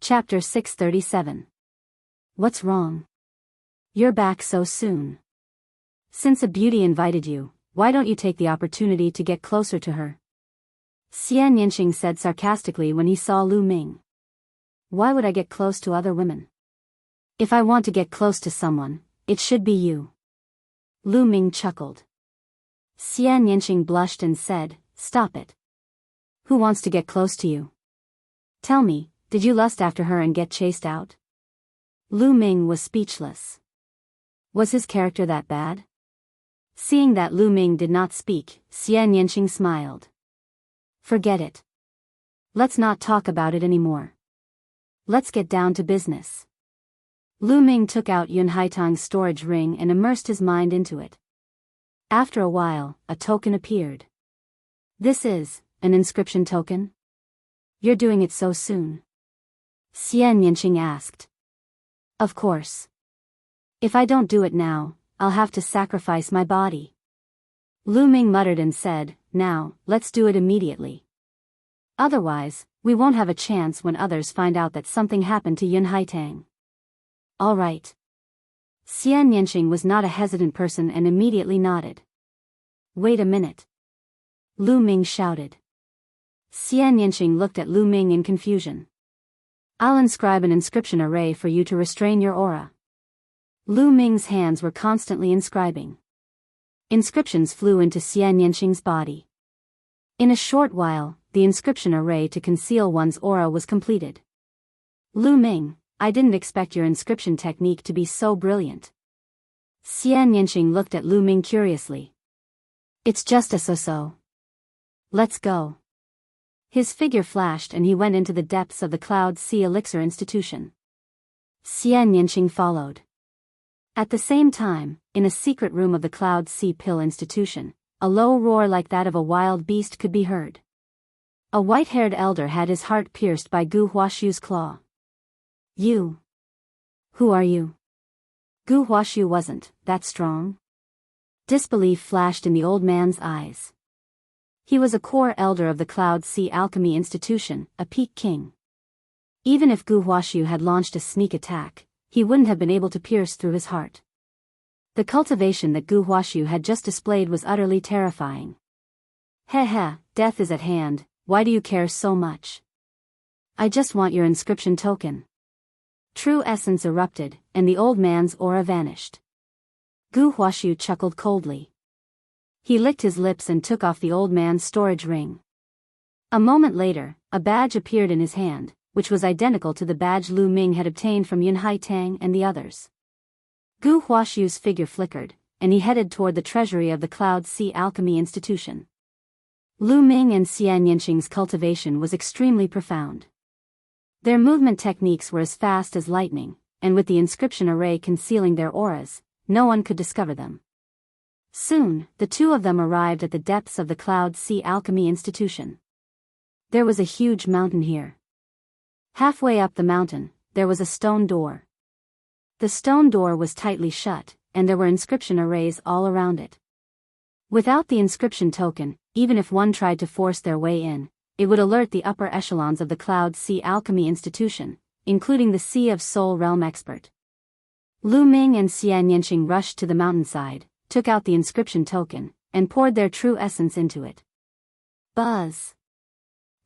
Chapter 637. What's wrong? You're back so soon. Since a beauty invited you, why don't you take the opportunity to get closer to her? Xian Yinxing said sarcastically when he saw Lu Ming. Why would I get close to other women? If I want to get close to someone, it should be you. Lu Ming chuckled. Xian Yinxing blushed and said, Stop it. Who wants to get close to you? Tell me, did you lust after her and get chased out? Lu Ming was speechless. Was his character that bad? Seeing that Lu Ming did not speak, Xian Yinxing smiled. Forget it. Let's not talk about it anymore. Let's get down to business. Lu Ming took out Yun Haitang's storage ring and immersed his mind into it. After a while, a token appeared. This is an inscription token? You're doing it so soon? Xian Yinxing asked. Of course. If I don't do it now, I'll have to sacrifice my body. Lu Ming muttered and said, Now, let's do it immediately. Otherwise, we won't have a chance when others find out that something happened to Yun Haitang. All right. Xian Yinxing was not a hesitant person and immediately nodded. Wait a minute. Lu Ming shouted. Xian Yinxing looked at Lu Ming in confusion. I'll inscribe an inscription array for you to restrain your aura. Lu Ming's hands were constantly inscribing. Inscriptions flew into Xian Yinxing's body. In a short while, the inscription array to conceal one's aura was completed. Lu Ming, I didn't expect your inscription technique to be so brilliant. Xian Yinxing looked at Lu Ming curiously. It's just a so-so. Let's go. His figure flashed and he went into the depths of the Cloud Sea Elixir Institution. Xian Yinxing followed. At the same time, in a secret room of the Cloud Sea Pill Institution, a low roar like that of a wild beast could be heard. A white-haired elder had his heart pierced by Gu Huashu's claw. You. Who are you? Gu Huashu wasn't that strong. Disbelief flashed in the old man's eyes. He was a core elder of the Cloud Sea Alchemy Institution, a peak king. Even if Gu Huashu had launched a sneak attack, he wouldn't have been able to pierce through his heart. The cultivation that Gu Huashu had just displayed was utterly terrifying. Heh, death is at hand, why do you care so much? I just want your inscription token. True essence erupted, and the old man's aura vanished. Gu Huashu chuckled coldly. He licked his lips and took off the old man's storage ring. A moment later, a badge appeared in his hand, which was identical to the badge Lu Ming had obtained from Yun Haitang and the others. Gu Huashu's figure flickered, and he headed toward the treasury of the Cloud Sea Alchemy Institution. Lu Ming and Xian Yinxing's cultivation was extremely profound. Their movement techniques were as fast as lightning, and with the inscription array concealing their auras, no one could discover them. Soon, the two of them arrived at the depths of the Cloud Sea Alchemy Institution. There was a huge mountain here. Halfway up the mountain, there was a stone door. The stone door was tightly shut, and there were inscription arrays all around it. Without the inscription token, even if one tried to force their way in, it would alert the upper echelons of the Cloud Sea Alchemy Institution, including the Sea of Soul Realm expert. Lu Ming and Xian Yinxing rushed to the mountainside, took out the inscription token, and poured their true essence into it. Buzz!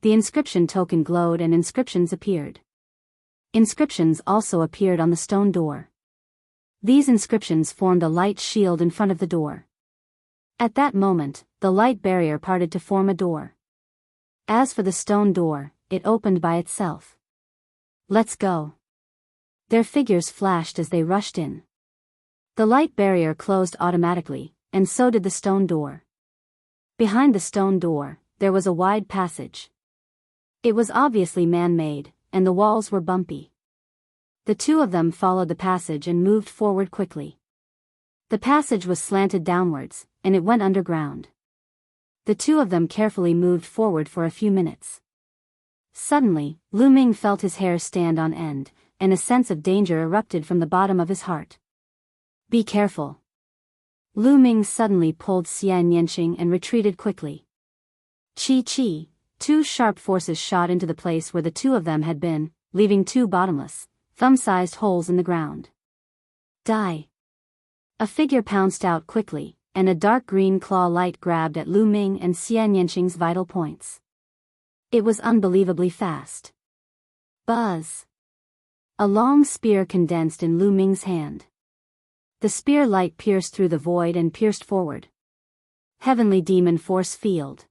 The inscription token glowed and inscriptions appeared. Inscriptions also appeared on the stone door. These inscriptions formed a light shield in front of the door. At that moment, the light barrier parted to form a door. As for the stone door, it opened by itself. Let's go. Their figures flashed as they rushed in. The light barrier closed automatically, and so did the stone door. Behind the stone door, there was a wide passage. It was obviously man-made, and the walls were bumpy. The two of them followed the passage and moved forward quickly. The passage was slanted downwards, and it went underground. The two of them carefully moved forward for a few minutes. Suddenly, Lu Ming felt his hair stand on end, and a sense of danger erupted from the bottom of his heart. Be careful. Lu Ming suddenly pulled Xian Yinxing and retreated quickly. Chi! Two sharp forces shot into the place where the two of them had been, leaving 2 bottomless, thumb-sized holes in the ground. Die! A figure pounced out quickly, and a dark green claw light grabbed at Lu Ming and Xian Yanqing's vital points. It was unbelievably fast. Buzz! A long spear condensed in Lu Ming's hand. The spear light pierced through the void and pierced forward. Heavenly Demon Force Field.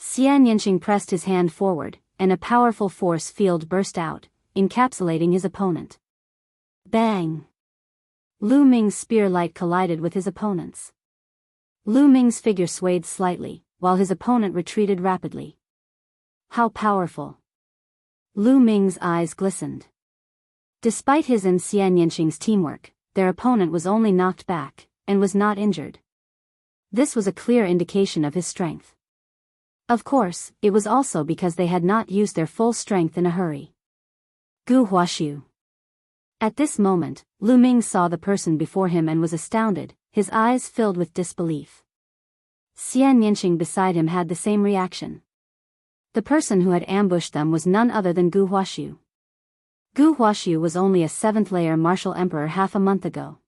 Xian Yanqing pressed his hand forward, and a powerful force field burst out, encapsulating his opponent. Bang! Lu Ming's spear light collided with his opponent's. Lu Ming's figure swayed slightly, while his opponent retreated rapidly. How powerful! Lu Ming's eyes glistened. Despite his and Xian Yanqing's teamwork, their opponent was only knocked back, and was not injured. This was a clear indication of his strength. Of course, it was also because they had not used their full strength in a hurry. Gu Huaxiu. At this moment, Lu Ming saw the person before him and was astounded, his eyes filled with disbelief. Xian Yanqing beside him had the same reaction. The person who had ambushed them was none other than Gu Huaxiu. Gu Huaxiu was only a 7th-layer martial emperor half a month ago.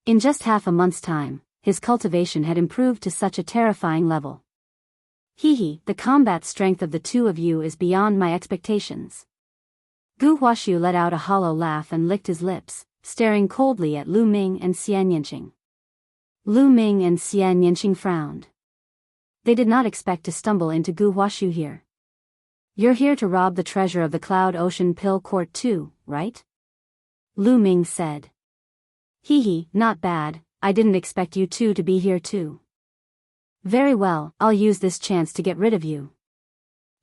In just half a month's time, his cultivation had improved to such a terrifying level. Hee, the combat strength of the 2 of you is beyond my expectations. Gu Huaxiu let out a hollow laugh and licked his lips, staring coldly at Lu Ming and Xian Yanqing. Lu Ming and Xian Yanqing frowned. They did not expect to stumble into Gu Huaxiu here. You're here to rob the treasure of the Cloud Ocean Pill Court too, right? Lu Ming said. Hee, not bad, I didn't expect you 2 to be here too. Very well, I'll use this chance to get rid of you.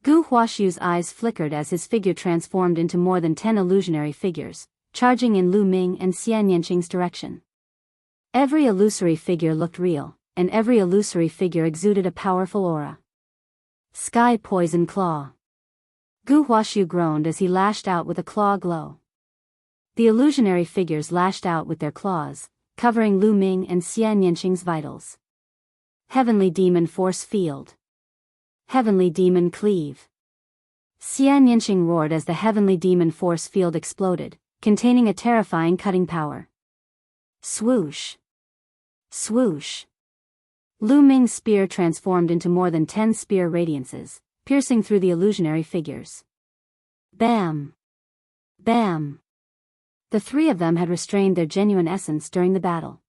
Gu Huaxiu's eyes flickered as his figure transformed into more than 10 illusionary figures, charging in Lu Ming and Xian Yanqing's direction. Every illusory figure looked real, and every illusory figure exuded a powerful aura. Sky Poison Claw. Gu Huaxiu groaned as he lashed out with a claw glow. The illusionary figures lashed out with their claws, covering Lu Ming and Xian Yanqing's vitals. Heavenly Demon Force Field. Heavenly Demon Cleave. Xian Yanqing roared as the Heavenly Demon Force Field exploded, containing a terrifying cutting power. Swoosh! Swoosh! Lu Ming's spear transformed into more than 10 spear radiances, piercing through the illusionary figures. Bam! Bam! The 3 of them had restrained their genuine essence during the battle.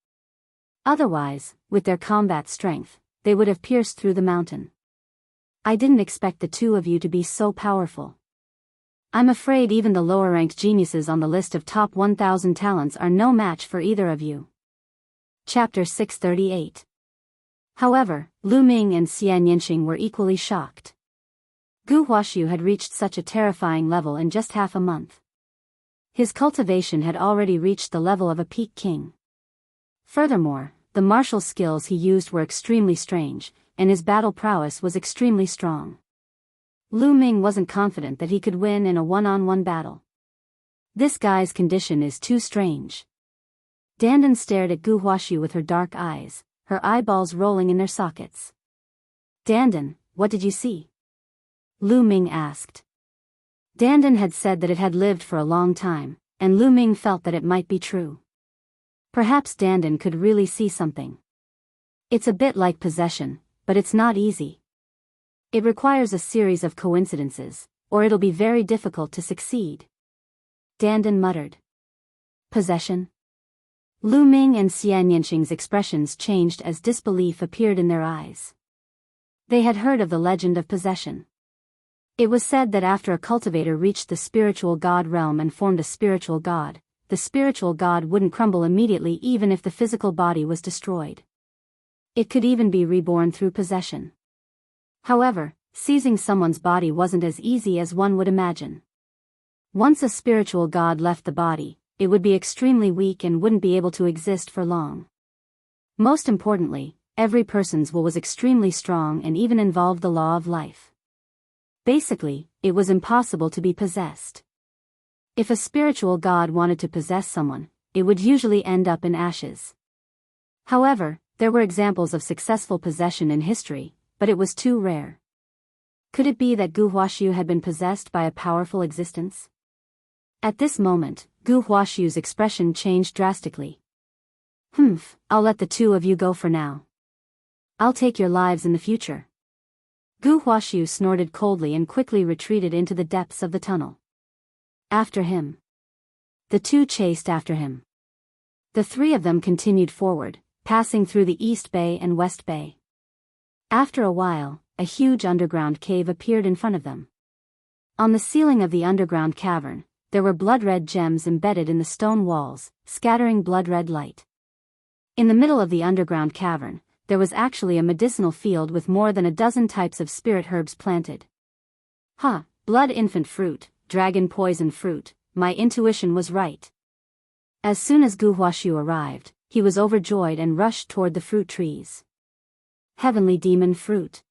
Otherwise, with their combat strength, they would have pierced through the mountain. I didn't expect the 2 of you to be so powerful. I'm afraid even the lower-ranked geniuses on the list of top 1,000 talents are no match for either of you. Chapter 638. However, Lu Ming and Xian Yanqing were equally shocked. Gu Huaxiu had reached such a terrifying level in just half a month. His cultivation had already reached the level of a peak king. Furthermore, the martial skills he used were extremely strange, and his battle prowess was extremely strong. Lu Ming wasn't confident that he could win in a one-on-one battle. This guy's condition is too strange. Dandan stared at Gu Huaxiu with her dark eyes, her eyeballs rolling in their sockets. Dandan, what did you see? Lu Ming asked. Dandan had said that it had lived for a long time, and Lu Ming felt that it might be true. Perhaps Dandan could really see something. It's a bit like possession, but it's not easy. It requires a series of coincidences, or it'll be very difficult to succeed. Dandan muttered. Possession? Lu Ming and Xian Yanqing's expressions changed as disbelief appeared in their eyes. They had heard of the legend of possession. It was said that after a cultivator reached the spiritual god realm and formed a spiritual god, the spiritual god wouldn't crumble immediately even if the physical body was destroyed. It could even be reborn through possession. However, seizing someone's body wasn't as easy as one would imagine. Once a spiritual god left the body, it would be extremely weak and wouldn't be able to exist for long. Most importantly, every person's will was extremely strong and even involved the law of life. Basically, it was impossible to be possessed. If a spiritual god wanted to possess someone, it would usually end up in ashes. However, there were examples of successful possession in history, but it was too rare. Could it be that Gu Huaxiu had been possessed by a powerful existence? At this moment, Gu Huaxiu's expression changed drastically. I'll let the two of you go for now. I'll take your lives in the future. Gu Huaxiu snorted coldly and quickly retreated into the depths of the tunnel. After him. The two chased after him. The three of them continued forward, passing through the East Bay and West Bay. After a while, a huge underground cave appeared in front of them. On the ceiling of the underground cavern, there were blood-red gems embedded in the stone walls, scattering blood-red light. In the middle of the underground cavern, there was actually a medicinal field with more than a dozen types of spirit herbs planted. Blood infant fruit, dragon poison fruit, my intuition was right. As soon as Gu Huaxiu arrived, he was overjoyed and rushed toward the fruit trees. Heavenly demon fruit.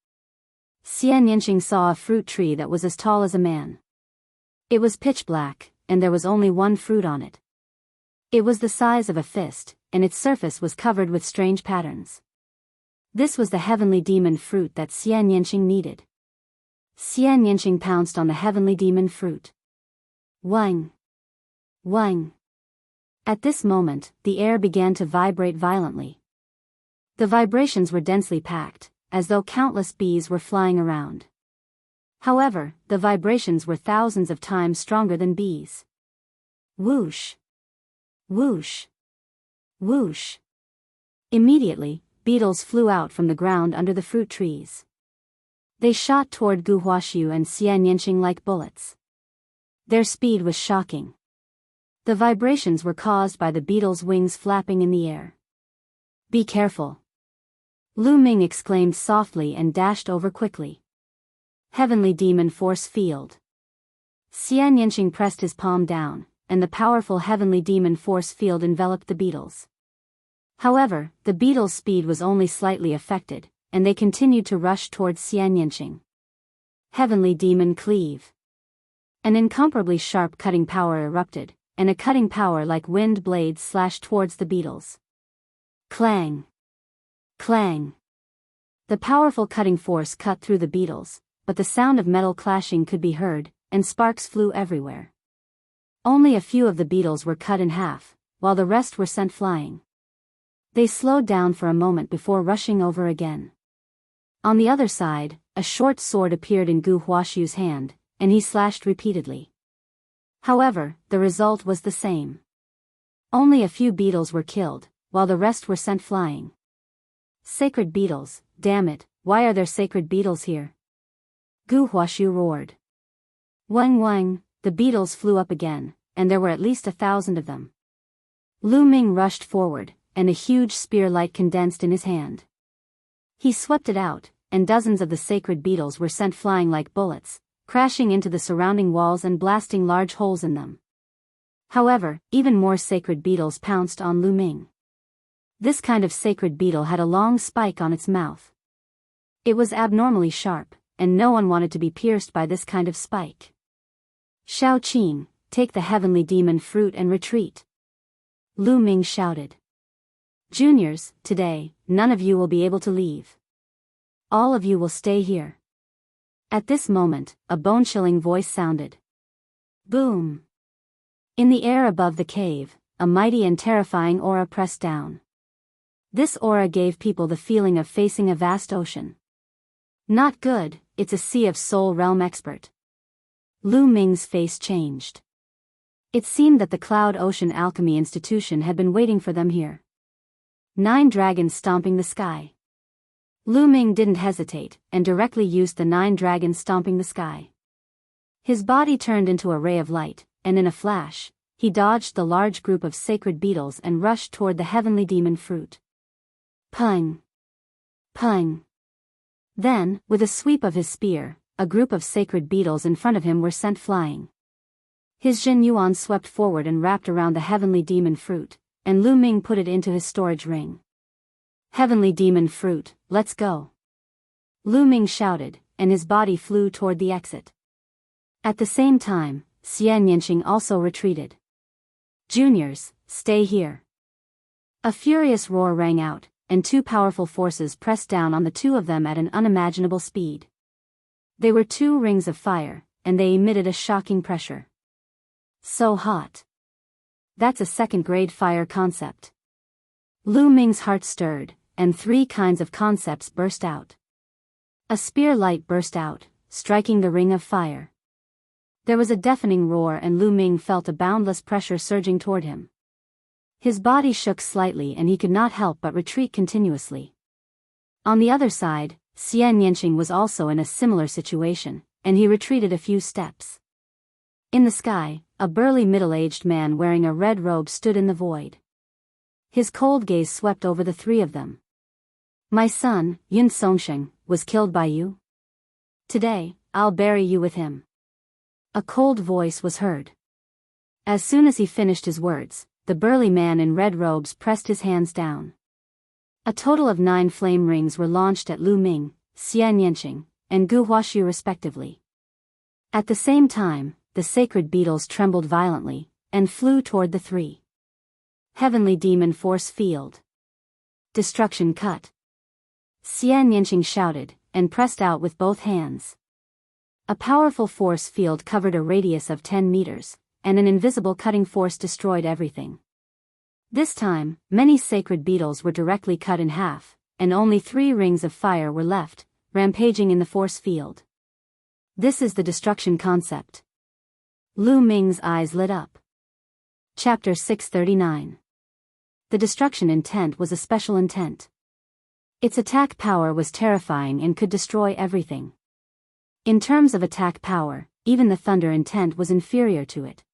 Xianyanqing saw a fruit tree that was as tall as a man. It was pitch black, and there was only one fruit on it. It was the size of a fist, and its surface was covered with strange patterns. This was the heavenly demon fruit that Xianyanqing needed. Xianyanqing pounced on the heavenly demon fruit. Wang! Wang! At this moment, the air began to vibrate violently. The vibrations were densely packed, as though countless bees were flying around. However, the vibrations were thousands of times stronger than bees. Whoosh! Whoosh! Whoosh! Immediately, beetles flew out from the ground under the fruit trees. They shot toward Gu Huaxiu and Xianyanqing like bullets. Their speed was shocking. The vibrations were caused by the beetles' wings flapping in the air. Be careful! Lu Ming exclaimed softly and dashed over quickly. Heavenly demon force field. Xianyanqing pressed his palm down, and the powerful heavenly demon force field enveloped the beetles. However, the beetles' speed was only slightly affected, and they continued to rush towards Xianyanqing. Heavenly demon cleave. An incomparably sharp cutting power erupted, and a cutting power like wind blades slashed towards the beetles. Clang! Clang! The powerful cutting force cut through the beetles, but the sound of metal clashing could be heard, and sparks flew everywhere. Only a few of the beetles were cut in half, while the rest were sent flying. They slowed down for a moment before rushing over again. On the other side, a short sword appeared in Gu Huaxiu's hand, and he slashed repeatedly. However, the result was the same. Only a few beetles were killed, while the rest were sent flying. Sacred beetles, damn it, why are there sacred beetles here? Gu Huaxiu roared. Wang wang, the beetles flew up again, and there were at least 1,000 of them. Lu Ming rushed forward, and a huge spear light condensed in his hand. He swept it out, and dozens of the sacred beetles were sent flying like bullets, crashing into the surrounding walls and blasting large holes in them. However, even more sacred beetles pounced on Lu Ming. This kind of sacred beetle had a long spike on its mouth. It was abnormally sharp, and no one wanted to be pierced by this kind of spike. Shao Qing, take the heavenly demon fruit and retreat. Lu Ming shouted. Juniors, today, none of you will be able to leave. All of you will stay here. At this moment, a bone-chilling voice sounded. Boom! In the air above the cave, a mighty and terrifying aura pressed down. This aura gave people the feeling of facing a vast ocean. Not good, it's a Sea of Soul Realm expert. Lu Ming's face changed. It seemed that the Cloud Ocean Alchemy Institution had been waiting for them here. 9 dragons stomping the sky. Lu Ming didn't hesitate, and directly used the 9 dragons stomping the sky. His body turned into a ray of light, and in a flash, he dodged the large group of sacred beetles and rushed toward the heavenly demon fruit. Pung! Pung! Then, with a sweep of his spear, a group of sacred beetles in front of him were sent flying. His Jin Yuan swept forward and wrapped around the heavenly demon fruit, and Lu Ming put it into his storage ring. Heavenly demon fruit, let's go! Lu Ming shouted, and his body flew toward the exit. At the same time, Xianyanqing also retreated. Juniors, stay here. A furious roar rang out, and 2 powerful forces pressed down on the 2 of them at an unimaginable speed. They were 2 rings of fire, and they emitted a shocking pressure. So hot. That's a second-grade fire concept. Lu Ming's heart stirred, and 3 kinds of concepts burst out. A spear light burst out, striking the ring of fire. There was a deafening roar and Lu Ming felt a boundless pressure surging toward him. His body shook slightly and he could not help but retreat continuously. On the other side, Enchanting was also in a similar situation, and he retreated a few steps. In the sky, a burly middle-aged man wearing a red robe stood in the void. His cold gaze swept over the 3 of them. My son, Yun Songsheng, was killed by you? Today, I'll bury you with him. A cold voice was heard. As soon as he finished his words, the burly man in red robes pressed his hands down. A total of 9 flame rings were launched at Lu Ming, Enchanting, and Gu Huaxiu respectively. At the same time, the sacred beetles trembled violently, and flew toward the 3. Heavenly Demon Force Field. Destruction cut. Enchanting shouted, and pressed out with both hands. A powerful force field covered a radius of 10 meters, and an invisible cutting force destroyed everything. This time, many sacred beetles were directly cut in half, and only 3 rings of fire were left, rampaging in the force field. This is the destruction concept. Lu Ming's eyes lit up. Chapter 639. The destruction intent was a special intent. Its attack power was terrifying and could destroy everything. In terms of attack power, even the thunder intent was inferior to it.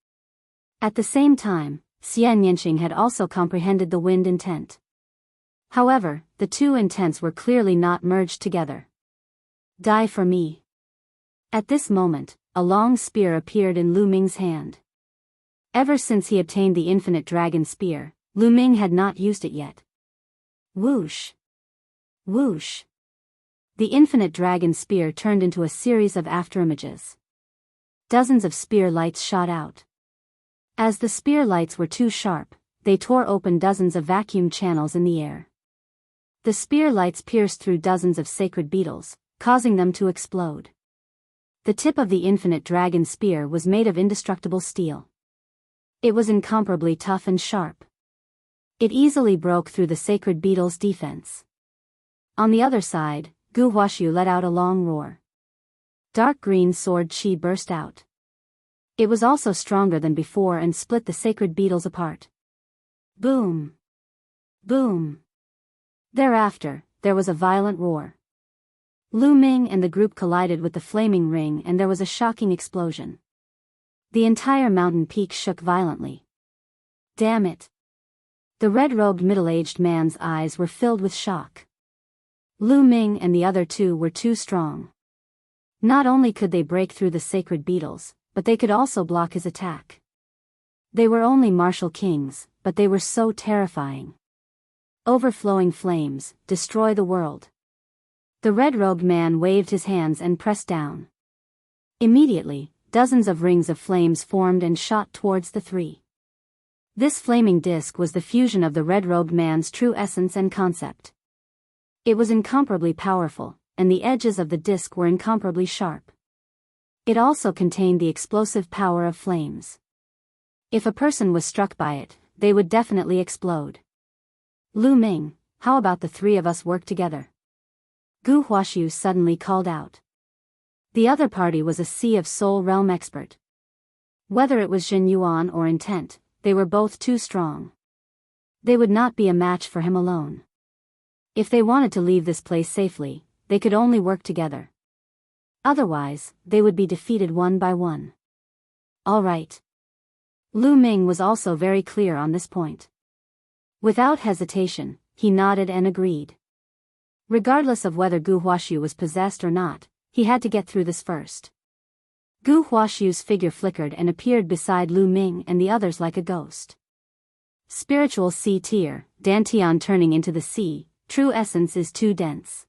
At the same time, Enchanting had also comprehended the wind intent. However, the 2 intents were clearly not merged together. Die for me. At this moment, a long spear appeared in Lu Ming's hand. Ever since he obtained the infinite dragon spear, Lu Ming had not used it yet. Whoosh! Whoosh! The infinite dragon spear turned into a series of afterimages. Dozens of spear lights shot out. As the spear lights were too sharp, they tore open dozens of vacuum channels in the air. The spear lights pierced through dozens of sacred beetles, causing them to explode. The tip of the infinite dragon spear was made of indestructible steel. It was incomparably tough and sharp. It easily broke through the sacred beetle's defense. On the other side, Gu Huaxiu let out a long roar. Dark green sword chi burst out. It was also stronger than before and split the sacred beetles apart. Boom! Boom! Thereafter, there was a violent roar. Lu Ming and the group collided with the flaming ring and there was a shocking explosion. The entire mountain peak shook violently. Damn it! The red-robed middle-aged man's eyes were filled with shock. Lu Ming and the other 2 were too strong. Not only could they break through the sacred beetles, but they could also block his attack. They were only martial kings, but they were so terrifying. Overflowing flames, destroy the world. The red-robed man waved his hands and pressed down. Immediately, dozens of rings of flames formed and shot towards the 3. This flaming disc was the fusion of the red-robed man's true essence and concept. It was incomparably powerful, and the edges of the disc were incomparably sharp. It also contained the explosive power of flames. If a person was struck by it, they would definitely explode. Lu Ming, how about the 3 of us work together? Gu Huaxiu suddenly called out. The other party was a Sea of Soul realm expert. Whether it was Jin Yuan or intent, they were both too strong. They would not be a match for him alone. If they wanted to leave this place safely, they could only work together. Otherwise, they would be defeated one by one. All right. Lu Ming was also very clear on this point. Without hesitation, he nodded and agreed. Regardless of whether Gu Huaxiu was possessed or not, he had to get through this first. Gu Huaxiu's figure flickered and appeared beside Lu Ming and the others like a ghost. Spiritual sea tier, Dantian turning into the sea, true essence is too dense.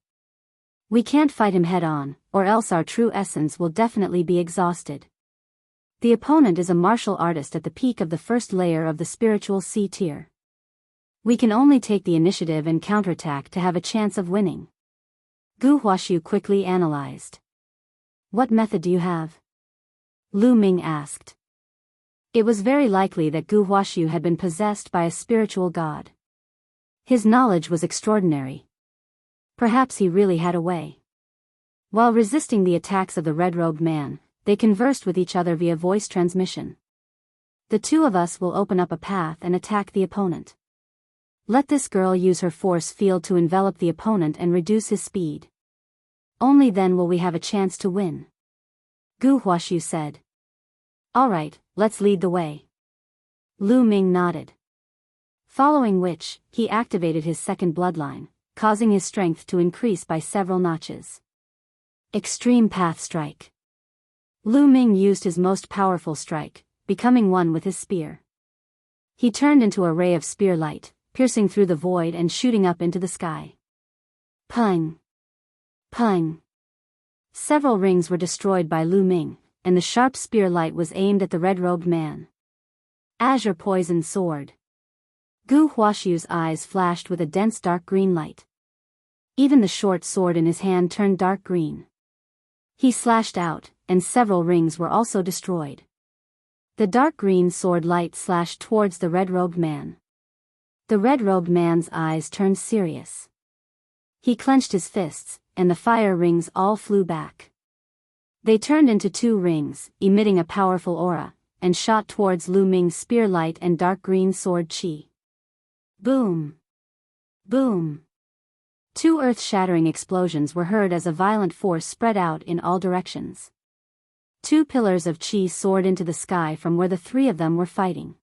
We can't fight him head-on, or else our true essence will definitely be exhausted. The opponent is a martial artist at the peak of the first layer of the spiritual sea tier. We can only take the initiative and counterattack to have a chance of winning. Gu Huaxiu quickly analyzed. What method do you have? Lu Ming asked. It was very likely that Gu Huaxiu had been possessed by a spiritual god. His knowledge was extraordinary. Perhaps he really had a way. While resisting the attacks of the red-robed man, they conversed with each other via voice transmission. The two of us will open up a path and attack the opponent. Let this girl use her force field to envelop the opponent and reduce his speed. Only then will we have a chance to win. Gu Huaxiu said. All right, let's lead the way. Lu Ming nodded. Following which, he activated his second bloodline, causing his strength to increase by several notches. Extreme Path Strike. Lu Ming used his most powerful strike, becoming one with his spear. He turned into a ray of spear light, piercing through the void and shooting up into the sky. Pung! Pung! Several rings were destroyed by Lu Ming, and the sharp spear light was aimed at the red-robed man. Azure Poison Sword. Gu Huaxiu's eyes flashed with a dense dark green light. Even the short sword in his hand turned dark green. He slashed out, and several rings were also destroyed. The dark green sword light slashed towards the red-robed man. The red-robed man's eyes turned serious. He clenched his fists, and the fire rings all flew back. They turned into two rings, emitting a powerful aura, and shot towards Lu Ming's spear light and dark green sword chi. Boom! Boom! Two earth-shattering explosions were heard as a violent force spread out in all directions. Two pillars of chi soared into the sky from where the three of them were fighting.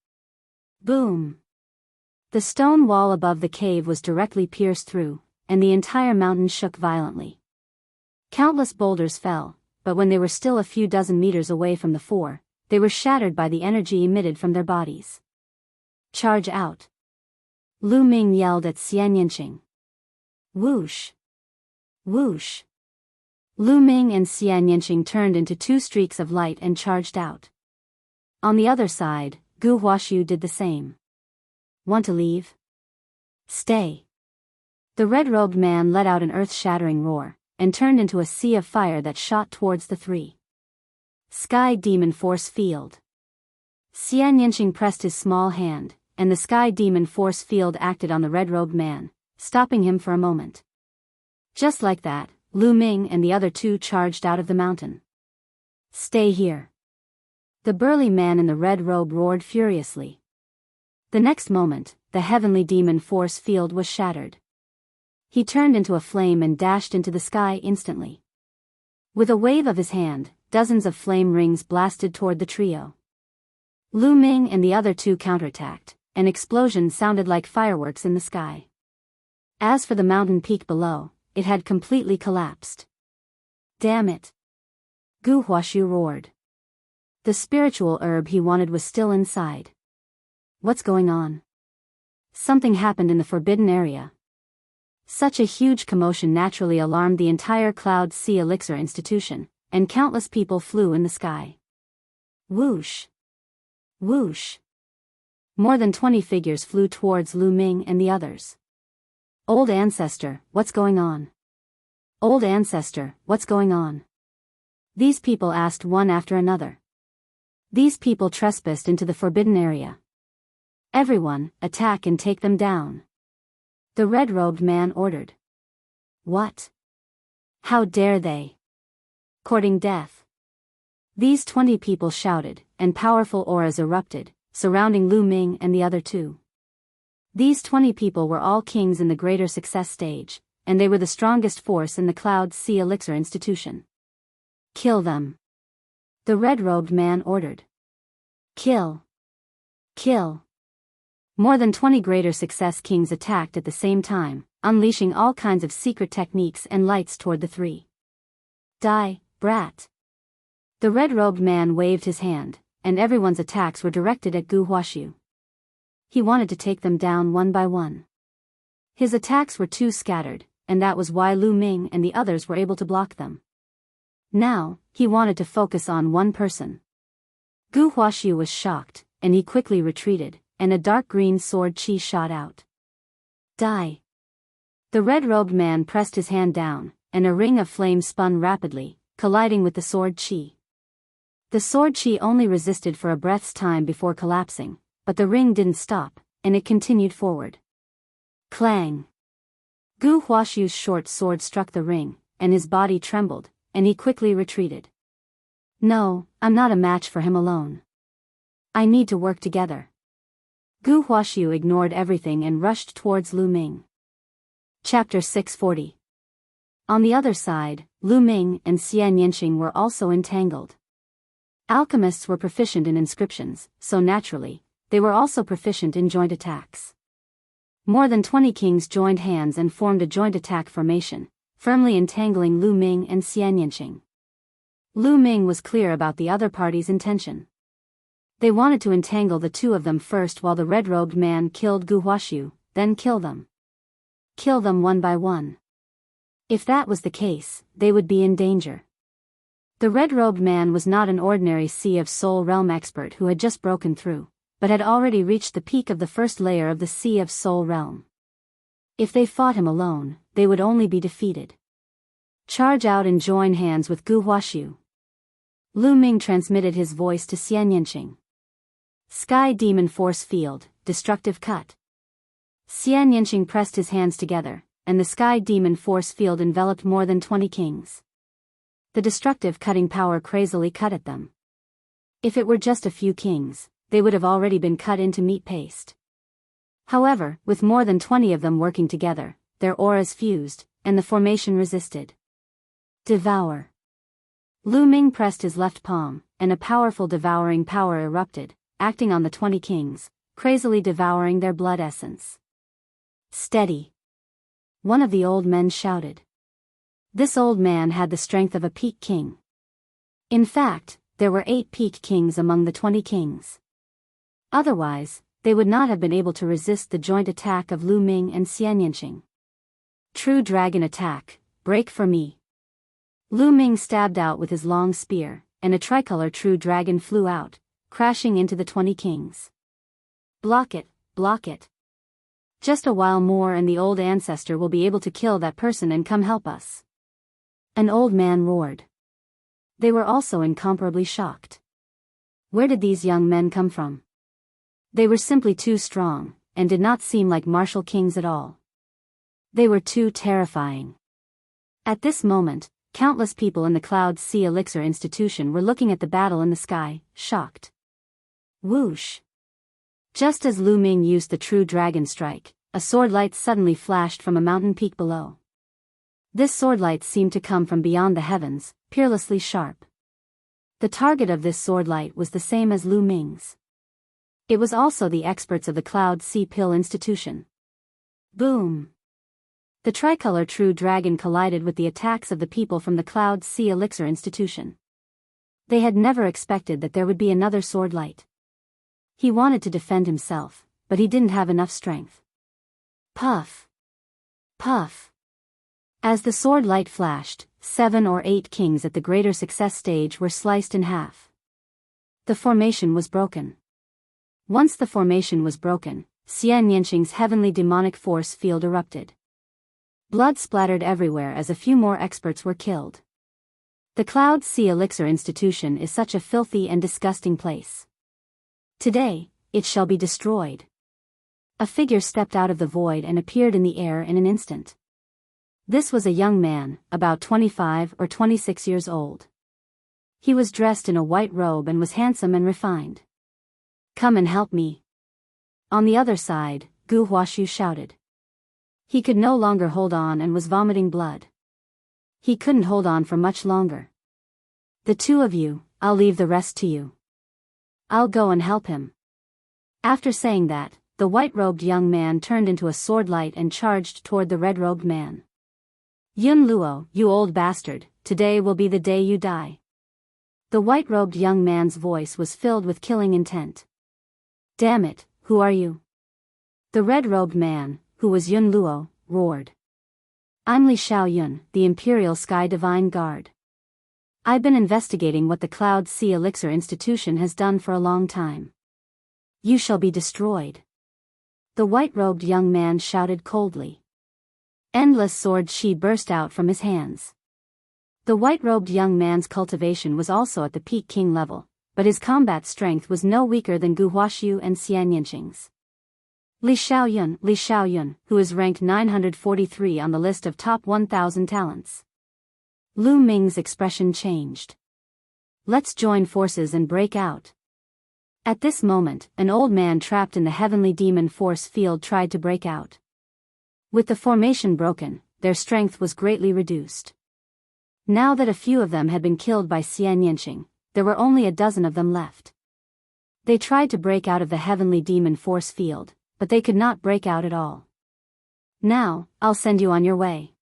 Boom! The stone wall above the cave was directly pierced through, and the entire mountain shook violently. Countless boulders fell, but when they were still a few dozen meters away from the four, they were shattered by the energy emitted from their bodies. Charge out! Lu Ming yelled at Xianyanqing. Whoosh! Whoosh! Lu Ming and Xianyanqing turned into two streaks of light and charged out. On the other side, Gu Huaxiu did the same. Want to leave? Stay! The red-robed man let out an earth-shattering roar, and turned into a sea of fire that shot towards the three. Sky Demon Force Field. Xianyanqing pressed his small hand, and the Sky Demon Force Field acted on the red-robed man, stopping him for a moment. Just like that, Lu Ming and the other two charged out of the mountain. Stay here! The burly man in the red robe roared furiously. The next moment, the heavenly demon force field was shattered. He turned into a flame and dashed into the sky instantly. With a wave of his hand, dozens of flame rings blasted toward the trio. Lu Ming and the other two counterattacked. An explosion sounded like fireworks in the sky. As for the mountain peak below, it had completely collapsed. Damn it! Gu Huaxiu roared. The spiritual herb he wanted was still inside. What's going on? Something happened in the forbidden area. Such a huge commotion naturally alarmed the entire Cloud Sea Elixir institution, and countless people flew in the sky. Whoosh! Whoosh! More than 20 figures flew towards Lu Ming and the others. Old Ancestor, what's going on? Old Ancestor, what's going on? These people asked one after another. These people trespassed into the forbidden area. Everyone, attack and take them down. The red-robed man ordered. What? How dare they? Courting death. These 20 people shouted, and powerful auras erupted, surrounding Lu Ming and the other two. These 20 people were all kings in the greater success stage, and they were the strongest force in the Cloud Sea Elixir institution. Kill them. The red-robed man ordered. Kill. Kill. More than 20 greater success kings attacked at the same time, unleashing all kinds of secret techniques and lights toward the three. Die, brat. The red-robed man waved his hand, and everyone's attacks were directed at Gu Huaxiu. He wanted to take them down one by one. His attacks were too scattered, and that was why Lu Ming and the others were able to block them. Now, he wanted to focus on one person. Gu Huaxiu was shocked, and he quickly retreated, and a dark green sword chi shot out. Die! The red-robed man pressed his hand down, and a ring of flame spun rapidly, colliding with the sword chi. The sword chi only resisted for a breath's time before collapsing, but the ring didn't stop, and it continued forward. Clang! Gu Huaxiu's short sword struck the ring, and his body trembled, and he quickly retreated. No, I'm not a match for him alone. I need to work together. Gu Huaxiu ignored everything and rushed towards Lu Ming. Chapter 640. On the other side, Lu Ming and Xian Yanqing were also entangled. Alchemists were proficient in inscriptions, so naturally, they were also proficient in joint attacks. More than 20 kings joined hands and formed a joint attack formation, firmly entangling Lu Ming and Xian Yanqing. Lu Ming was clear about the other party's intention. They wanted to entangle the two of them first while the red-robed man killed Gu Huaxiu, then kill them. Kill them one by one. If that was the case, they would be in danger. The red-robed man was not an ordinary Sea of Soul Realm expert who had just broken through, but had already reached the peak of the first layer of the Sea of Soul Realm. If they fought him alone, they would only be defeated. Charge out and join hands with Gu Huaxiu. Lu Ming transmitted his voice to Xian Yanqing. Sky Demon Force Field, Destructive Cut. Xian Yanqing pressed his hands together, and the Sky Demon Force Field enveloped more than 20 kings. The destructive cutting power crazily cut at them. If it were just a few kings, they would have already been cut into meat paste. However, with more than 20 of them working together, their auras fused, and the formation resisted. Devour. Lu Ming pressed his left palm, and a powerful devouring power erupted, acting on the 20 kings, crazily devouring their blood essence. Steady! One of the old men shouted. This old man had the strength of a peak king. In fact, there were 8 peak kings among the 20 kings. Otherwise, they would not have been able to resist the joint attack of Lu Ming and Xian Yanqing. True Dragon Attack, break for me. Lu Ming stabbed out with his long spear, and a tricolor true dragon flew out, crashing into the 20 kings. Block it, block it. Just a while more and the old ancestor will be able to kill that person and come help us. An old man roared. They were also incomparably shocked. Where did these young men come from? They were simply too strong, and did not seem like martial kings at all. They were too terrifying. At this moment, countless people in the Cloud Sea Elixir Institution were looking at the battle in the sky, shocked. Whoosh! Just as Lu Ming used the true dragon strike, a sword light suddenly flashed from a mountain peak below. This sword light seemed to come from beyond the heavens, peerlessly sharp. The target of this sword light was the same as Lu Ming's. It was also the experts of the Cloud Sea Pill Institution. Boom! The tricolor true dragon collided with the attacks of the people from the Cloud Sea Elixir Institution. They had never expected that there would be another sword light. He wanted to defend himself, but he didn't have enough strength. Puff! Puff! As the sword light flashed, 7 or 8 kings at the greater success stage were sliced in half. The formation was broken. Once the formation was broken, Xian Yanqing's heavenly demonic force field erupted. Blood splattered everywhere as a few more experts were killed. The Cloud Sea Elixir Institution is such a filthy and disgusting place. Today, it shall be destroyed. A figure stepped out of the void and appeared in the air in an instant. This was a young man, about 25 or 26 years old. He was dressed in a white robe and was handsome and refined. Come and help me. On the other side, Gu Huaxiu shouted. He could no longer hold on and was vomiting blood. He couldn't hold on for much longer. The two of you, I'll leave the rest to you. I'll go and help him. After saying that, the white-robed young man turned into a sword light and charged toward the red-robed man. Yun Luo, you old bastard, today will be the day you die. The white-robed young man's voice was filled with killing intent. Damn it, who are you? The red-robed man, who was Yun Luo, roared. I'm Li Xiaoyun, the Imperial Sky Divine Guard. I've been investigating what the Cloud Sea Elixir Institution has done for a long time. You shall be destroyed. The white-robed young man shouted coldly. Endless sword chi burst out from his hands. The white-robed young man's cultivation was also at the peak king level, but his combat strength was no weaker than Gu Huaxiu and Xian Yinqing's. Li Xiaoyun, who is ranked 943 on the list of top 1,000 talents. Lu Ming's expression changed. Let's join forces and break out. At this moment, an old man trapped in the heavenly demon force field tried to break out. With the formation broken, their strength was greatly reduced. Now that a few of them had been killed by Xian Yinqing, there were only a dozen of them left. They tried to break out of the heavenly demon force field, but they could not break out at all. Now, I'll send you on your way.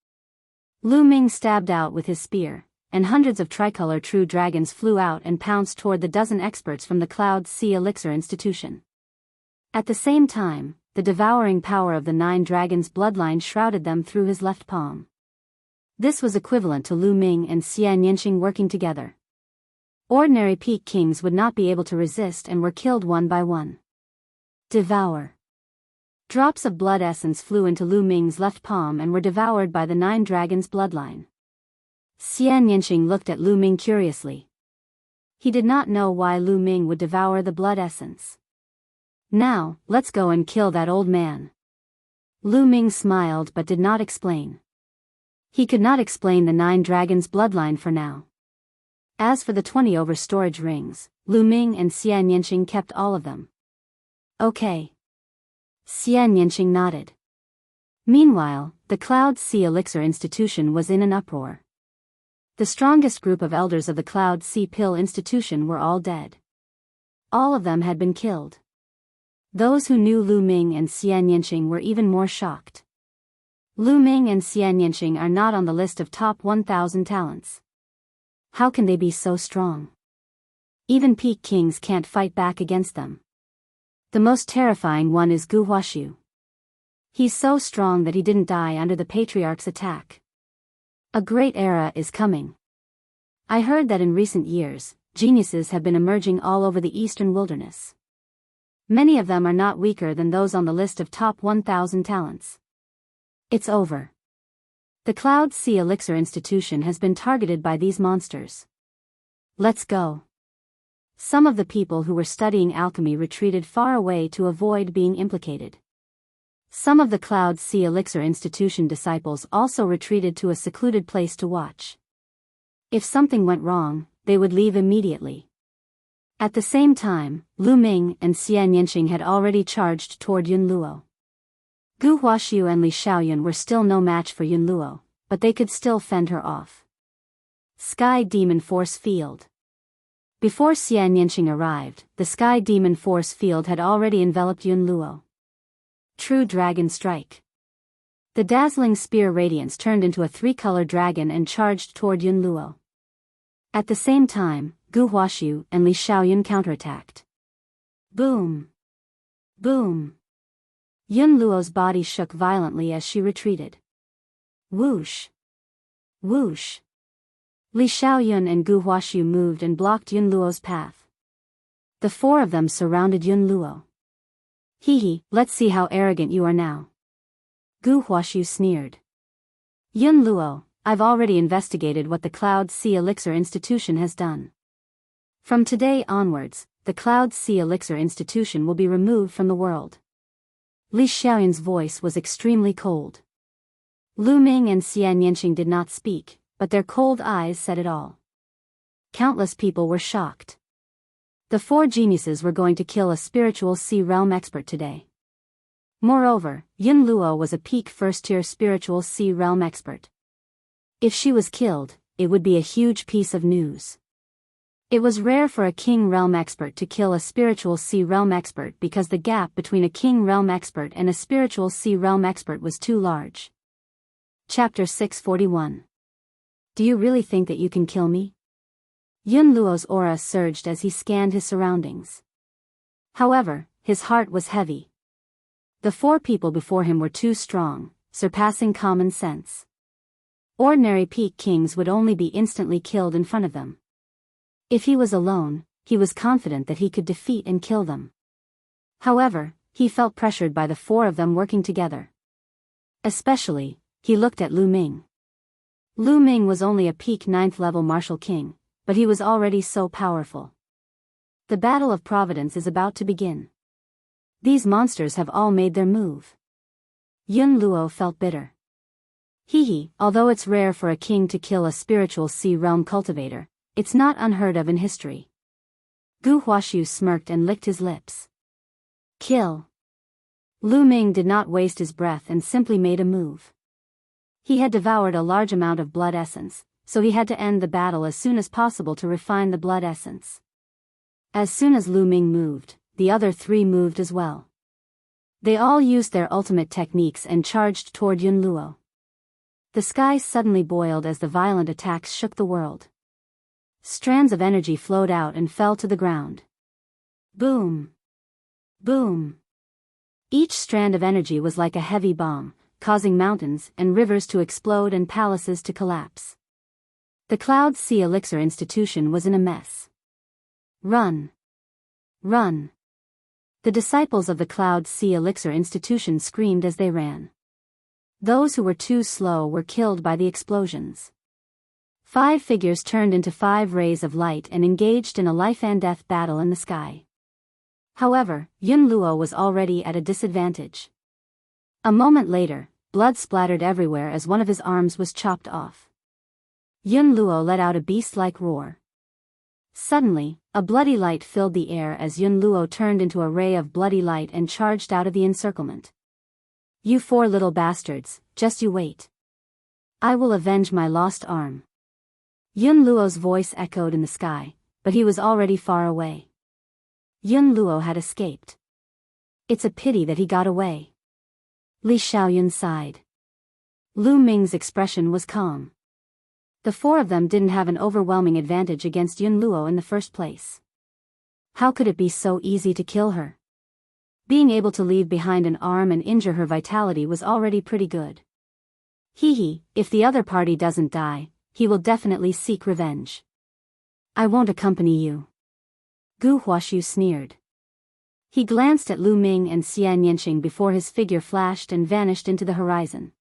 Lu Ming stabbed out with his spear, and hundreds of tricolor true dragons flew out and pounced toward the dozen experts from the Cloud Sea Elixir Institution. At the same time, the devouring power of the 9 dragons' bloodline shrouded them through his left palm. This was equivalent to Lu Ming and Xian Yinqing working together. Ordinary peak kings would not be able to resist and were killed one by one. Devour. Drops of blood essence flew into Lu Ming's left palm and were devoured by the 9 dragons' bloodline. Xian Yinqing looked at Lu Ming curiously. He did not know why Lu Ming would devour the blood essence. Now, let's go and kill that old man. Lu Ming smiled but did not explain. He could not explain the 9 dragons' bloodline for now. As for the 20 over-storage rings, Lu Ming and Xian Yinqing kept all of them. Okay. Xian Yinqing nodded. Meanwhile, the Cloud Sea Elixir Institution was in an uproar. The strongest group of elders of the Cloud Sea Pill Institution were all dead. All of them had been killed. Those who knew Lu Ming and Xian Yinqing were even more shocked. Lu Ming and Xian Yinqing are not on the list of top 1,000 talents. How can they be so strong? Even peak kings can't fight back against them. The most terrifying one is Gu Huaxiu. He's so strong that he didn't die under the patriarch's attack. A great era is coming. I heard that in recent years, geniuses have been emerging all over the eastern wilderness. Many of them are not weaker than those on the list of top 1,000 talents. It's over. The Cloud Sea Elixir Institution has been targeted by these monsters. Let's go. Some of the people who were studying alchemy retreated far away to avoid being implicated. Some of the Cloud Sea Elixir Institution disciples also retreated to a secluded place to watch. If something went wrong, they would leave immediately. At the same time, Lu Ming and Xian Yinqing had already charged toward Yun Luo. Gu Huaxiu and Li Xiaoyun were still no match for Yun Luo, but they could still fend her off. Sky Demon Force Field. Before Xian Yinqing arrived, the Sky Demon Force Field had already enveloped Yun Luo. True Dragon Strike. The dazzling spear radiance turned into a 3-color dragon and charged toward Yun Luo. At the same time, Gu Huaxiu and Li Xiaoyun counterattacked. Boom! Boom! Yun Luo's body shook violently as she retreated. Whoosh! Whoosh! Li Xiaoyun and Gu Huaxiu moved and blocked Yun Luo's path. The 4 of them surrounded Yun Luo. Hee, let's see how arrogant you are now. Gu Huaxiu sneered. Yun Luo, I've already investigated what the Cloud Sea Elixir Institution has done. From today onwards, the Cloud Sea Elixir Institution will be removed from the world. Li Xiaoyun's voice was extremely cold. Lu Ming and Xian Yinqing did not speak, but their cold eyes said it all. Countless people were shocked. The 4 geniuses were going to kill a spiritual sea realm expert today. Moreover, Yun Luo was a peak first-tier spiritual sea realm expert. If she was killed, it would be a huge piece of news. It was rare for a king realm expert to kill a spiritual sea realm expert because the gap between a king realm expert and a spiritual sea realm expert was too large. Chapter 641. Do you really think that you can kill me? Yun Luo's aura surged as he scanned his surroundings. However, his heart was heavy. The 4 people before him were too strong, surpassing common sense. Ordinary peak kings would only be instantly killed in front of them. If he was alone, he was confident that he could defeat and kill them. However, he felt pressured by the 4 of them working together. Especially, he looked at Lu Ming. Lu Ming was only a peak 9th level martial king, but he was already so powerful. The battle of Providence is about to begin. These monsters have all made their move. Yun Luo felt bitter. Although it's rare for a king to kill a spiritual sea realm cultivator, it's not unheard of in history. Gu Huaxiu smirked and licked his lips. Kill. Lu Ming did not waste his breath and simply made a move. He had devoured a large amount of blood essence, so he had to end the battle as soon as possible to refine the blood essence. As soon as Lu Ming moved, the other three moved as well. They all used their ultimate techniques and charged toward Yun Luo. The sky suddenly boiled as the violent attacks shook the world. Strands of energy flowed out and fell to the ground. Boom! Boom! Each strand of energy was like a heavy bomb, causing mountains and rivers to explode and palaces to collapse. The Cloud Sea Elixir Institution was in a mess. Run! Run! The disciples of the Cloud Sea Elixir Institution screamed as they ran. Those who were too slow were killed by the explosions. 5 figures turned into 5 rays of light and engaged in a life-and-death battle in the sky. However, Yun Luo was already at a disadvantage. A moment later, blood splattered everywhere as one of his arms was chopped off. Yun Luo let out a beast-like roar. Suddenly, a bloody light filled the air as Yun Luo turned into a ray of bloody light and charged out of the encirclement. You 4 little bastards, just you wait. I will avenge my lost arm. Yun Luo's voice echoed in the sky, but he was already far away. Yun Luo had escaped. It's a pity that he got away. Li Xiaoyun sighed. Lu Ming's expression was calm. The 4 of them didn't have an overwhelming advantage against Yun Luo in the first place. How could it be so easy to kill her? Being able to leave behind an arm and injure her vitality was already pretty good. If the other party doesn't die, he will definitely seek revenge. I won't accompany you. Gu Huaxiu sneered. He glanced at Lu Ming and Xian Yanqing before his figure flashed and vanished into the horizon.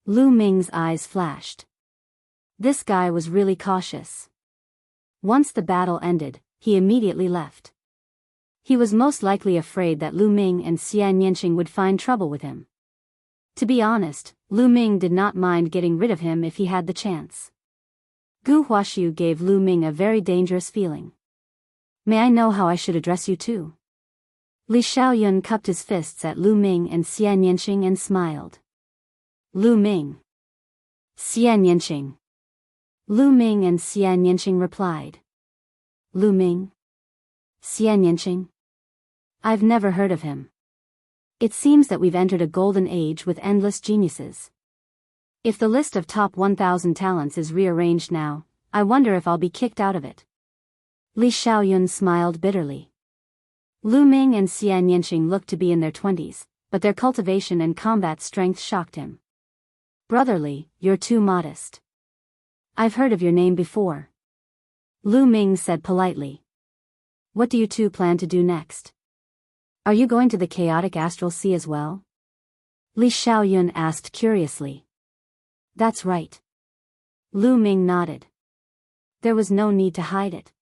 Lu Ming's eyes flashed. This guy was really cautious. Once the battle ended, he immediately left. He was most likely afraid that Lu Ming and Xian Yanqing would find trouble with him. To be honest, Lu Ming did not mind getting rid of him if he had the chance. Gu Huaxiu gave Lu Ming a very dangerous feeling. May I know how I should address you too? Li Xiaoyun cupped his fists at Lu Ming and Xian Yanqing and smiled. Lu Ming. Xian Yanqing. Lu Ming and Xian Yanqing replied. Lu Ming? Xian Yanqing? I've never heard of him. It seems that we've entered a golden age with endless geniuses. If the list of top 1,000 talents is rearranged now, I wonder if I'll be kicked out of it. Li Xiaoyun smiled bitterly. Lu Ming and Xian Yanqing looked to be in their 20s, but their cultivation and combat strength shocked him. Brotherly, you're too modest. I've heard of your name before. Lu Ming said politely. What do you two plan to do next? Are you going to the chaotic astral sea as well? Li Xiaoyun asked curiously. That's right. Lu Ming nodded. There was no need to hide it.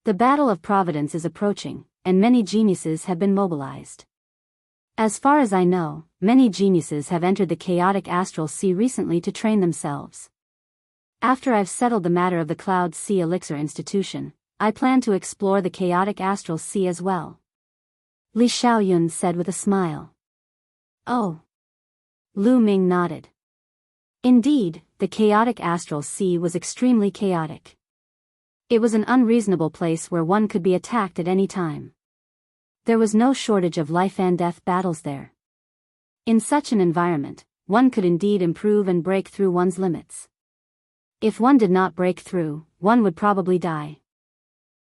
The Battle of Providence is approaching, and many geniuses have been mobilized. As far as I know, many geniuses have entered the chaotic astral sea recently to train themselves. After I've settled the matter of the Cloud Sea Elixir Institution, I plan to explore the chaotic astral sea as well. Li Xiaoyun said with a smile. Oh. Lu Ming nodded. Indeed, the chaotic astral sea was extremely chaotic. It was an unreasonable place where one could be attacked at any time. There was no shortage of life-and-death battles there. In such an environment, one could indeed improve and break through one's limits. If one did not break through, one would probably die.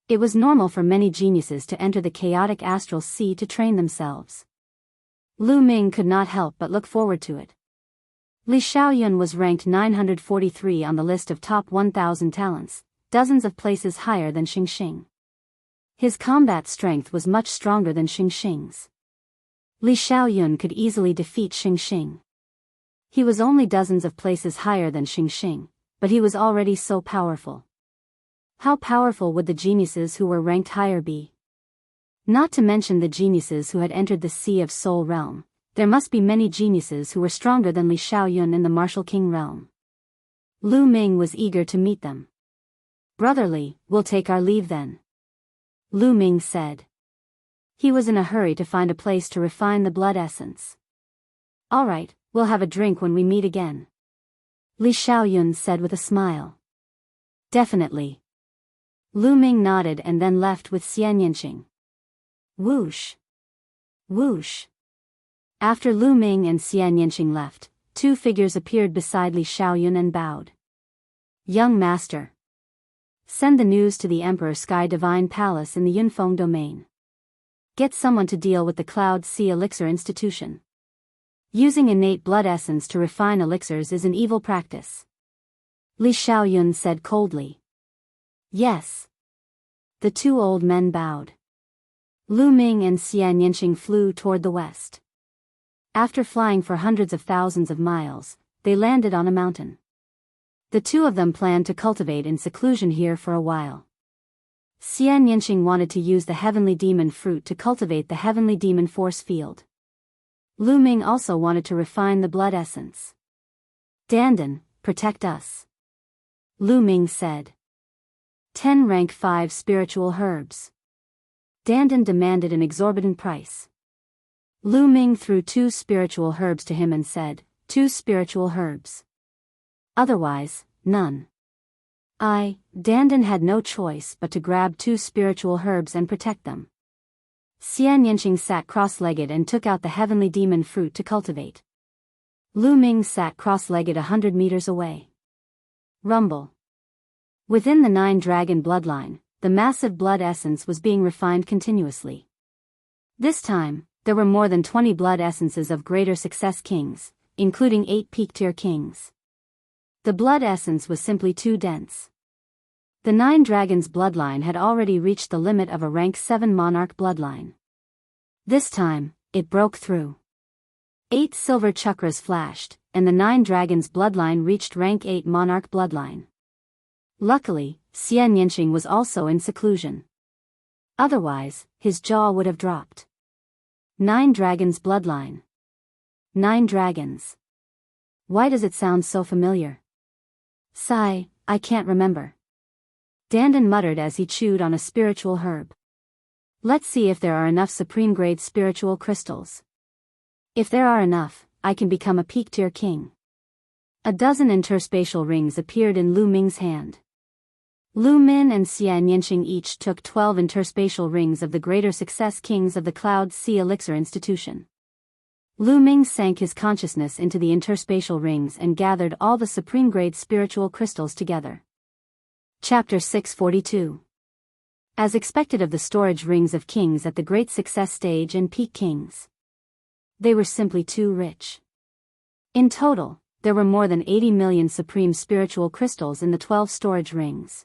It was normal for many geniuses to enter the chaotic astral sea to train themselves. Lu Ming could not help but look forward to it. Li Xiaoyun was ranked 943 on the list of top 1,000 talents, dozens of places higher than Xingxing. His combat strength was much stronger than Xingxing's. Li Xiaoyun could easily defeat Xingxing. He was only dozens of places higher than Xingxing, but he was already so powerful. How powerful would the geniuses who were ranked higher be? Not to mention the geniuses who had entered the Sea of Soul realm, there must be many geniuses who were stronger than Li Xiaoyun in the Martial King realm. Lu Ming was eager to meet them. "Brotherly, we'll take our leave then," Lu Ming said. He was in a hurry to find a place to refine the blood essence. "All right, we'll have a drink when we meet again," Li Xiaoyun said with a smile. "Definitely." Lu Ming nodded and then left with Xianyinxing. Whoosh! Whoosh! After Lu Ming and Xianyinxing left, two figures appeared beside Li Xiaoyun and bowed. "Young master. Send the news to the Emperor Sky Divine Palace in the Yunfeng domain. Get someone to deal with the Cloud Sea Elixir Institution. Using innate blood essence to refine elixirs is an evil practice," Li Xiaoyun said coldly. "Yes." The two old men bowed. Lu Ming and Xianyinxing flew toward the west. After flying for hundreds of thousands of miles, they landed on a mountain. The two of them planned to cultivate in seclusion here for a while. Xianyinxing wanted to use the heavenly demon fruit to cultivate the heavenly demon force field. Lu Ming also wanted to refine the blood essence. "Dandan, protect us," Lu Ming said. 10 rank 5 spiritual herbs. Dandan demanded an exorbitant price. Lu Ming threw 2 spiritual herbs to him and said, 2 spiritual herbs. Otherwise, none. Dandan had no choice but to grab 2 spiritual herbs and protect them. Xianyinxing sat cross-legged and took out the heavenly demon fruit to cultivate. Lu Ming sat cross-legged 100 meters away. Rumble. Within the 9-dragon bloodline, the massive blood essence was being refined continuously. This time, there were more than 20 blood essences of greater success kings, including 8 peak-tier kings. The blood essence was simply too dense. The 9 dragons bloodline had already reached the limit of a rank 7 monarch bloodline. This time, it broke through. 8 silver chakras flashed, and the 9 dragons bloodline reached rank 8 monarch bloodline. Luckily, Xianyinxing was also in seclusion. Otherwise, his jaw would have dropped. 9 dragons bloodline. 9 dragons. Why does it sound so familiar? Sigh, I can't remember. Dandan muttered as he chewed on a spiritual herb. Let's see if there are enough supreme-grade spiritual crystals. If there are enough, I can become a peak-tier king. A dozen interspatial rings appeared in Lu Ming's hand. Lu Min and Xianyinxing each took 12 interspatial rings of the greater success kings of the Cloud Sea Elixir Institution. Lu Ming sank his consciousness into the interspatial rings and gathered all the supreme-grade spiritual crystals together. Chapter 642. As expected of the storage rings of kings at the Great Success Stage and Peak Kings. They were simply too rich. In total, there were more than 80 million supreme spiritual crystals in the 12 storage rings.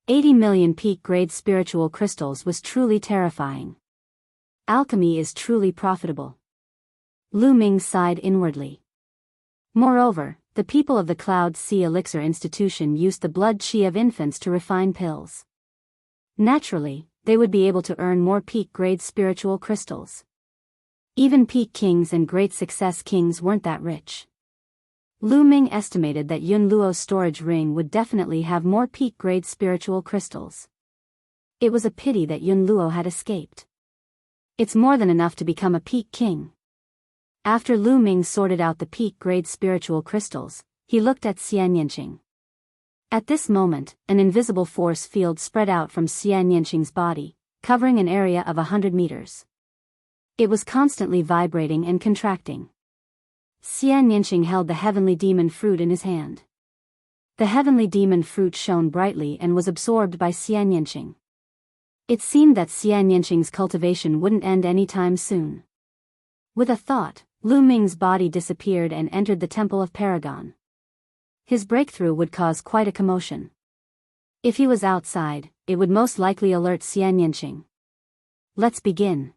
80 million peak-grade spiritual crystals was truly terrifying. Alchemy is truly profitable. Lu Ming sighed inwardly. Moreover, the people of the Cloud Sea Elixir Institution used the blood chi of infants to refine pills. Naturally, they would be able to earn more peak-grade spiritual crystals. Even peak kings and great success kings weren't that rich. Lu Ming estimated that Yun Luo's storage ring would definitely have more peak-grade spiritual crystals. It was a pity that Yun Luo had escaped. It's more than enough to become a peak king. After Lu Ming sorted out the peak-grade spiritual crystals, he looked at Xianyinxing. At this moment, an invisible force field spread out from Xianyinxing's body, covering an area of 100 meters. It was constantly vibrating and contracting. Xianyinxing held the heavenly demon fruit in his hand. The heavenly demon fruit shone brightly and was absorbed by Xianyinxing. It seemed that Xianyinxing's cultivation wouldn't end anytime soon. With a thought, Lu Ming's body disappeared and entered the Temple of Paragon. His breakthrough would cause quite a commotion. If he was outside, it would most likely alert Xianyinxing. Let's begin.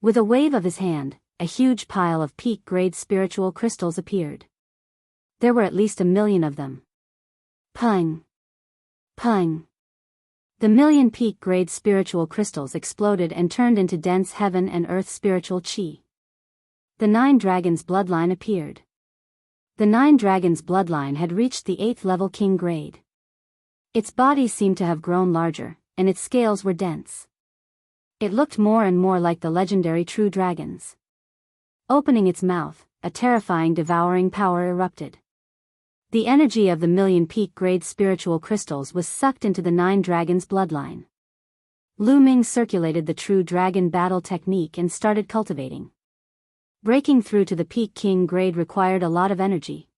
With a wave of his hand, a huge pile of peak-grade spiritual crystals appeared. There were at least 1,000,000 of them. Pung! Pung! The 1,000,000 peak-grade spiritual crystals exploded and turned into dense heaven and earth spiritual chi. The 9 dragons' bloodline appeared. The 9 dragons' bloodline had reached the 8th level king grade. Its body seemed to have grown larger, and its scales were dense. It looked more and more like the legendary true dragons. Opening its mouth, a terrifying devouring power erupted. The energy of the 1,000,000 peak-grade spiritual crystals was sucked into the 9 dragons' bloodline. Lu Ming circulated the true dragon battle technique and started cultivating. Breaking through to the peak king grade required a lot of energy.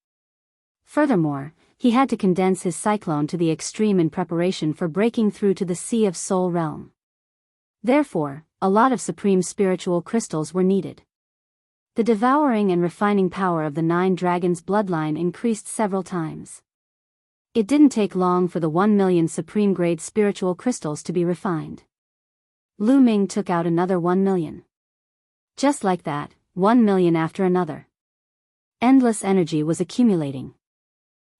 Furthermore, he had to condense his cyclone to the extreme in preparation for breaking through to the Sea of Soul realm. Therefore, a lot of supreme spiritual crystals were needed. The devouring and refining power of the 9 dragons' bloodline increased several times. It didn't take long for the 1,000,000 supreme grade spiritual crystals to be refined. Lu Ming took out another 1,000,000. Just like that, 1,000,000 after another. Endless energy was accumulating.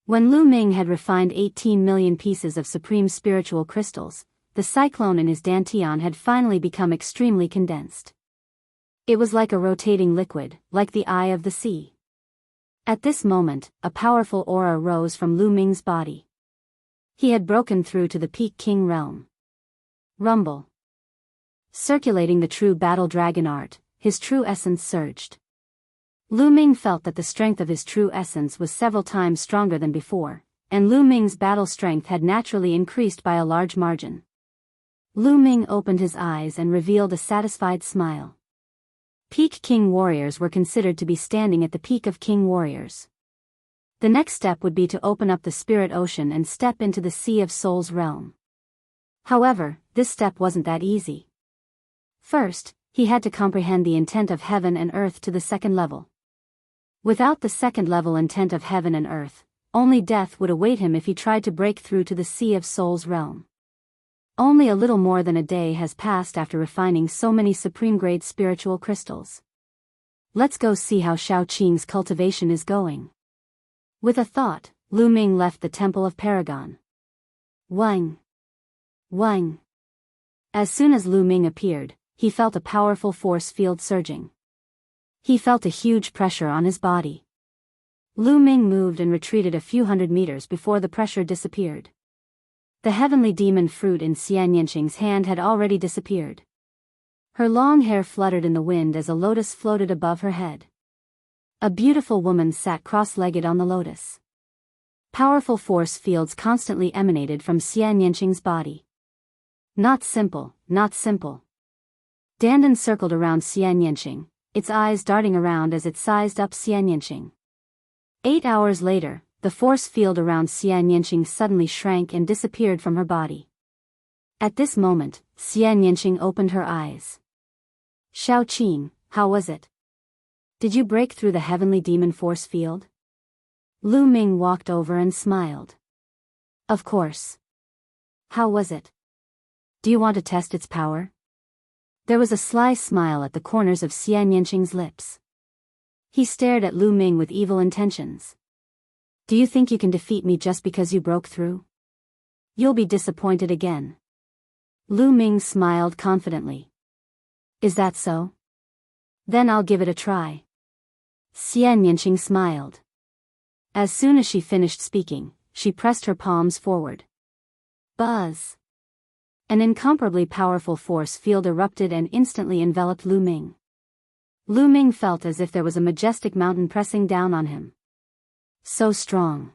When Lu Ming had refined 18,000,000 pieces of supreme spiritual crystals, the cyclone in his dantian had finally become extremely condensed. It was like a rotating liquid, like the eye of the sea. At this moment, a powerful aura rose from Lu Ming's body. He had broken through to the peak king realm. Rumble. Circulating the true battle dragon art, his true essence surged. Lu Ming felt that the strength of his true essence was several times stronger than before, and Lu Ming's battle strength had naturally increased by a large margin. Lu Ming opened his eyes and revealed a satisfied smile. Peak King warriors were considered to be standing at the peak of King warriors. The next step would be to open up the spirit ocean and step into the Sea of Souls realm. However, this step wasn't that easy. First, he had to comprehend the intent of heaven and earth to the 2nd level. Without the 2nd level intent of heaven and earth, only death would await him if he tried to break through to the Sea of Souls realm. Only a little more than a day has passed after refining so many supreme-grade spiritual crystals. Let's go see how Shaoqing's cultivation is going. With a thought, Lu Ming left the Temple of Paragon. Wang! Wang! As soon as Lu Ming appeared, he felt a powerful force field surging. He felt a huge pressure on his body. Lu Ming moved and retreated a few hundred meters before the pressure disappeared. The heavenly demon fruit in Xian Yanqing's hand had already disappeared. Her long hair fluttered in the wind as a lotus floated above her head. A beautiful woman sat cross-legged on the lotus. Powerful force fields constantly emanated from Xian Yanqing's body. Not simple, not simple. Dandan circled around Xian Yanqing, its eyes darting around as it sized up Xian Yanqing. 8 hours later, the force field around Xian Yanqing suddenly shrank and disappeared from her body. At this moment, Xian Yanqing opened her eyes. Shaoqing, how was it? Did you break through the heavenly demon force field? Lu Ming walked over and smiled. Of course. How was it? Do you want to test its power? There was a sly smile at the corners of Xian Yanqing's lips. He stared at Lu Ming with evil intentions. Do you think you can defeat me just because you broke through? You'll be disappointed again. Lu Ming smiled confidently. Is that so? Then I'll give it a try. Xian Yanqing smiled. As soon as she finished speaking, she pressed her palms forward. Buzz! An incomparably powerful force field erupted and instantly enveloped Lu Ming. Lu Ming felt as if there was a majestic mountain pressing down on him. So strong.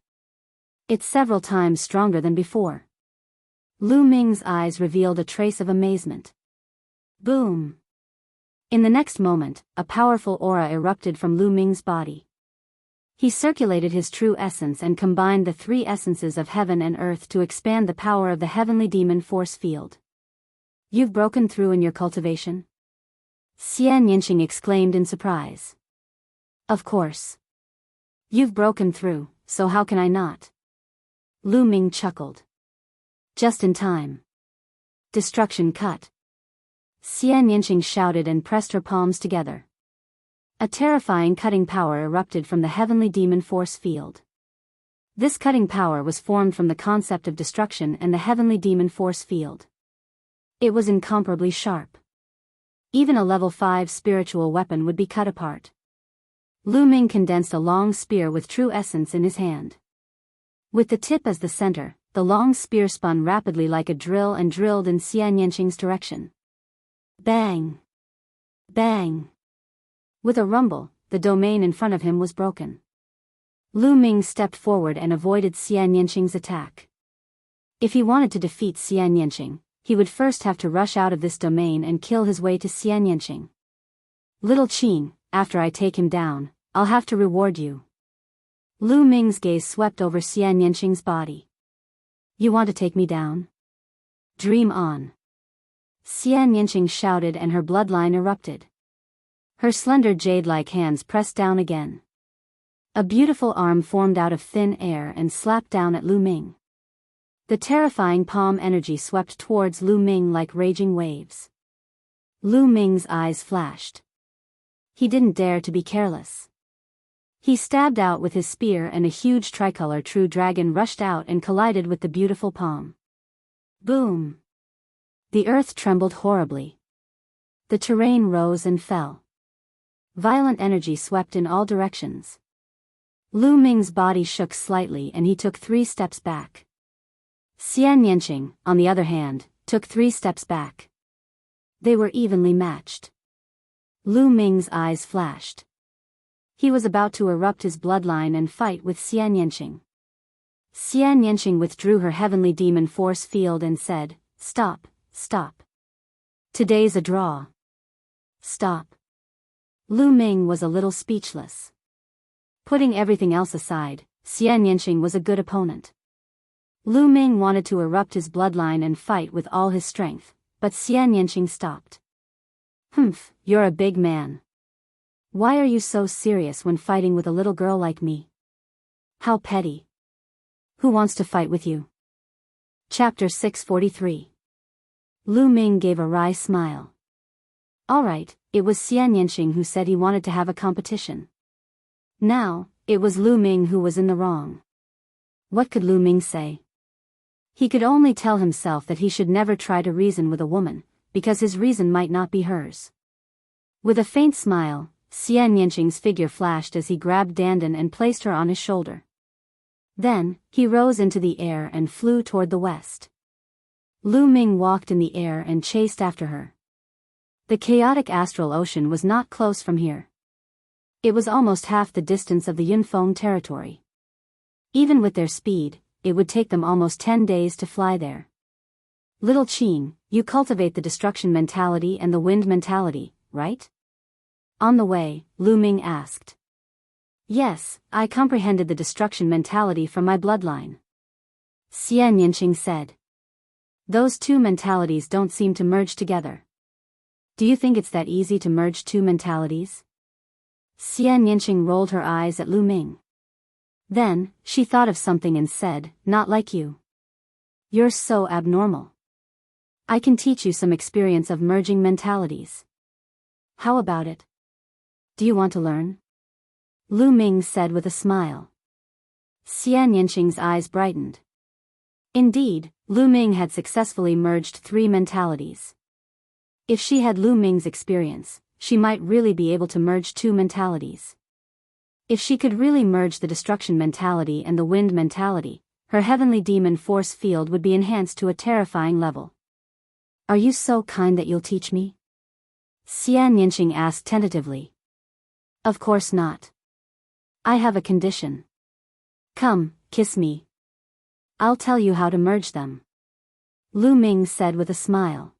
It's several times stronger than before. Lu Ming's eyes revealed a trace of amazement. Boom! In the next moment, a powerful aura erupted from Lu Ming's body. He circulated his true essence and combined the 3 essences of heaven and earth to expand the power of the heavenly demon force field. You've broken through in your cultivation? Xian Yanqing exclaimed in surprise. Of course. You've broken through, so how can I not? Lu Ming chuckled. Just in time. Destruction cut. Xian Yanqing shouted and pressed her palms together. A terrifying cutting power erupted from the heavenly demon force field. This cutting power was formed from the concept of destruction and the heavenly demon force field. It was incomparably sharp. Even a level 5 spiritual weapon would be cut apart. Lu Ming condensed a long spear with true essence in his hand. With the tip as the center, the long spear spun rapidly like a drill and drilled in Xian Yanqing's direction. Bang! Bang! With a rumble, the domain in front of him was broken. Lu Ming stepped forward and avoided Xian Yanqing's attack. If he wanted to defeat Xian Yanqing, he would first have to rush out of this domain and kill his way to Xian Yanqing. Little Qing, after I take him down, I'll have to reward you. Lu Ming's gaze swept over Xian Yanqing's body. You want to take me down? Dream on. Xian Yanqing shouted and her bloodline erupted. Her slender jade-like hands pressed down again. A beautiful arm formed out of thin air and slapped down at Lu Ming. The terrifying palm energy swept towards Lu Ming like raging waves. Lu Ming's eyes flashed. He didn't dare to be careless. He stabbed out with his spear and a huge tricolor true dragon rushed out and collided with the beautiful palm. Boom! The earth trembled horribly. The terrain rose and fell. Violent energy swept in all directions. Lu Ming's body shook slightly and he took 3 steps back. Xian Yanqing, on the other hand, took 3 steps back. They were evenly matched. Lu Ming's eyes flashed. He was about to erupt his bloodline and fight with Xian Yanqing. Xian Yanqing withdrew her heavenly demon force field and said, "Stop, stop. Today's a draw. Stop." Lu Ming was a little speechless. Putting everything else aside, Xian Yanqing was a good opponent. Lu Ming wanted to erupt his bloodline and fight with all his strength, but Xian Yanqing stopped. "Humph, you're a big man. Why are you so serious when fighting with a little girl like me? How petty. Who wants to fight with you?" Chapter 643. Lu Ming gave a wry smile. All right, it was Xian Yanqing who said he wanted to have a competition. Now, it was Lu Ming who was in the wrong. What could Lu Ming say? He could only tell himself that he should never try to reason with a woman, because his reason might not be hers. With a faint smile, Xian Yanqing's figure flashed as he grabbed Dandan and placed her on his shoulder. Then, he rose into the air and flew toward the west. Lu Ming walked in the air and chased after her. The chaotic astral ocean was not close from here. It was almost half the distance of the Yunfeng territory. Even with their speed, it would take them almost 10 days to fly there. Little Qing, you cultivate the destruction mentality and the wind mentality, right? On the way, Lu Ming asked. Yes, I comprehended the destruction mentality from my bloodline. Xian Yanqing said. Those 2 mentalities don't seem to merge together. Do you think it's that easy to merge 2 mentalities? Xian Yanqing rolled her eyes at Lu Ming. Then, she thought of something and said, not like you. You're so abnormal. I can teach you some experience of merging mentalities. How about it? Do you want to learn? Lu Ming said with a smile. Xian Yanqing's eyes brightened. Indeed, Lu Ming had successfully merged 3 mentalities. If she had Lu Ming's experience, she might really be able to merge 2 mentalities. If she could really merge the destruction mentality and the wind mentality, her heavenly demon force field would be enhanced to a terrifying level. Are you so kind that you'll teach me? Xian Yanqing asked tentatively. Of course not. I have a condition. Come, kiss me. I'll tell you how to merge them. Lu Ming said with a smile.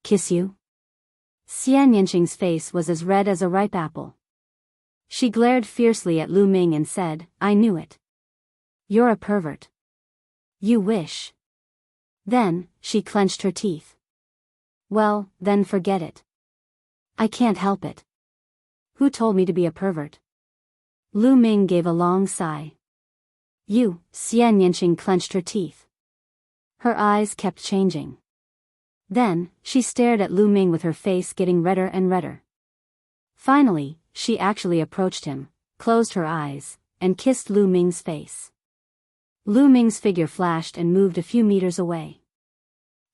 Kiss you? Xian Yanqing's face was as red as a ripe apple. She glared fiercely at Lu Ming and said, I knew it. You're a pervert. You wish. Then, she clenched her teeth. Well, then forget it. I can't help it. Who told me to be a pervert? Lu Ming gave a long sigh. You, Xian Yanqing clenched her teeth. Her eyes kept changing. Then, she stared at Lu Ming with her face getting redder and redder. Finally, she actually approached him, closed her eyes, and kissed Lu Ming's face. Lu Ming's figure flashed and moved a few meters away.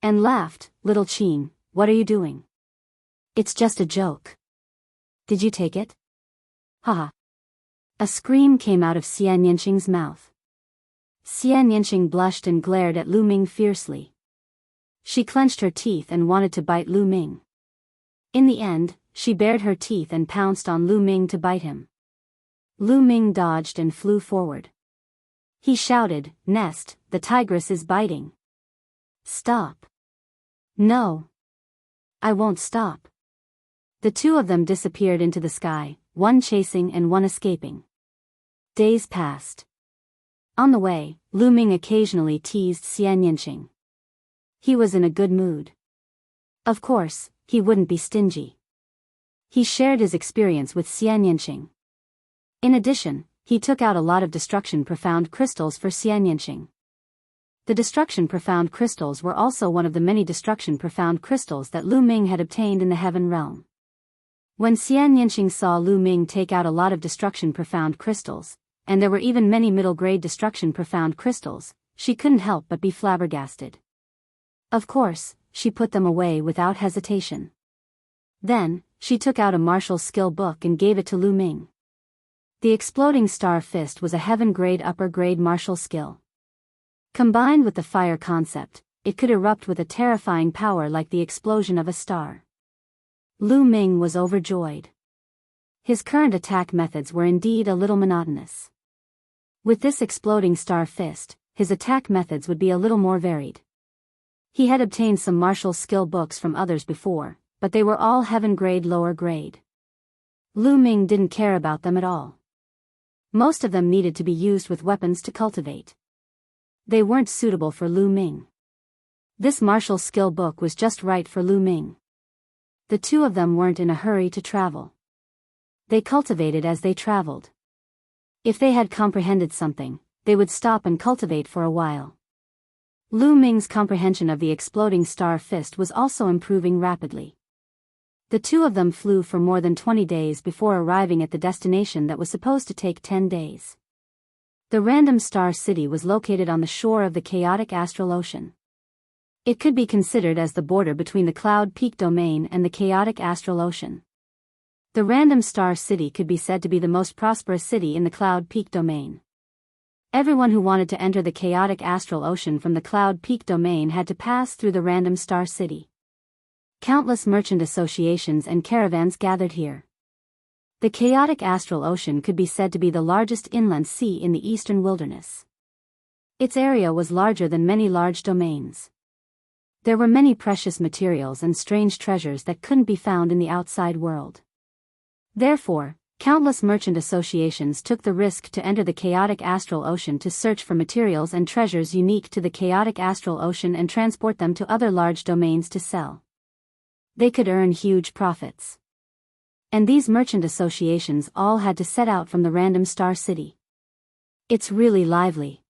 And laughed, "Little Qin, what are you doing? It's just a joke. Did you take it? Haha." A scream came out of Xian Yanqing's mouth. Xian Yanqing blushed and glared at Lu Ming fiercely. She clenched her teeth and wanted to bite Lu Ming. In the end, she bared her teeth and pounced on Lu Ming to bite him. Lu Ming dodged and flew forward. He shouted, "Nest, the tigress is biting. Stop." "No. I won't stop." The two of them disappeared into the sky, one chasing and one escaping. Days passed. On the way, Lu Ming occasionally teased Xian Yanqing. He was in a good mood. Of course, he wouldn't be stingy. He shared his experience with Xian Yanqing. In addition, he took out a lot of Destruction Profound crystals for Xian Yanqing. The Destruction Profound crystals were also one of the many Destruction Profound crystals that Lu Ming had obtained in the Heaven Realm. When Xian Yanqing saw Lu Ming take out a lot of Destruction Profound crystals, and there were even many middle-grade Destruction Profound crystals, she couldn't help but be flabbergasted. Of course, she put them away without hesitation. Then, she took out a martial skill book and gave it to Lu Ming. The Exploding Star Fist was a heaven-grade upper-grade martial skill. Combined with the fire concept, it could erupt with a terrifying power like the explosion of a star. Lu Ming was overjoyed. His current attack methods were indeed a little monotonous. With this Exploding Star Fist, his attack methods would be a little more varied. He had obtained some martial skill books from others before, but they were all heaven-grade lower grade. Lu Ming didn't care about them at all. Most of them needed to be used with weapons to cultivate. They weren't suitable for Lu Ming. This martial skill book was just right for Lu Ming. The two of them weren't in a hurry to travel. They cultivated as they traveled. If they had comprehended something, they would stop and cultivate for a while. Lu Ming's comprehension of the Exploding Star Fist was also improving rapidly. The two of them flew for more than 20 days before arriving at the destination that was supposed to take 10 days. The Random Star City was located on the shore of the chaotic astral ocean. It could be considered as the border between the Cloud Peak domain and the chaotic astral ocean. The Random Star City could be said to be the most prosperous city in the Cloud Peak domain. Everyone who wanted to enter the chaotic astral ocean from the Cloud Peak domain had to pass through the Random Star City. Countless merchant associations and caravans gathered here. The chaotic astral ocean could be said to be the largest inland sea in the eastern wilderness. Its area was larger than many large domains. There were many precious materials and strange treasures that couldn't be found in the outside world. Therefore, countless merchant associations took the risk to enter the chaotic astral ocean to search for materials and treasures unique to the chaotic astral ocean and transport them to other large domains to sell. They could earn huge profits. And these merchant associations all had to set out from the Random Star City. It's really lively.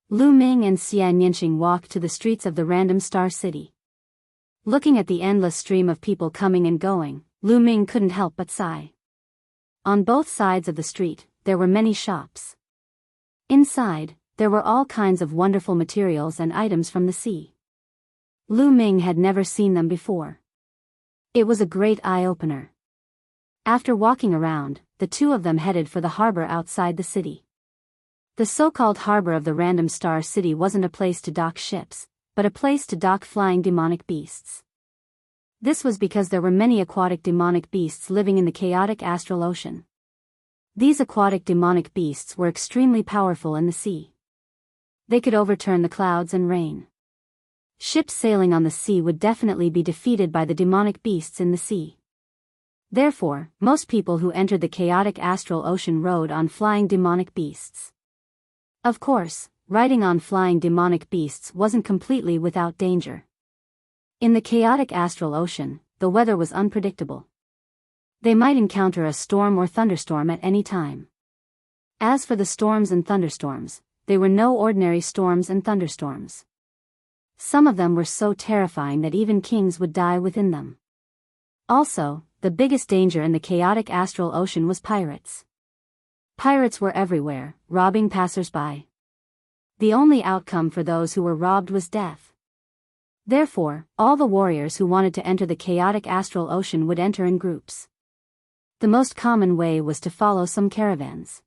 Lu Ming and Xian Yanqing walked to the streets of the Random Star City. Looking at the endless stream of people coming and going, Lu Ming couldn't help but sigh. On both sides of the street, there were many shops. Inside, there were all kinds of wonderful materials and items from the sea. Lu Ming had never seen them before. It was a great eye-opener. After walking around, the two of them headed for the harbor outside the city. The so-called harbor of the Random Star City wasn't a place to dock ships, but a place to dock flying demonic beasts. This was because there were many aquatic demonic beasts living in the chaotic astral ocean. These aquatic demonic beasts were extremely powerful in the sea. They could overturn the clouds and rain. Ships sailing on the sea would definitely be defeated by the demonic beasts in the sea. Therefore, most people who entered the chaotic astral ocean rode on flying demonic beasts. Of course, riding on flying demonic beasts wasn't completely without danger. In the chaotic astral ocean, the weather was unpredictable. They might encounter a storm or thunderstorm at any time. As for the storms and thunderstorms, they were no ordinary storms and thunderstorms. Some of them were so terrifying that even kings would die within them. Also, the biggest danger in the chaotic astral ocean was pirates. Pirates were everywhere, robbing passers-by. The only outcome for those who were robbed was death. Therefore, all the warriors who wanted to enter the chaotic astral ocean would enter in groups. The most common way was to follow some caravans.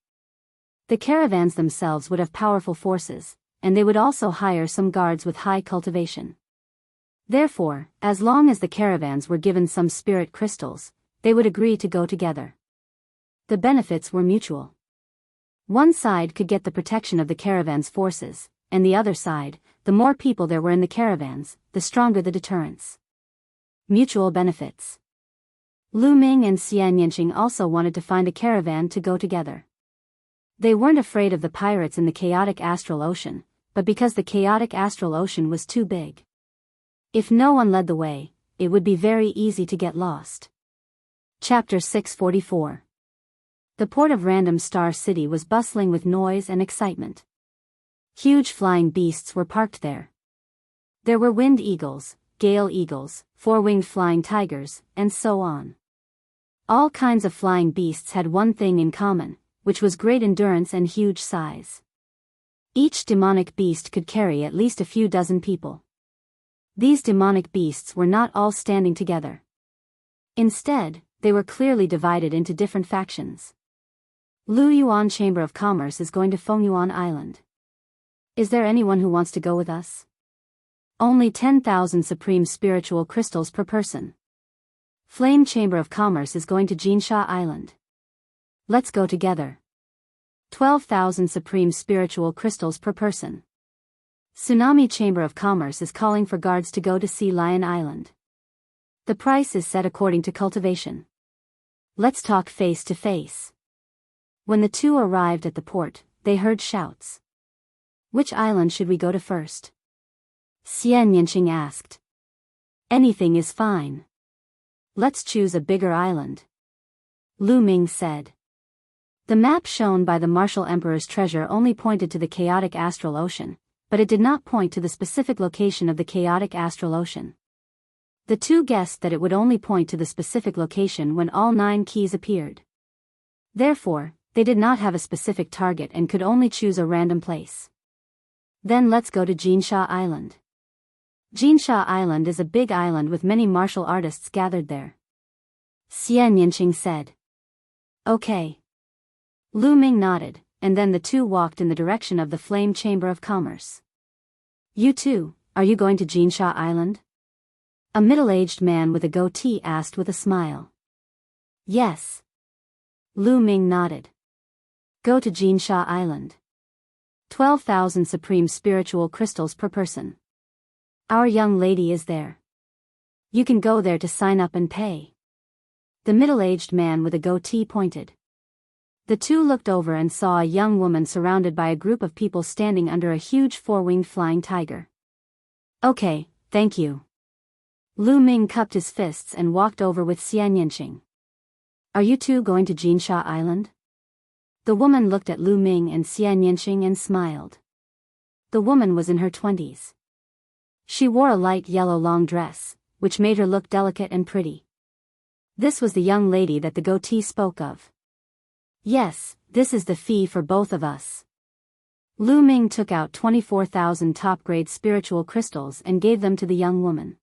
The caravans themselves would have powerful forces, and they would also hire some guards with high cultivation. Therefore, as long as the caravans were given some spirit crystals, they would agree to go together. The benefits were mutual. One side could get the protection of the caravan's forces, and the other side, the more people there were in the caravans, the stronger the deterrence. Mutual benefits. Lu Ming and Xian Yanqing also wanted to find a caravan to go together. They weren't afraid of the pirates in the chaotic astral ocean, but because the chaotic astral ocean was too big. If no one led the way, it would be very easy to get lost. Chapter 644. The port of Random Star City was bustling with noise and excitement. Huge flying beasts were parked there. There were wind eagles, gale eagles, four-winged flying tigers, and so on. All kinds of flying beasts had one thing in common, which was great endurance and huge size. Each demonic beast could carry at least a few dozen people. These demonic beasts were not all standing together. Instead, they were clearly divided into different factions. Lu Yuan Chamber of Commerce is going to Fengyuan Island. Is there anyone who wants to go with us? Only 10,000 supreme spiritual crystals per person. Flame Chamber of Commerce is going to Jinsha Island. Let's go together. 12,000 supreme spiritual crystals per person. Tsunami Chamber of Commerce is calling for guards to go to Sea Lion Island. The price is set according to cultivation. Let's talk face to face. When the two arrived at the port, they heard shouts. Which island should we go to first? Xian Yanqing asked. Anything is fine. Let's choose a bigger island. Lu Ming said. The map shown by the Martial Emperor's treasure only pointed to the chaotic astral ocean, but it did not point to the specific location of the chaotic astral ocean. The two guessed that it would only point to the specific location when all 9 keys appeared. Therefore, they did not have a specific target and could only choose a random place. Then let's go to Jinsha Island. Jinsha Island is a big island with many martial artists gathered there. Xian Yanqing said. Okay. Lu Ming nodded, and then the two walked in the direction of the Flame Chamber of Commerce. You too, are you going to Jinsha Island? A middle-aged man with a goatee asked with a smile. Yes. Lu Ming nodded. Go to Jinsha Island. 12,000 supreme spiritual crystals per person. Our young lady is there. You can go there to sign up and pay. The middle-aged man with a goatee pointed. The two looked over and saw a young woman surrounded by a group of people standing under a huge four-winged flying tiger. Okay, thank you. Lu Ming cupped his fists and walked over with Xian Yanqing. Are you two going to Jinsha Island? The woman looked at Lu Ming and Xian Yanqing and smiled. The woman was in her 20s. She wore a light yellow long dress, which made her look delicate and pretty. This was the young lady that the goatee spoke of. Yes, this is the fee for both of us. Lu Ming took out 24,000 top-grade spiritual crystals and gave them to the young woman.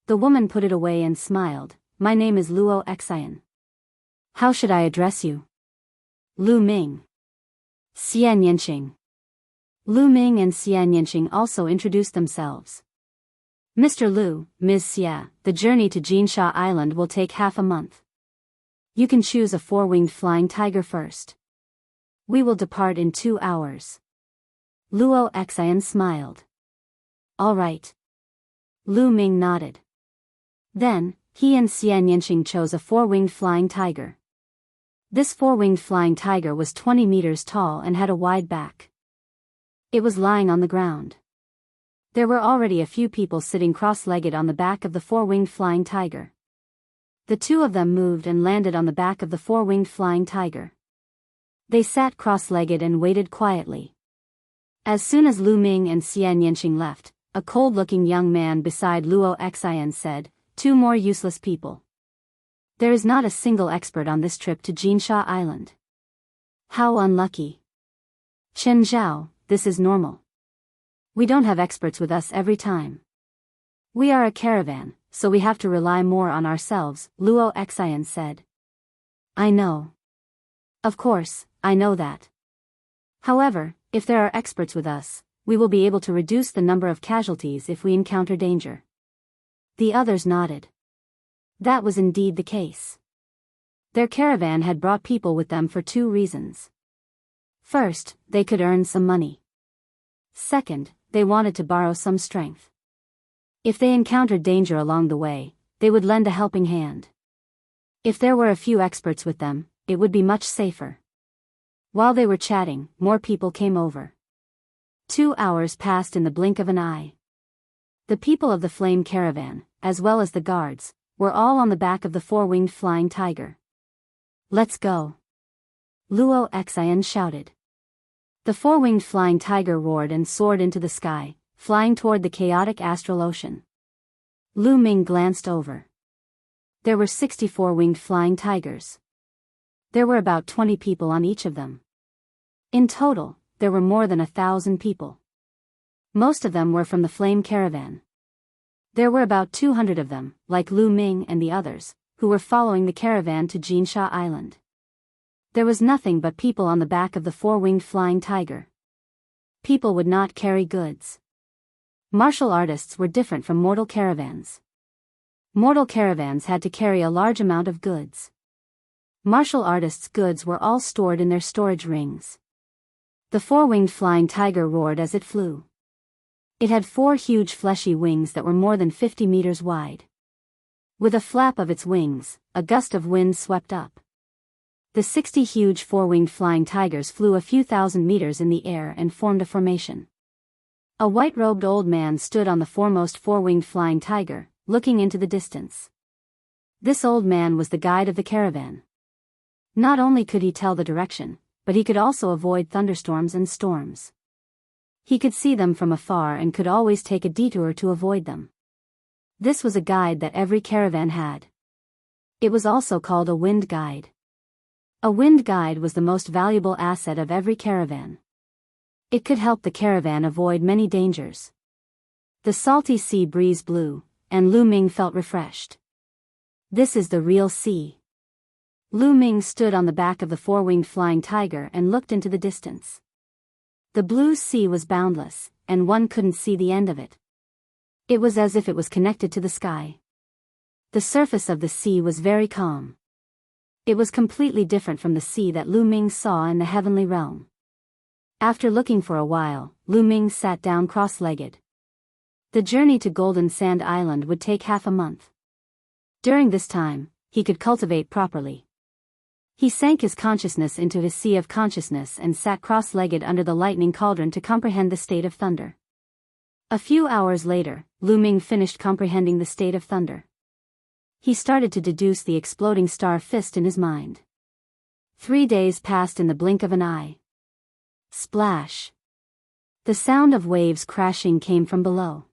The woman put it away and smiled. My name is Luo Xian. How should I address you? Lu Ming. Xian Yanqing. Lu Ming and Xian Yanqing also introduced themselves. Mr. Lu, Ms. Xia, the journey to Jinsha Island will take half a month. You can choose a four-winged flying tiger first. We will depart in 2 hours. Luo Xian smiled. All right. Lu Ming nodded. Then, he and Xian Yanqing chose a four-winged flying tiger. This four-winged flying tiger was 20 meters tall and had a wide back. It was lying on the ground. There were already a few people sitting cross-legged on the back of the four-winged flying tiger. The two of them moved and landed on the back of the four-winged flying tiger. They sat cross-legged and waited quietly. As soon as Lu Ming and Xian Yanqing left, a cold-looking young man beside Luo Xian said, 2 more useless people. There is not a single expert on this trip to Jinsha Island. How unlucky. Chen Zhao, this is normal. We don't have experts with us every time. We are a caravan, so we have to rely more on ourselves, Luo Xian said. I know. Of course, I know that. However, if there are experts with us, we will be able to reduce the number of casualties if we encounter danger. The others nodded. That was indeed the case. Their caravan had brought people with them for 2 reasons. First, they could earn some money. Second, they wanted to borrow some strength. If they encountered danger along the way, they would lend a helping hand. If there were a few experts with them, it would be much safer. While they were chatting, more people came over. 2 hours passed in the blink of an eye. The people of the flame caravan, as well as the guards, were all on the back of the 4-winged flying tiger. Let's go. Luo Xian shouted. The 4-winged flying tiger roared and soared into the sky, flying toward the chaotic astral ocean. Lu Ming glanced over. There were 64 winged flying tigers. There were about 20 people on each of them. In total, there were more than 1,000 people. Most of them were from the flame caravan. There were about 200 of them, like Lu Ming and the others, who were following the caravan to Jinsha Island. There was nothing but people on the back of the 4-winged flying tiger. People would not carry goods. Martial artists were different from mortal caravans. Mortal caravans had to carry a large amount of goods. Martial artists' goods were all stored in their storage rings. The 4-winged flying tiger roared as it flew. It had 4 huge fleshy wings that were more than 50 meters wide. With a flap of its wings, a gust of wind swept up. The 60 huge 4-winged flying tigers flew a few thousand meters in the air and formed a formation. A white-robed old man stood on the foremost 4-winged flying tiger, looking into the distance. This old man was the guide of the caravan. Not only could he tell the direction, but he could also avoid thunderstorms and storms. He could see them from afar and could always take a detour to avoid them. This was a guide that every caravan had. It was also called a wind guide. A wind guide was the most valuable asset of every caravan. It could help the caravan avoid many dangers. The salty sea breeze blew, and Lu Ming felt refreshed. This is the real sea. Lu Ming stood on the back of the 4-winged flying tiger and looked into the distance. The blue sea was boundless, and one couldn't see the end of it. It was as if it was connected to the sky. The surface of the sea was very calm. It was completely different from the sea that Lu Ming saw in the heavenly realm. After looking for a while, Lu Ming sat down cross-legged. The journey to Golden Sand Island would take half a month. During this time, he could cultivate properly. He sank his consciousness into his sea of consciousness and sat cross-legged under the lightning cauldron to comprehend the state of thunder. A few hours later, Lu Ming finished comprehending the state of thunder. He started to deduce the exploding star fist in his mind. 3 days passed in the blink of an eye. Splash. The sound of waves crashing came from below.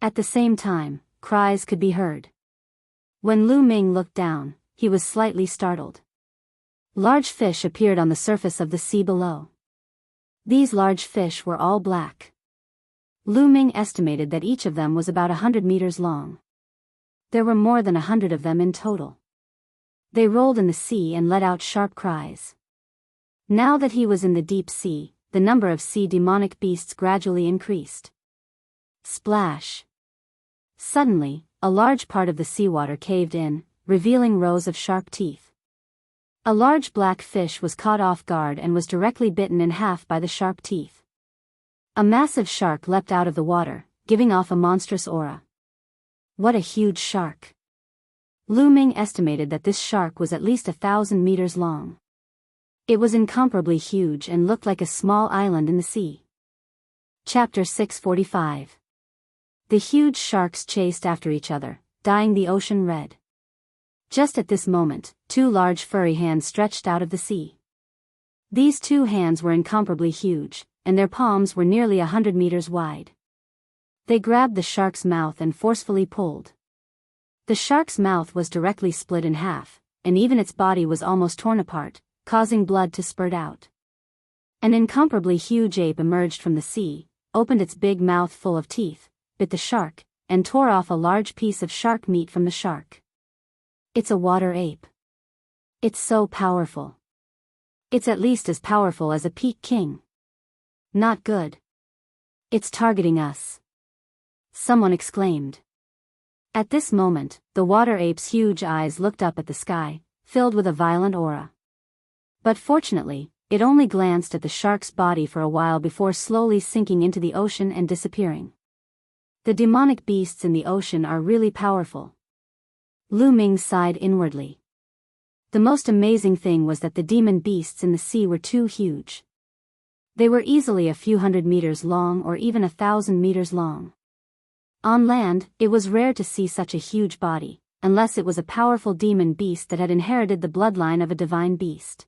At the same time, cries could be heard. When Lu Ming looked down, he was slightly startled. Large fish appeared on the surface of the sea below. These large fish were all black. Lu Ming estimated that each of them was about 100 meters long. There were more than 100 of them in total. They rolled in the sea and let out sharp cries. Now that he was in the deep sea, the number of sea demonic beasts gradually increased. Splash. Suddenly, a large part of the seawater caved in, revealing rows of sharp teeth. A large black fish was caught off guard and was directly bitten in half by the sharp teeth. A massive shark leapt out of the water, giving off a monstrous aura. What a huge shark! Lu Ming estimated that this shark was at least 1,000 meters long. It was incomparably huge and looked like a small island in the sea. Chapter 645. The huge sharks chased after each other, dyeing the ocean red. Just at this moment, 2 large furry hands stretched out of the sea. These 2 hands were incomparably huge, and their palms were nearly 100 meters wide. They grabbed the shark's mouth and forcefully pulled. The shark's mouth was directly split in half, and even its body was almost torn apart, causing blood to spurt out. An incomparably huge ape emerged from the sea, opened its big mouth full of teeth, bit the shark, and tore off a large piece of shark meat from the shark. It's a water ape. It's so powerful. It's at least as powerful as a peak king. Not good. It's targeting us. Someone exclaimed. At this moment, the water ape's huge eyes looked up at the sky, filled with a violent aura. But fortunately, it only glanced at the shark's body for a while before slowly sinking into the ocean and disappearing. The demonic beasts in the ocean are really powerful. Lu Ming sighed inwardly. The most amazing thing was that the demon beasts in the sea were too huge. They were easily a few hundred meters long or even 1,000 meters long. On land, it was rare to see such a huge body, unless it was a powerful demon beast that had inherited the bloodline of a divine beast.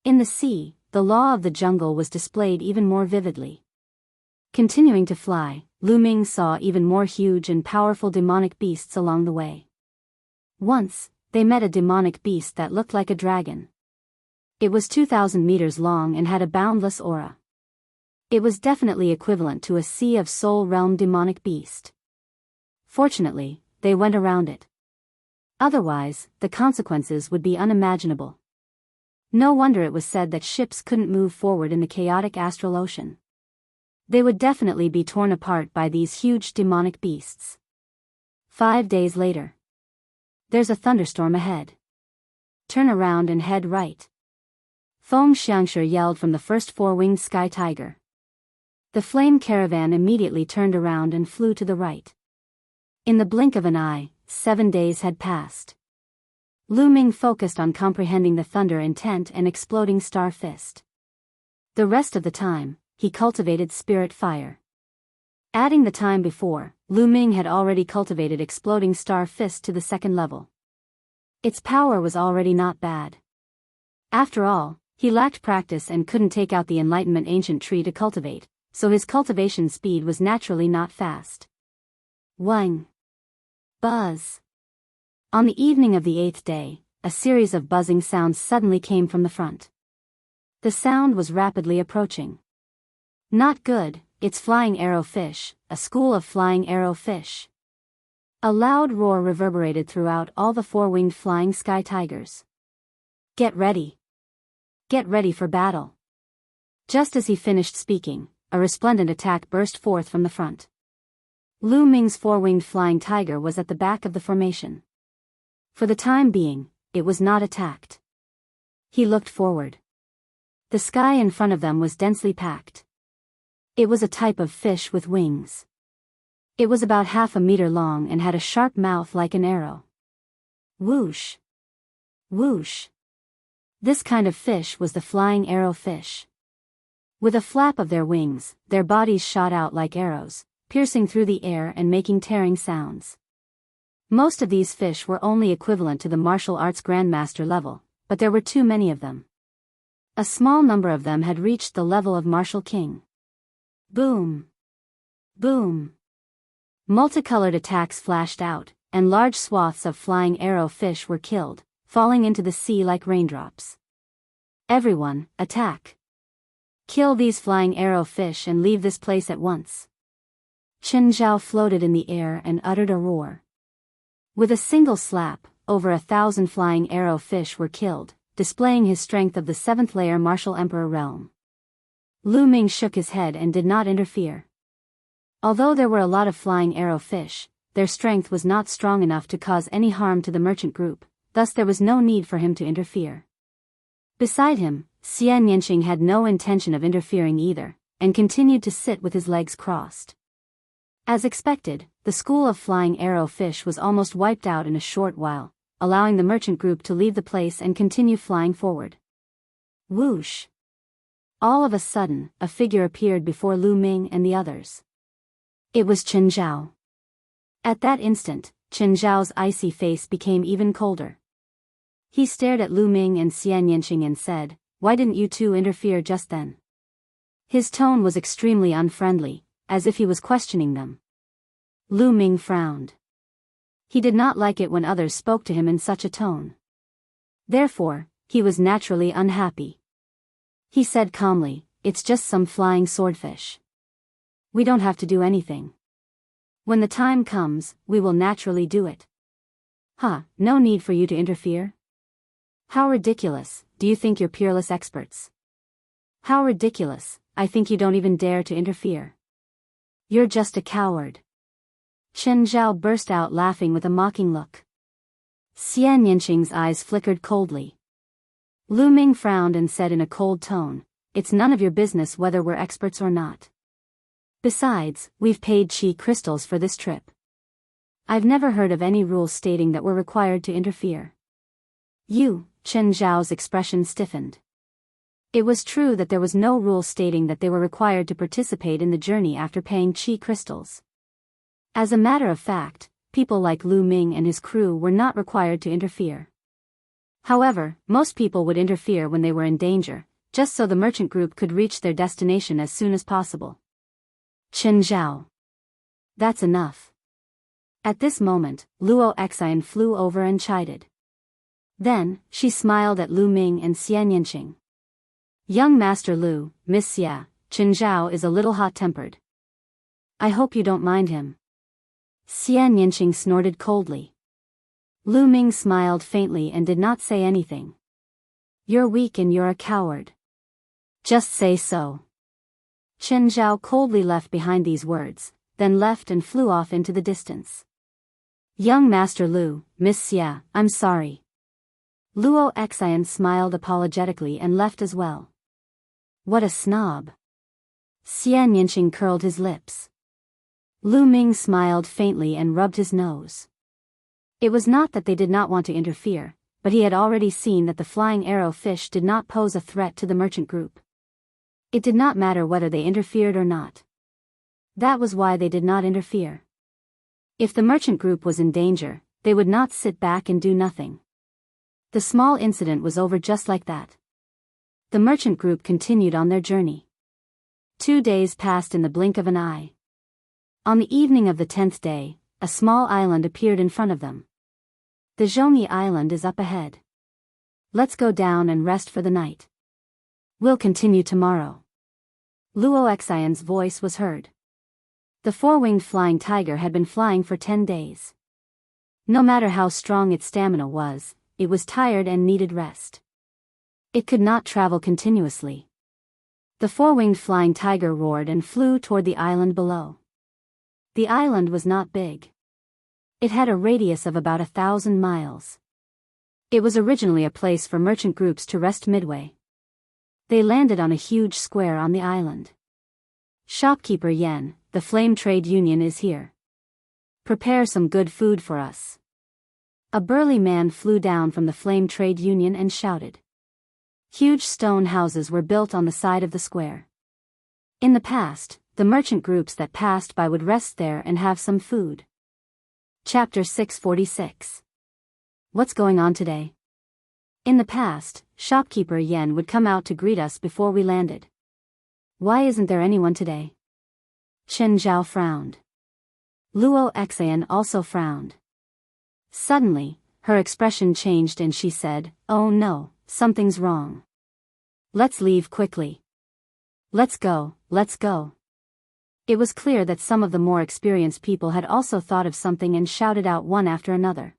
In the sea, the law of the jungle was displayed even more vividly. Continuing to fly, Lu Ming saw even more huge and powerful demonic beasts along the way. Once, they met a demonic beast that looked like a dragon. It was 2,000 meters long and had a boundless aura. It was definitely equivalent to a Sea of Soul realm demonic beast. Fortunately, they went around it. Otherwise, the consequences would be unimaginable. No wonder it was said that ships couldn't move forward in the chaotic astral ocean. They would definitely be torn apart by these huge demonic beasts. 5 days later. There's a thunderstorm ahead. Turn around and head right. Feng Xiangshi yelled from the first four-winged sky tiger. The flame caravan immediately turned around and flew to the right. In the blink of an eye, 7 days had passed. Lu Ming focused on comprehending the thunder intent and exploding star fist. The rest of the time, he cultivated spirit fire. Adding the time before, Lu Ming had already cultivated exploding star fist to the 2nd level. Its power was already not bad. After all, he lacked practice and couldn't take out the Enlightenment ancient tree to cultivate, so his cultivation speed was naturally not fast. Wang. Buzz. On the evening of the 8th day, a series of buzzing sounds suddenly came from the front. The sound was rapidly approaching. Not good, it's flying arrow fish, a school of flying arrow fish. A loud roar reverberated throughout all the four-winged flying sky tigers. Get ready. Get ready for battle. Just as he finished speaking, a resplendent attack burst forth from the front. Lu Ming's four-winged flying tiger was at the back of the formation. For the time being, it was not attacked. He looked forward. The sky in front of them was densely packed. It was a type of fish with wings. It was about half a meter long and had a sharp mouth like an arrow. Whoosh! Whoosh! This kind of fish was the flying arrow fish. With a flap of their wings, their bodies shot out like arrows, piercing through the air and making tearing sounds. Most of these fish were only equivalent to the martial arts grandmaster level, but there were too many of them. A small number of them had reached the level of martial king. Boom! Boom! Multicolored attacks flashed out, and large swaths of flying arrow fish were killed, falling into the sea like raindrops. Everyone, attack! Kill these flying arrow fish and leave this place at once. Chen Zhao floated in the air and uttered a roar. With a single slap, over 1,000 flying arrow fish were killed, displaying his strength of the 7th layer martial emperor realm. Lu Ming shook his head and did not interfere. Although there were a lot of flying arrow fish, their strength was not strong enough to cause any harm to the merchant group, thus there was no need for him to interfere. Beside him, Enchanting had no intention of interfering either, and continued to sit with his legs crossed. As expected, the school of flying arrow fish was almost wiped out in a short while, allowing the merchant group to leave the place and continue flying forward. Whoosh! All of a sudden, a figure appeared before Lu Ming and the others. It was Chen Zhao. At that instant, Chen Zhao's icy face became even colder. He stared at Lu Ming and Enchanting and said, "Why didn't you two interfere just then?" His tone was extremely unfriendly, as if he was questioning them. Lu Ming frowned. He did not like it when others spoke to him in such a tone. Therefore, he was naturally unhappy. He said calmly, "It's just some flying swordfish. We don't have to do anything. When the time comes, we will naturally do it." No need for you to interfere? How ridiculous, do you think you're peerless experts? How ridiculous, I think you don't even dare to interfere. You're just a coward. Chen Zhao burst out laughing with a mocking look. Xian Yinqing's eyes flickered coldly. Lu Ming frowned and said in a cold tone, "It's none of your business whether we're experts or not. Besides, we've paid chi crystals for this trip. I've never heard of any rule stating that we're required to interfere." Chen Zhao's expression stiffened. It was true that there was no rule stating that they were required to participate in the journey after paying chi crystals. As a matter of fact, people like Lu Ming and his crew were not required to interfere. However, most people would interfere when they were in danger, just so the merchant group could reach their destination as soon as possible. Chen Zhao. That's enough. At this moment, Luo Exine flew over and chided. Then, she smiled at Lu Ming and Xian Yinqing. "Young Master Lu, Miss Xia, Chen Zhao is a little hot-tempered. I hope you don't mind him." Xian Yinqing snorted coldly. Lu Ming smiled faintly and did not say anything. "You're weak and you're a coward. Just say so." Chen Zhao coldly left behind these words, then left and flew off into the distance. "Young Master Lu, Miss Xia, I'm sorry." Luo Exine smiled apologetically and left as well. What a snob. Xian Yinqing curled his lips. Lu Ming smiled faintly and rubbed his nose. It was not that they did not want to interfere, but he had already seen that the flying arrow fish did not pose a threat to the merchant group. It did not matter whether they interfered or not. That was why they did not interfere. If the merchant group was in danger, they would not sit back and do nothing. The small incident was over just like that. The merchant group continued on their journey. 2 days passed in the blink of an eye. On the evening of the 10th day, a small island appeared in front of them. "The Zhongyi Island is up ahead. Let's go down and rest for the night. We'll continue tomorrow." Luo Xian's voice was heard. The four-winged flying tiger had been flying for 10 days. No matter how strong its stamina was, it was tired and needed rest. It could not travel continuously. The four-winged flying tiger roared and flew toward the island below. The island was not big. It had a radius of about 1,000 miles. It was originally a place for merchant groups to rest midway. They landed on a huge square on the island. "Shopkeeper Yen, the Flame Trade Union is here. Prepare some good food for us." A burly man flew down from the Flame Trade Union and shouted. Huge stone houses were built on the side of the square. In the past, the merchant groups that passed by would rest there and have some food. Chapter 646. What's going on today? In the past, shopkeeper Yen would come out to greet us before we landed. Why isn't there anyone today? Chen Zhao frowned. Luo Exine also frowned. Suddenly, her expression changed and she said, "Oh no, something's wrong. Let's leave quickly. Let's go, let's go." It was clear that some of the more experienced people had also thought of something and shouted out one after another.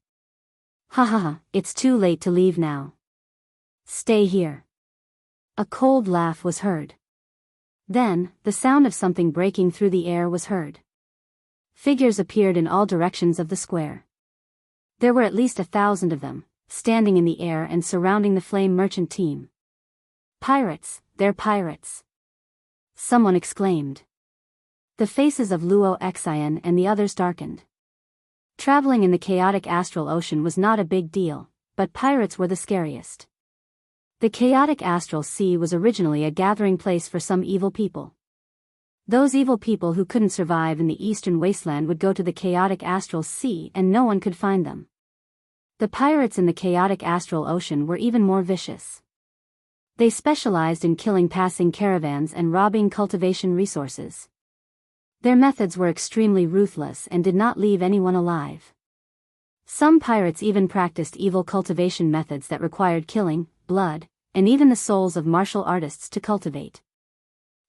"Ha ha ha, it's too late to leave now. Stay here." A cold laugh was heard. Then, the sound of something breaking through the air was heard. Figures appeared in all directions of the square. There were at least 1,000 of them, standing in the air and surrounding the flame merchant team. "Pirates, they're pirates!" someone exclaimed. The faces of Luo Exine and the others darkened. Traveling in the chaotic astral ocean was not a big deal, but pirates were the scariest. The chaotic astral sea was originally a gathering place for some evil people. Those evil people who couldn't survive in the eastern wasteland would go to the chaotic astral sea and no one could find them. The pirates in the chaotic astral ocean were even more vicious. They specialized in killing passing caravans and robbing cultivation resources. Their methods were extremely ruthless and did not leave anyone alive. Some pirates even practiced evil cultivation methods that required killing, blood, and even the souls of martial artists to cultivate.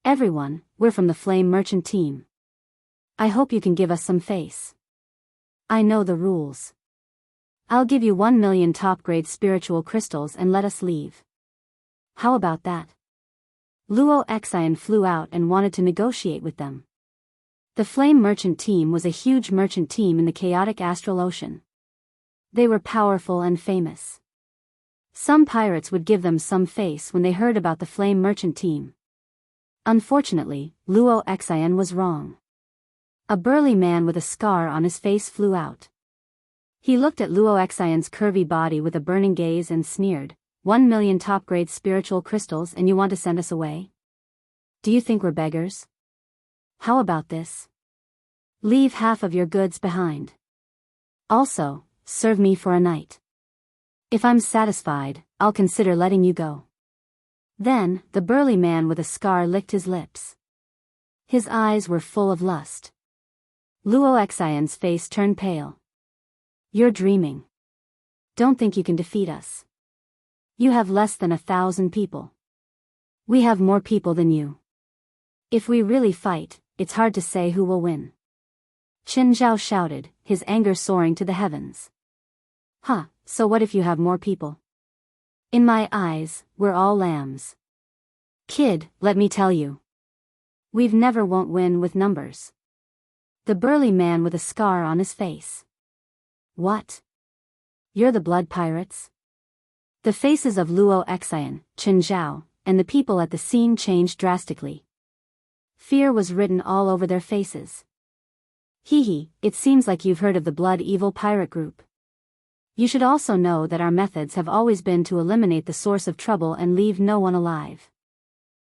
Everyone, we're from the Flame Merchant team. I hope you can give us some face. I know the rules. I'll give you 1 million top-grade spiritual crystals and let us leave. How about that? Luo Xian flew out and wanted to negotiate with them. The Flame Merchant team was a huge merchant team in the chaotic astral ocean. They were powerful and famous. Some pirates would give them some face when they heard about the Flame Merchant team. Unfortunately, Luo Xian was wrong. A burly man with a scar on his face flew out. He looked at Luo Xian's curvy body with a burning gaze and sneered, 1 million top-grade spiritual crystals and you want to send us away? Do you think we're beggars? How about this? Leave half of your goods behind. Also, serve me for a night. If I'm satisfied, I'll consider letting you go. Then, the burly man with a scar licked his lips. His eyes were full of lust. Luo Xian's face turned pale. You're dreaming. Don't think you can defeat us. You have less than 1,000 people. We have more people than you. If we really fight, it's hard to say who will win. Qin Zhao shouted, his anger soaring to the heavens. Huh, so what if you have more people? In my eyes, we're all lambs. Kid, let me tell you. We've never won't win with numbers. The burly man with a scar on his face. What? You're the blood pirates? The faces of Luo Xian, Qin Zhao, and the people at the scene changed drastically. Fear was written all over their faces. Hee, it seems like you've heard of the Blood Evil Pirate Group. You should also know that our methods have always been to eliminate the source of trouble and leave no one alive.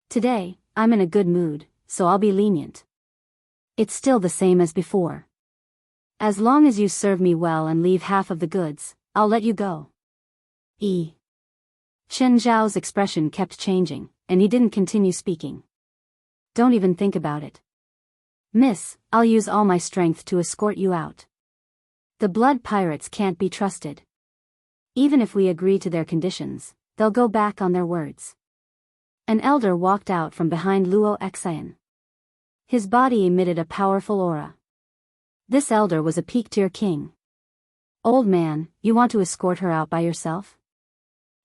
Today, I'm in a good mood, so I'll be lenient. It's still the same as before. As long as you serve me well and leave half of the goods, I'll let you go. Qin Zhao's expression kept changing, and he didn't continue speaking. Don't even think about it. Miss, I'll use all my strength to escort you out. The blood pirates can't be trusted. Even if we agree to their conditions, they'll go back on their words. An elder walked out from behind Luo Xian. His body emitted a powerful aura. This elder was a peak-tier king. Old man, you want to escort her out by yourself?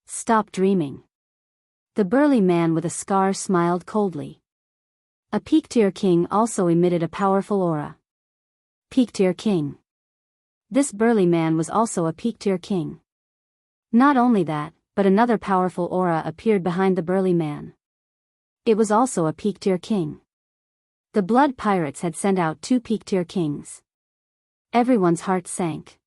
Stop dreaming. The burly man with a scar smiled coldly. A peak-tier king also emitted a powerful aura. Peak-tier king. This burly man was also a peak-tier king. Not only that, but another powerful aura appeared behind the burly man. It was also a peak-tier king. The blood pirates had sent out 2 peak-tier kings. Everyone's heart sank.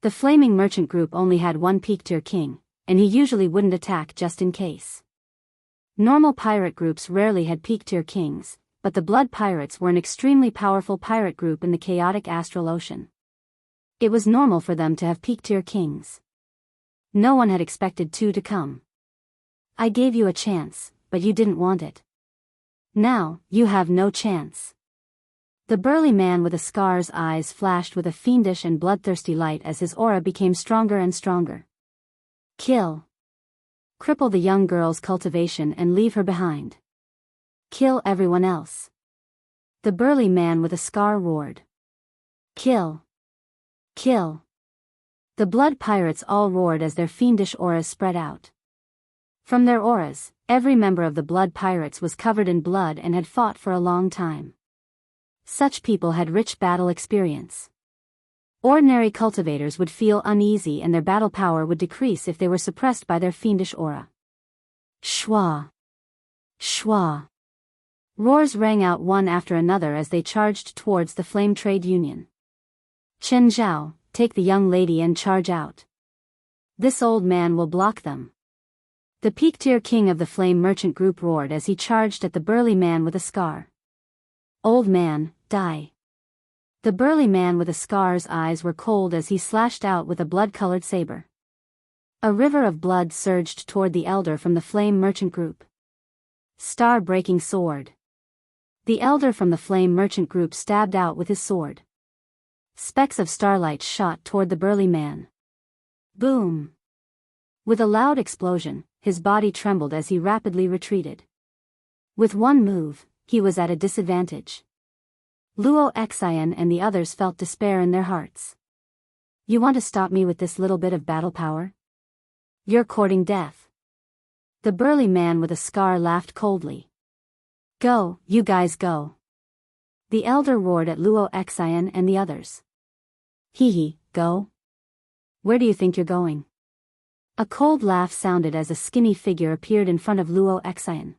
The Flaming Merchant Group only had 1 peak-tier king, and he usually wouldn't attack just in case. Normal pirate groups rarely had peak-tier kings, but the blood pirates were an extremely powerful pirate group in the chaotic astral ocean. It was normal for them to have peak-tier kings. No one had expected 2 to come. I gave you a chance, but you didn't want it. Now, you have no chance. The burly man with a scar's eyes flashed with a fiendish and bloodthirsty light as his aura became stronger and stronger. Kill. Cripple the young girl's cultivation and leave her behind. Kill everyone else. The burly man with a scar roared. Kill. Kill. The blood pirates all roared as their fiendish auras spread out. From their auras, every member of the blood pirates was covered in blood and had fought for a long time. Such people had rich battle experience. Ordinary cultivators would feel uneasy and their battle power would decrease if they were suppressed by their fiendish aura. Shwa! Shwa! Roars rang out one after another as they charged towards the Flame Trade Union. Qin Zhao, take the young lady and charge out. This old man will block them. The peak-tier king of the Flame Merchant Group roared as he charged at the burly man with a scar. Old man, die. The burly man with a scar's eyes were cold as he slashed out with a blood-colored saber. A river of blood surged toward the elder from the Flame Merchant Group. Star-breaking sword. The elder from the Flame Merchant Group stabbed out with his sword. Specks of starlight shot toward the burly man. Boom! With a loud explosion, his body trembled as he rapidly retreated. With one move, he was at a disadvantage. Luo Xian and the others felt despair in their hearts. You want to stop me with this little bit of battle power? You're courting death. The burly man with a scar laughed coldly. Go, you guys go. The elder roared at Luo Xian and the others. Hee, go? Where do you think you're going? A cold laugh sounded as a skinny figure appeared in front of Luo Xian.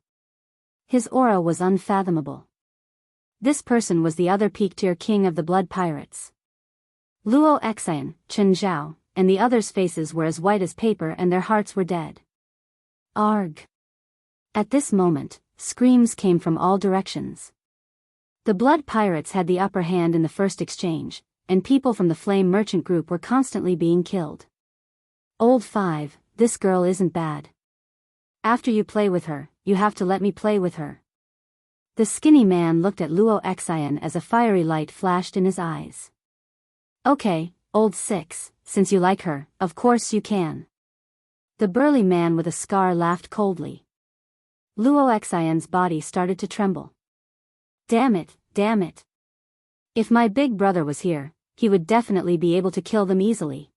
His aura was unfathomable. This person was the other peak-tier king of the blood pirates. Luo Xian, Chen Zhao, and the others' faces were as white as paper and their hearts were dead. Arg! At this moment, screams came from all directions. The blood pirates had the upper hand in the first exchange, and people from the Flame Merchant group were constantly being killed. Old 5, this girl isn't bad. After you play with her, you have to let me play with her. The skinny man looked at Luo Xian as a fiery light flashed in his eyes. Okay, old 6, since you like her, of course you can. The burly man with a scar laughed coldly. Luo Xian's body started to tremble. Damn it, damn it. If my big brother was here, he would definitely be able to kill them easily.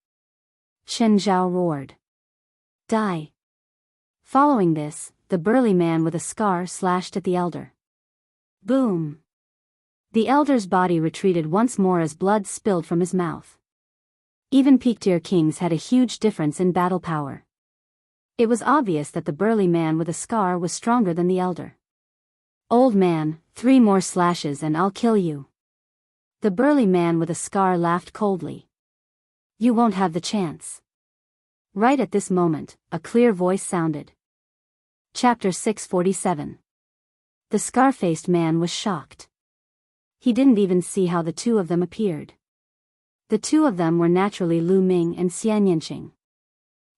Chen Zhao roared. Die. Following this, the burly man with a scar slashed at the elder. Boom. The elder's body retreated once more as blood spilled from his mouth. Even peak-tier kings had a huge difference in battle power. It was obvious that the burly man with a scar was stronger than the elder. Old man, 3 more slashes and I'll kill you. The burly man with a scar laughed coldly. You won't have the chance. Right at this moment, a clear voice sounded. Chapter 647. The scar-faced man was shocked. He didn't even see how the two of them appeared. The two of them were naturally Lu Ming and Xian Yanqing.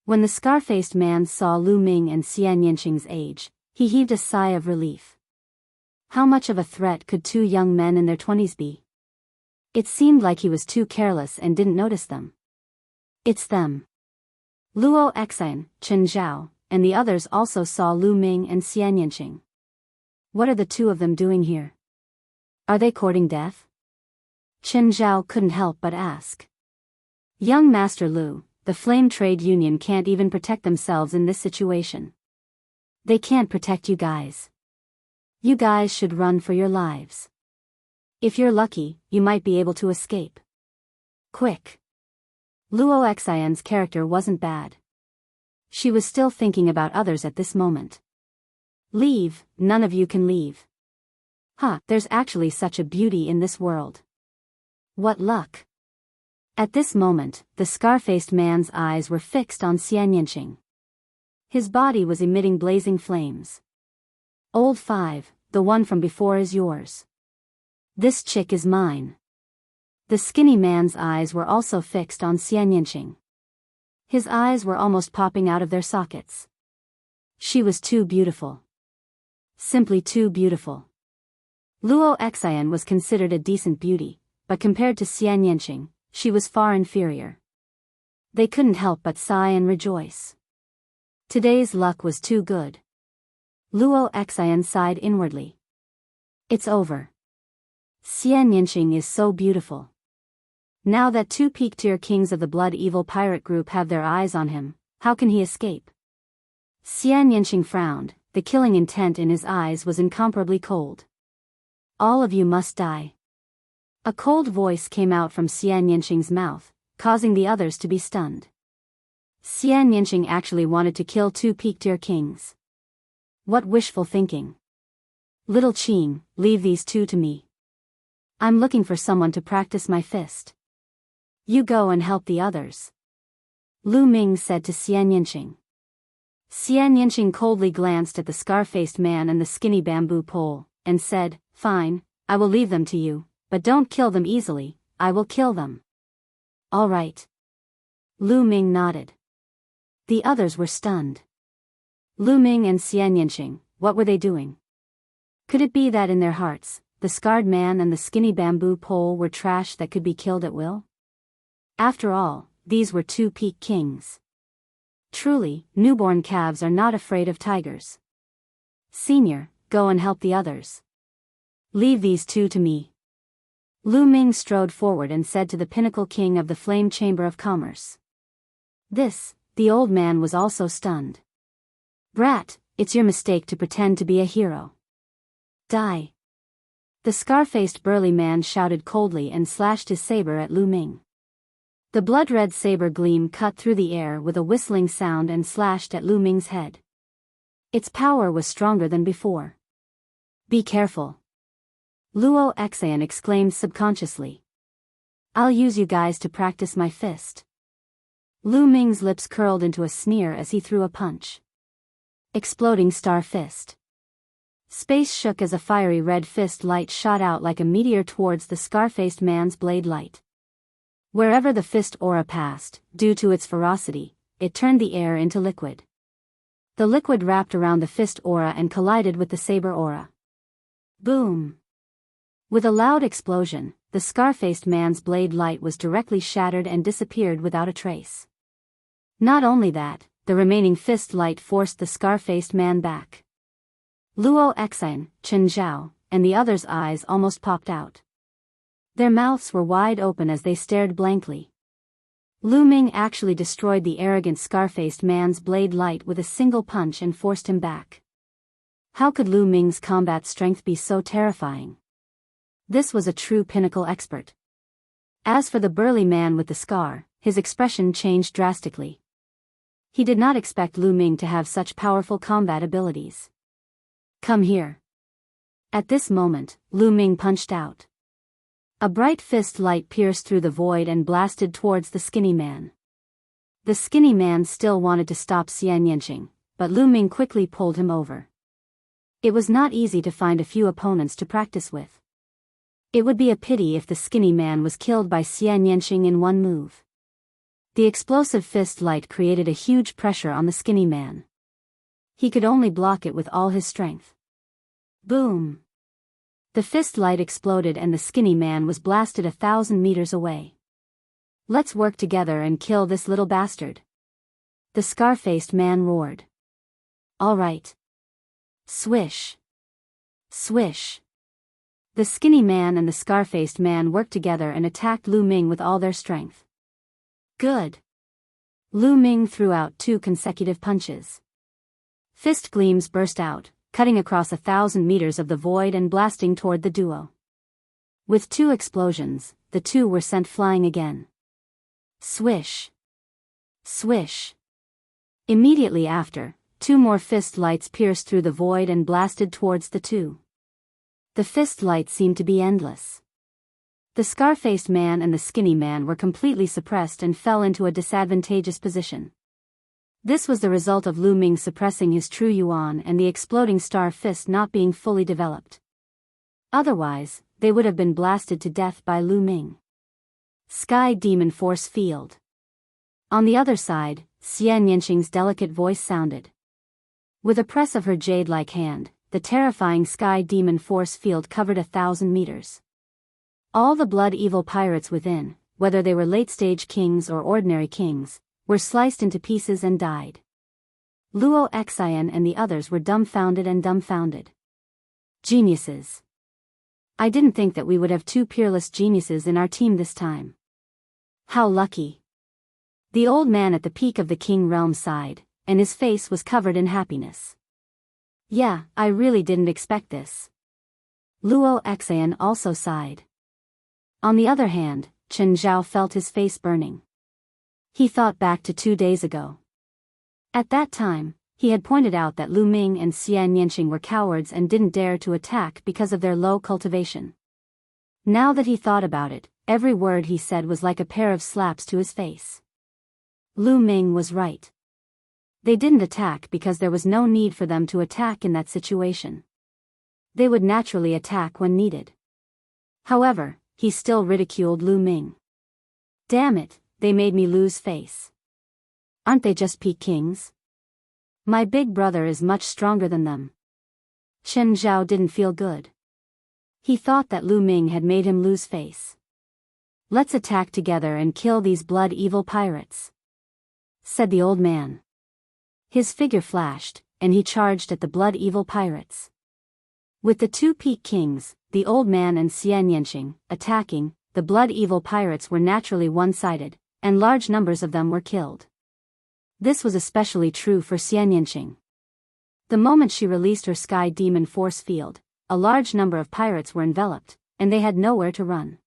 When the scar-faced man saw Lu Ming and Xian Yanqing's age, he heaved a sigh of relief. How much of a threat could 2 young men in their 20s be? It seemed like he was too careless and didn't notice them. It's them. Luo Xian, Chen Zhao, and the others also saw Lu Ming and Xian Yanqing. What are the two of them doing here? Are they courting death? Chen Zhao couldn't help but ask. Young Master Lu, the Flame Trade Union can't even protect themselves in this situation. They can't protect you guys. You guys should run for your lives. If you're lucky, you might be able to escape. Quick. Luo Xian's character wasn't bad. She was still thinking about others at this moment. Leave, none of you can leave. There's actually such a beauty in this world. What luck. At this moment, the scar-faced man's eyes were fixed on Xian Yanqing. His body was emitting blazing flames. Old 5, the one from before is yours. This chick is mine. The skinny man's eyes were also fixed on Xian Yanqing. His eyes were almost popping out of their sockets. She was too beautiful. Simply too beautiful. Luo Xian was considered a decent beauty, but compared to Xian Yanqing, she was far inferior. They couldn't help but sigh and rejoice. Today's luck was too good. Luo Xian sighed inwardly. It's over. Xian Yanqing is so beautiful. Now that 2 peak-tier kings of the Blood Evil Pirate Group have their eyes on him, how can he escape? Xian Yanqing frowned, the killing intent in his eyes was incomparably cold. All of you must die. A cold voice came out from Xian Yanqing's mouth, causing the others to be stunned. Xian Yanqing actually wanted to kill 2 peak-tier kings. What wishful thinking. Little Qing, leave these 2 to me. I'm looking for someone to practice my fist. You go and help the others. Lu Ming said to Xian Yanqing. Xian Yanqing coldly glanced at the scar-faced man and the skinny bamboo pole, and said, Fine, I will leave them to you, but don't kill them easily, I will kill them. All right. Lu Ming nodded. The others were stunned. Lu Ming and Xian Yanqing, what were they doing? Could it be that in their hearts, the scarred man and the skinny bamboo pole were trash that could be killed at will? After all, these were two peak kings. Truly, newborn calves are not afraid of tigers. Senior, go and help the others. Leave these two to me. Lu Ming strode forward and said to the pinnacle king of the Flame Chamber of Commerce. The old man was also stunned. Brat, it's your mistake to pretend to be a hero. Die. The scar-faced burly man shouted coldly and slashed his saber at Lu Ming. The blood-red saber gleam cut through the air with a whistling sound and slashed at Lu Ming's head. Its power was stronger than before. Be careful. Luo Exan exclaimed subconsciously. I'll use you guys to practice my fist. Lu Ming's lips curled into a sneer as he threw a punch. Exploding star fist. Space shook as a fiery red fist light shot out like a meteor towards the scar-faced man's blade light. Wherever the fist aura passed, due to its ferocity, it turned the air into liquid. The liquid wrapped around the fist aura and collided with the saber aura. Boom! With a loud explosion, the scar-faced man's blade light was directly shattered and disappeared without a trace. Not only that, the remaining fist light forced the scar-faced man back. Luo Exan, Chen Zhao, and the others' eyes almost popped out. Their mouths were wide open as they stared blankly. Lu Ming actually destroyed the arrogant scar-faced man's blade light with a single punch and forced him back. How could Lu Ming's combat strength be so terrifying? This was a true pinnacle expert. As for the burly man with the scar, his expression changed drastically. He did not expect Lu Ming to have such powerful combat abilities. Come here. At this moment, Lu Ming punched out. A bright fist light pierced through the void and blasted towards the skinny man. The skinny man still wanted to stop Xian Yanqing, but Lu Ming quickly pulled him over. It was not easy to find a few opponents to practice with. It would be a pity if the skinny man was killed by Xian Yanqing in one move. The explosive fist light created a huge pressure on the skinny man. He could only block it with all his strength. Boom! The fist light exploded and the skinny man was blasted 1,000 meters away. Let's work together and kill this little bastard. The scar-faced man roared. All right. Swish. Swish. The skinny man and the scar-faced man worked together and attacked Lu Ming with all their strength. Good. Lu Ming threw out 2 consecutive punches. Fist gleams burst out, cutting across 1,000 meters of the void and blasting toward the duo. With 2 explosions, the two were sent flying again. Swish. Swish. Immediately after, 2 more fist lights pierced through the void and blasted towards the two. The fist light seemed to be endless. The scar-faced man and the skinny man were completely suppressed and fell into a disadvantageous position. This was the result of Lu Ming suppressing his true yuan and the exploding star fist not being fully developed. Otherwise, they would have been blasted to death by Lu Ming. Sky Demon Force Field. On the other side, Xian Yanqing's delicate voice sounded. With a press of her jade-like hand, the terrifying Sky Demon Force Field covered 1,000 meters. All the blood-evil pirates within, whether they were late-stage kings or ordinary kings, were sliced into pieces and died. Luo Exan and the others were dumbfounded and dumbfounded. Geniuses. I didn't think that we would have 2 peerless geniuses in our team this time. How lucky. The old man at the peak of the king realm sighed, and his face was covered in happiness. Yeah, I really didn't expect this. Luo Exan also sighed. On the other hand, Chen Zhao felt his face burning. He thought back to 2 days ago. At that time, he had pointed out that Lu Ming and Xian Yanqing were cowards and didn't dare to attack because of their low cultivation. Now that he thought about it, every word he said was like a pair of slaps to his face. Lu Ming was right. They didn't attack because there was no need for them to attack in that situation. They would naturally attack when needed. However, he still ridiculed Lu Ming. Damn it, they made me lose face. Aren't they just peak kings? My big brother is much stronger than them. Chen Zhao didn't feel good. He thought that Lu Ming had made him lose face. "Let's attack together and kill these blood-evil pirates," said the old man. His figure flashed, and he charged at the blood-evil pirates. With the two Peak Kings, the old man and Enchanting, attacking, the blood-evil pirates were naturally one-sided, and large numbers of them were killed. This was especially true for Enchanting. The moment she released her Sky Demon force field, a large number of pirates were enveloped, and they had nowhere to run.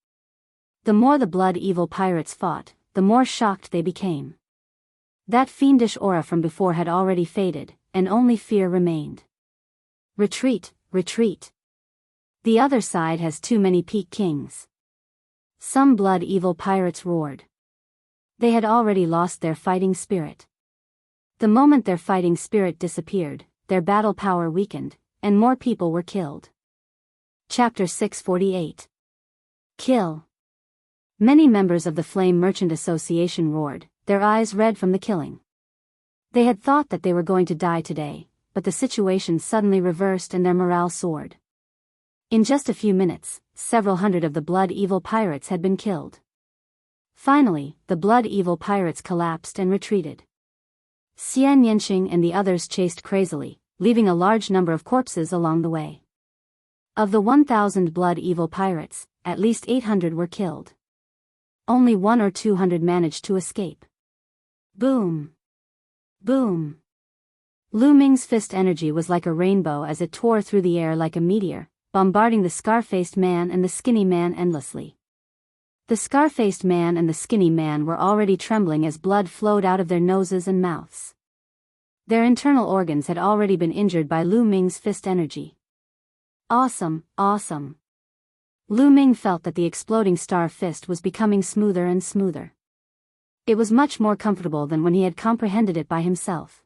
The more the blood-evil pirates fought, the more shocked they became. That fiendish aura from before had already faded, and only fear remained. "Retreat, retreat. The other side has too many Peak Kings," some blood-evil pirates roared. They had already lost their fighting spirit. The moment their fighting spirit disappeared, their battle power weakened, and more people were killed. Chapter 648. Kill. Many members of the Flame Merchant Association roared, their eyes red from the killing. They had thought that they were going to die today, but the situation suddenly reversed and their morale soared. In just a few minutes, several hundred of the blood-evil pirates had been killed. Finally, the blood-evil pirates collapsed and retreated. Enchanting and the others chased crazily, leaving a large number of corpses along the way. Of the 1,000 blood-evil pirates, at least 800 were killed. Only 100 or 200 managed to escape. Boom! Boom! Lu Ming's fist energy was like a rainbow as it tore through the air like a meteor, bombarding the scar-faced man and the skinny man endlessly. The scar-faced man and the skinny man were already trembling as blood flowed out of their noses and mouths. Their internal organs had already been injured by Lu Ming's fist energy. Awesome, awesome. Lu Ming felt that the exploding star fist was becoming smoother and smoother. It was much more comfortable than when he had comprehended it by himself.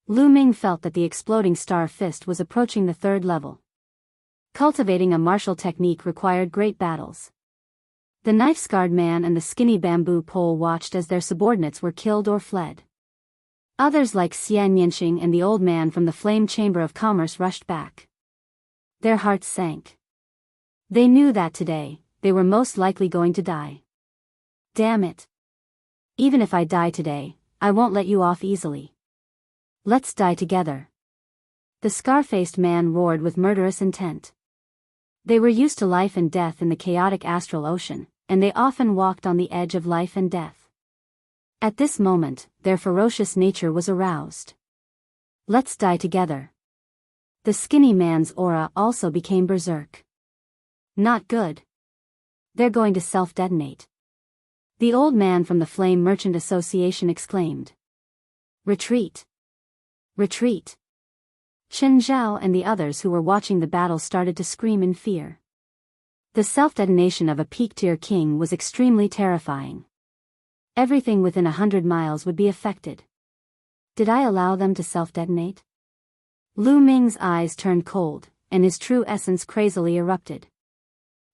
Lu Ming felt that the exploding star fist was approaching the third level. Cultivating a martial technique required great battles. The knife-scarred man and the skinny bamboo pole watched as their subordinates were killed or fled. Others like Enchanting and the old man from the Flame Chamber of Commerce rushed back. Their hearts sank. They knew that today, they were most likely going to die. Damn it. Even if I die today, I won't let you off easily. Let's die together. The scar-faced man roared with murderous intent. They were used to life and death in the chaotic astral ocean, and they often walked on the edge of life and death. At this moment, their ferocious nature was aroused. Let's die together. The skinny man's aura also became berserk. Not good. They're going to self-detonate. The old man from the Flame Merchant Association exclaimed. Retreat. Retreat. Chen Zhao and the others who were watching the battle started to scream in fear. The self-detonation of a peak-tier king was extremely terrifying. Everything within 100 miles would be affected. Did I allow them to self-detonate? Lu Ming's eyes turned cold, and his true essence crazily erupted.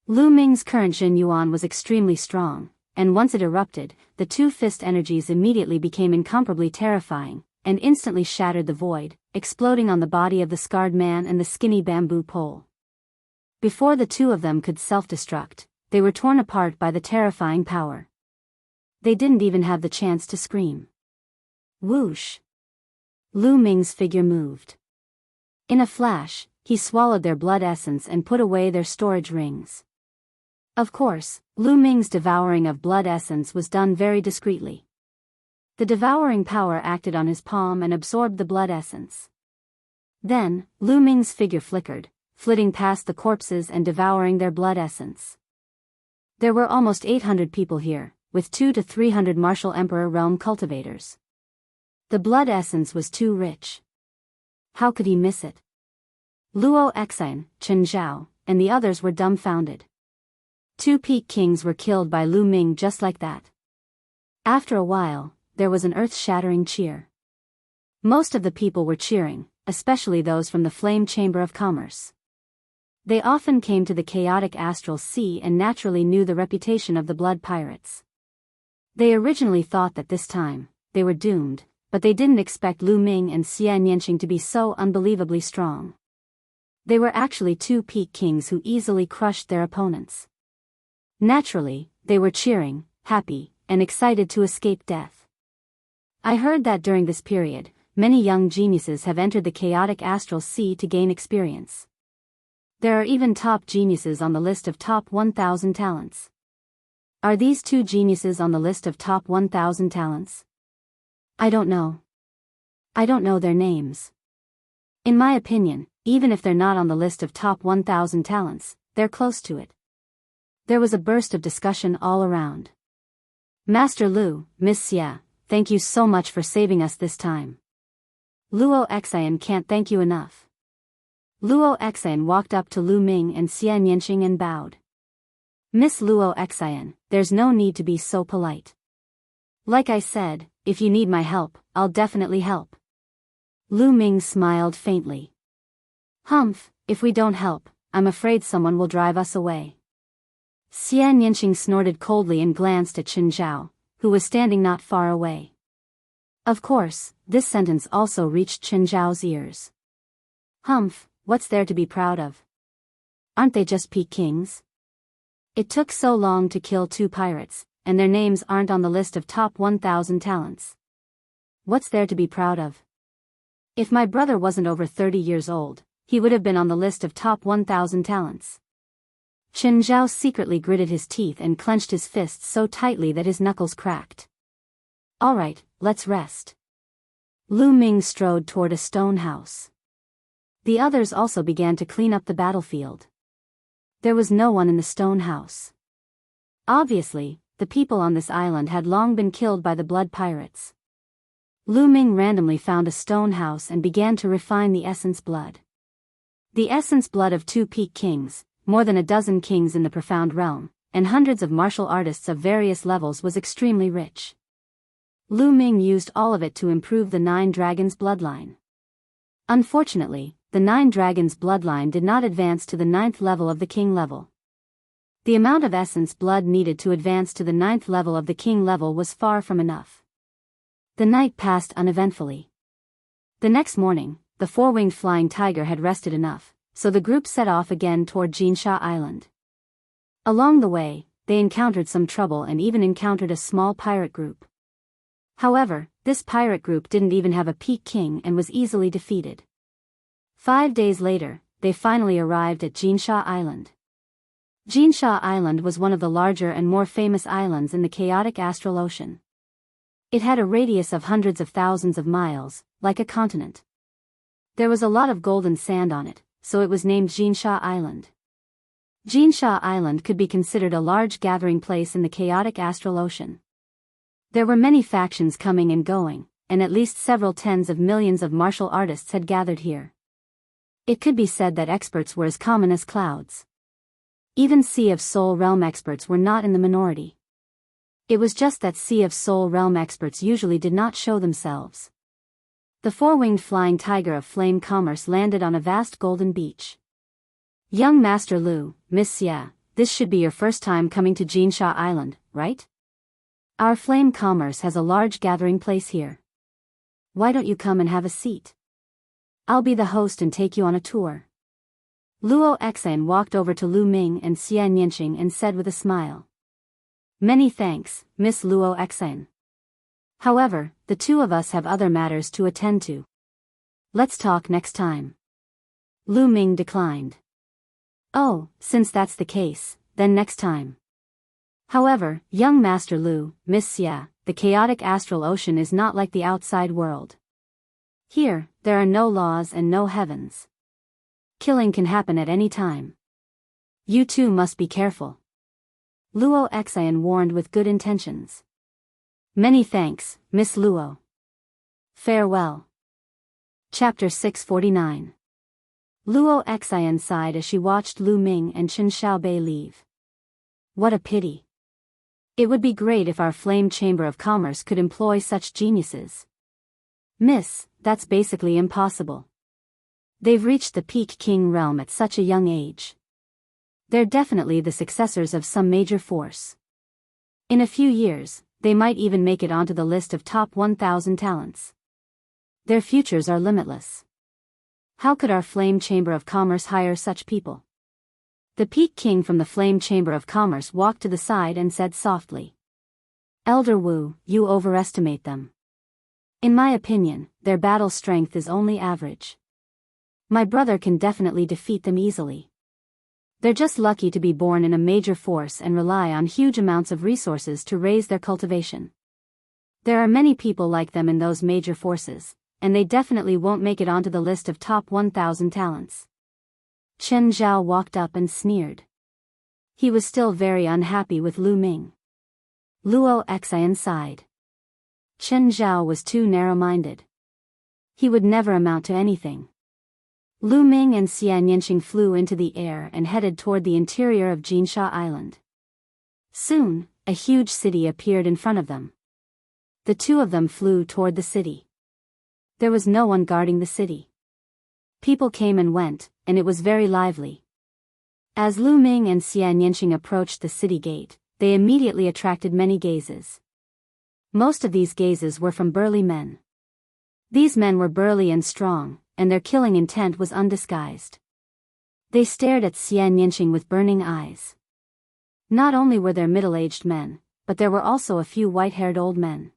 Lu Ming's current Jin Yuan was extremely strong, and once it erupted, the two fist energies immediately became incomparably terrifying, and instantly shattered the void, exploding on the body of the scarred man and the skinny bamboo pole. Before the two of them could self-destruct, they were torn apart by the terrifying power. They didn't even have the chance to scream. Whoosh! Lu Ming's figure moved. In a flash, he swallowed their blood essence and put away their storage rings. Of course, Lu Ming's devouring of blood essence was done very discreetly. The devouring power acted on his palm and absorbed the blood essence. Then, Lu Ming's figure flickered, flitting past the corpses and devouring their blood essence. There were almost 800 people here, with 200 to 300 martial emperor realm cultivators. The blood essence was too rich. How could he miss it? Luo Exine, Chen Zhao, and the others were dumbfounded. 2 Peak Kings were killed by Lu Ming just like that. After a while, there was an earth-shattering cheer. Most of the people were cheering, especially those from the Flame Chamber of Commerce. They often came to the chaotic astral sea and naturally knew the reputation of the blood pirates. They originally thought that this time, they were doomed, but they didn't expect Lu Ming and Enchanting to be so unbelievably strong. They were actually two peak kings who easily crushed their opponents. Naturally, they were cheering, happy, and excited to escape death. I heard that during this period, many young geniuses have entered the chaotic astral sea to gain experience. There are even top geniuses on the list of top 1,000 talents. Are these two geniuses on the list of top 1,000 talents? I don't know. I don't know their names. In my opinion, even if they're not on the list of top 1,000 talents, they're close to it. There was a burst of discussion all around. Master Lu, Miss Xia, thank you so much for saving us this time. Luo Xian can't thank you enough. Luo Xian walked up to Lu Ming and Xia Nianqing and bowed. Miss Luo Xian, there's no need to be so polite. Like I said, if you need my help, I'll definitely help. Lu Ming smiled faintly. Humph, if we don't help, I'm afraid someone will drive us away. Xia Nianqing snorted coldly and glanced at Chen Zhao, who was standing not far away. Of course, this sentence also reached Chen Zhao's ears. Humph, what's there to be proud of? Aren't they just peak kings? It took so long to kill two pirates, and their names aren't on the list of top 1,000 talents. What's there to be proud of? If my brother wasn't over 30 years old, he would have been on the list of top 1,000 talents. Chen Zhao secretly gritted his teeth and clenched his fists so tightly that his knuckles cracked. All right, let's rest. Lu Ming strode toward a stone house. The others also began to clean up the battlefield. There was no one in the stone house. Obviously, the people on this island had long been killed by the blood pirates. Lu Ming randomly found a stone house and began to refine the essence blood. The essence blood of two peak kings, more than a dozen kings in the profound realm, and hundreds of martial artists of various levels was extremely rich. Lu Ming used all of it to improve the Nine Dragons bloodline. Unfortunately, the Nine Dragons bloodline did not advance to the 9th level of the king level. The amount of essence blood needed to advance to the 9th level of the king level was far from enough. The night passed uneventfully. The next morning, the four-winged flying tiger had rested enough, so the group set off again toward Jinsha Island. Along the way, they encountered some trouble and even encountered a small pirate group. However, this pirate group didn't even have a peak king and was easily defeated. 5 days later, they finally arrived at Jinsha Island. Jinsha Island was one of the larger and more famous islands in the chaotic astral ocean. It had a radius of hundreds of thousands of miles, like a continent. There was a lot of golden sand on it, so it was named Jinsha Island. Jinsha Island could be considered a large gathering place in the chaotic astral ocean. There were many factions coming and going, and at least several tens of millions of martial artists had gathered here. It could be said that experts were as common as clouds. Even Sea of Soul Realm experts were not in the minority. It was just that Sea of Soul Realm experts usually did not show themselves. The four-winged flying tiger of flame commerce landed on a vast golden beach. Young Master Lu, Miss Xia, this should be your first time coming to Jinsha Island, right? Our flame commerce has a large gathering place here. Why don't you come and have a seat? I'll be the host and take you on a tour. Luo Xian walked over to Lu Ming and Xia Nianqing and said with a smile. Many thanks, Miss Luo Xian. However, the two of us have other matters to attend to. Let's talk next time. Lu Ming declined. Oh, since that's the case, then next time. However, young Master Lu, Miss Xia, the chaotic astral ocean is not like the outside world. Here, there are no laws and no heavens. Killing can happen at any time. You too must be careful. Luo Xian warned with good intentions. Many thanks, Miss Luo. Farewell. Chapter 649. Luo Xian sighed as she watched Lu Ming and Chen Xiaobei leave. What a pity. It would be great if our Flame Chamber of Commerce could employ such geniuses. Miss, that's basically impossible. They've reached the peak king realm at such a young age. They're definitely the successors of some major force. In a few years, they might even make it onto the list of top 1,000 talents. Their futures are limitless. How could our Flame Chamber of Commerce hire such people? The Peak King from the Flame Chamber of Commerce walked to the side and said softly. Elder Wu, you overestimate them. In my opinion, their battle strength is only average. My brother can definitely defeat them easily. They're just lucky to be born in a major force and rely on huge amounts of resources to raise their cultivation. There are many people like them in those major forces, and they definitely won't make it onto the list of top 1,000 talents. Chen Zhao walked up and sneered. He was still very unhappy with Lu Ming. Luo Xian sighed. Chen Zhao was too narrow-minded. He would never amount to anything. Lu Ming and Xian Yanqing flew into the air and headed toward the interior of Jinsha Island. Soon, a huge city appeared in front of them. The two of them flew toward the city. There was no one guarding the city. People came and went, and it was very lively. As Lu Ming and Xian Yanqing approached the city gate, they immediately attracted many gazes. Most of these gazes were from burly men. These men were burly and strong, and their killing intent was undisguised. They stared at Xian Yanqing with burning eyes. Not only were there middle-aged men, but there were also a few white-haired old men.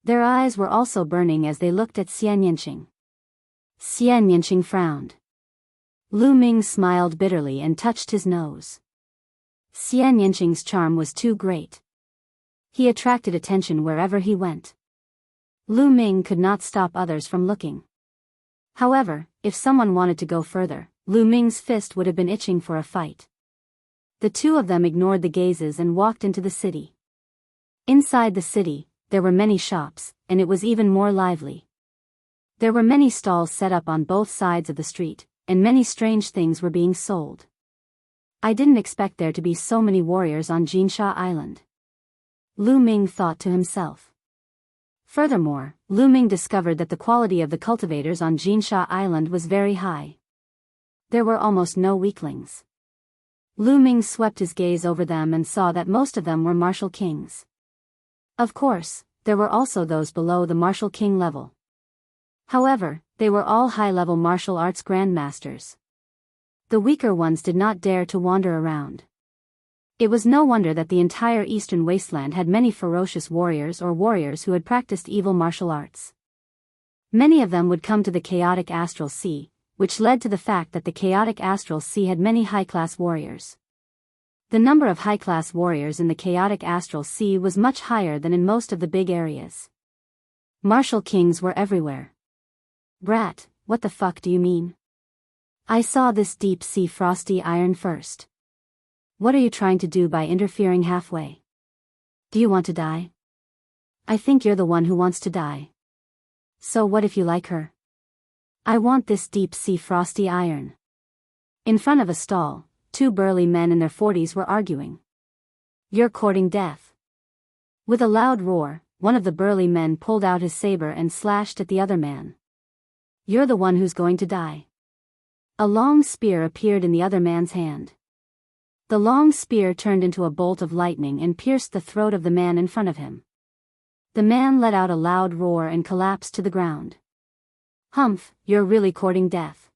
Their eyes were also burning as they looked at Xian Yanqing. Xian Yanqing frowned. Lu Ming smiled bitterly and touched his nose. Xian Yanqing's charm was too great. He attracted attention wherever he went. Lu Ming could not stop others from looking. However, if someone wanted to go further, Lu Ming's fist would have been itching for a fight. The two of them ignored the gazes and walked into the city. Inside the city, there were many shops, and it was even more lively. There were many stalls set up on both sides of the street, and many strange things were being sold. I didn't expect there to be so many warriors on Jinsha Island. Lu Ming thought to himself. Furthermore, Lu Ming discovered that the quality of the cultivators on Jinsha Island was very high. There were almost no weaklings. Lu Ming swept his gaze over them and saw that most of them were martial kings. Of course, there were also those below the martial king level. However, they were all high-level martial arts grandmasters. The weaker ones did not dare to wander around. It was no wonder that the entire eastern wasteland had many ferocious warriors or warriors who had practiced evil martial arts. Many of them would come to the chaotic astral sea, which led to the fact that the chaotic astral sea had many high-class warriors. The number of high-class warriors in the chaotic astral sea was much higher than in most of the big areas. Martial kings were everywhere. Brat, what the fuck do you mean? I saw this deep-sea frosty iron first. What are you trying to do by interfering halfway? Do you want to die? I think you're the one who wants to die. So what if you like her? I want this deep-sea frosty iron. In front of a stall, two burly men in their 40s were arguing. You're courting death. With a loud roar, one of the burly men pulled out his saber and slashed at the other man. You're the one who's going to die. A long spear appeared in the other man's hand. The long spear turned into a bolt of lightning and pierced the throat of the man in front of him. The man let out a loud roar and collapsed to the ground. Humph, you're really courting death.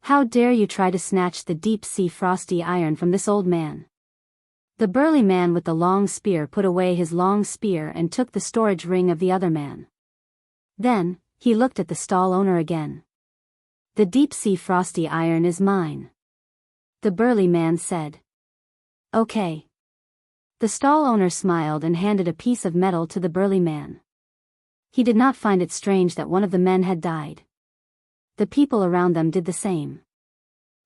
How dare you try to snatch the deep-sea frosty iron from this old man? The burly man with the long spear put away his long spear and took the storage ring of the other man. Then, he looked at the stall owner again. The deep-sea frosty iron is mine. The burly man said. Okay. The stall owner smiled and handed a piece of metal to the burly man. He did not find it strange that one of the men had died. The people around them did the same.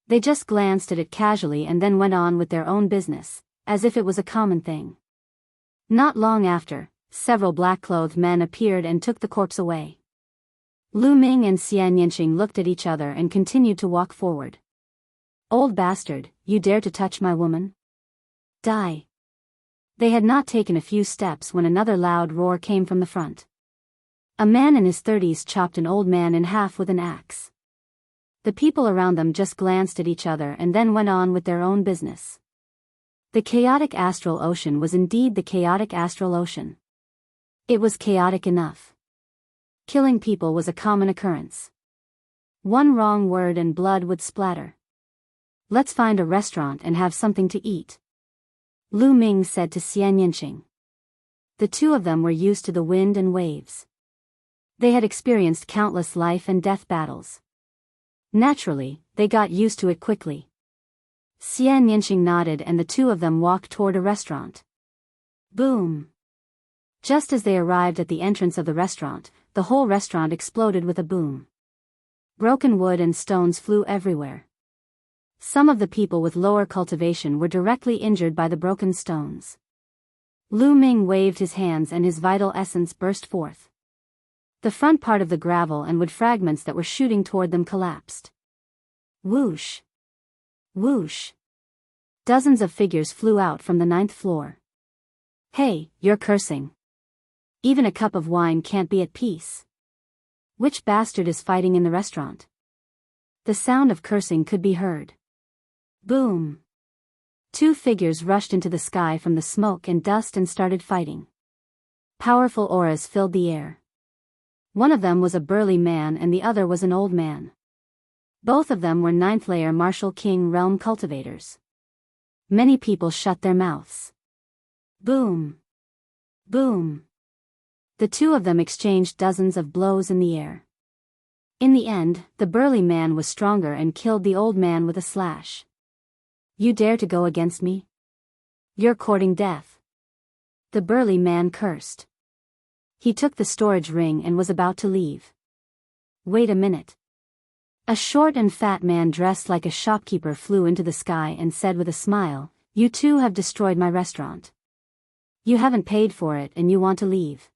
They just glanced at it casually and then went on with their own business, as if it was a common thing. Not long after, several black-clothed men appeared and took the corpse away. Lu Ming and Xian Yanqing looked at each other and continued to walk forward. Old bastard, you dare to touch my woman? Die. They had not taken a few steps when another loud roar came from the front. A man in his 30s chopped an old man in half with an axe. The people around them just glanced at each other and then went on with their own business. The chaotic astral ocean was indeed the chaotic astral ocean. It was chaotic enough. Killing people was a common occurrence. One wrong word and blood would splatter. Let's find a restaurant and have something to eat, Lu Ming said to Xianyinqing. The two of them were used to the wind and waves. They had experienced countless life and death battles. Naturally, they got used to it quickly. Xianyinqing nodded and the two of them walked toward a restaurant. Boom! Just as they arrived at the entrance of the restaurant, the whole restaurant exploded with a boom. Broken wood and stones flew everywhere. Some of the people with lower cultivation were directly injured by the broken stones. Lu Ming waved his hands and his vital essence burst forth. The front part of the gravel and wood fragments that were shooting toward them collapsed. Whoosh! Whoosh! Dozens of figures flew out from the 9th floor. Hey, you're cursing. Even a cup of wine can't be at peace. Which bastard is fighting in the restaurant? The sound of cursing could be heard. Boom! Two figures rushed into the sky from the smoke and dust and started fighting. Powerful auras filled the air. One of them was a burly man and the other was an old man. Both of them were 9th layer Martial King realm cultivators. Many people shut their mouths. Boom! Boom! The two of them exchanged dozens of blows in the air. In the end, the burly man was stronger and killed the old man with a slash. You dare to go against me? You're courting death. The burly man cursed. He took the storage ring and was about to leave. Wait a minute. A short and fat man dressed like a shopkeeper flew into the sky and said with a smile, "You two have destroyed my restaurant. You haven't paid for it and you want to leave.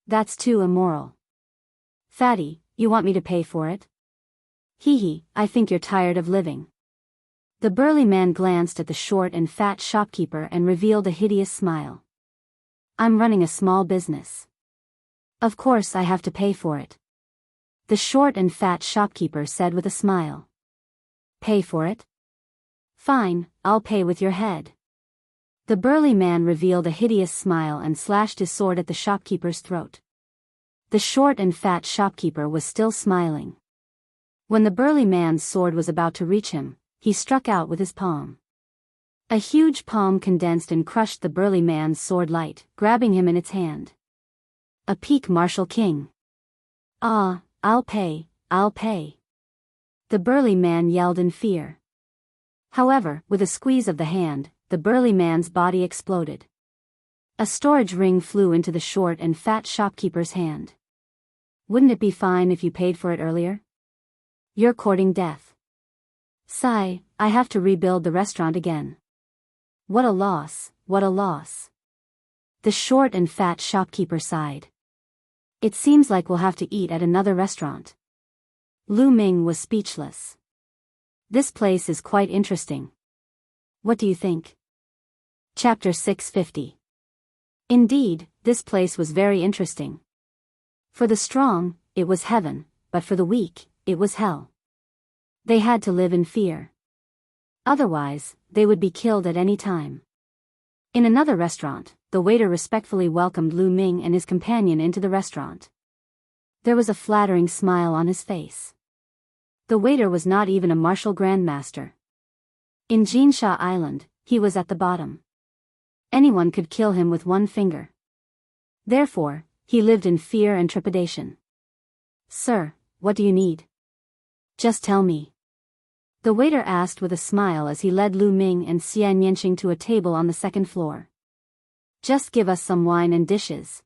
That's too immoral. Fatty, you want me to pay for it? Hee hee, I think you're tired of living." The burly man glanced at the short and fat shopkeeper and revealed a hideous smile. "I'm running a small business. Of course I have to pay for it," the short and fat shopkeeper said with a smile. "Pay for it? Fine, I'll pay with your head." The burly man revealed a hideous smile and slashed his sword at the shopkeeper's throat. The short and fat shopkeeper was still smiling. When the burly man's sword was about to reach him, he struck out with his palm. A huge palm condensed and crushed the burly man's sword light, grabbing him in its hand. A peak Martial King. "Ah, I'll pay, I'll pay." The burly man yelled in fear. However, with a squeeze of the hand, the burly man's body exploded. A storage ring flew into the short and fat shopkeeper's hand. "Wouldn't it be fine if you paid for it earlier? You're courting death." "Sigh, I have to rebuild the restaurant again. What a loss, what a loss." The short and fat shopkeeper sighed. "It seems like we'll have to eat at another restaurant." Lu Ming was speechless. "This place is quite interesting. What do you think?" Chapter 650. Indeed, this place was very interesting. For the strong, it was heaven, but for the weak, it was hell. They had to live in fear. Otherwise, they would be killed at any time. In another restaurant, the waiter respectfully welcomed Lu Ming and his companion into the restaurant. There was a flattering smile on his face. The waiter was not even a martial grandmaster. In Jinsha Island, he was at the bottom. Anyone could kill him with one finger. Therefore, he lived in fear and trepidation. "Sir, what do you need? Just tell me," the waiter asked with a smile as he led Lu Ming and Xianyinqing to a table on the 2nd floor. "Just give us some wine and dishes."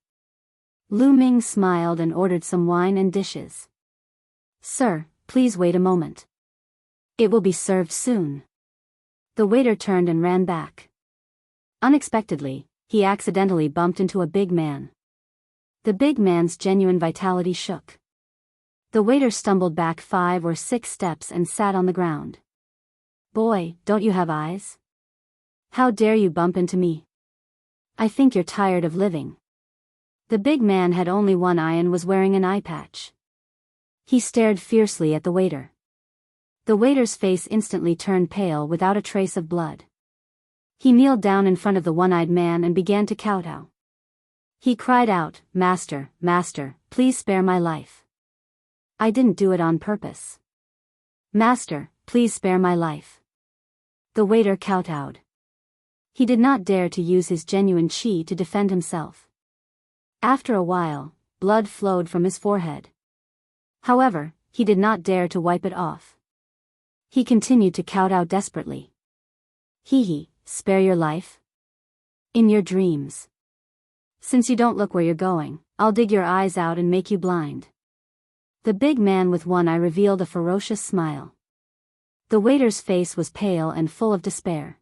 Lu Ming smiled and ordered some wine and dishes. "Sir, please wait a moment. It will be served soon." The waiter turned and ran back. Unexpectedly, he accidentally bumped into a big man. The big man's genuine vitality shook. The waiter stumbled back 5 or 6 steps and sat on the ground. "Boy, don't you have eyes? How dare you bump into me? I think you're tired of living." The big man had only one eye and was wearing an eye patch. He stared fiercely at the waiter. The waiter's face instantly turned pale without a trace of blood. He kneeled down in front of the one-eyed man and began to kowtow. He cried out, "Master, master, please spare my life. I didn't do it on purpose. Master, please spare my life. The waiter kowtowed. He did not dare to use his genuine chi to defend himself. After a while, blood flowed from his forehead. However, he did not dare to wipe it off. He continued to kowtow desperately. Hee, spare your life? In your dreams. Since you don't look where you're going, I'll dig your eyes out and make you blind. The big man with one eye revealed a ferocious smile. The waiter's face was pale and full of despair.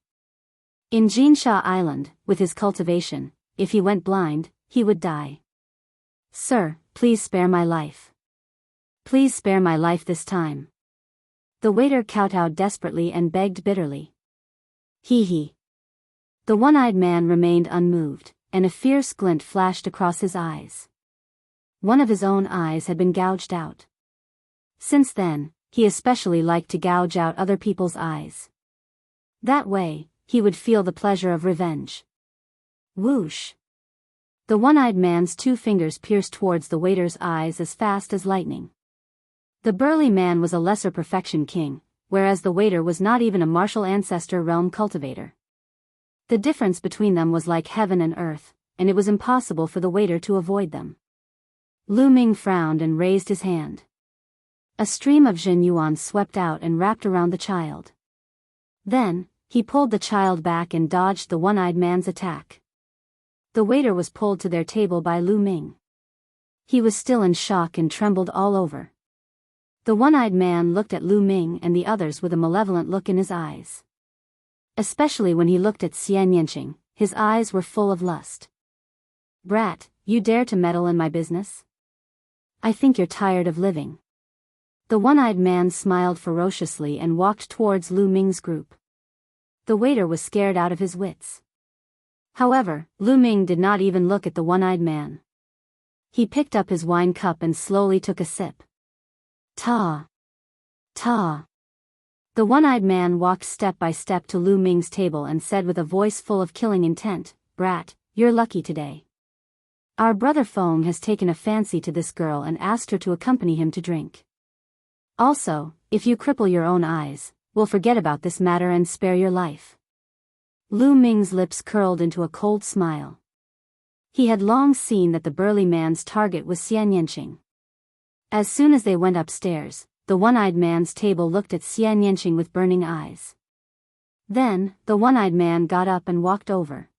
In Jinsha Island, with his cultivation, if he went blind, he would die. Sir, please spare my life. Please spare my life this time. The waiter kowtowed desperately and begged bitterly. Hee. The one-eyed man remained unmoved, and a fierce glint flashed across his eyes. One of his own eyes had been gouged out. Since then, he especially liked to gouge out other people's eyes. That way, he would feel the pleasure of revenge. Whoosh! The one-eyed man's 2 fingers pierced towards the waiter's eyes as fast as lightning. The burly man was a lesser perfection king, whereas the waiter was not even a martial ancestor realm cultivator. The difference between them was like heaven and earth, and it was impossible for the waiter to avoid them. Lu Ming frowned and raised his hand. A stream of Jin Yuan swept out and wrapped around the child. Then, he pulled the child back and dodged the one-eyed man's attack. The waiter was pulled to their table by Lu Ming. He was still in shock and trembled all over. The one-eyed man looked at Lu Ming and the others with a malevolent look in his eyes. Especially when he looked at Xianyanqing, his eyes were full of lust. Brat, you dare to meddle in my business? I think you're tired of living. The one-eyed man smiled ferociously and walked towards Lu Ming's group. The waiter was scared out of his wits. However, Lu Ming did not even look at the one-eyed man. He picked up his wine cup and slowly took a sip. Ta! The one-eyed man walked step by step to Lu Ming's table and said with a voice full of killing intent, Brat, you're lucky today. Our brother Feng has taken a fancy to this girl and asked her to accompany him to drink. Also, if you cripple your own eyes, we'll forget about this matter and spare your life. Lu Ming's lips curled into a cold smile. He had long seen that the burly man's target was Xianyanqing. As soon as they went upstairs, the one-eyed man's table looked at Xianyanqing with burning eyes. Then, the one-eyed man got up and walked over.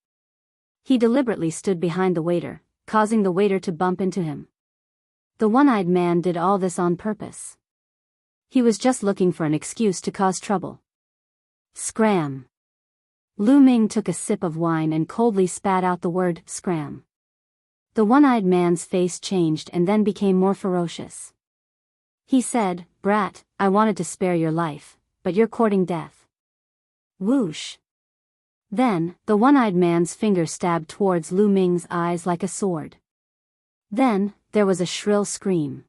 He deliberately stood behind the waiter, causing the waiter to bump into him. The one-eyed man did all this on purpose. He was just looking for an excuse to cause trouble. Scram! Lu Ming took a sip of wine and coldly spat out the word, scram. The one-eyed man's face changed and then became more ferocious. He said, Brat, I wanted to spare your life, but you're courting death. Whoosh! Then, the one-eyed man's finger stabbed towards Lu Ming's eyes like a sword. Then, there was a shrill scream.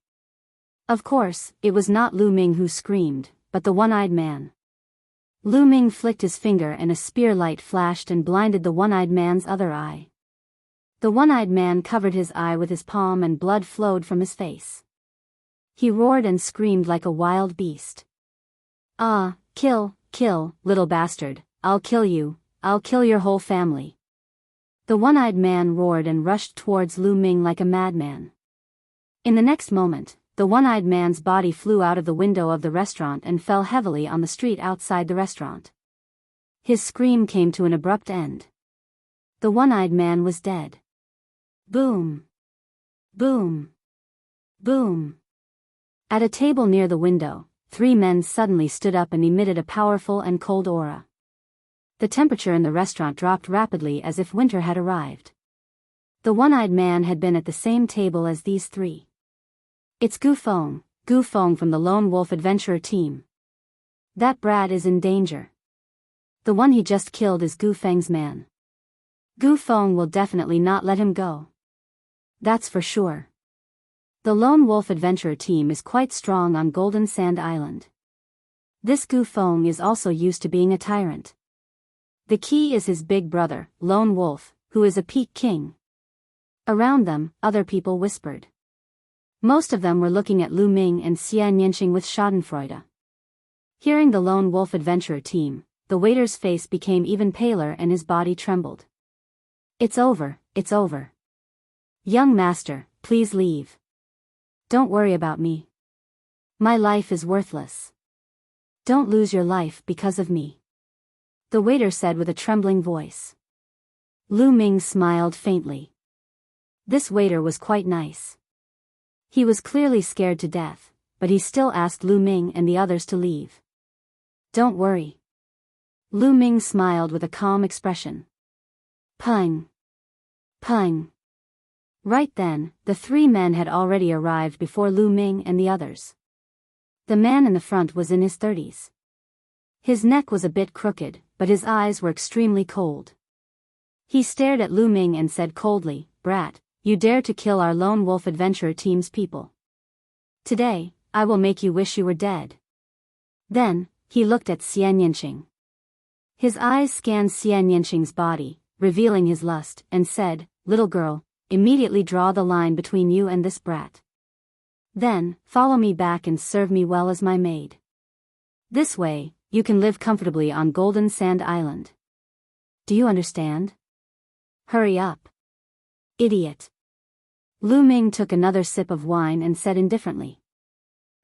Of course, it was not Lu Ming who screamed, but the one-eyed man. Lu Ming flicked his finger and a spear light flashed and blinded the one-eyed man's other eye. The one-eyed man covered his eye with his palm and blood flowed from his face. He roared and screamed like a wild beast. Ah, kill, little bastard, I'll kill you, I'll kill your whole family. The one-eyed man roared and rushed towards Lu Ming like a madman. In the next moment, the one-eyed man's body flew out of the window of the restaurant and fell heavily on the street outside the restaurant. His scream came to an abrupt end. The one-eyed man was dead. Boom! Boom! Boom! At a table near the window, 3 men suddenly stood up and emitted a powerful and cold aura. The temperature in the restaurant dropped rapidly as if winter had arrived. The one-eyed man had been at the same table as these 3. It's Gu Feng from the Lone Wolf Adventurer team. That brat is in danger. The one he just killed is Gu Feng's man. Gu Feng will definitely not let him go. That's for sure. The Lone Wolf Adventurer team is quite strong on Golden Sand Island. This Gu Feng is also used to being a tyrant. The key is his big brother, Lone Wolf, who is a peak king. Around them, other people whispered. Most of them were looking at Lu Ming and Xianyinxing with schadenfreude. Hearing the lone wolf adventurer team, the waiter's face became even paler and his body trembled. It's over, it's over. Young master, please leave. Don't worry about me. My life is worthless. Don't lose your life because of me. The waiter said with a trembling voice. Lu Ming smiled faintly. This waiter was quite nice. He was clearly scared to death, but he still asked Lu Ming and the others to leave. Don't worry. Lu Ming smiled with a calm expression. Pung. Pung. Right then, the three men had already arrived before Lu Ming and the others. The man in the front was in his 30s. His neck was a bit crooked, but his eyes were extremely cold. He stared at Lu Ming and said coldly, "Brat, you dare to kill our lone wolf adventurer team's people. Today, I will make you wish you were dead." Then, he looked at Xianyinxing. His eyes scanned Xianyinxing's body, revealing his lust, and said, "Little girl, immediately draw the line between you and this brat. Then, follow me back and serve me well as my maid. This way, you can live comfortably on Golden Sand Island. Do you understand? Hurry up. Idiot." Lu Ming took another sip of wine and said indifferently.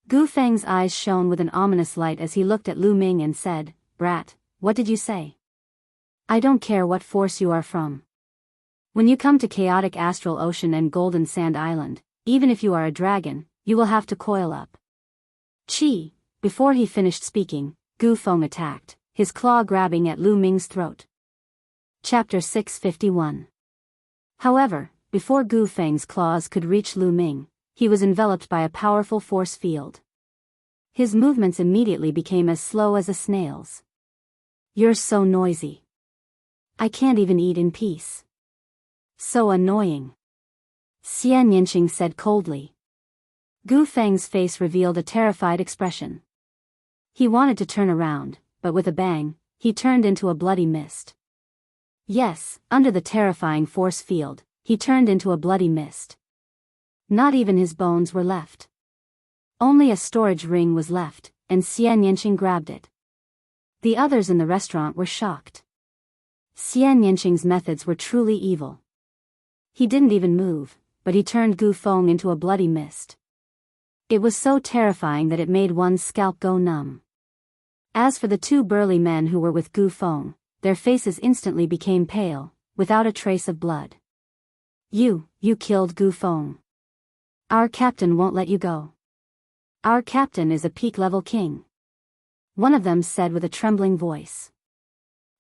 Gu Feng's eyes shone with an ominous light as he looked at Lu Ming and said, "Brat, what did you say? I don't care what force you are from. When you come to Chaotic Astral Ocean and Golden Sand Island, even if you are a dragon, you will have to coil up." Chi. Before he finished speaking, Gu Feng attacked, his claw grabbing at Lu Ming's throat. Chapter 651. However, before Gu Feng's claws could reach Lu Ming, he was enveloped by a powerful force field. His movements immediately became as slow as a snail's. "You're so noisy. I can't even eat in peace. So annoying," Xianyinxing said coldly. Gu Feng's face revealed a terrified expression. He wanted to turn around, but with a bang, he turned into a bloody mist. Yes, under the terrifying force field, he turned into a bloody mist. Not even his bones were left. Only a storage ring was left, and Xianyinxing grabbed it. The others in the restaurant were shocked. Xianyinxing's methods were truly evil. He didn't even move, but he turned Gu Feng into a bloody mist. It was so terrifying that it made one's scalp go numb. As for the two burly men who were with Gu Feng, their faces instantly became pale, without a trace of blood. You killed Gu Feng. Our captain won't let you go. Our captain is a peak-level king," one of them said with a trembling voice.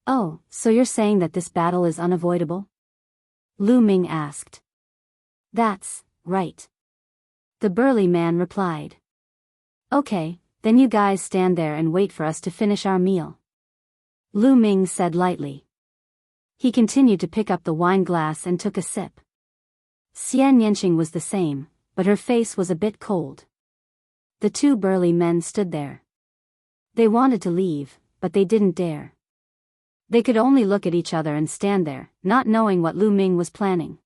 "Oh, so you're saying that this battle is unavoidable?" Lu Ming asked. "That's right," the burly man replied. "Okay, then you guys stand there and wait for us to finish our meal," Lu Ming said lightly. He continued to pick up the wine glass and took a sip. Xianyinxing was the same, but her face was a bit cold. The two burly men stood there. They wanted to leave, but they didn't dare. They could only look at each other and stand there, not knowing what Lu Ming was planning.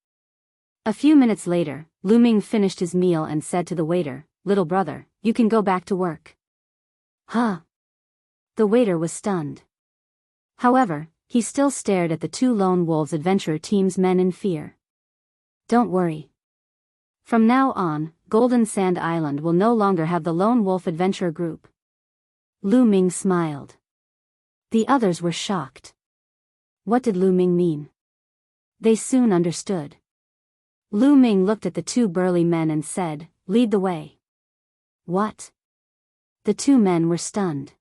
A few minutes later, Lu Ming finished his meal and said to the waiter, "Little brother, you can go back to work." Huh? The waiter was stunned. However, he still stared at the two lone wolves adventurer team's men in fear. "Don't worry. From now on, Golden Sand Island will no longer have the lone wolf adventurer group." Lu Ming smiled. The others were shocked. What did Lu Ming mean? They soon understood. Lu Ming looked at the two burly men and said, "Lead the way." What? The two men were stunned.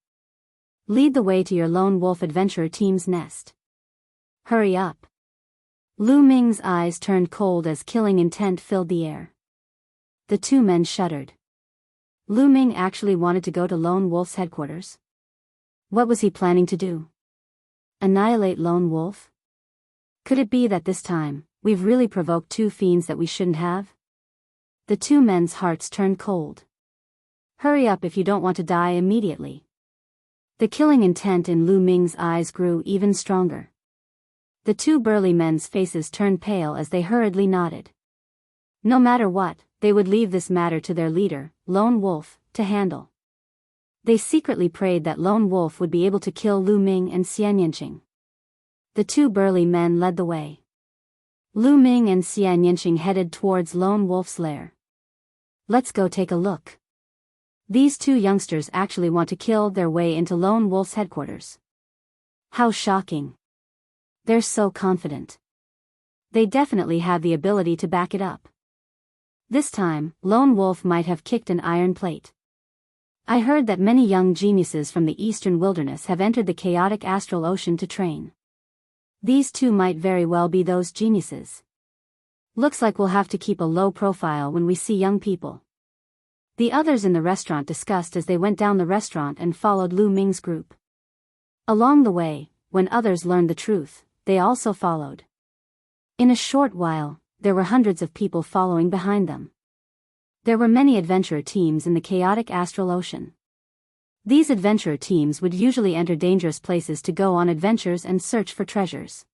"Lead the way to your lone wolf adventurer team's nest. Hurry up." Lu Ming's eyes turned cold as killing intent filled the air. The two men shuddered. Lu Ming actually wanted to go to Lone Wolf's headquarters? What was he planning to do? Annihilate Lone Wolf? Could it be that this time, we've really provoked two fiends that we shouldn't have? The two men's hearts turned cold. Hurry up if you don't want to die immediately. The killing intent in Lu Ming's eyes grew even stronger. The two burly men's faces turned pale as they hurriedly nodded. No matter what, they would leave this matter to their leader, Lone Wolf, to handle. They secretly prayed that Lone Wolf would be able to kill Lu Ming and Xianyinqing. The two burly men led the way. Lu Ming and Xianyinqing headed towards Lone Wolf's lair. Let's go take a look. These two youngsters actually want to kill their way into Lone Wolf's headquarters. How shocking. They're so confident. They definitely have the ability to back it up. This time, Lone Wolf might have kicked an iron plate. I heard that many young geniuses from the eastern wilderness have entered the chaotic astral ocean to train. These two might very well be those geniuses. Looks like we'll have to keep a low profile when we see young people. The others in the restaurant discussed as they went down the restaurant and followed Lu Ming's group. Along the way, when others learned the truth, they also followed. In a short while, there were hundreds of people following behind them. There were many adventurer teams in the chaotic astral ocean. These adventurer teams would usually enter dangerous places to go on adventures and search for treasures.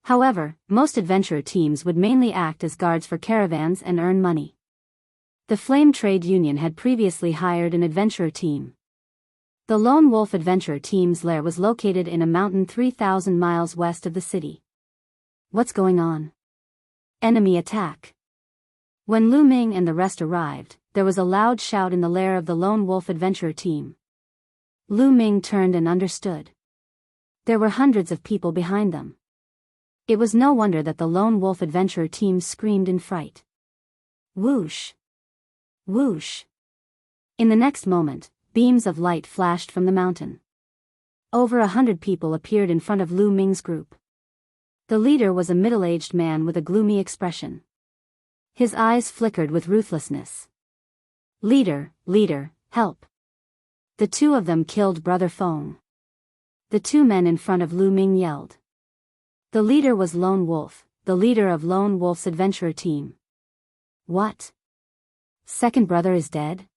However, most adventurer teams would mainly act as guards for caravans and earn money. The Flame Trade Union had previously hired an adventurer team. The Lone Wolf adventurer team's lair was located in a mountain 3,000 miles west of the city. What's going on? Enemy attack. When Lu Ming and the rest arrived, there was a loud shout in the lair of the Lone Wolf adventurer team. Lu Ming turned and understood. There were hundreds of people behind them. It was no wonder that the Lone Wolf adventurer team screamed in fright. Whoosh! Whoosh! In the next moment, beams of light flashed from the mountain. Over 100 people appeared in front of Lu Ming's group. The leader was a middle-aged man with a gloomy expression. His eyes flickered with ruthlessness. Leader, help! The two of them killed Brother Feng. The two men in front of Lu Ming yelled. The leader was Lone Wolf, the leader of Lone Wolf's adventurer team. What? Second brother is dead?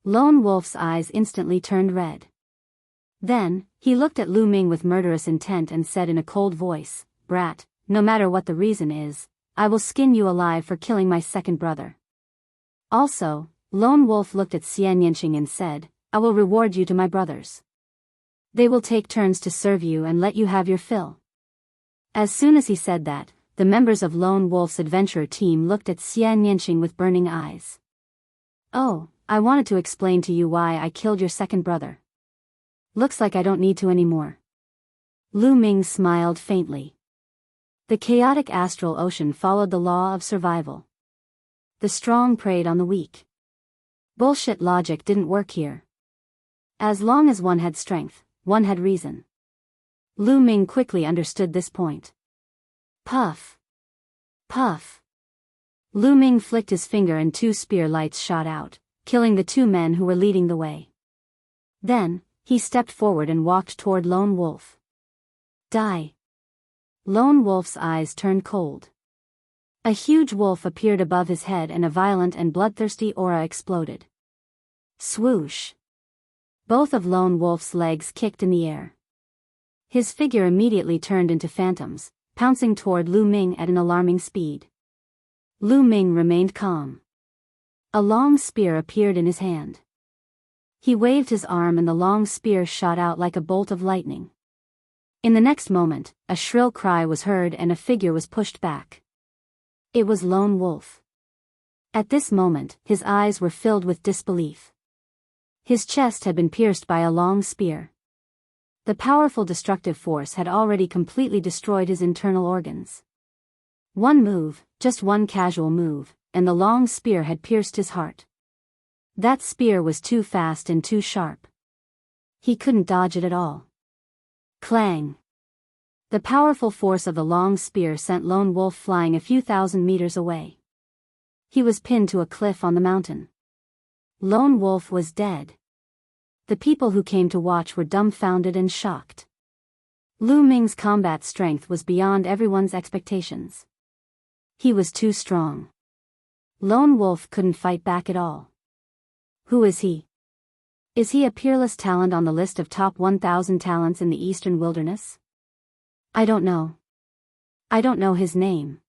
Lone Wolf's eyes instantly turned red. Then, he looked at Lu Ming with murderous intent and said in a cold voice, "Brat, no matter what the reason is, I will skin you alive for killing my second brother." Also, Lone Wolf looked at Xianyinqing and said, "I will reward you to my brothers. They will take turns to serve you and let you have your fill." As soon as he said that, the members of Lone Wolf's adventurer team looked at Xianyinqing with burning eyes. "Oh, I wanted to explain to you why I killed your second brother. Looks like I don't need to anymore." Lu Ming smiled faintly. The chaotic astral ocean followed the law of survival. The strong preyed on the weak. Bullshit logic didn't work here. As long as one had strength, one had reason. Lu Ming quickly understood this point. Puff! Puff! Lu Ming flicked his finger and two spear lights shot out, killing the two men who were leading the way. Then, he stepped forward and walked toward Lone Wolf. Die! Lone Wolf's eyes turned cold. A huge wolf appeared above his head and a violent and bloodthirsty aura exploded. Swoosh! Both of Lone Wolf's legs kicked in the air. His figure immediately turned into phantoms, pouncing toward Lu Ming at an alarming speed. Lu Ming remained calm. A long spear appeared in his hand. He waved his arm and the long spear shot out like a bolt of lightning. In the next moment, a shrill cry was heard and a figure was pushed back. It was Lone Wolf. At this moment, his eyes were filled with disbelief. His chest had been pierced by a long spear. The powerful destructive force had already completely destroyed his internal organs. One move, just one casual move, and the long spear had pierced his heart. That spear was too fast and too sharp. He couldn't dodge it at all. Clang! The powerful force of the long spear sent Lone Wolf flying a few thousand meters away. He was pinned to a cliff on the mountain. Lone Wolf was dead. The people who came to watch were dumbfounded and shocked. Lu Ming's combat strength was beyond everyone's expectations. He was too strong. Lone Wolf couldn't fight back at all. Who is he? Is he a peerless talent on the list of top 1,000 talents in the eastern wilderness? I don't know. I don't know his name.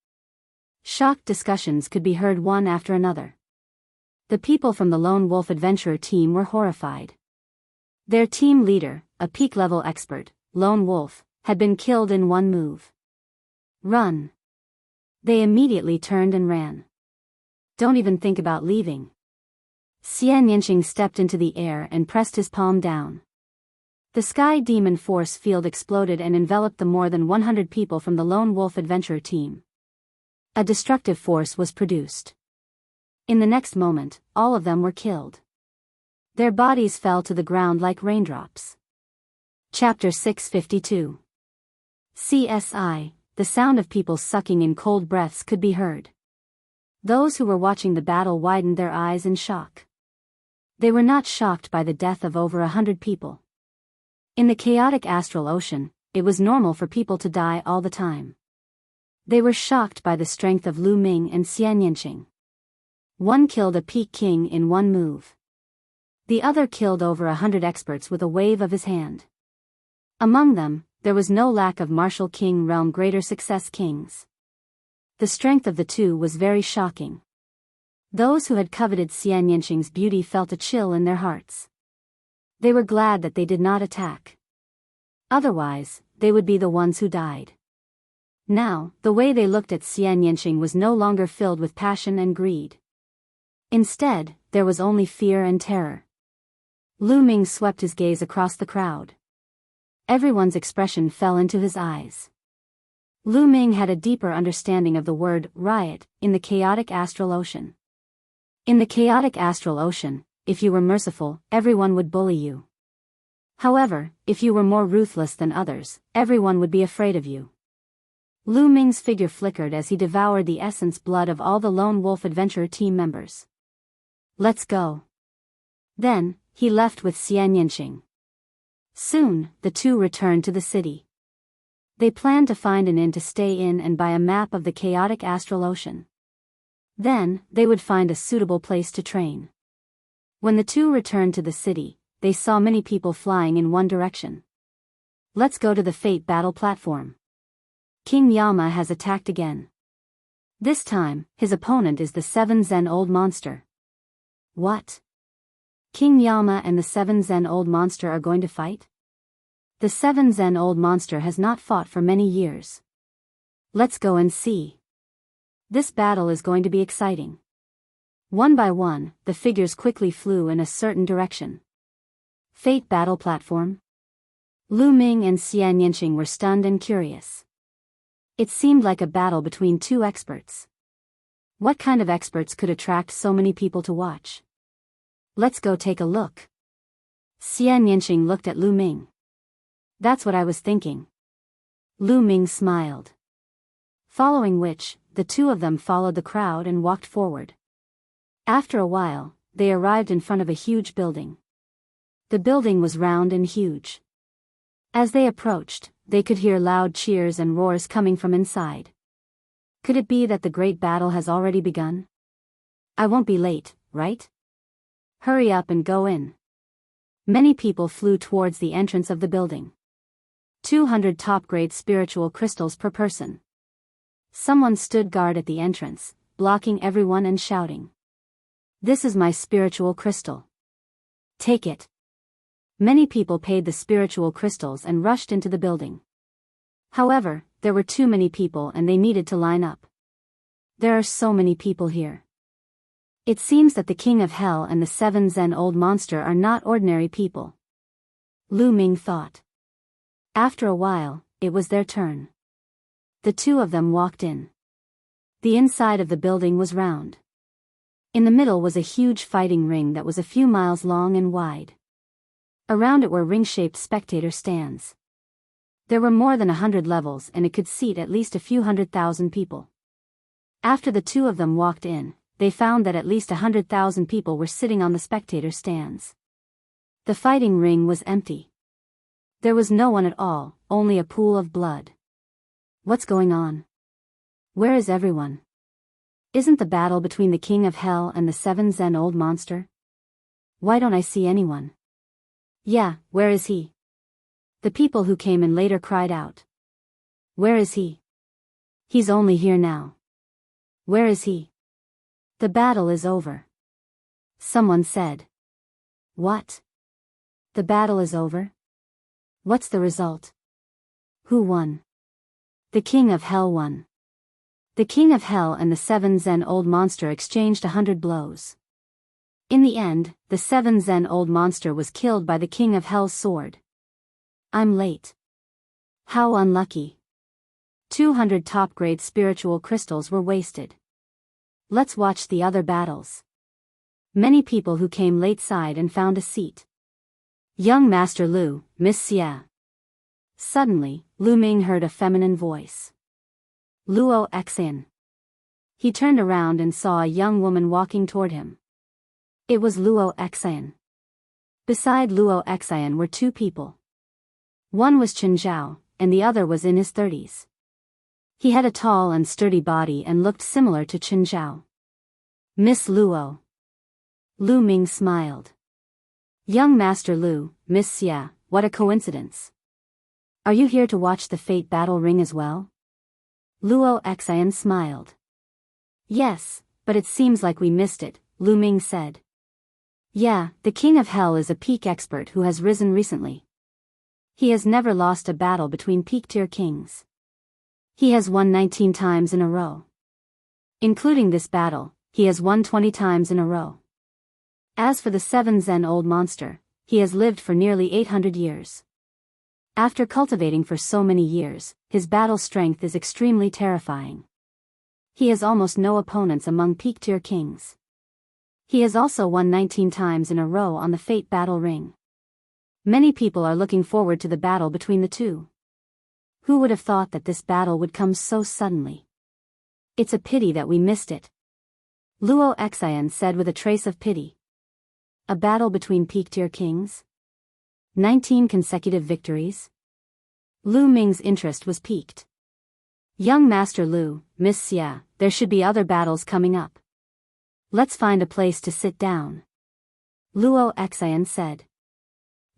Shocked discussions could be heard one after another. The people from the Lone Wolf Adventurer team were horrified. Their team leader, a peak-level expert, Lone Wolf, had been killed in one move. Run! They immediately turned and ran. Don't even think about leaving. Enchanting stepped into the air and pressed his palm down. The Sky Demon force field exploded and enveloped the more than 100 people from the Lone Wolf Adventurer team. A destructive force was produced. In the next moment, all of them were killed. Their bodies fell to the ground like raindrops. Chapter 652. CSI, the sound of people sucking in cold breaths could be heard. Those who were watching the battle widened their eyes in shock. They were not shocked by the death of over 100 people. In the chaotic astral ocean, it was normal for people to die all the time. They were shocked by the strength of Lu Ming and Enchanting. One killed a peak king in one move. The other killed over 100 experts with a wave of his hand. Among them, there was no lack of martial king realm greater success kings. The strength of the two was very shocking. Those who had coveted Enchanting's beauty felt a chill in their hearts. They were glad that they did not attack. Otherwise, they would be the ones who died. Now, the way they looked at Enchanting was no longer filled with passion and greed. Instead, there was only fear and terror. Lu Ming swept his gaze across the crowd. Everyone's expression fell into his eyes. Lu Ming had a deeper understanding of the word riot in the chaotic astral ocean. In the chaotic astral ocean, if you were merciful, everyone would bully you. However, if you were more ruthless than others, everyone would be afraid of you. Lu Ming's figure flickered as he devoured the essence blood of all the Lone Wolf Adventurer team members. Let's go. Then, he left with Enchanting. Soon, the two returned to the city. They planned to find an inn to stay in and buy a map of the chaotic astral ocean. Then, they would find a suitable place to train. When the two returned to the city, they saw many people flying in one direction. Let's go to the Fate battle platform. King Yama has attacked again. This time, his opponent is the 7 Zen old monster. What? King Yama and the 7 Zen old monster are going to fight? The 7 Zen old monster has not fought for many years. Let's go and see. This battle is going to be exciting. One by one, the figures quickly flew in a certain direction. Fate battle platform? Lu Ming and Enchanting were stunned and curious. It seemed like a battle between two experts. What kind of experts could attract so many people to watch? Let's go take a look. Enchanting looked at Lu Ming. That's what I was thinking. Lu Ming smiled. Following which, the two of them followed the crowd and walked forward. After a while, they arrived in front of a huge building. The building was round and huge. As they approached, they could hear loud cheers and roars coming from inside. Could it be that the great battle has already begun? I won't be late, right? Hurry up and go in. Many people flew towards the entrance of the building. 200 top-grade spiritual crystals per person. Someone stood guard at the entrance, blocking everyone and shouting. This is my spiritual crystal. Take it. Many people paid the spiritual crystals and rushed into the building. However, there were too many people and they needed to line up. There are so many people here. It seems that the King of Hell and the 7 Zen old monster are not ordinary people. Lu Ming thought. After a while, it was their turn. The two of them walked in. The inside of the building was round. In the middle was a huge fighting ring that was a few miles long and wide. Around it were ring-shaped spectator stands. There were more than 100 levels and it could seat at least a few 100,000 people. After the two of them walked in, they found that at least 100,000 people were sitting on the spectator stands. The fighting ring was empty. There was no one at all, only a pool of blood. What's going on? Where is everyone? Isn't the battle between the King of Hell and the 7 Zen old monster? Why don't I see anyone? Yeah, where is he? The people who came in later cried out. Where is he? He's only here now. Where is he? The battle is over. Someone said. What? The battle is over? What's the result? Who won? The King of Hell won. The King of Hell and the 7 Zen old monster exchanged 100 blows. In the end, the 7 Zen old monster was killed by the King of Hell's sword. I'm late. How unlucky. 200 top-grade spiritual crystals were wasted. Let's watch the other battles. Many people who came late sighed and found a seat. Young Master Lu, Miss Xia. Suddenly, Lu Ming heard a feminine voice. Luo Xin. He turned around and saw a young woman walking toward him. It was Luo Xin. Beside Luo Xin were 2 people. One was Chen Zhao, and the other was in his 30s. He had a tall and sturdy body and looked similar to Chen Zhao. Miss Luo. Lu Ming smiled. Young Master Lu, Miss Xia, what a coincidence. Are you here to watch the Fate Battle Ring as well? Luo Xin smiled. Yes, but it seems like we missed it, Lu Ming said. Yeah, the King of Hell is a peak expert who has risen recently. He has never lost a battle between peak-tier kings. He has won 19 times in a row. Including this battle, he has won 20 times in a row. As for the 7 Zen old monster, he has lived for nearly 800 years. After cultivating for so many years, his battle strength is extremely terrifying. He has almost no opponents among peak-tier kings. He has also won 19 times in a row on the Fate Battle Ring. Many people are looking forward to the battle between the two. Who would have thought that this battle would come so suddenly? It's a pity that we missed it. Luo Xin said with a trace of pity. A battle between peak-tier kings? 19 consecutive victories? Lu Ming's interest was piqued. Young Master Lu, Miss Xia, there should be other battles coming up. Let's find a place to sit down. Luo Xin said.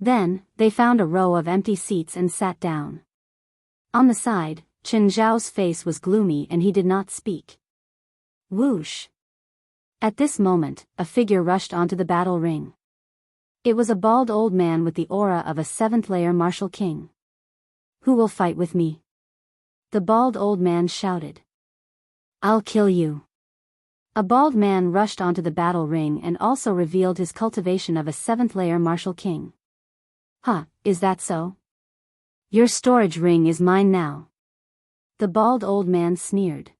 Then, they found a row of empty seats and sat down. On the side, Chen Zhao's face was gloomy and he did not speak. Whoosh! At this moment, a figure rushed onto the battle ring. It was a bald old man with the aura of a 7th-layer martial king. Who will fight with me? The bald old man shouted. I'll kill you. A bald man rushed onto the battle ring and also revealed his cultivation of a 7th-layer martial king. Huh, is that so? Your storage ring is mine now. The bald old man sneered.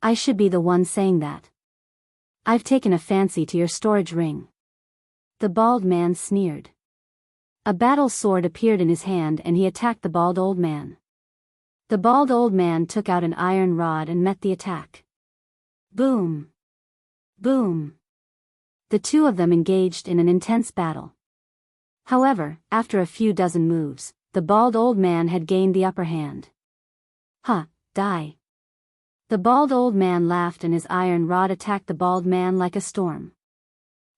I should be the one saying that. I've taken a fancy to your storage ring. The bald man sneered. A battle sword appeared in his hand and he attacked the bald old man. The bald old man took out an iron rod and met the attack. Boom! Boom! The two of them engaged in an intense battle. However, after a few dozen moves, the bald old man had gained the upper hand. Huh, die. The bald old man laughed and his iron rod attacked the bald man like a storm.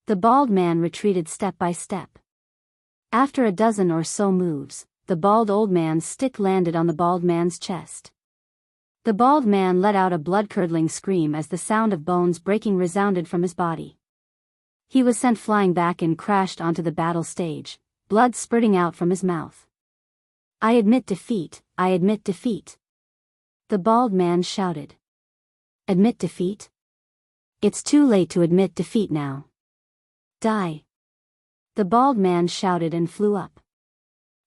The bald man retreated step by step. After a dozen or so moves, the bald old man's stick landed on the bald man's chest. The bald man let out a blood-curdling scream as the sound of bones breaking resounded from his body. He was sent flying back and crashed onto the battle stage, blood spurting out from his mouth. I admit defeat, I admit defeat. The bald man shouted. Admit defeat? It's too late to admit defeat now. Die. The bald man shouted and flew up.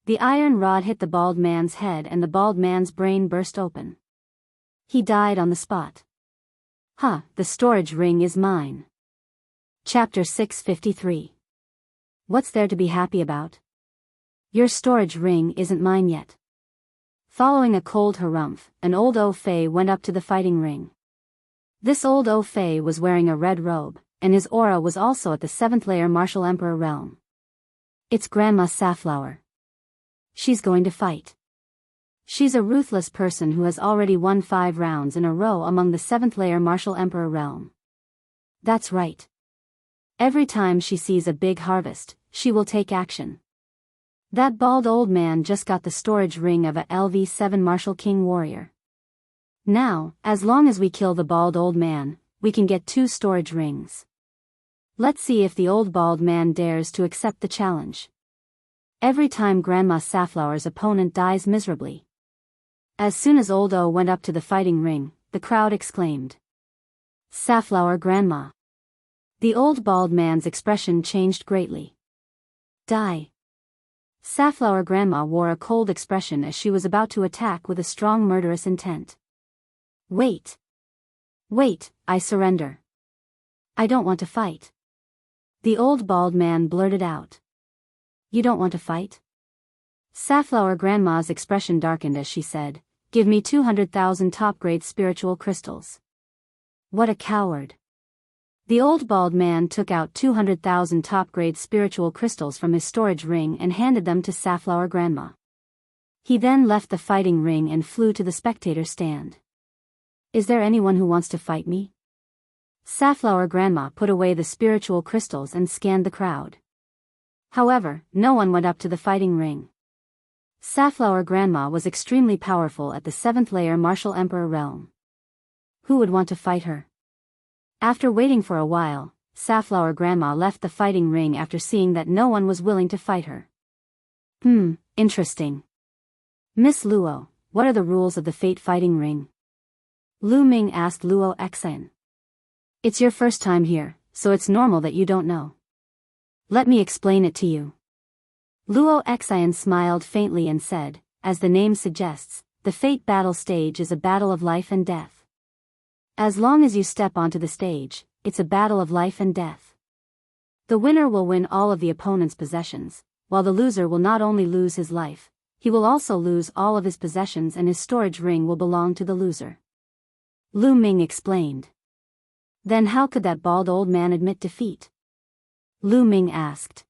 The iron rod hit the bald man's head and the bald man's brain burst open. He died on the spot. Huh, the storage ring is mine. Chapter 653. What's there to be happy about? Your storage ring isn't mine yet. Following a cold harumph, an old Au Fei went up to the fighting ring. This old Au Fei was wearing a red robe, and his aura was also at the 7th-layer martial emperor realm. It's Grandma Safflower. She's going to fight. She's a ruthless person who has already won 5 rounds in a row among the 7th-layer martial emperor realm. That's right. Every time she sees a big harvest, she will take action. That bald old man just got the storage ring of a LV7 martial king warrior. Now, as long as we kill the bald old man, we can get 2 storage rings. Let's see if the old bald man dares to accept the challenge. Every time Grandma Safflower's opponent dies miserably. As soon as Old O went up to the fighting ring, the crowd exclaimed, "Safflower Grandma." The old bald man's expression changed greatly. Die. Safflower Grandma wore a cold expression as she was about to attack with a strong murderous intent. Wait. Wait, I surrender. I don't want to fight. The old bald man blurted out. You don't want to fight? Safflower Grandma's expression darkened as she said, "Give me 200,000 top-grade spiritual crystals." What a coward. The old bald man took out 200,000 top-grade spiritual crystals from his storage ring and handed them to Safflower Grandma. He then left the fighting ring and flew to the spectator stand. Is there anyone who wants to fight me? Safflower Grandma put away the spiritual crystals and scanned the crowd. However, no one went up to the fighting ring. Safflower Grandma was extremely powerful at the 7th layer Martial Emperor realm. Who would want to fight her? After waiting for a while, Safflower Grandma left the fighting ring after seeing that no one was willing to fight her. Interesting. Miss Luo, what are the rules of the Fate fighting ring? Lu Ming asked Luo Xan. It's your first time here, so it's normal that you don't know. Let me explain it to you. Luo Xan smiled faintly and said, as the name suggests, the Fate battle stage is a battle of life and death. As long as you step onto the stage, it's a battle of life and death. The winner will win all of the opponent's possessions, while the loser will not only lose his life, he will also lose all of his possessions and his storage ring will belong to the loser. Lu Ming explained. Then how could that bald old man admit defeat? Lu Ming asked.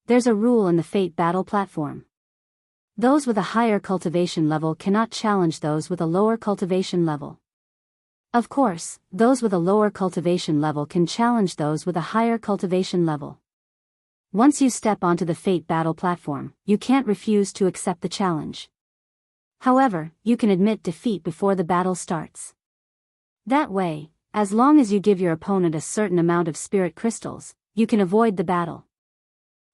There's a rule in the Fate battle platform. Those with a higher cultivation level cannot challenge those with a lower cultivation level. Of course, those with a lower cultivation level can challenge those with a higher cultivation level. Once you step onto the Fate battle platform, you can't refuse to accept the challenge. However, you can admit defeat before the battle starts. That way, as long as you give your opponent a certain amount of spirit crystals, you can avoid the battle.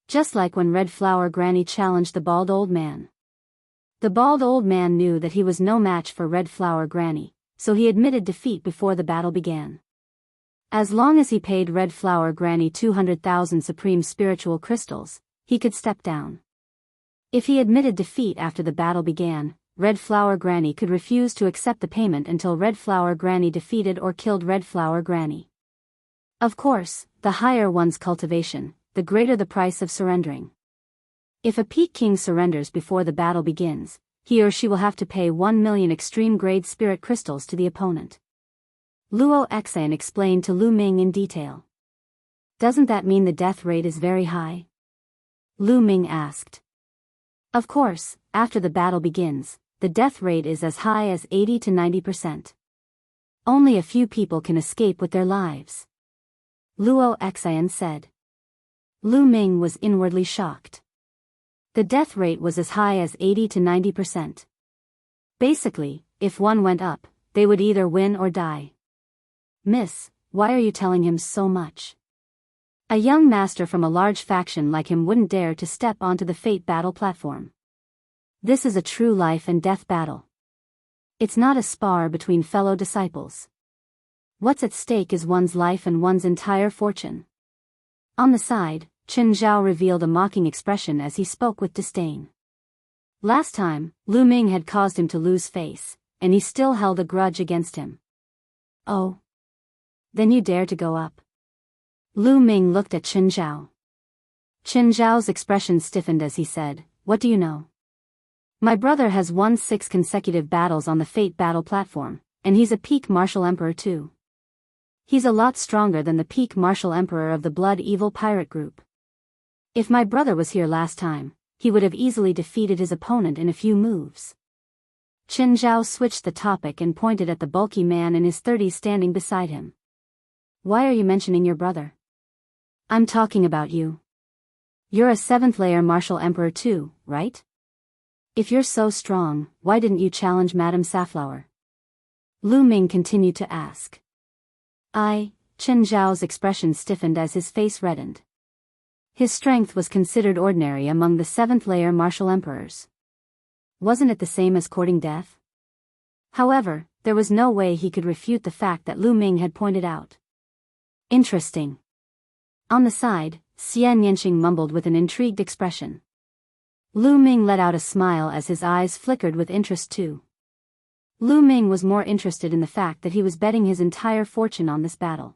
Just like when Red Flower Granny challenged the bald old man. The bald old man knew that he was no match for Red Flower Granny, so he admitted defeat before the battle began. As long as he paid Red Flower Granny 200,000 supreme spiritual crystals, he could step down. If he admitted defeat after the battle began, Red Flower Granny could refuse to accept the payment until Red Flower Granny defeated or killed Red Flower Granny. Of course, the higher one's cultivation, the greater the price of surrendering. If a Peak King surrenders before the battle begins, he or she will have to pay 1 million extreme-grade spirit crystals to the opponent. Luo Xan explained to Lu Ming in detail. Doesn't that mean the death rate is very high? Lu Ming asked. Of course, after the battle begins, the death rate is as high as 80 to 90%. Only a few people can escape with their lives. Luo Xan said. Lu Ming was inwardly shocked. The death rate was as high as 80 to 90%. Basically, if one went up, they would either win or die. Miss, why are you telling him so much? A young master from a large faction like him wouldn't dare to step onto the Fate battle platform. This is a true life and death battle. It's not a spar between fellow disciples. What's at stake is one's life and one's entire fortune. On the side, Chen Zhao revealed a mocking expression as he spoke with disdain. Last time, Lu Ming had caused him to lose face, and he still held a grudge against him. Oh. Then you dare to go up? Lu Ming looked at Chen Zhao. Chen Zhao's expression stiffened as he said, What do you know? My brother has won 6 consecutive battles on the Fate battle platform, and he's a Peak Martial Emperor too. He's a lot stronger than the Peak Martial Emperor of the Blood Evil Pirate Group. If my brother was here last time, he would have easily defeated his opponent in a few moves. Chen Zhao switched the topic and pointed at the bulky man in his 30s standing beside him. Why are you mentioning your brother? I'm talking about you. You're a 7th layer Martial Emperor too, right? If you're so strong, why didn't you challenge Madame Safflower? Lu Ming continued to ask. Chen Zhao's expression stiffened as his face reddened. His strength was considered ordinary among the 7th-layer martial emperors. Wasn't it the same as courting death? However, there was no way he could refute the fact that Lu Ming had pointed out. Interesting. On the side, Xian Yanqing mumbled with an intrigued expression. Lu Ming let out a smile as his eyes flickered with interest too. Lu Ming was more interested in the fact that he was betting his entire fortune on this battle.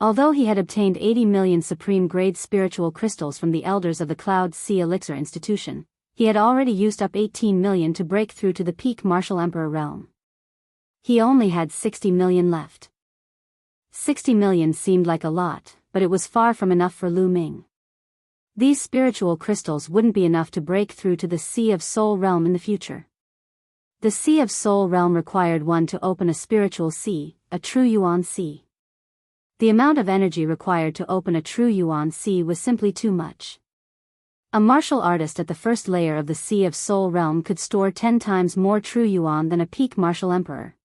Although he had obtained 80 million supreme-grade spiritual crystals from the elders of the Cloud Sea Elixir Institution, he had already used up 18 million to break through to the peak martial emperor realm. He only had 60 million left. 60 million seemed like a lot, but it was far from enough for Lu Ming. These spiritual crystals wouldn't be enough to break through to the Sea of Soul realm in the future. The Sea of Soul realm required one to open a spiritual sea, a true Yuan sea. The amount of energy required to open a true Yuan sea was simply too much. A martial artist at the first layer of the Sea of Soul realm could store 10 times more true Yuan than a peak martial emperor.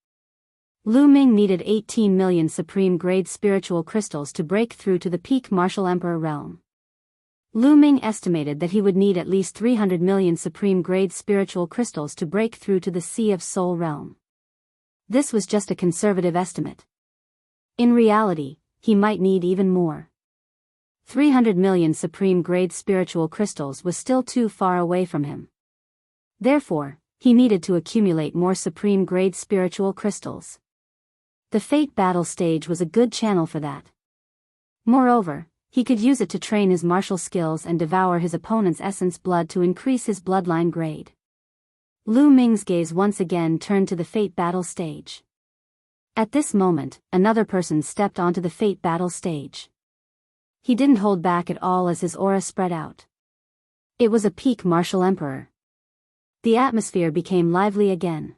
Lu Ming needed 18 million supreme-grade spiritual crystals to break through to the peak martial emperor realm. Lu Ming estimated that he would need at least 300 million supreme-grade spiritual crystals to break through to the Sea of Soul realm. This was just a conservative estimate. In reality, he might need even more. 300 million supreme-grade spiritual crystals was still too far away from him. Therefore, he needed to accumulate more supreme-grade spiritual crystals. The Fate Battle stage was a good channel for that. Moreover, he could use it to train his martial skills and devour his opponent's essence blood to increase his bloodline grade. Lu Ming's gaze once again turned to the Fate Battle stage. At this moment, another person stepped onto the Fate Battle stage. He didn't hold back at all as his aura spread out. It was a peak martial emperor. The atmosphere became lively again.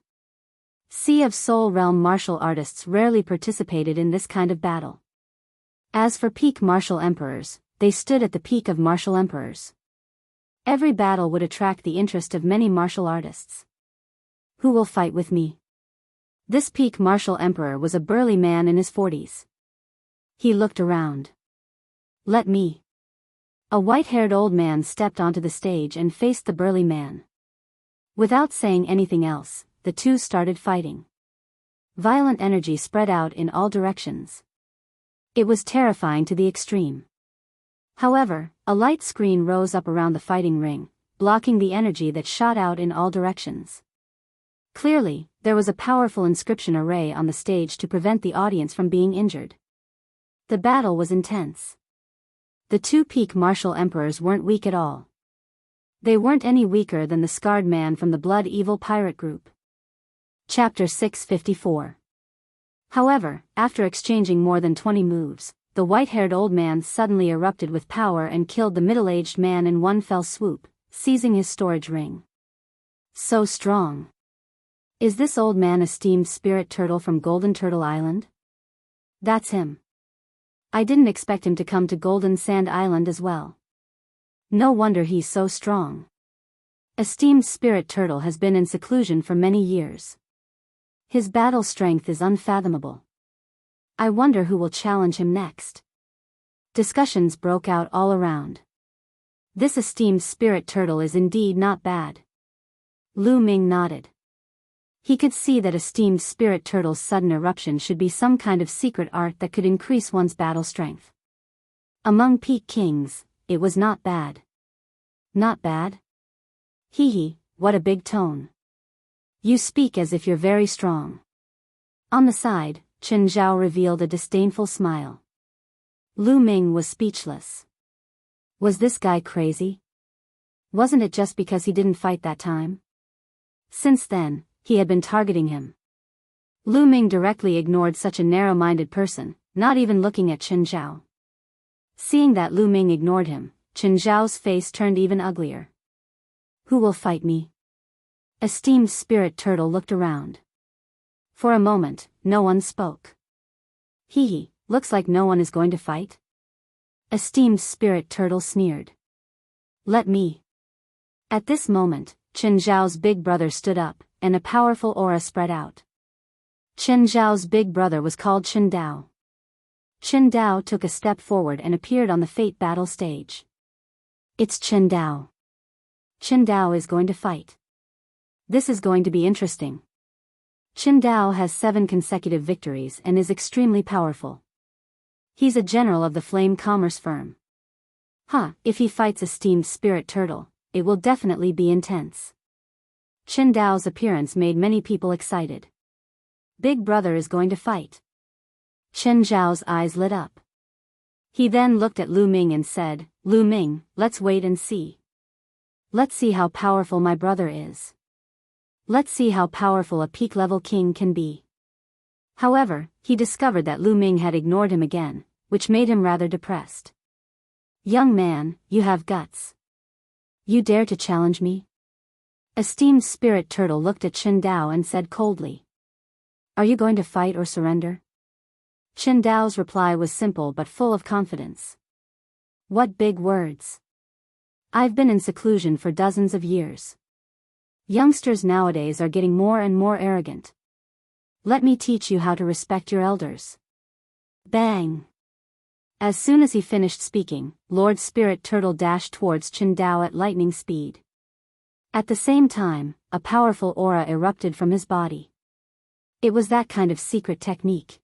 Sea of Soul realm martial artists rarely participated in this kind of battle. As for peak martial emperors, they stood at the peak of martial emperors. Every battle would attract the interest of many martial artists. Who will fight with me? This peak martial emperor was a burly man in his 40s. He looked around. Let me. A white-haired old man stepped onto the stage and faced the burly man. Without saying anything else, the two started fighting. Violent energy spread out in all directions. It was terrifying to the extreme. However, a light screen rose up around the fighting ring, blocking the energy that shot out in all directions. Clearly, there was a powerful inscription array on the stage to prevent the audience from being injured. The battle was intense. The two peak martial emperors weren't weak at all. They weren't any weaker than the scarred man from the Blood Evil pirate group. Chapter 654. However, after exchanging more than 20 moves, the white-haired old man suddenly erupted with power and killed the middle-aged man in one fell swoop, seizing his storage ring. So strong. Is this old man a steamed spirit turtle from Golden Turtle Island? That's him. I didn't expect him to come to Golden Sand Island as well. No wonder he's so strong. A steamed spirit turtle has been in seclusion for many years. His battle strength is unfathomable. I wonder who will challenge him next. Discussions broke out all around. This esteemed spirit turtle is indeed not bad. Lu Ming nodded. He could see that a steamed spirit turtle's sudden eruption should be some kind of secret art that could increase one's battle strength. Among peak kings, it was not bad. Not bad? Hee, what a big tone. You speak as if you're very strong. On the side, Chen Zhao revealed a disdainful smile. Lu Ming was speechless. Was this guy crazy? Wasn't it just because he didn't fight that time? Since then, he had been targeting him. Lu Ming directly ignored such a narrow-minded person, not even looking at Chen Zhao. Seeing that Lu Ming ignored him, Chen Zhao's face turned even uglier. Who will fight me? Esteemed spirit turtle looked around. For a moment, no one spoke. Hee, looks like no one is going to fight? Esteemed spirit turtle sneered. Let me. At this moment, Chen Zhao's big brother stood up, and a powerful aura spread out. Chen Zhao's big brother was called Chen Dao. Chen Dao took a step forward and appeared on the fate battle stage. It's Chen Dao. Chen Dao is going to fight. This is going to be interesting. Chen Dao has 7 consecutive victories and is extremely powerful. He's a general of the flame commerce firm. If he fights a steamed spirit turtle, it will definitely be intense. Chen Dao's appearance made many people excited. Big brother is going to fight. Chen Zhao's eyes lit up. He then looked at Lu Ming and said, Lu Ming, let's wait and see. Let's see how powerful my brother is. Let's see how powerful a peak-level king can be. However, he discovered that Lu Ming had ignored him again, which made him rather depressed. Young man, you have guts. You dare to challenge me? A steamed spirit turtle looked at Chen Dao and said coldly. Are you going to fight or surrender? Chen Dao's reply was simple but full of confidence. What big words. I've been in seclusion for dozens of years. Youngsters nowadays are getting more and more arrogant. Let me teach you how to respect your elders. Bang! As soon as he finished speaking, Lord Spirit Turtle dashed towards Chen Dao at lightning speed. At the same time, a powerful aura erupted from his body. It was that kind of secret technique.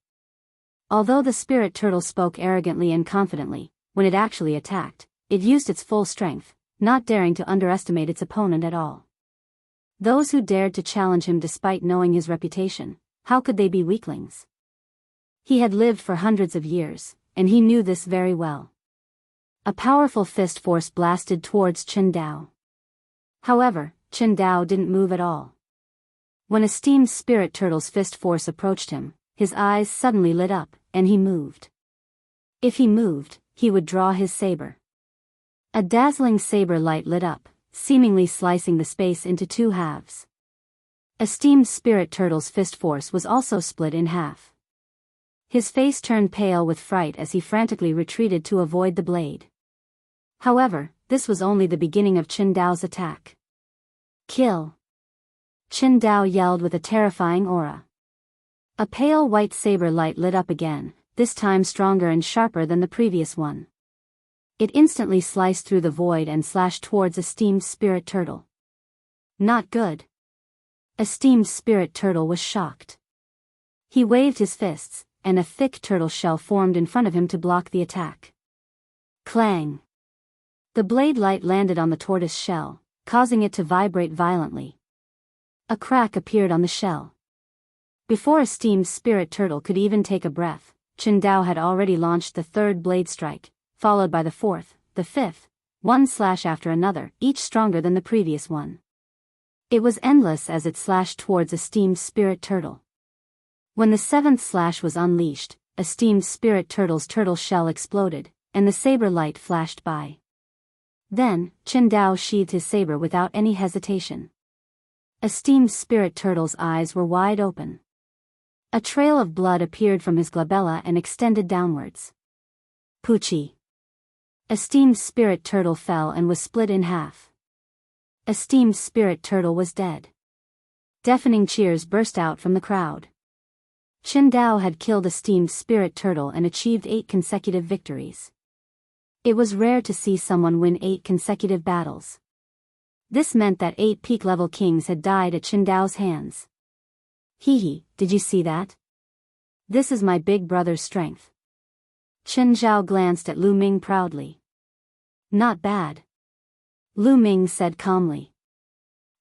Although the spirit turtle spoke arrogantly and confidently, when it actually attacked, it used its full strength, not daring to underestimate its opponent at all. Those who dared to challenge him despite knowing his reputation, how could they be weaklings? He had lived for hundreds of years, and he knew this very well. A powerful fist force blasted towards Chen Dao. However, Chen Dao didn't move at all. When a steamed spirit turtle's fist force approached him, his eyes suddenly lit up, and he moved. If he moved, he would draw his saber. A dazzling saber light lit up, seemingly slicing the space into 2 halves. A steamed spirit turtle's fist force was also split in half. His face turned pale with fright as he frantically retreated to avoid the blade. However, this was only the beginning of Chen Dao's attack. Kill! Chen Dao yelled with a terrifying aura. A pale white saber light lit up again, this time stronger and sharper than the previous one. It instantly sliced through the void and slashed towards a steamed spirit turtle. Not good. A steamed spirit turtle was shocked. He waved his fists, and a thick turtle shell formed in front of him to block the attack. Clang! The blade light landed on the tortoise shell, causing it to vibrate violently. A crack appeared on the shell. Before a steamed spirit turtle could even take a breath, Chen Dao had already launched the 3rd blade strike, followed by the 4th, the 5th, one slash after another, each stronger than the previous one. It was endless as it slashed towards a steamed spirit turtle. When the 7th slash was unleashed, a steamed spirit turtle's turtle shell exploded, and the saber light flashed by. Then, Chen Dao sheathed his saber without any hesitation. A steamed spirit turtle's eyes were wide open. A trail of blood appeared from his glabella and extended downwards. Poochie! A steamed spirit turtle fell and was split in half. A steamed spirit turtle was dead. Deafening cheers burst out from the crowd. Chen Dao had killed a steamed spirit turtle and achieved 8 consecutive victories. It was rare to see someone win 8 consecutive battles. This meant that 8 peak-level kings had died at Chen Dao's hands. Did you see that? This is my big brother's strength. Chen Zhao glanced at Lu Ming proudly. Not bad. Lu Ming said calmly.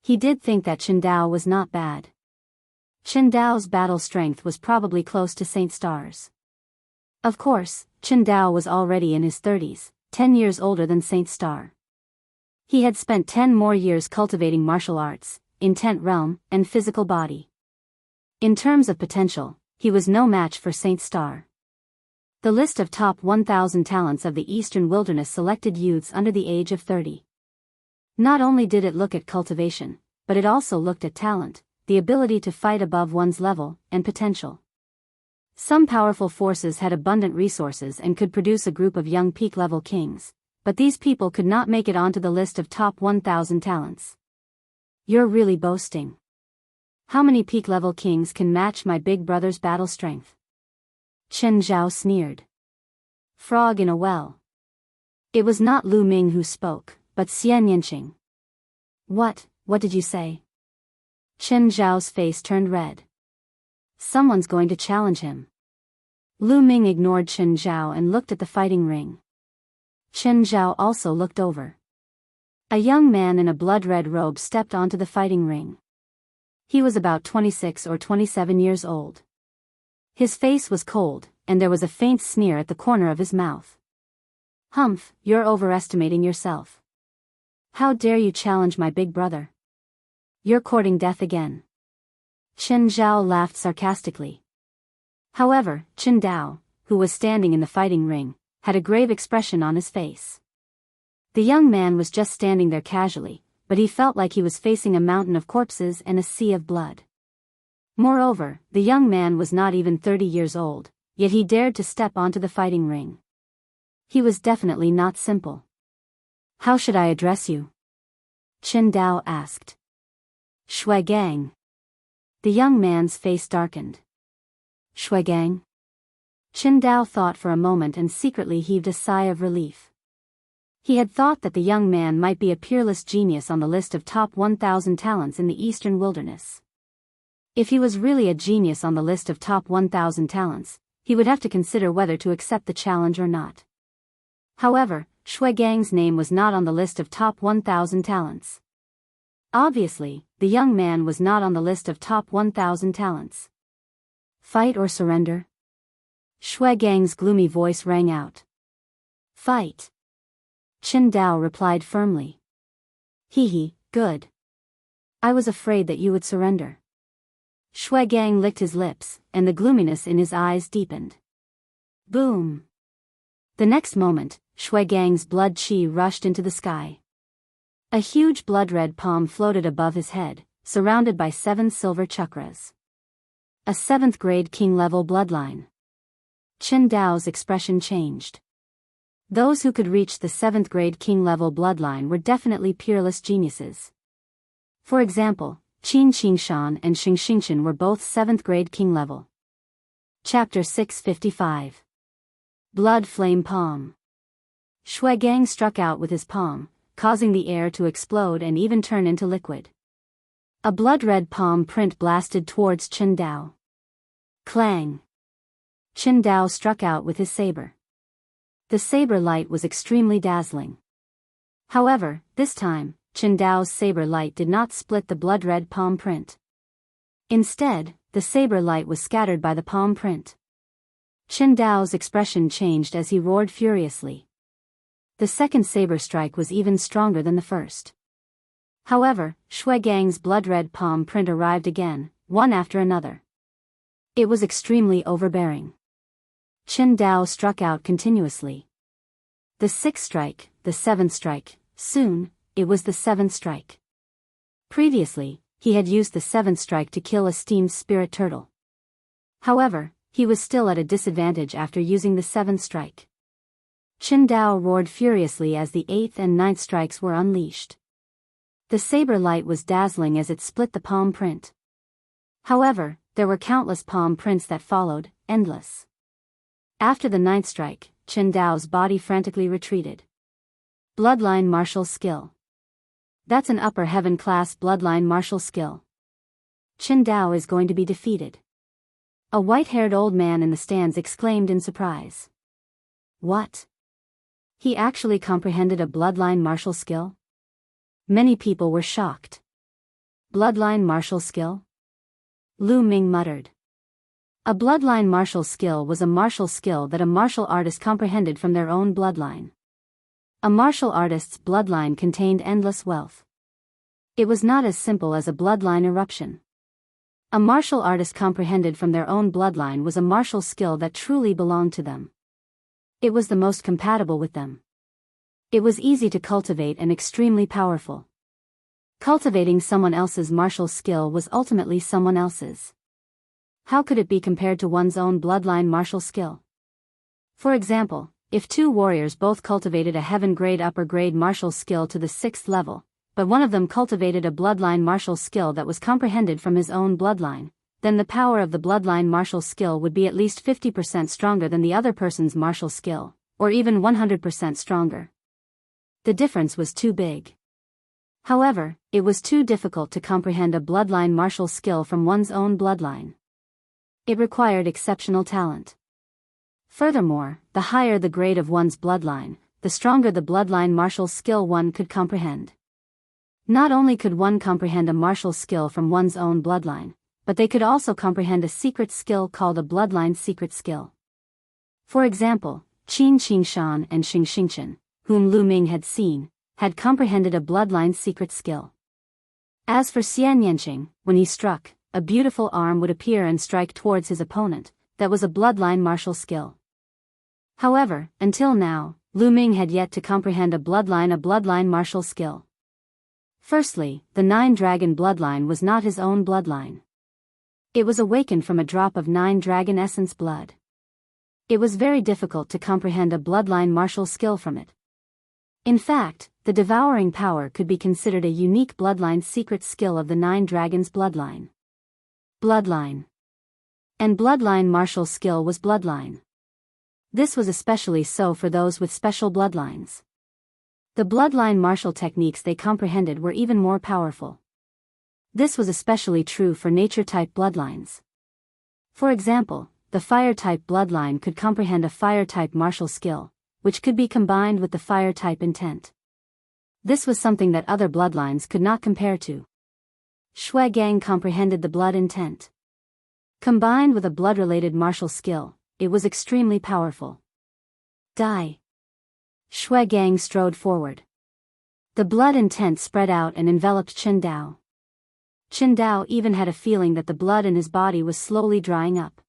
He did think that Chen Dao was not bad. Chen Dao's battle strength was probably close to Saint Star's. Of course, Chen Dao was already in his 30s, 10 years older than Saint Star. He had spent 10 more years cultivating martial arts, intent realm, and physical body. In terms of potential, he was no match for Saint Star. The list of top 1,000 talents of the Eastern Wilderness selected youths under the age of 30. Not only did it look at cultivation, but it also looked at talent, the ability to fight above one's level, and potential. Some powerful forces had abundant resources and could produce a group of young peak-level kings, but these people could not make it onto the list of top 1,000 talents. You're really boasting. How many peak-level kings can match my big brother's battle strength? Chen Zhao sneered. Frog in a well. It was not Lu Ming who spoke, but Xian Yanqing. What did you say? Chen Zhao's face turned red. Someone's going to challenge him. Lu Ming ignored Chen Zhao and looked at the fighting ring. Chen Zhao also looked over. A young man in a blood-red robe stepped onto the fighting ring. He was about 26 or 27 years old. His face was cold, and there was a faint sneer at the corner of his mouth. Humph, you're overestimating yourself. How dare you challenge my big brother? You're courting death again. Chen Zhao laughed sarcastically. However, Chen Dao, who was standing in the fighting ring, had a grave expression on his face. The young man was just standing there casually, but he felt like he was facing a mountain of corpses and a sea of blood. Moreover, the young man was not even 30 years old, yet he dared to step onto the fighting ring. He was definitely not simple. How should I address you? Chen Dao asked. Shui Gang. The young man's face darkened. Shui Gang? Chen Dao thought for a moment and secretly heaved a sigh of relief. He had thought that the young man might be a peerless genius on the list of top 1,000 talents in the Eastern Wilderness. If he was really a genius on the list of top 1,000 talents, he would have to consider whether to accept the challenge or not. However, Shui Gang's name was not on the list of top 1,000 talents. Obviously, the young man was not on the list of top 1,000 talents. Fight or surrender? Shui Gang's gloomy voice rang out. Fight. Chen Dao replied firmly. Hee, good. I was afraid that you would surrender. Shui Gang licked his lips, and the gloominess in his eyes deepened. Boom. The next moment, Shui Gang's blood chi rushed into the sky. A huge blood-red palm floated above his head, surrounded by 7 silver chakras. A 7th-grade king-level bloodline. Chen Dao's expression changed. Those who could reach the 7th-grade king-level bloodline were definitely peerless geniuses. For example, Qin Qingshan and Xing Xingshan were both 7th-grade king-level. Chapter 655. Blood Flame Palm. Shui Gang struck out with his palm, causing the air to explode and even turn into liquid. A blood-red palm print blasted towards Chen Dao. Clang! Chen Dao struck out with his saber. The saber light was extremely dazzling. However, this time, Chen Dao's saber light did not split the blood-red palm print. Instead, the saber light was scattered by the palm print. Chen Dao's expression changed as he roared furiously. The second saber strike was even stronger than the first. However, Shui Gang's blood-red palm print arrived again, one after another. It was extremely overbearing. Chen Dao struck out continuously. The 6th strike, the 7th strike, soon, it was the 7th strike. Previously, he had used the 7th strike to kill a steamed spirit turtle. However, he was still at a disadvantage after using the 7th strike. Chen Dao roared furiously as the 8th and 9th strikes were unleashed. The saber light was dazzling as it split the palm print. However, there were countless palm prints that followed, endless. After the 9th strike, Chen Dao's body frantically retreated. Bloodline martial skill. That's an upper heaven class bloodline martial skill. Chen Dao is going to be defeated. A white-haired old man in the stands exclaimed in surprise. What? He actually comprehended a bloodline martial skill? Many people were shocked. Bloodline martial skill? Lu Ming muttered. A bloodline martial skill was a martial skill that a martial artist comprehended from their own bloodline. A martial artist's bloodline contained endless wealth. It was not as simple as a bloodline eruption. A martial artist comprehended from their own bloodline was a martial skill that truly belonged to them. It was the most compatible with them. It was easy to cultivate and extremely powerful. Cultivating someone else's martial skill was ultimately someone else's. How could it be compared to one's own bloodline martial skill? For example, if 2 warriors both cultivated a heaven grade upper grade martial skill to the 6th level, but one of them cultivated a bloodline martial skill that was comprehended from his own bloodline, then the power of the bloodline martial skill would be at least 50% stronger than the other person's martial skill, or even 100% stronger. The difference was too big. However, it was too difficult to comprehend a bloodline martial skill from one's own bloodline. It required exceptional talent. Furthermore, the higher the grade of one's bloodline, the stronger the bloodline martial skill one could comprehend. Not only could one comprehend a martial skill from one's own bloodline, but they could also comprehend a secret skill called a bloodline secret skill. For example, Qin Qingshan and Xing Xingchen, whom Lu Ming had seen, had comprehended a bloodline secret skill. As for Xian Yanqing, when he struck, a beautiful arm would appear and strike towards his opponent. That was a bloodline martial skill. However, until now, Lu Ming had yet to comprehend a bloodline martial skill. Firstly, the Nine-Dragon bloodline was not his own bloodline. It was awakened from a drop of Nine-Dragon essence blood. It was very difficult to comprehend a bloodline martial skill from it. In fact, the devouring power could be considered a unique bloodline secret skill of the Nine Dragons bloodline. Bloodline. And bloodline martial skill was bloodline. This was especially so for those with special bloodlines. The bloodline martial techniques they comprehended were even more powerful. This was especially true for nature-type bloodlines. For example, the fire-type bloodline could comprehend a fire-type martial skill, which could be combined with the fire-type intent. This was something that other bloodlines could not compare to. Shui Gang comprehended the blood intent. Combined with a blood-related martial skill, it was extremely powerful. Die. Shui Gang strode forward. The blood intent spread out and enveloped Qin Dao. Qin Dao even had a feeling that the blood in his body was slowly drying up.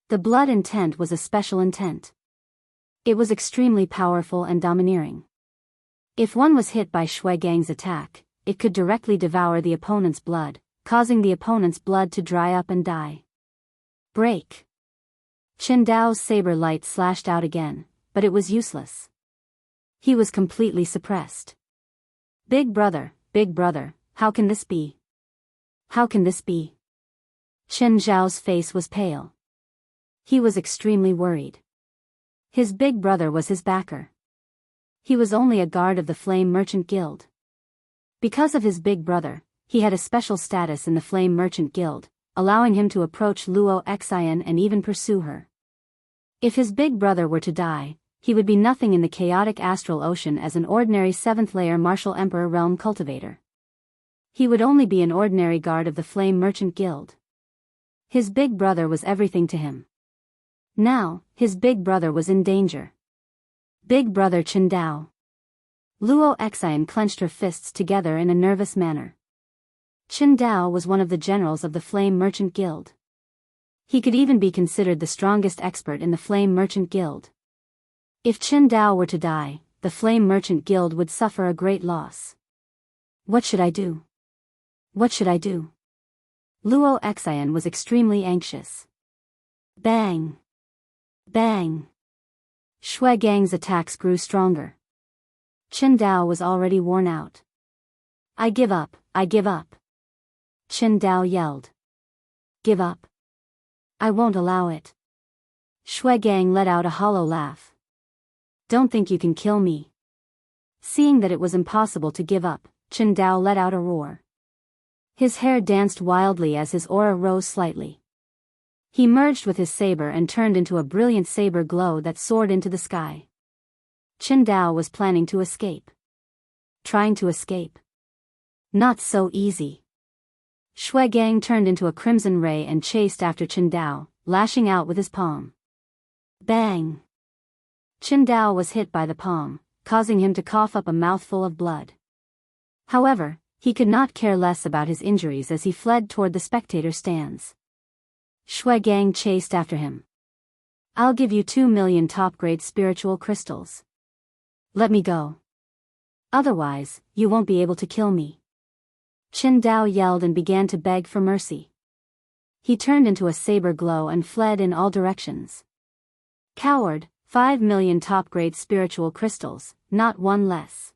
The blood intent was a special intent. It was extremely powerful and domineering. If one was hit by Shui Gang's attack, it could directly devour the opponent's blood, causing the opponent's blood to dry up and die. Break. Qin Dao's saber light slashed out again, but it was useless. He was completely suppressed. Big brother, how can this be? How can this be? Qin Zhao's face was pale. He was extremely worried. His big brother was his backer. He was only a guard of the Flame Merchant Guild. Because of his big brother, he had a special status in the Flame Merchant Guild, allowing him to approach Luo Xian and even pursue her. If his big brother were to die, he would be nothing in the chaotic astral ocean as an ordinary 7th-layer martial emperor realm cultivator. He would only be an ordinary guard of the Flame Merchant Guild. His big brother was everything to him. Now, his big brother was in danger. Big brother Qin Dao. Luo Xian clenched her fists together in a nervous manner. Qin Dao was one of the generals of the Flame Merchant Guild. He could even be considered the strongest expert in the Flame Merchant Guild. If Qin Dao were to die, the Flame Merchant Guild would suffer a great loss. What should I do? What should I do? Luo Xian was extremely anxious. Bang! Bang! Shui Gang's attacks grew stronger. Qin Dao was already worn out. I give up, I give up. Qin Dao yelled. Give up? I won't allow it. Shui Gang let out a hollow laugh. Don't think you can kill me. Seeing that it was impossible to give up, Qin Dao let out a roar. His hair danced wildly as his aura rose slightly. He merged with his saber and turned into a brilliant saber glow that soared into the sky. Qin Dao was planning to escape. Trying to escape. Not so easy. Shui Gang turned into a crimson ray and chased after Qin Dao, lashing out with his palm. Bang! Qin Dao was hit by the palm, causing him to cough up a mouthful of blood. However, he could not care less about his injuries as he fled toward the spectator stands. Shui Gang chased after him. I'll give you 2 million top-grade spiritual crystals. Let me go. Otherwise, you won't be able to kill me. Qin Dao yelled and began to beg for mercy. He turned into a saber glow and fled in all directions. Coward, 5 million top-grade spiritual crystals, not one less.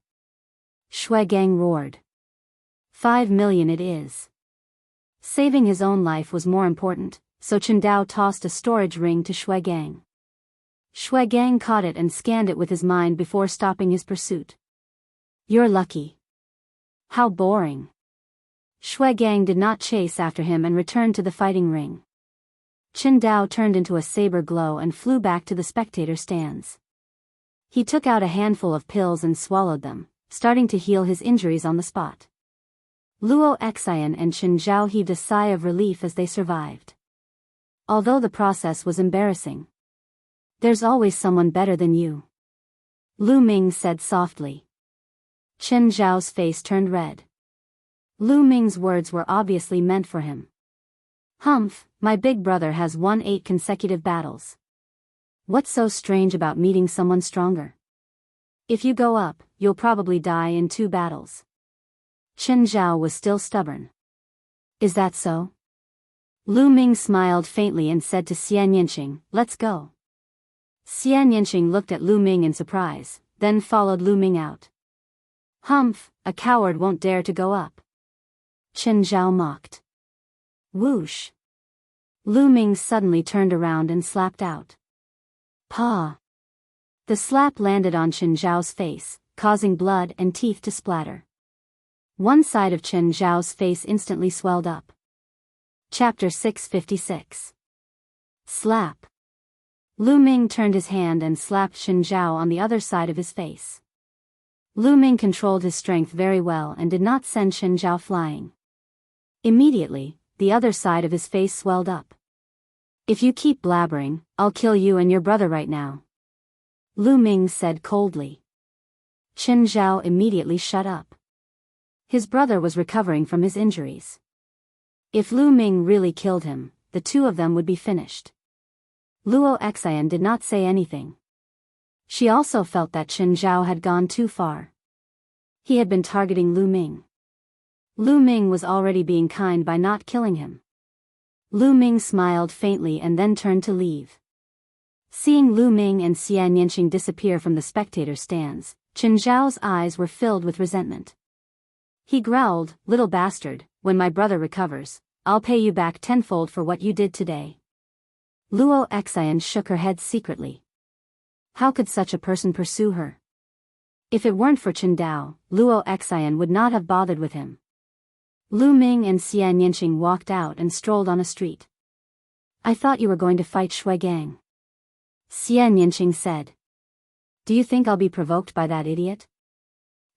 Shui Gang roared. 5 million it is. Saving his own life was more important, so Chen Dao tossed a storage ring to Shui Gang. Shui Gang caught it and scanned it with his mind before stopping his pursuit. You're lucky. How boring. Shui Gang did not chase after him and returned to the fighting ring. Chen Dao turned into a saber glow and flew back to the spectator stands. He took out a handful of pills and swallowed them, starting to heal his injuries on the spot. Luo Xian and Chen Zhao heaved a sigh of relief as they survived. Although the process was embarrassing. There's always someone better than you. Lu Ming said softly. Chen Zhao's face turned red. Lu Ming's words were obviously meant for him. Humph, my big brother has won 8 consecutive battles. What's so strange about meeting someone stronger? If you go up, you'll probably die in 2 battles. Chen Zhao was still stubborn. Is that so? Lu Ming smiled faintly and said to Xian Yinqing, let's go. Xian Yinqing looked at Lu Ming in surprise, then followed Lu Ming out. Humph, a coward won't dare to go up. Chen Zhao mocked. Whoosh. Lu Ming suddenly turned around and slapped out. Pa. The slap landed on Chen Zhao's face, causing blood and teeth to splatter. One side of Chen Zhao's face instantly swelled up. Chapter 656. Slap. Lu Ming turned his hand and slapped Chen Zhao on the other side of his face. Lu Ming controlled his strength very well and did not send Chen Zhao flying. Immediately, the other side of his face swelled up. If you keep blabbering, I'll kill you and your brother right now. Lu Ming said coldly. Chen Zhao immediately shut up. His brother was recovering from his injuries. If Lu Ming really killed him, the 2 of them would be finished. Luo Xian did not say anything. She also felt that Chen Zhao had gone too far. He had been targeting Lu Ming. Lu Ming was already being kind by not killing him. Lu Ming smiled faintly and then turned to leave. Seeing Lu Ming and Xian Yinqing disappear from the spectator stands, Chen Zhao's eyes were filled with resentment. He growled, little bastard, when my brother recovers, I'll pay you back tenfold for what you did today. Luo Xian shook her head secretly. How could such a person pursue her? If it weren't for Chen Dao, Luo Xian would not have bothered with him. Lu Ming and Xian Yinqing walked out and strolled on a street. I thought you were going to fight Shui Gang. Xian Yinqing said. Do you think I'll be provoked by that idiot?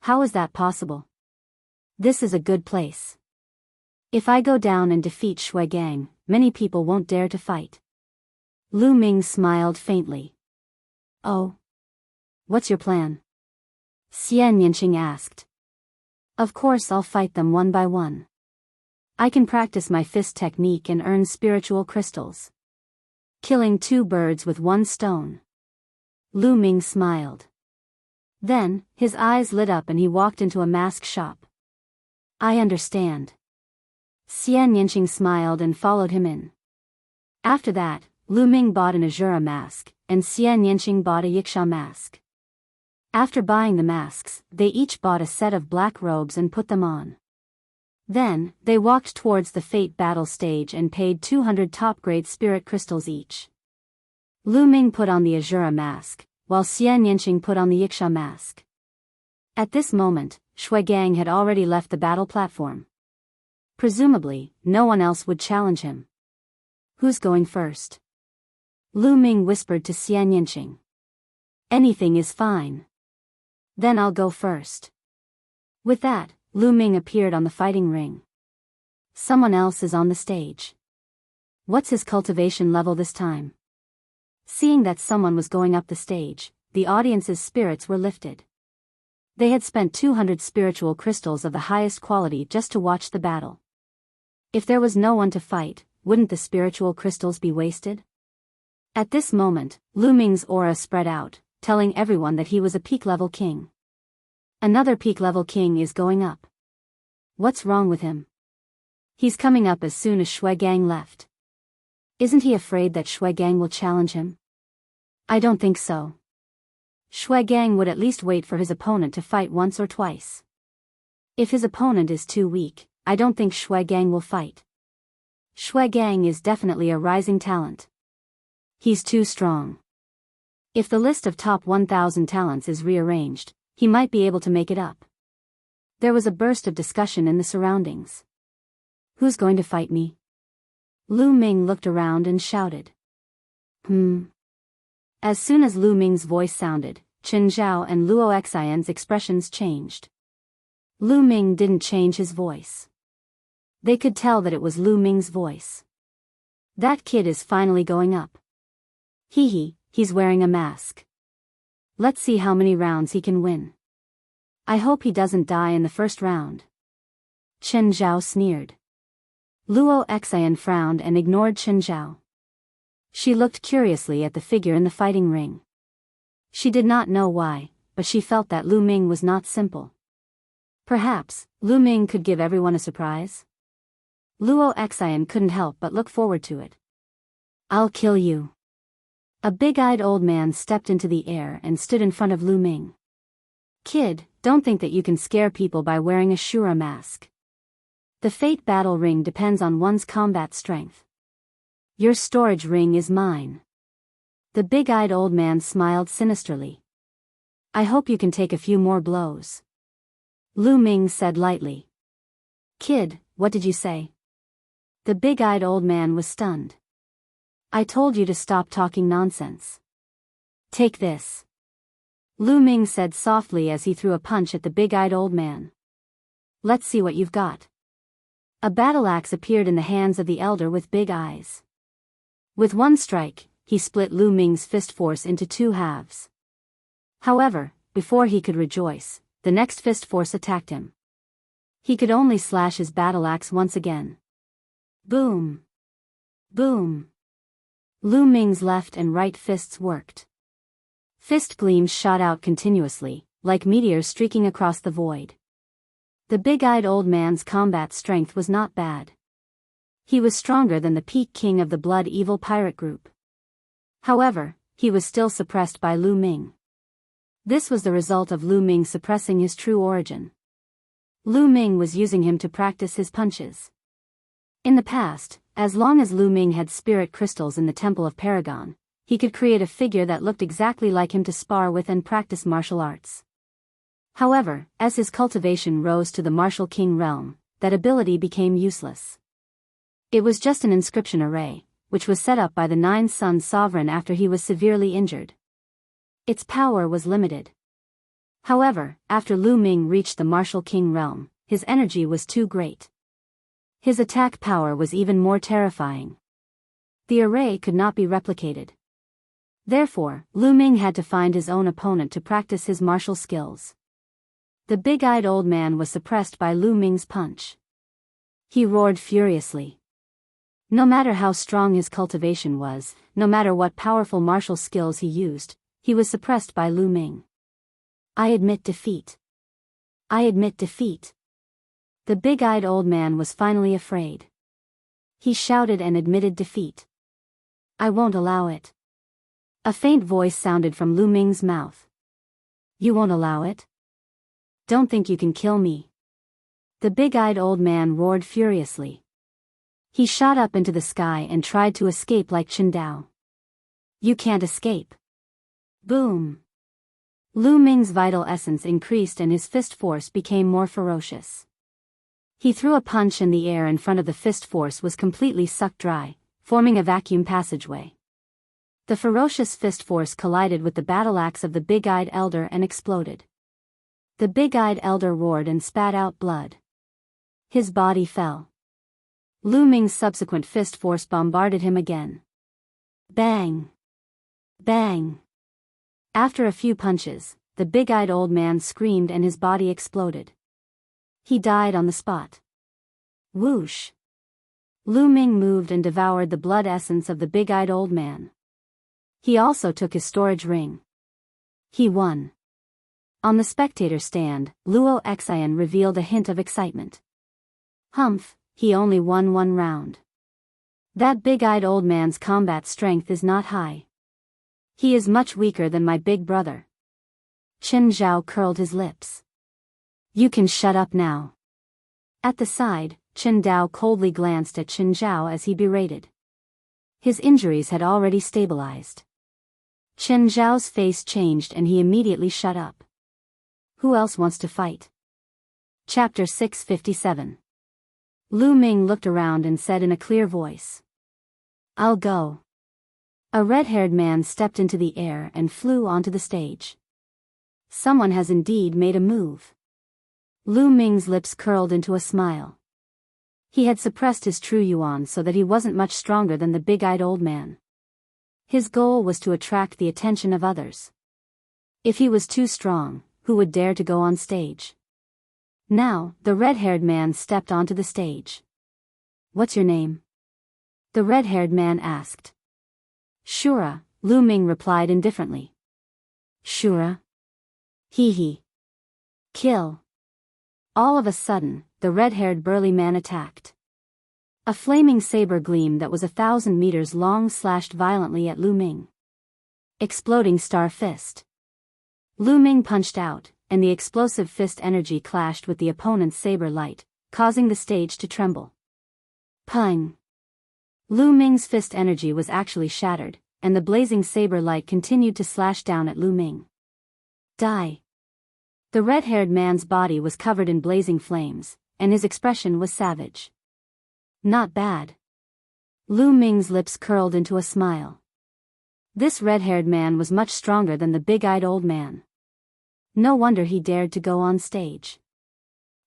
How is that possible? This is a good place. If I go down and defeat Shui Gang, many people won't dare to fight. Lu Ming smiled faintly. Oh. What's your plan? Xian Yinqing asked. Of course I'll fight them one by one. I can practice my fist technique and earn spiritual crystals. Killing 2 birds with 1 stone. Lu Ming smiled. Then, his eyes lit up and he walked into a mask shop. I understand. Xian Yinqing smiled and followed him in. After that, Lu Ming bought an Azura mask, and Xian Yinqing bought a Yiksha mask. After buying the masks, they each bought a set of black robes and put them on. Then, they walked towards the Fate battle stage and paid 200 top-grade spirit crystals each. Lu Ming put on the Azura mask, while Xian Yinqing put on the Yiksha mask. At this moment, Shui Gang had already left the battle platform. Presumably, no one else would challenge him. Who's going first? Lu Ming whispered to Xian Yinqing. Anything is fine. Then I'll go first. With that, Lu Ming appeared on the fighting ring. Someone else is on the stage. What's his cultivation level this time? Seeing that someone was going up the stage, the audience's spirits were lifted. They had spent 200 spiritual crystals of the highest quality just to watch the battle. If there was no one to fight, wouldn't the spiritual crystals be wasted? At this moment, Lu Ming's aura spread out, telling everyone that he was a peak-level king. Another peak-level king is going up. What's wrong with him? He's coming up as soon as Shui Gang left. Isn't he afraid that Shui Gang will challenge him? I don't think so. Shui Gang would at least wait for his opponent to fight once or twice. If his opponent is too weak, I don't think Shui Gang will fight. Shui Gang is definitely a rising talent. He's too strong. If the list of top 1,000 talents is rearranged, he might be able to make it up. There was a burst of discussion in the surroundings. Who's going to fight me? Lu Ming looked around and shouted. As soon as Lu Ming's voice sounded, Chen Zhao and Luo Xian's expressions changed. Lu Ming didn't change his voice. They could tell that it was Lu Ming's voice. That kid is finally going up. He's wearing a mask. Let's see how many rounds he can win. I hope he doesn't die in the first round. Chen Zhao sneered. Luo Xian frowned and ignored Chen Zhao. She looked curiously at the figure in the fighting ring. She did not know why, but she felt that Lu Ming was not simple. Perhaps, Lu Ming could give everyone a surprise? Luo Xian couldn't help but look forward to it. I'll kill you. A big-eyed old man stepped into the air and stood in front of Lu Ming. Kid, don't think that you can scare people by wearing a Shura mask. The fate battle ring depends on one's combat strength. Your storage ring is mine. The big-eyed old man smiled sinisterly. I hope you can take a few more blows. Lu Ming said lightly. Kid, what did you say? The big-eyed old man was stunned. I told you to stop talking nonsense. Take this. Lu Ming said softly as he threw a punch at the big-eyed old man. Let's see what you've got. A battle axe appeared in the hands of the elder with big eyes. With one strike, he split Lu Ming's fist force into two halves. However, before he could rejoice, the next fist force attacked him. He could only slash his battle axe once again. Boom! Boom! Lu Ming's left and right fists worked. Fist gleams shot out continuously, like meteors streaking across the void. The big-eyed old man's combat strength was not bad. He was stronger than the peak king of the Blood Evil pirate group. However, he was still suppressed by Lu Ming. This was the result of Lu Ming suppressing his true origin. Lu Ming was using him to practice his punches. In the past, as long as Lu Ming had spirit crystals in the Temple of Paragon, he could create a figure that looked exactly like him to spar with and practice martial arts. However, as his cultivation rose to the Martial King realm, that ability became useless. It was just an inscription array, which was set up by the Nine Sun Sovereign after he was severely injured. Its power was limited. However, after Lu Ming reached the Martial King realm, his energy was too great. His attack power was even more terrifying. The array could not be replicated. Therefore, Lu Ming had to find his own opponent to practice his martial skills. The big-eyed old man was suppressed by Lu Ming's punch. He roared furiously. No matter how strong his cultivation was, no matter what powerful martial skills he used, he was suppressed by Lu Ming. I admit defeat. I admit defeat. The big-eyed old man was finally afraid. He shouted and admitted defeat. I won't allow it. A faint voice sounded from Lu Ming's mouth. You won't allow it? Don't think you can kill me. The big-eyed old man roared furiously. He shot up into the sky and tried to escape like Chen Dao. You can't escape. Boom. Lu Ming's vital essence increased and his fist force became more ferocious. He threw a punch in the air in front of the fist force was completely sucked dry, forming a vacuum passageway. The ferocious fist force collided with the battle axe of the big-eyed elder and exploded. The big-eyed elder roared and spat out blood. His body fell. Lu Ming's subsequent fist force bombarded him again. Bang! Bang! After a few punches, the big-eyed old man screamed and his body exploded. He died on the spot. Whoosh! Lu Ming moved and devoured the blood essence of the big-eyed old man. He also took his storage ring. He won. On the spectator stand, Luo Xian revealed a hint of excitement. Humph, he only won one round. That big-eyed old man's combat strength is not high. He is much weaker than my big brother. Chen Zhao curled his lips. You can shut up now. At the side, Chen Dao coldly glanced at Chen Zhao as he berated. His injuries had already stabilized. Chen Zhao's face changed and he immediately shut up. Who else wants to fight? Chapter 657. Lu Ming looked around and said in a clear voice. I'll go. A red-haired man stepped into the air and flew onto the stage. Someone has indeed made a move. Lu Ming's lips curled into a smile. He had suppressed his true yuan so that he wasn't much stronger than the big-eyed old man. His goal was to attract the attention of others. If he was too strong, who would dare to go on stage? Now, the red-haired man stepped onto the stage. What's your name? The red-haired man asked. Shura, Lu Ming replied indifferently. Shura? Hee. Kill. All of a sudden, the red-haired burly man attacked. A flaming saber gleam that was 1,000 meters long slashed violently at Lu Ming. Exploding star fist. Lu Ming punched out, and the explosive fist energy clashed with the opponent's saber light, causing the stage to tremble. Pung! Lu Ming's fist energy was actually shattered, and the blazing saber light continued to slash down at Lu Ming. Die! The red-haired man's body was covered in blazing flames, and his expression was savage. Not bad. Lu Ming's lips curled into a smile. This red-haired man was much stronger than the big-eyed old man. No wonder he dared to go on stage.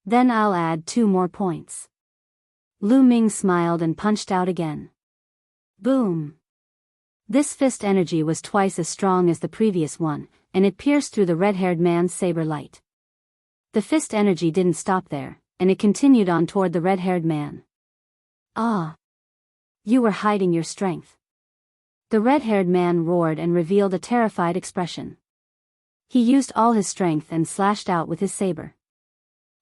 Then I'll add 2 more points. Lu Ming smiled and punched out again. Boom! This fist energy was twice as strong as the previous one, and it pierced through the red-haired man's saber light. The fist energy didn't stop there, and it continued on toward the red-haired man. Ah! You were hiding your strength. The red-haired man roared and revealed a terrified expression. He used all his strength and slashed out with his saber.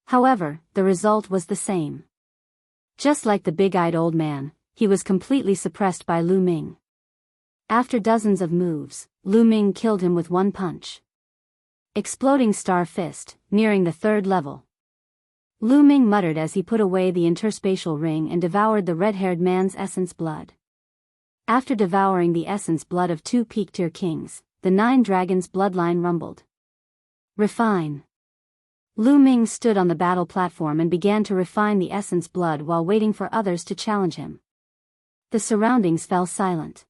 However, the result was the same. Just like the big-eyed old man, he was completely suppressed by Lu Ming. After dozens of moves, Lu Ming killed him with 1 punch. Exploding star fist, nearing the 3rd level. Lu Ming muttered as he put away the interspatial ring and devoured the red-haired man's essence blood. After devouring the essence blood of 2 peak-tier kings, the 9 dragons' bloodline rumbled. Refine. Lu Ming stood on the battle platform and began to refine the essence blood while waiting for others to challenge him. The surroundings fell silent.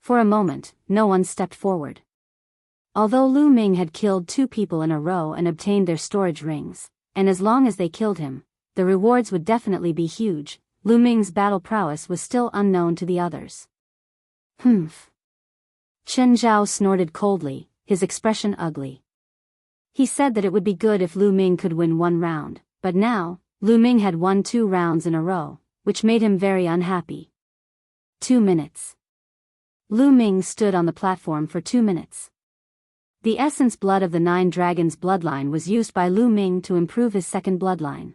For a moment, no one stepped forward. Although Lu Ming had killed 2 people in a row and obtained their storage rings, and as long as they killed him, the rewards would definitely be huge, Lu Ming's battle prowess was still unknown to the others. Humph. Chen Zhao snorted coldly, his expression ugly. He said that it would be good if Lu Ming could win 1 round, but now, Lu Ming had won 2 rounds in a row, which made him very unhappy. 2 minutes. Lu Ming stood on the platform for 2 minutes. The essence blood of the 9 dragons' bloodline was used by Lu Ming to improve his 2nd bloodline.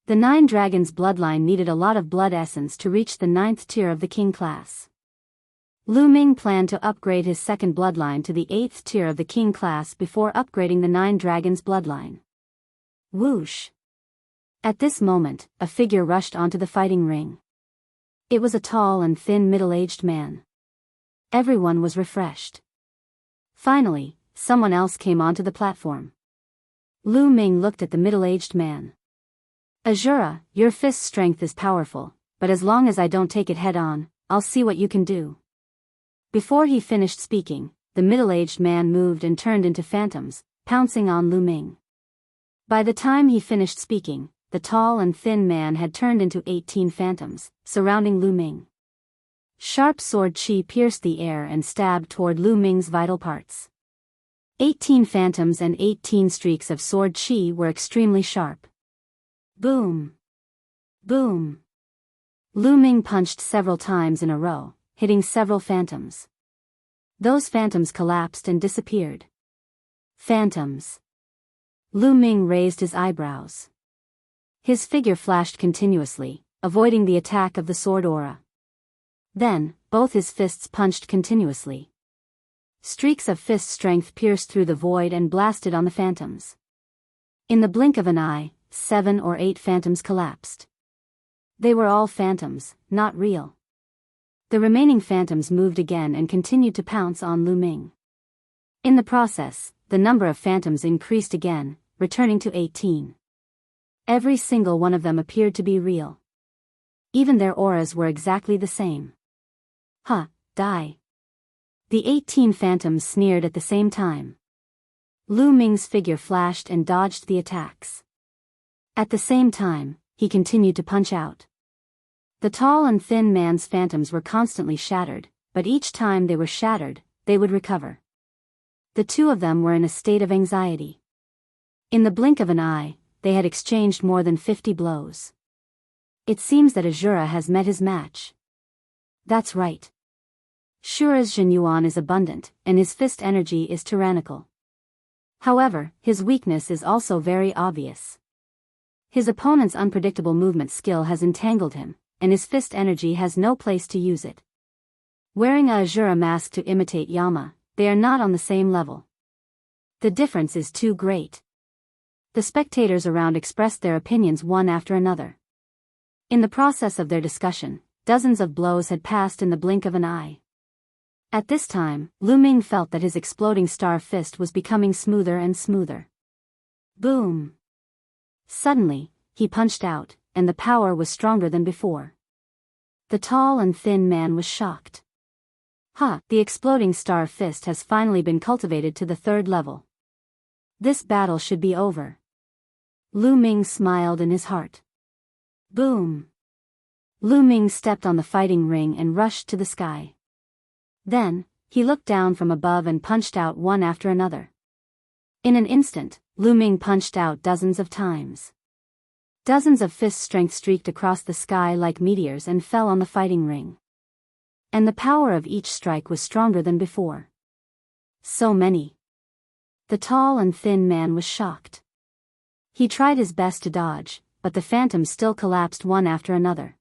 The 9 dragons' bloodline needed a lot of blood essence to reach the 9th tier of the king class. Lu Ming planned to upgrade his 2nd bloodline to the 8th tier of the king class before upgrading the 9 dragons' bloodline. Whoosh! At this moment, a figure rushed onto the fighting ring. It was a tall and thin middle-aged man. Everyone was refreshed. Finally, someone else came onto the platform. Lu Ming looked at the middle-aged man. Azura, your fist strength is powerful, but as long as I don't take it head-on, I'll see what you can do. Before he finished speaking, the middle-aged man moved and turned into phantoms, pouncing on Lu Ming. By the time he finished speaking, the tall and thin man had turned into 18 phantoms, surrounding Lu Ming. Sharp sword chi pierced the air and stabbed toward Lu Ming's vital parts. 18 phantoms and 18 streaks of sword chi were extremely sharp. Boom! Boom! Lu Ming punched several times in a row, hitting several phantoms. Those phantoms collapsed and disappeared. Phantoms. Lu Ming raised his eyebrows. His figure flashed continuously, avoiding the attack of the sword aura. Then, both his fists punched continuously. Streaks of fist strength pierced through the void and blasted on the phantoms. In the blink of an eye, 7 or 8 phantoms collapsed. They were all phantoms, not real. The remaining phantoms moved again and continued to pounce on Lu Ming. In the process, the number of phantoms increased again, returning to 18. Every single one of them appeared to be real. Even their auras were exactly the same. Die. The 18 phantoms sneered at the same time. Lu Ming's figure flashed and dodged the attacks. At the same time, he continued to punch out. The tall and thin man's phantoms were constantly shattered, but each time they were shattered, they would recover. The two of them were in a state of anxiety. In the blink of an eye, they had exchanged more than 50 blows. It seems that Azura has met his match. That's right. Shura's Zhenyuan is abundant, and his fist energy is tyrannical. However, his weakness is also very obvious. His opponent's unpredictable movement skill has entangled him, and his fist energy has no place to use it. Wearing a Azura mask to imitate Yama, they are not on the same level. The difference is too great. The spectators around expressed their opinions one after another. In the process of their discussion, dozens of blows had passed in the blink of an eye. At this time, Lu Ming felt that his exploding star fist was becoming smoother and smoother. Boom! Suddenly, he punched out, and the power was stronger than before. The tall and thin man was shocked. The exploding star fist has finally been cultivated to the 3rd level. This battle should be over. Lu Ming smiled in his heart. Boom! Lu Ming stepped on the fighting ring and rushed to the sky. Then, he looked down from above and punched out one after another. In an instant, Lu Ming punched out dozens of times. Dozens of fist strength streaked across the sky like meteors and fell on the fighting ring. And the power of each strike was stronger than before. So many. The tall and thin man was shocked. He tried his best to dodge, but the phantoms still collapsed one after another.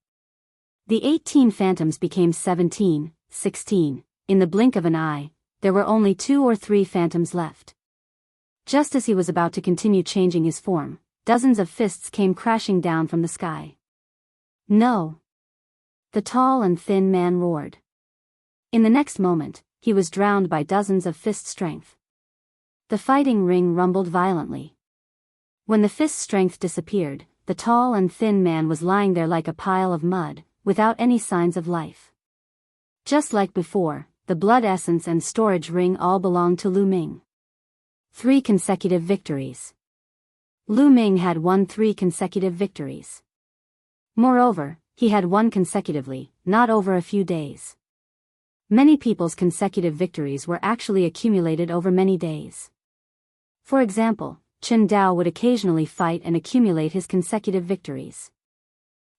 The 18 phantoms became 17, 16. In the blink of an eye, there were only 2 or 3 phantoms left. Just as he was about to continue changing his form, dozens of fists came crashing down from the sky. No! The tall and thin man roared. In the next moment, he was drowned by dozens of fist strength. The fighting ring rumbled violently. When the fist strength disappeared, the tall and thin man was lying there like a pile of mud, without any signs of life. Just like before, the blood essence and storage ring all belonged to Lu Ming. 3 consecutive victories. Lu Ming had won 3 consecutive victories. Moreover, he had won consecutively, not over a few days. Many people's consecutive victories were actually accumulated over many days. For example, Chen Dao would occasionally fight and accumulate his consecutive victories.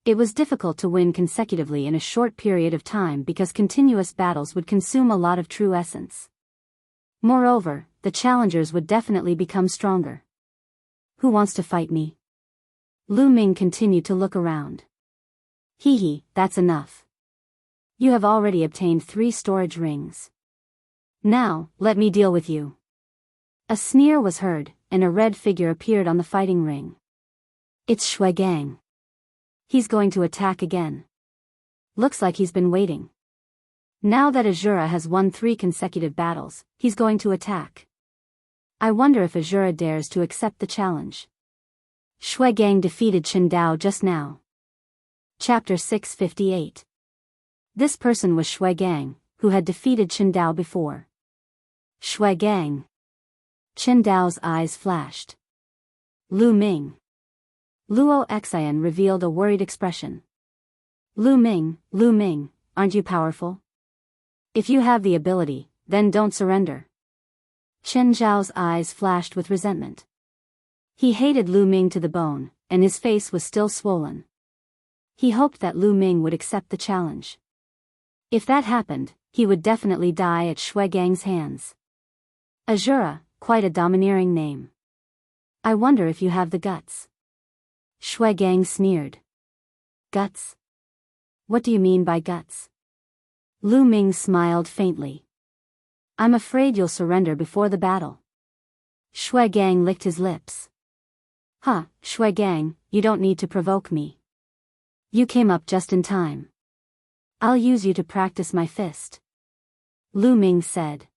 It was difficult to win consecutively in a short period of time because continuous battles would consume a lot of true essence. Moreover, the challengers would definitely become stronger. Who wants to fight me? Lu Ming continued to look around. That's enough. You have already obtained 3 storage rings. Now, let me deal with you. A sneer was heard, and a red figure appeared on the fighting ring. It's Shui Gang. He's going to attack again. Looks like he's been waiting. Now that Azura has won 3 consecutive battles, he's going to attack. I wonder if Azura dares to accept the challenge. Shui Gang defeated Chen Dao just now. Chapter 658. This person was Shui Gang, who had defeated Chen Dao before. Shui Gang. Chen Dao's eyes flashed. Lu Ming. Luo Xian revealed a worried expression. Lu Ming, aren't you powerful? If you have the ability, then don't surrender. Chen Zhao's eyes flashed with resentment. He hated Lu Ming to the bone, and his face was still swollen. He hoped that Lu Ming would accept the challenge. If that happened, he would definitely die at Shui Gang's hands. Azura, quite a domineering name. I wonder if you have the guts. Shui Gang sneered. Guts? What do you mean by guts? Lu Ming smiled faintly. I'm afraid you'll surrender before the battle. Shui Gang licked his lips. Huh, Shui Gang, you don't need to provoke me. You came up just in time. I'll use you to practice my fist. Lu Ming said.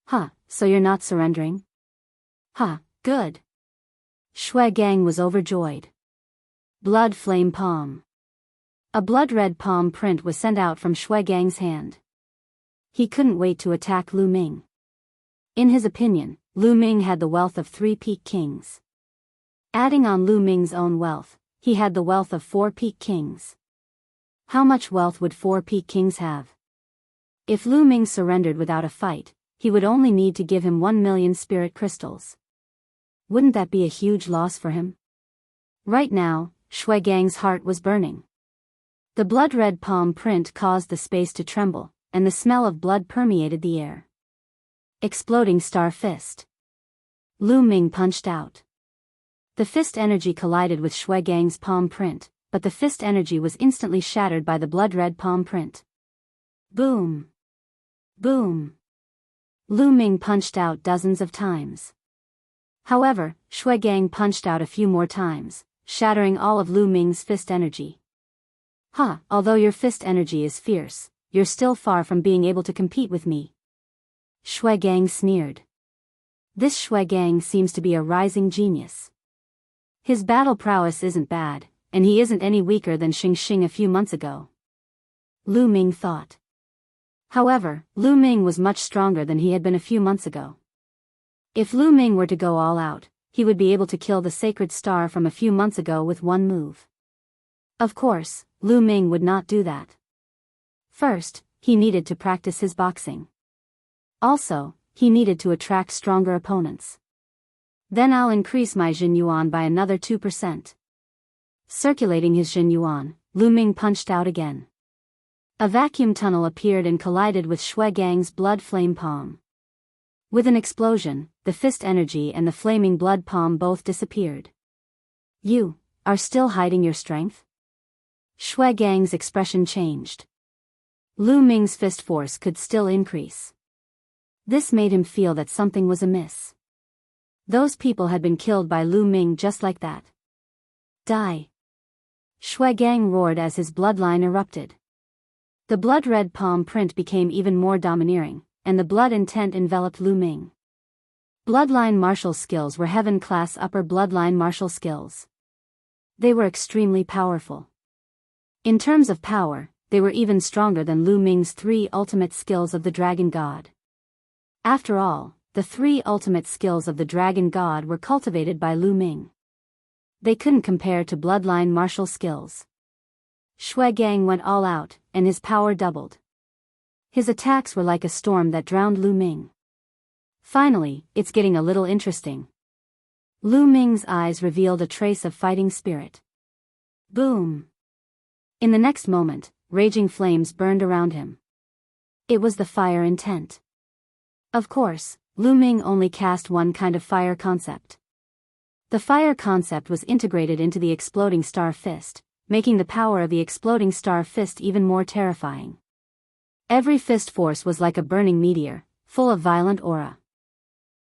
Huh, so you're not surrendering? Huh, good. Shui Gang was overjoyed. Blood flame palm. A blood-red palm print was sent out from Shui Gang's hand. He couldn't wait to attack Lu Ming. In his opinion, Lu Ming had the wealth of 3 peak kings. Adding on Lu Ming's own wealth, he had the wealth of 4 peak kings. How much wealth would 4 peak kings have? If Lu Ming surrendered without a fight, he would only need to give him 1 million spirit crystals. Wouldn't that be a huge loss for him? Right now, Shui Gang's heart was burning. The blood-red palm print caused the space to tremble, and the smell of blood permeated the air. Exploding star fist. Lu Ming punched out. The fist energy collided with Shui Gang's palm print, but the fist energy was instantly shattered by the blood-red palm print. Boom! Boom! Lu Ming punched out dozens of times. However, Shui Gang punched out a few more times, shattering all of Lu Ming's fist energy. Huh, although your fist energy is fierce, you're still far from being able to compete with me. Shui Gang sneered. This Shui Gang seems to be a rising genius. His battle prowess isn't bad, and he isn't any weaker than Xing Xing a few months ago. Lu Ming thought. However, Lu Ming was much stronger than he had been a few months ago. If Lu Ming were to go all out, he would be able to kill the sacred star from a few months ago with one move. Of course, Lu Ming would not do that. First, he needed to practice his boxing. Also, he needed to attract stronger opponents. Then I'll increase my Jin Yuan by another 2%. Circulating his Jin Yuan, Lu Ming punched out again. A vacuum tunnel appeared and collided with Shui Gang's blood flame palm. With an explosion, the fist energy and the flaming blood palm both disappeared. You are still hiding your strength? Shui Gang's expression changed. Lu Ming's fist force could still increase. This made him feel that something was amiss. Those people had been killed by Lu Ming just like that. Die! Shui Gang roared as his bloodline erupted. The blood-red palm print became even more domineering, and the blood intent enveloped Lu Ming. Bloodline martial skills were heaven-class upper bloodline martial skills. They were extremely powerful. In terms of power, they were even stronger than Lu Ming's 3 ultimate skills of the Dragon God. After all, the 3 ultimate skills of the Dragon God were cultivated by Lu Ming. They couldn't compare to bloodline martial skills. Shui Gang went all out, and his power doubled. His attacks were like a storm that drowned Lu Ming. Finally, it's getting a little interesting. Lu Ming's eyes revealed a trace of fighting spirit. Boom! In the next moment, raging flames burned around him. It was the fire intent. Of course, Lu Ming only cast one kind of fire concept. The fire concept was integrated into the exploding star fist, making the power of the exploding star fist even more terrifying. Every fist force was like a burning meteor, full of violent aura.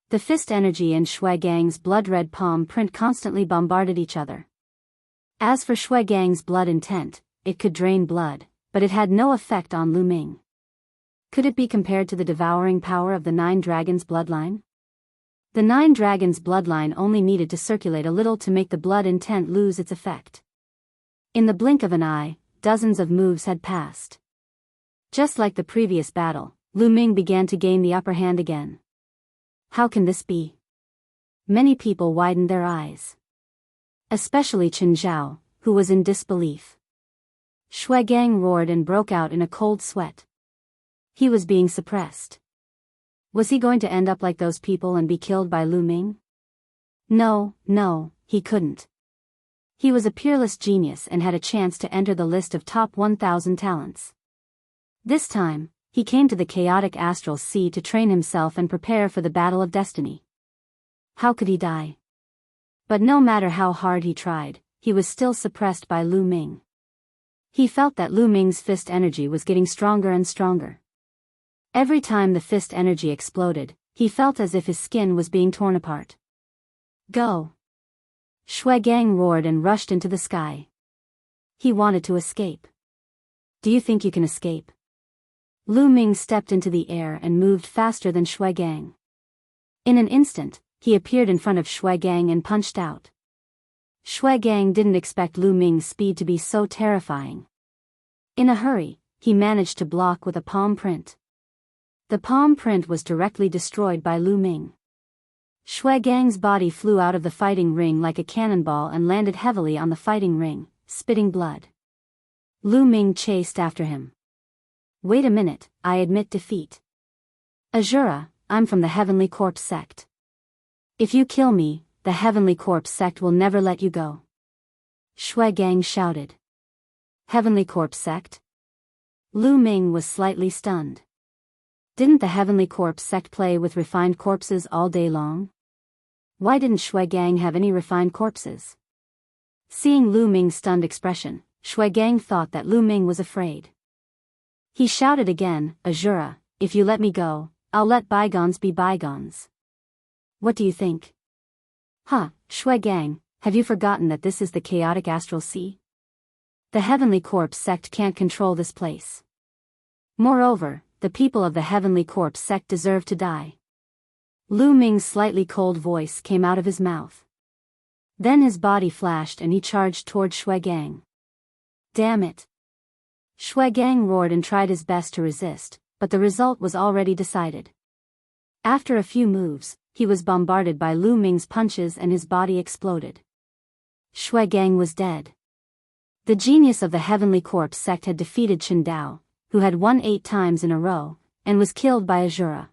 The fist energy and Shui Gang's blood-red palm print constantly bombarded each other. As for Shui Gang's blood intent, it could drain blood, but it had no effect on Lu Ming. Could it be compared to the devouring power of the 9 Dragons bloodline? The 9 Dragons bloodline only needed to circulate a little to make the blood intent lose its effect. In the blink of an eye, dozens of moves had passed. Just like the previous battle, Lu Ming began to gain the upper hand again. How can this be? Many people widened their eyes. Especially Chen Zhao, who was in disbelief. Shui Gang roared and broke out in a cold sweat. He was being suppressed. Was he going to end up like those people and be killed by Lu Ming? No, he couldn't. He was a peerless genius and had a chance to enter the list of top 1,000 talents. This time, he came to the chaotic astral sea to train himself and prepare for the battle of destiny. How could he die? But no matter how hard he tried, he was still suppressed by Lu Ming. He felt that Lu Ming's fist energy was getting stronger and stronger. Every time the fist energy exploded, he felt as if his skin was being torn apart. Go! Gang roared and rushed into the sky. He wanted to escape. Do you think you can escape? Lu Ming stepped into the air and moved faster than Gang. In an instant, he appeared in front of Gang and punched out. Gang didn't expect Lu Ming's speed to be so terrifying. In a hurry, he managed to block with a palm print. The palm print was directly destroyed by Lu Ming. Gang's body flew out of the fighting ring like a cannonball and landed heavily on the fighting ring, spitting blood. Lu Ming chased after him. Wait a minute, I admit defeat. Azura, I'm from the Heavenly Corpse sect. If you kill me, the Heavenly Corpse sect will never let you go. Gang shouted. Heavenly Corpse sect? Lu Ming was slightly stunned. Didn't the Heavenly Corpse sect play with refined corpses all day long? Why didn't Gang have any refined corpses? Seeing Lu Ming's stunned expression, Gang thought that Lu Ming was afraid. He shouted again, Azura, if you let me go, I'll let bygones be bygones. What do you think? Gang, have you forgotten that this is the chaotic astral sea? The Heavenly Corpse sect can't control this place. Moreover, the people of the Heavenly Corpse sect deserve to die. Lu Ming's slightly cold voice came out of his mouth. Then his body flashed and he charged toward Gang. Damn it! Gang roared and tried his best to resist, but the result was already decided. After a few moves, he was bombarded by Lu Ming's punches and his body exploded. Gang was dead. The genius of the Heavenly Corpse sect had defeated Chen Dao, who had won 8 times in a row, and was killed by Azura.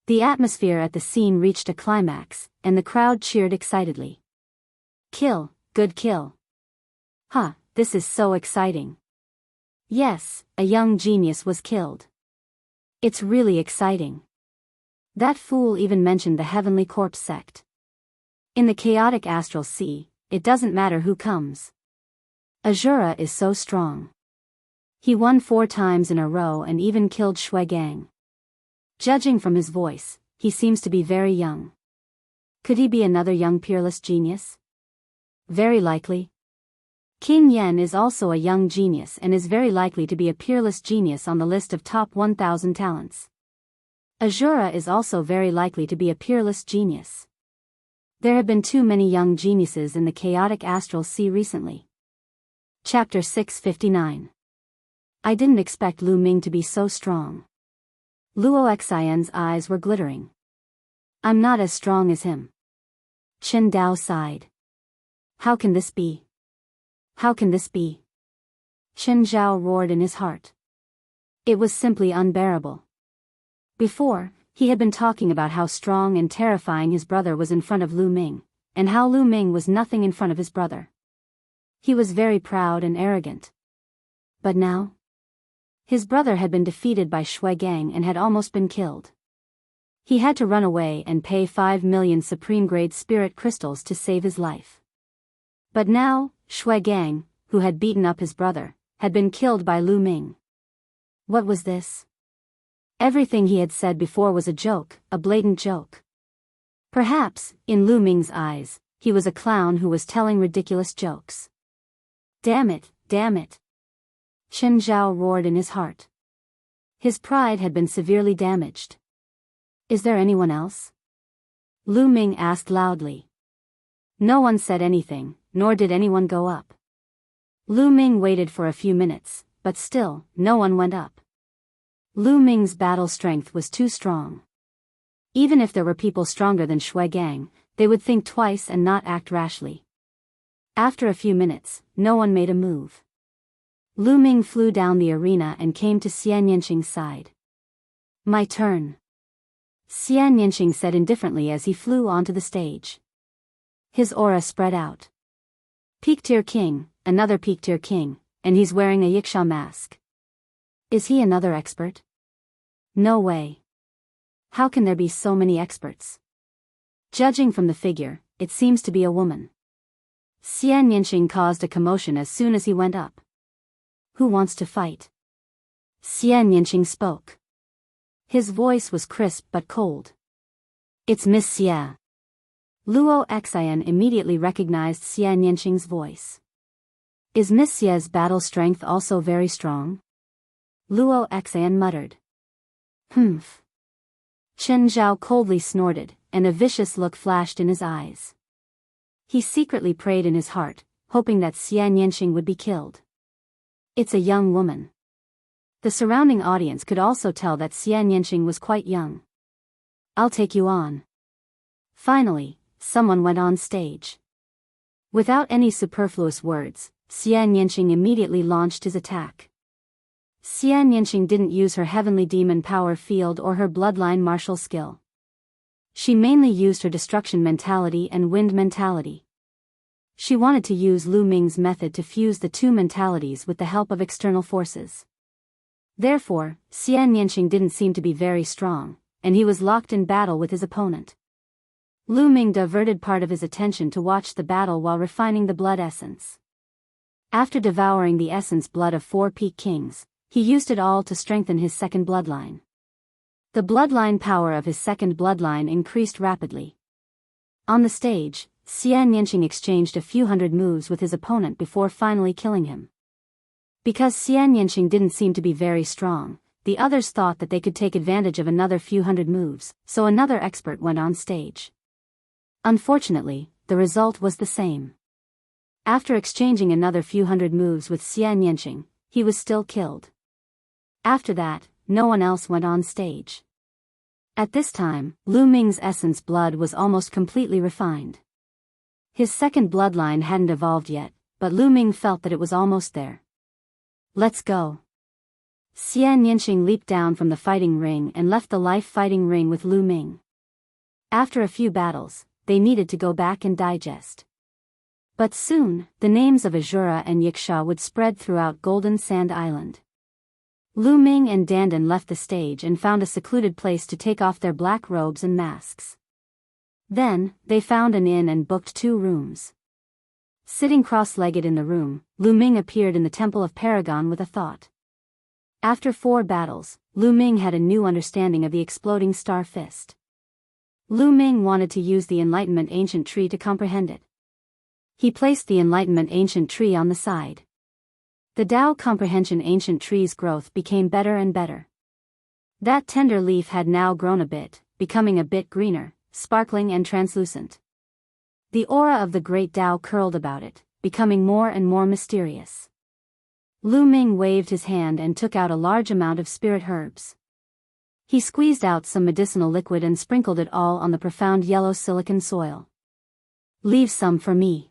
The atmosphere at the scene reached a climax, and the crowd cheered excitedly. Kill, good kill. This is so exciting. Yes, a young genius was killed. It's really exciting. That fool even mentioned the Heavenly Corpse sect. In the chaotic astral sea, it doesn't matter who comes. Azura is so strong. He won 4 times in a row and even killed Gang. Judging from his voice, he seems to be very young. Could he be another young peerless genius? Very likely. King Yen is also a young genius and is very likely to be a peerless genius on the list of top 1,000 talents. Azura is also very likely to be a peerless genius. There have been too many young geniuses in the chaotic astral sea recently. Chapter 659. I didn't expect Lu Ming to be so strong. Luo Xian's eyes were glittering. I'm not as strong as him. Chen Dao sighed. How can this be? How can this be? Chen Zhao roared in his heart. It was simply unbearable. Before, he had been talking about how strong and terrifying his brother was in front of Lu Ming, and how Lu Ming was nothing in front of his brother. He was very proud and arrogant. But now? His brother had been defeated by Gang and had almost been killed. He had to run away and pay 5 million supreme-grade spirit crystals to save his life. But now, Gang, who had beaten up his brother, had been killed by Lu Ming. What was this? Everything he had said before was a joke, a blatant joke. Perhaps, in Lu Ming's eyes, he was a clown who was telling ridiculous jokes. Damn it, damn it. Chen Zhao roared in his heart. His pride had been severely damaged. Is there anyone else? Lu Ming asked loudly. No one said anything, nor did anyone go up. Lu Ming waited for a few minutes, but still, no one went up. Lu Ming's battle strength was too strong. Even if there were people stronger than Gang, they would think twice and not act rashly. After a few minutes, no one made a move. Lu Ming flew down the arena and came to Xian Yanqing's side. My turn. Xian Yanqing said indifferently as he flew onto the stage. His aura spread out. Peak-tier king, another peak-tier king, and he's wearing a yiksha mask. Is he another expert? No way. How can there be so many experts? Judging from the figure, it seems to be a woman. Xian Yanqing caused a commotion as soon as he went up. Who wants to fight? Xian Yanqing spoke. His voice was crisp but cold. It's Miss Xia. Luo Xian immediately recognized Xian Yanqing's voice. Is Miss Xie's battle strength also very strong? Luo Xian muttered. Humph. Chen Zhao coldly snorted, and a vicious look flashed in his eyes. He secretly prayed in his heart, hoping that Xian Yanqing would be killed. It's a young woman. The surrounding audience could also tell that Xian Yanqing was quite young. I'll take you on. Finally, someone went on stage. Without any superfluous words, Xian Yanqing immediately launched his attack. Xian Yanqing didn't use her heavenly demon power field or her bloodline martial skill. She mainly used her destruction mentality and wind mentality. She wanted to use Lu Ming's method to fuse the two mentalities with the help of external forces. Therefore, Xian Yanqing didn't seem to be very strong, and he was locked in battle with his opponent. Lu Ming diverted part of his attention to watch the battle while refining the blood essence. After devouring the essence blood of 4 peak kings, he used it all to strengthen his second bloodline. The bloodline power of his second bloodline increased rapidly. On the stage, Xian Yanqing exchanged a few hundred moves with his opponent before finally killing him. Because Xian Yanqing didn't seem to be very strong, the others thought that they could take advantage of another few hundred moves, so another expert went on stage. Unfortunately, the result was the same. After exchanging another few hundred moves with Xian Yanqing, he was still killed. After that, no one else went on stage. At this time, Lu Ming's essence blood was almost completely refined. His second bloodline hadn't evolved yet, but Lu Ming felt that it was almost there. Let's go. Xian Yanqing leaped down from the fighting ring and left the life fighting ring with Lu Ming. After a few battles, they needed to go back and digest. But soon, the names of Azura and Yiksha would spread throughout Golden Sand Island. Lu Ming and Dandan left the stage and found a secluded place to take off their black robes and masks. Then, they found an inn and booked 2 rooms. Sitting cross-legged in the room, Lu Ming appeared in the Temple of Paragon with a thought. After 4 battles, Lu Ming had a new understanding of the exploding star fist. Lu Ming wanted to use the Enlightenment Ancient Tree to comprehend it. He placed the Enlightenment Ancient Tree on the side. The Tao Comprehension Ancient Tree's growth became better and better. That tender leaf had now grown a bit, becoming a bit greener, sparkling and translucent. The aura of the Great Tao curled about it, becoming more and more mysterious. Lu Ming waved his hand and took out a large amount of spirit herbs. He squeezed out some medicinal liquid and sprinkled it all on the profound yellow silicon soil. Leave some for me.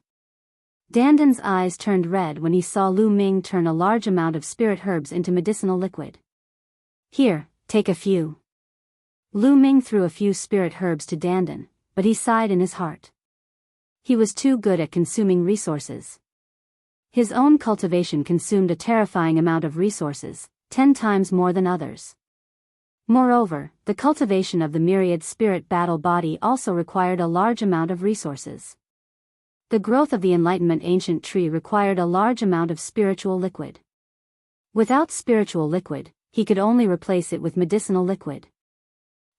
Dandan's eyes turned red when he saw Lu Ming turn a large amount of spirit herbs into medicinal liquid. Here, take a few. Lu Ming threw a few spirit herbs to Dandan, but he sighed in his heart. He was too good at consuming resources. His own cultivation consumed a terrifying amount of resources, 10 times more than others. Moreover, the cultivation of the myriad spirit battle body also required a large amount of resources. The growth of the Enlightenment Ancient Tree required a large amount of spiritual liquid. Without spiritual liquid, he could only replace it with medicinal liquid.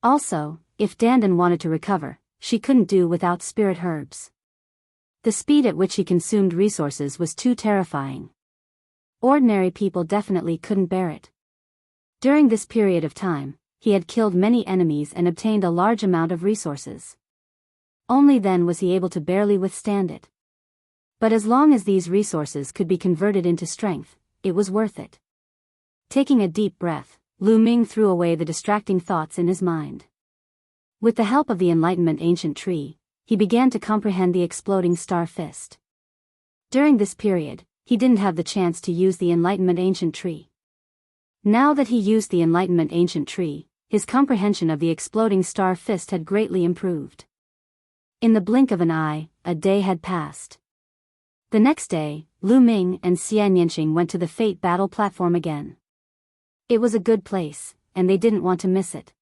Also, if Dandan wanted to recover, she couldn't do without spirit herbs. The speed at which he consumed resources was too terrifying. Ordinary people definitely couldn't bear it. During this period of time, he had killed many enemies and obtained a large amount of resources. Only then was he able to barely withstand it. But as long as these resources could be converted into strength, it was worth it. Taking a deep breath, Lu Ming threw away the distracting thoughts in his mind. With the help of the Enlightenment Ancient Tree, he began to comprehend the exploding star fist. During this period, he didn't have the chance to use the Enlightenment Ancient Tree. Now that he used the Enlightenment Ancient Tree, his comprehension of the exploding star fist had greatly improved. In the blink of an eye, a day had passed. The next day, Lu Ming and Xian Yanqing went to the Fate Battle platform again. It was a good place, and they didn't want to miss it.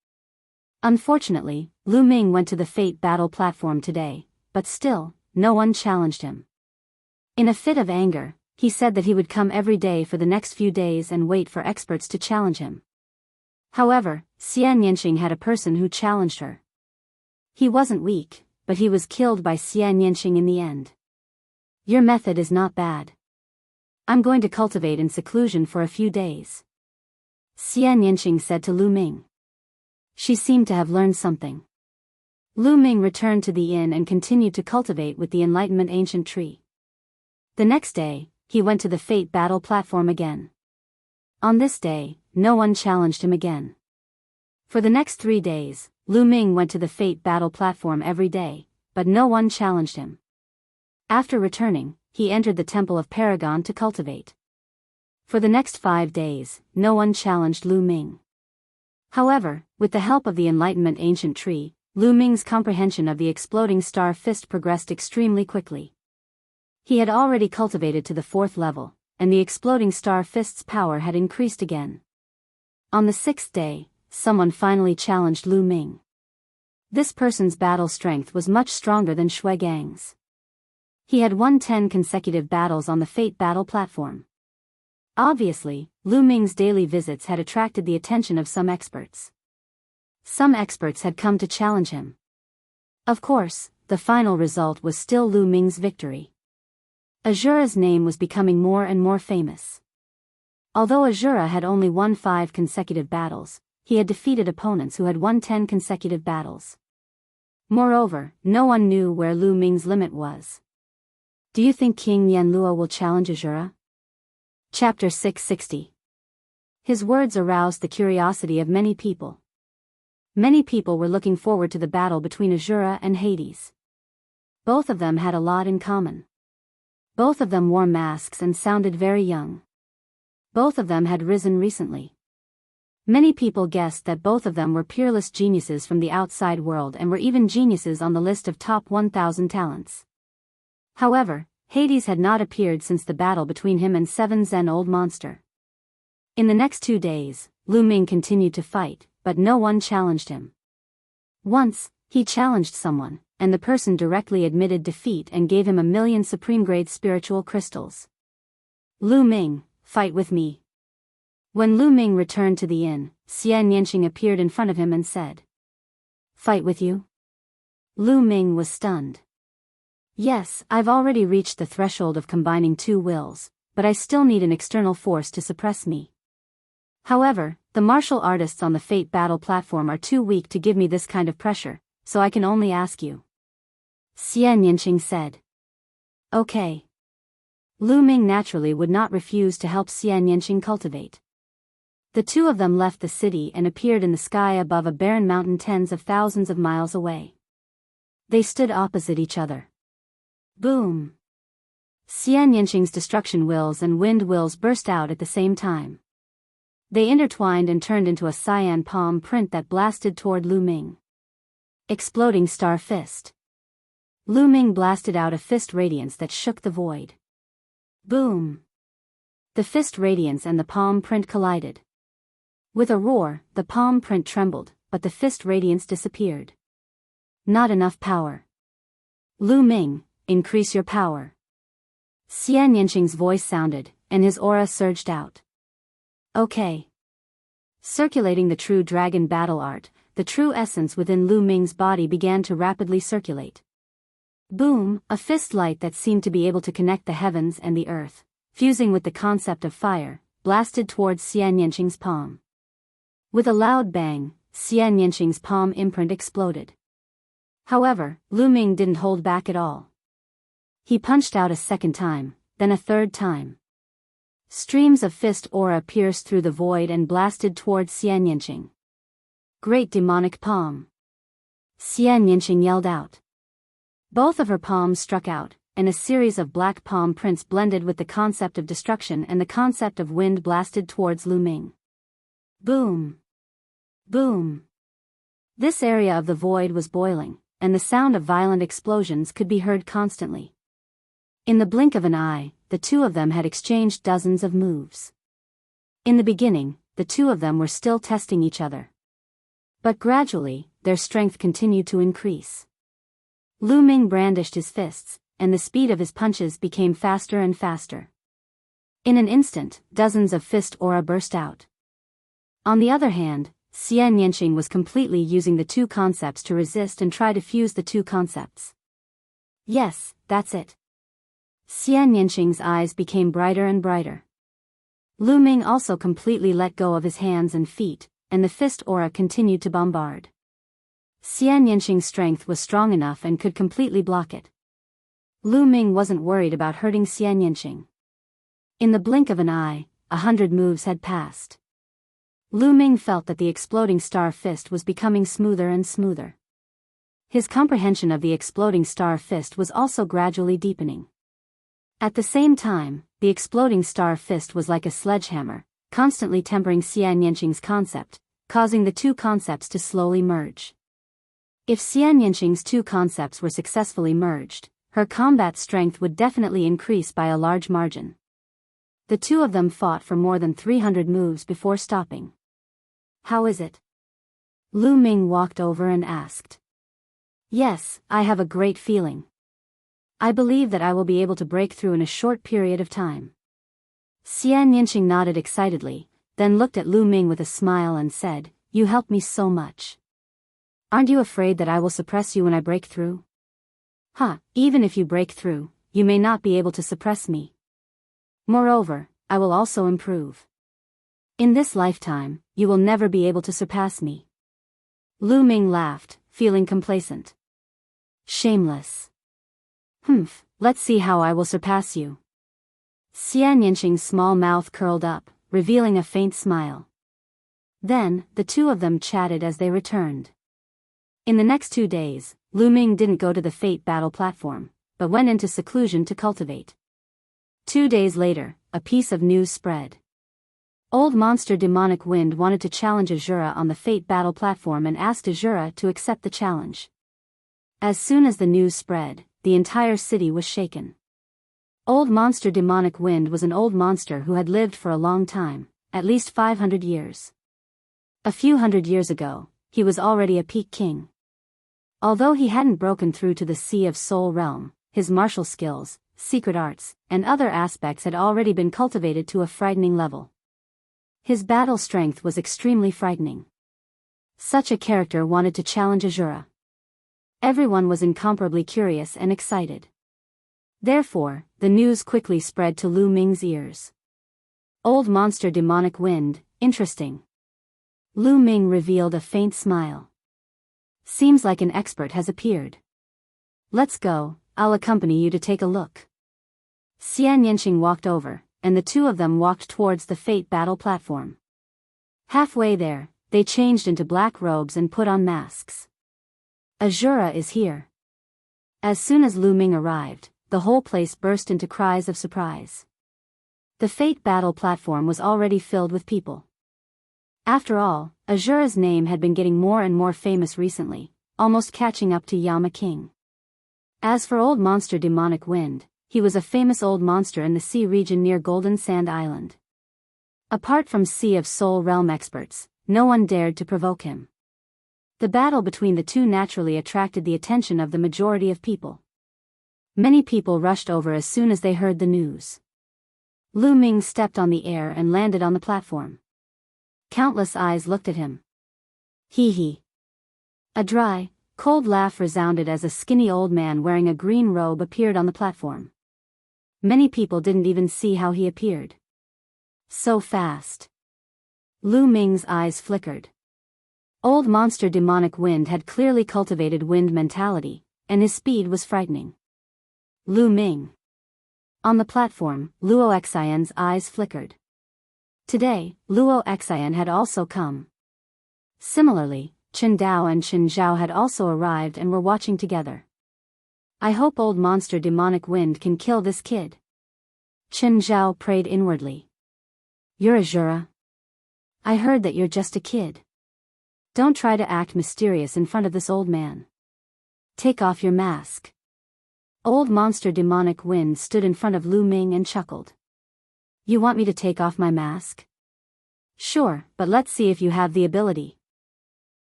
Unfortunately, Lu Ming went to the Fate Battle platform today, but still, no one challenged him. In a fit of anger, he said that he would come every day for the next few days and wait for experts to challenge him. However, Xian Yanqing had a person who challenged her. He wasn't weak, but he was killed by Xianyinxing in the end. Your method is not bad. I'm going to cultivate in seclusion for a few days, Xianyinxing said to Lu Ming. She seemed to have learned something. Lu Ming returned to the inn and continued to cultivate with the Enlightenment Ancient Tree. The next day, he went to the Fate Battle platform again. On this day, no one challenged him again. For the next 3 days, Lu Ming went to the Fate Battle platform every day, but no one challenged him. After returning, he entered the Temple of Paragon to cultivate. For the next 5 days, no one challenged Lu Ming. However, with the help of the Enlightenment Ancient Tree, Lu Ming's comprehension of the exploding star fist progressed extremely quickly. He had already cultivated to the 4th level, and the exploding star fist's power had increased again. On the 6th day, someone finally challenged Lu Ming. This person's battle strength was much stronger than Shui Gang's. He had won 10 consecutive battles on the Fate Battle platform. Obviously, Lu Ming's daily visits had attracted the attention of some experts. Some experts had come to challenge him. Of course, the final result was still Lu Ming's victory. Azura's name was becoming more and more famous. Although Azura had only won 5 consecutive battles, he had defeated opponents who had won 10 consecutive battles. Moreover, no one knew where Lu Ming's limit was. Do you think King Yanlua will challenge Azura? Chapter 660. His words aroused the curiosity of many people. Many people were looking forward to the battle between Azura and Hades. Both of them had a lot in common. Both of them wore masks and sounded very young. Both of them had risen recently. Many people guessed that both of them were peerless geniuses from the outside world and were even geniuses on the list of top 1,000 talents. However, Hades had not appeared since the battle between him and 7 Zen Old Monster. In the next 2 days, Lu Ming continued to fight, but no one challenged him. Once, he challenged someone, and the person directly admitted defeat and gave him 1,000,000 supreme-grade spiritual crystals. Lu Ming, fight with me. When Lu Ming returned to the inn, Xianyinxing appeared in front of him and said, "Fight with you?" Lu Ming was stunned. "Yes, I've already reached the threshold of combining 2 wills, but I still need an external force to suppress me. However, the martial artists on the Fate Battle platform are too weak to give me this kind of pressure, so I can only ask you," Xianyinxing said. "Okay." Lu Ming naturally would not refuse to help Xianyinxing cultivate. The two of them left the city and appeared in the sky above a barren mountain tens of thousands of miles away. They stood opposite each other. Boom! Xianyinxing's destruction wills and wind wills burst out at the same time. They intertwined and turned into a cyan palm print that blasted toward Lu Ming. Exploding Star Fist. Lu Ming blasted out a fist radiance that shook the void. Boom! The fist radiance and the palm print collided. With a roar, the palm print trembled, but the fist radiance disappeared. Not enough power. Lu Ming, increase your power. Xianyinxing's voice sounded, and his aura surged out. Okay. Circulating the true dragon battle art, the true essence within Lu Ming's body began to rapidly circulate. Boom, a fist light that seemed to be able to connect the heavens and the earth, fusing with the concept of fire, blasted towards Xianyinxing's palm. With a loud bang, Xianyinxing's palm imprint exploded. However, Lu Ming didn't hold back at all. He punched out a second time, then a third time. Streams of fist aura pierced through the void and blasted towards Xianyinxing. Great demonic palm! Xianyinxing yelled out. Both of her palms struck out, and a series of black palm prints blended with the concept of destruction and the concept of wind blasted towards Lu Ming. Boom! Boom! This area of the void was boiling, and the sound of violent explosions could be heard constantly. In the blink of an eye, the two of them had exchanged dozens of moves. In the beginning, the two of them were still testing each other. But gradually, their strength continued to increase. Lu Ming brandished his fists, and the speed of his punches became faster and faster. In an instant, dozens of fist aura burst out. On the other hand, Xian was completely using the two concepts to resist and try to fuse the two concepts. Yes, that's it. Xian eyes became brighter and brighter. Lu Ming also completely let go of his hands and feet, and the fist aura continued to bombard. Xian strength was strong enough and could completely block it. Lu Ming wasn't worried about hurting Xian. In the blink of an eye, 100 moves had passed. Lu Ming felt that the exploding star fist was becoming smoother and smoother. His comprehension of the exploding star fist was also gradually deepening. At the same time, the exploding star fist was like a sledgehammer, constantly tempering Xian concept, causing the two concepts to slowly merge. If Xian two concepts were successfully merged, her combat strength would definitely increase by a large margin. The two of them fought for more than 300 moves before stopping. How is it? Lu Ming walked over and asked. Yes, I have a great feeling. I believe that I will be able to break through in a short period of time. Xian nodded excitedly, then looked at Lu Ming with a smile and said, You helped me so much. Aren't you afraid that I will suppress you when I break through? Even if you break through, you may not be able to suppress me. Moreover, I will also improve. In this lifetime, you will never be able to surpass me. Lu Ming laughed, feeling complacent. Shameless. Let's see how I will surpass you. Xian small mouth curled up, revealing a faint smile. Then, the two of them chatted as they returned. In the next 2 days, Lu Ming didn't go to the Fate battle platform, but went into seclusion to cultivate. 2 days later, a piece of news spread. Old monster Demonic Wind wanted to challenge Azura on the Fate battle platform and asked Azura to accept the challenge. As soon as the news spread, the entire city was shaken. Old monster Demonic Wind was an old monster who had lived for a long time, at least 500 years. A few hundred years ago, he was already a peak king. Although he hadn't broken through to the Sea of Soul realm, his martial skills, secret arts, and other aspects had already been cultivated to a frightening level. His battle strength was extremely frightening. Such a character wanted to challenge Azura. Everyone was incomparably curious and excited. Therefore, the news quickly spread to Lu Ming's ears. Old monster Demonic Wind, interesting. Lu Ming revealed a faint smile. Seems like an expert has appeared. Let's go, I'll accompany you to take a look. Xian walked over, and the two of them walked towards the Fate battle platform. Halfway there, they changed into black robes and put on masks. Azura is here. As soon as Lu Ming arrived, the whole place burst into cries of surprise. The Fate battle platform was already filled with people. After all, Azura's name had been getting more and more famous recently, almost catching up to Yama King. As for old monster Demonic Wind, he was a famous old monster in the sea region near Golden Sand Island. Apart from Sea of Soul realm experts, no one dared to provoke him. The battle between the two naturally attracted the attention of the majority of people. Many people rushed over as soon as they heard the news. Lu Ming stepped on the air and landed on the platform. Countless eyes looked at him. Hee hee. A dry, cold laugh resounded as a skinny old man wearing a green robe appeared on the platform. Many people didn't even see how he appeared. So fast. Lu Ming's eyes flickered. Old monster Demonic Wind had clearly cultivated wind mentality, and his speed was frightening. Lu Ming. On the platform, Luo Xian's eyes flickered. Today, Luo Xian had also come. Similarly, Chen Dao and Chen Zhao had also arrived and were watching together. I hope old monster Demonic Wind can kill this kid. Chen Zhao prayed inwardly. You're Azura? I heard that you're just a kid. Don't try to act mysterious in front of this old man. Take off your mask. Old monster Demonic Wind stood in front of Lu Ming and chuckled. You want me to take off my mask? Sure, but let's see if you have the ability.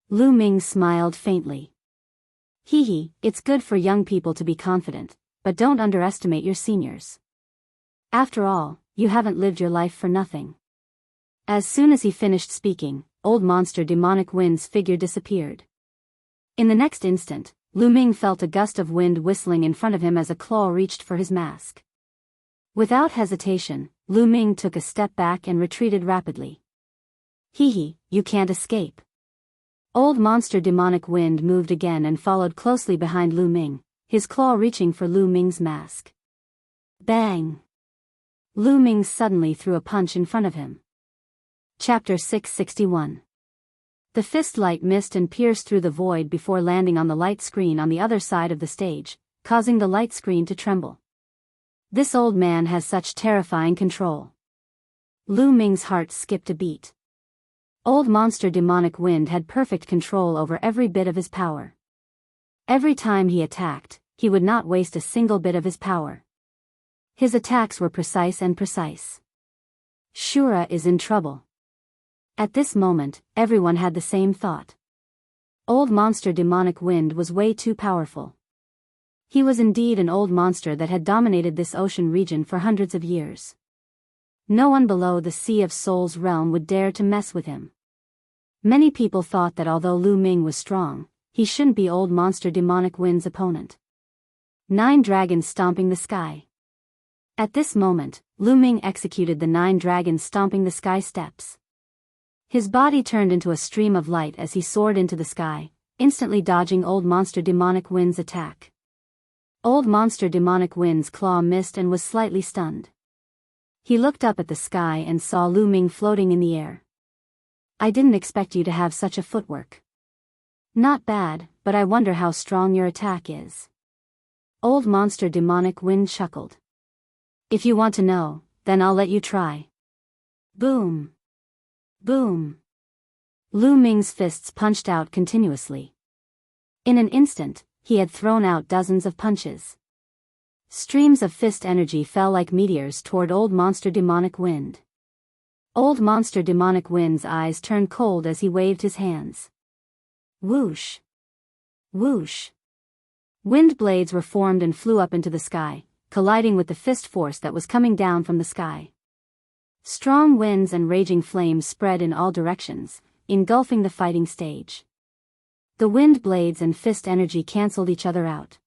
Lu Ming smiled faintly. Hee hee, it's good for young people to be confident, but don't underestimate your seniors. After all, you haven't lived your life for nothing. As soon as he finished speaking, old monster demonic wind's figure disappeared. In the next instant, Lu Ming felt a gust of wind whistling in front of him as a claw reached for his mask. Without hesitation, Lu Ming took a step back and retreated rapidly. Hee, you can't escape. Old monster demonic wind moved again and followed closely behind Lu Ming, his claw reaching for Lu Ming's mask. Bang! Lu Ming suddenly threw a punch in front of him. Chapter 661. The fist light missed and pierced through the void before landing on the light screen on the other side of the stage, causing the light screen to tremble. This old man has such terrifying control. Lu Ming's heart skipped a beat. Old monster demonic wind had perfect control over every bit of his power. Every time he attacked, he would not waste a single bit of his power. His attacks were precise and precise. Shura is in trouble. At this moment, everyone had the same thought. Old monster demonic wind was way too powerful. He was indeed an old monster that had dominated this ocean region for hundreds of years. No one below the Sea of Souls realm would dare to mess with him. Many people thought that although Lu Ming was strong, he shouldn't be old monster demonic wind's opponent. 9 dragons stomping the sky. At this moment, Lu Ming executed the 9 dragons stomping the sky steps. His body turned into a stream of light as he soared into the sky, instantly dodging old monster demonic wind's attack. Old monster demonic wind's claw missed and was slightly stunned. He looked up at the sky and saw Lu Ming floating in the air. I didn't expect you to have such a footwork. Not bad, but I wonder how strong your attack is. Old monster demonic wind chuckled. If you want to know, then I'll let you try. Boom. Boom. Lu Ming's fists punched out continuously. In an instant, he had thrown out dozens of punches. Streams of fist energy fell like meteors toward old monster demonic wind. Old monster demonic wind's eyes turned cold as he waved his hands. Whoosh. Whoosh. Wind blades were formed and flew up into the sky, colliding with the fist force that was coming down from the sky. Strong winds and raging flames spread in all directions, engulfing the fighting stage. The wind blades and fist energy canceled each other out.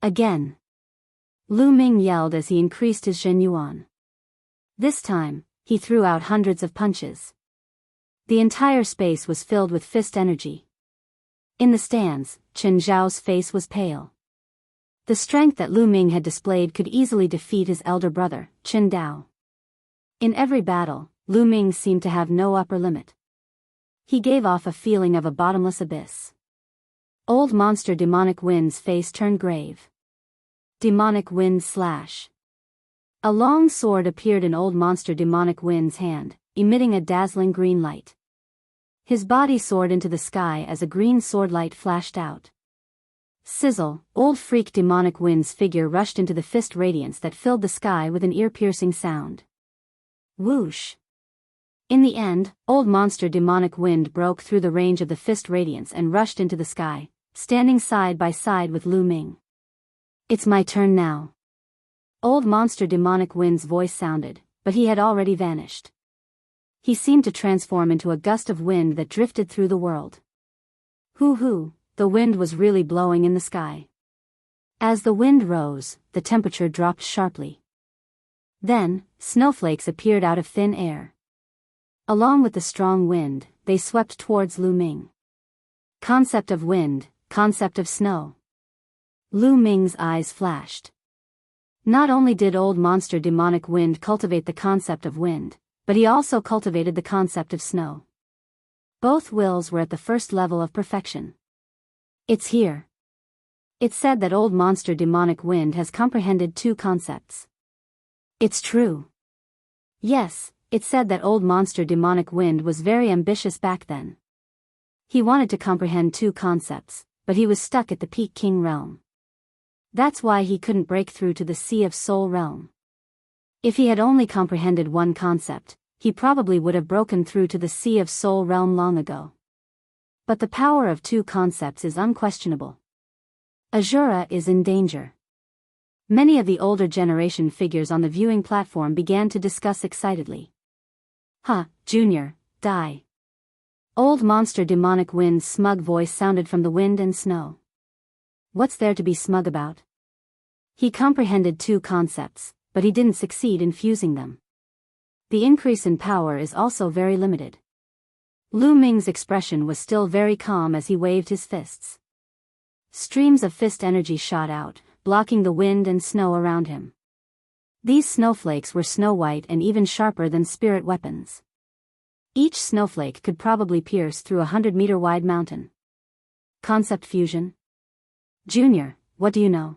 Again. Lu Ming yelled as he increased his Zhen Yuan. This time, he threw out hundreds of punches. The entire space was filled with fist energy. In the stands, Chen Zhao's face was pale. The strength that Lu Ming had displayed could easily defeat his elder brother, Chen Dao. In every battle, Lu Ming seemed to have no upper limit. He gave off a feeling of a bottomless abyss. Old monster demonic wind's face turned grave. Demonic wind slash. A long sword appeared in old monster demonic wind's hand, emitting a dazzling green light. His body soared into the sky as a green sword light flashed out. Sizzle, old freak demonic wind's figure rushed into the fist radiance that filled the sky with an ear-piercing sound. Whoosh. In the end, old monster demonic wind broke through the range of the fist radiance and rushed into the sky, standing side by side with Lu Ming. It's my turn now. Old monster demonic wind's voice sounded, but he had already vanished. He seemed to transform into a gust of wind that drifted through the world. Hoo-hoo, the wind was really blowing in the sky. As the wind rose, the temperature dropped sharply. Then, snowflakes appeared out of thin air. Along with the strong wind, they swept towards Lu Ming. Concept of wind, concept of snow. Lu Ming's eyes flashed. Not only did old monster demonic wind cultivate the concept of wind, but he also cultivated the concept of snow. Both wills were at the first level of perfection. It's here. It's said that old monster demonic wind has comprehended 2 concepts. It's true. Yes, it said that old monster demonic wind was very ambitious back then. He wanted to comprehend 2 concepts, but he was stuck at the Peak King realm. That's why he couldn't break through to the Sea of Soul realm. If he had only comprehended 1 concept, he probably would have broken through to the Sea of Soul realm long ago. But the power of 2 concepts is unquestionable. Azura is in danger. Many of the older generation figures on the viewing platform began to discuss excitedly. Junior, die. Old monster demonic wind's smug voice sounded from the wind and snow. What's there to be smug about? He comprehended two concepts, but he didn't succeed in fusing them. The increase in power is also very limited. Lu Ming's expression was still very calm as he waved his fists. Streams of fist energy shot out, blocking the wind and snow around him. These snowflakes were snow-white and even sharper than spirit weapons. Each snowflake could probably pierce through a 100-meter-wide mountain. Concept fusion? Junior, what do you know?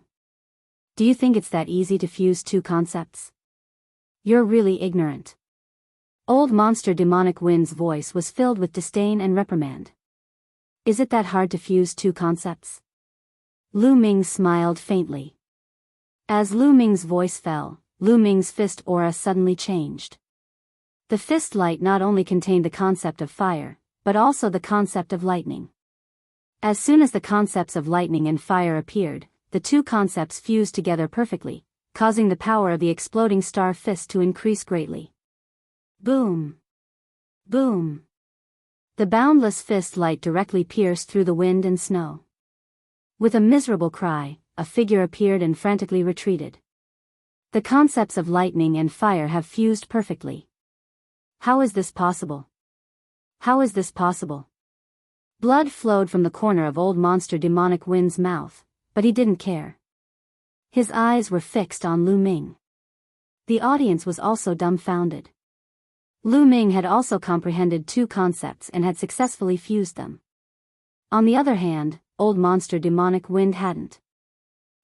Do you think it's that easy to fuse two concepts? You're really ignorant. Old monster demonic wind's voice was filled with disdain and reprimand. Is it that hard to fuse two concepts? Lu Ming smiled faintly. As Lu Ming's voice fell, Lu Ming's fist aura suddenly changed. The fist light not only contained the concept of fire, but also the concept of lightning. As soon as the concepts of lightning and fire appeared, the two concepts fused together perfectly, causing the power of the exploding star fist to increase greatly. Boom! Boom! The boundless fist light directly pierced through the wind and snow. With a miserable cry, a figure appeared and frantically retreated. The concepts of lightning and fire have fused perfectly. How is this possible? How is this possible? Blood flowed from the corner of old monster demonic wind's mouth, but he didn't care. His eyes were fixed on Lu Ming. The audience was also dumbfounded. Lu Ming had also comprehended two concepts and had successfully fused them. On the other hand, old monster demonic wind hadn't.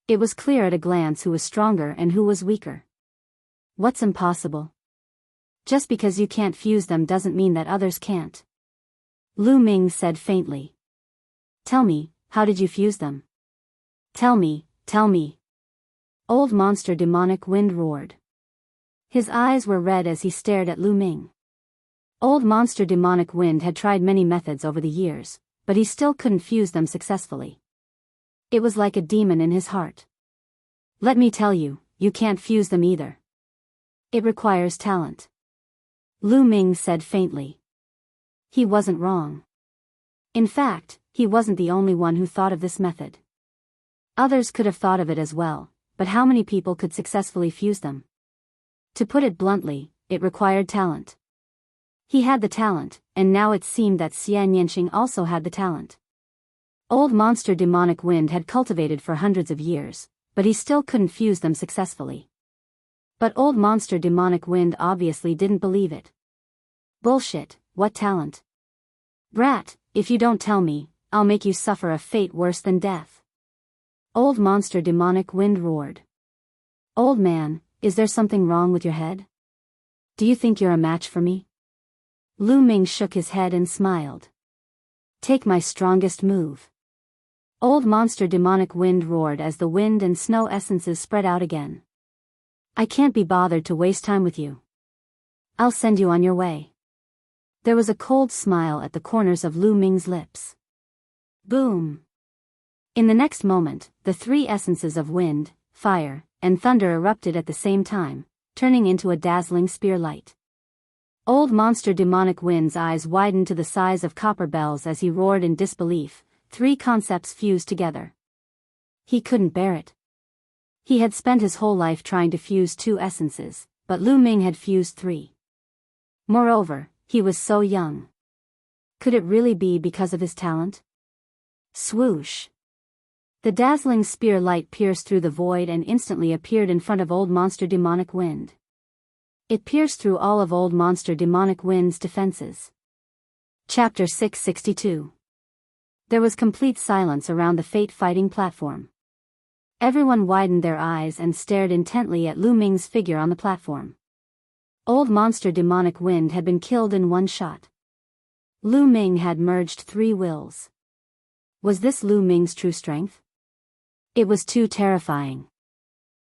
It was clear at a glance who was stronger and who was weaker. What's impossible? Just because you can't fuse them doesn't mean that others can't. Lu Ming said faintly. Tell me, how did you fuse them? Tell me, tell me. Old monster demonic wind roared. His eyes were red as he stared at Lu Ming. Old monster demonic wind had tried many methods over the years, but he still couldn't fuse them successfully. It was like a demon in his heart. Let me tell you, you can't fuse them either. It requires talent. Lu Ming said faintly. He wasn't wrong. In fact, he wasn't the only one who thought of this method. Others could have thought of it as well, but how many people could successfully fuse them? To put it bluntly, it required talent. He had the talent, and now it seemed that Xian Yanqing also had the talent. Old monster demonic wind had cultivated for hundreds of years, but he still couldn't fuse them successfully. But old monster demonic wind obviously didn't believe it. Bullshit, what talent? Brat, if you don't tell me, I'll make you suffer a fate worse than death. Old monster demonic wind roared. Old man, is there something wrong with your head? Do you think you're a match for me? Lu Ming shook his head and smiled. Take my strongest move. Old monster demonic wind roared as the wind and snow essences spread out again. I can't be bothered to waste time with you. I'll send you on your way. There was a cold smile at the corners of Lu Ming's lips. Boom! In the next moment, the three essences of wind, fire, and thunder erupted at the same time, turning into a dazzling spear light. Old monster demonic wind's eyes widened to the size of copper bells as he roared in disbelief. Three concepts fused together. He couldn't bear it. He had spent his whole life trying to fuse two essences, but Lu Ming had fused three. Moreover, he was so young. Could it really be because of his talent? Swoosh! The dazzling spear light pierced through the void and instantly appeared in front of old monster demonic wind. It pierced through all of old monster demonic wind's defenses. Chapter 662. There was complete silence around the fate-fighting platform. Everyone widened their eyes and stared intently at Lu Ming's figure on the platform. Old monster demonic wind had been killed in one shot. Lu Ming had merged three wills. Was this Lu Ming's true strength? It was too terrifying.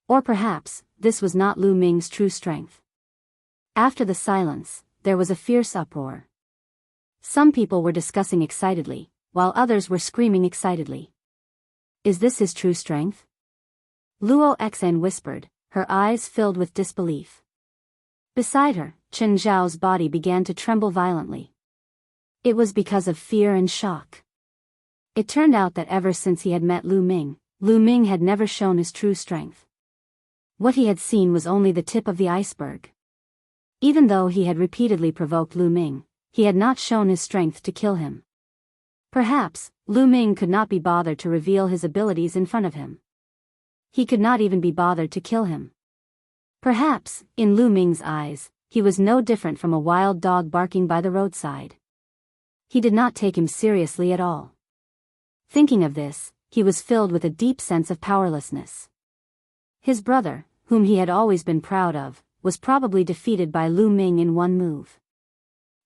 Or perhaps, this was not Lu Ming's true strength. After the silence, there was a fierce uproar. Some people were discussing excitedly, while others were screaming excitedly. Is this his true strength? Luo Xen whispered, her eyes filled with disbelief. Beside her, Chen Zhao's body began to tremble violently. It was because of fear and shock. It turned out that ever since he had met Lu Ming had never shown his true strength. What he had seen was only the tip of the iceberg. Even though he had repeatedly provoked Lu Ming, he had not shown his strength to kill him. Perhaps, Lu Ming could not be bothered to reveal his abilities in front of him. He could not even be bothered to kill him. Perhaps, in Lu Ming's eyes, he was no different from a wild dog barking by the roadside. He did not take him seriously at all. Thinking of this, he was filled with a deep sense of powerlessness. His brother, whom he had always been proud of, was probably defeated by Lu Ming in one move.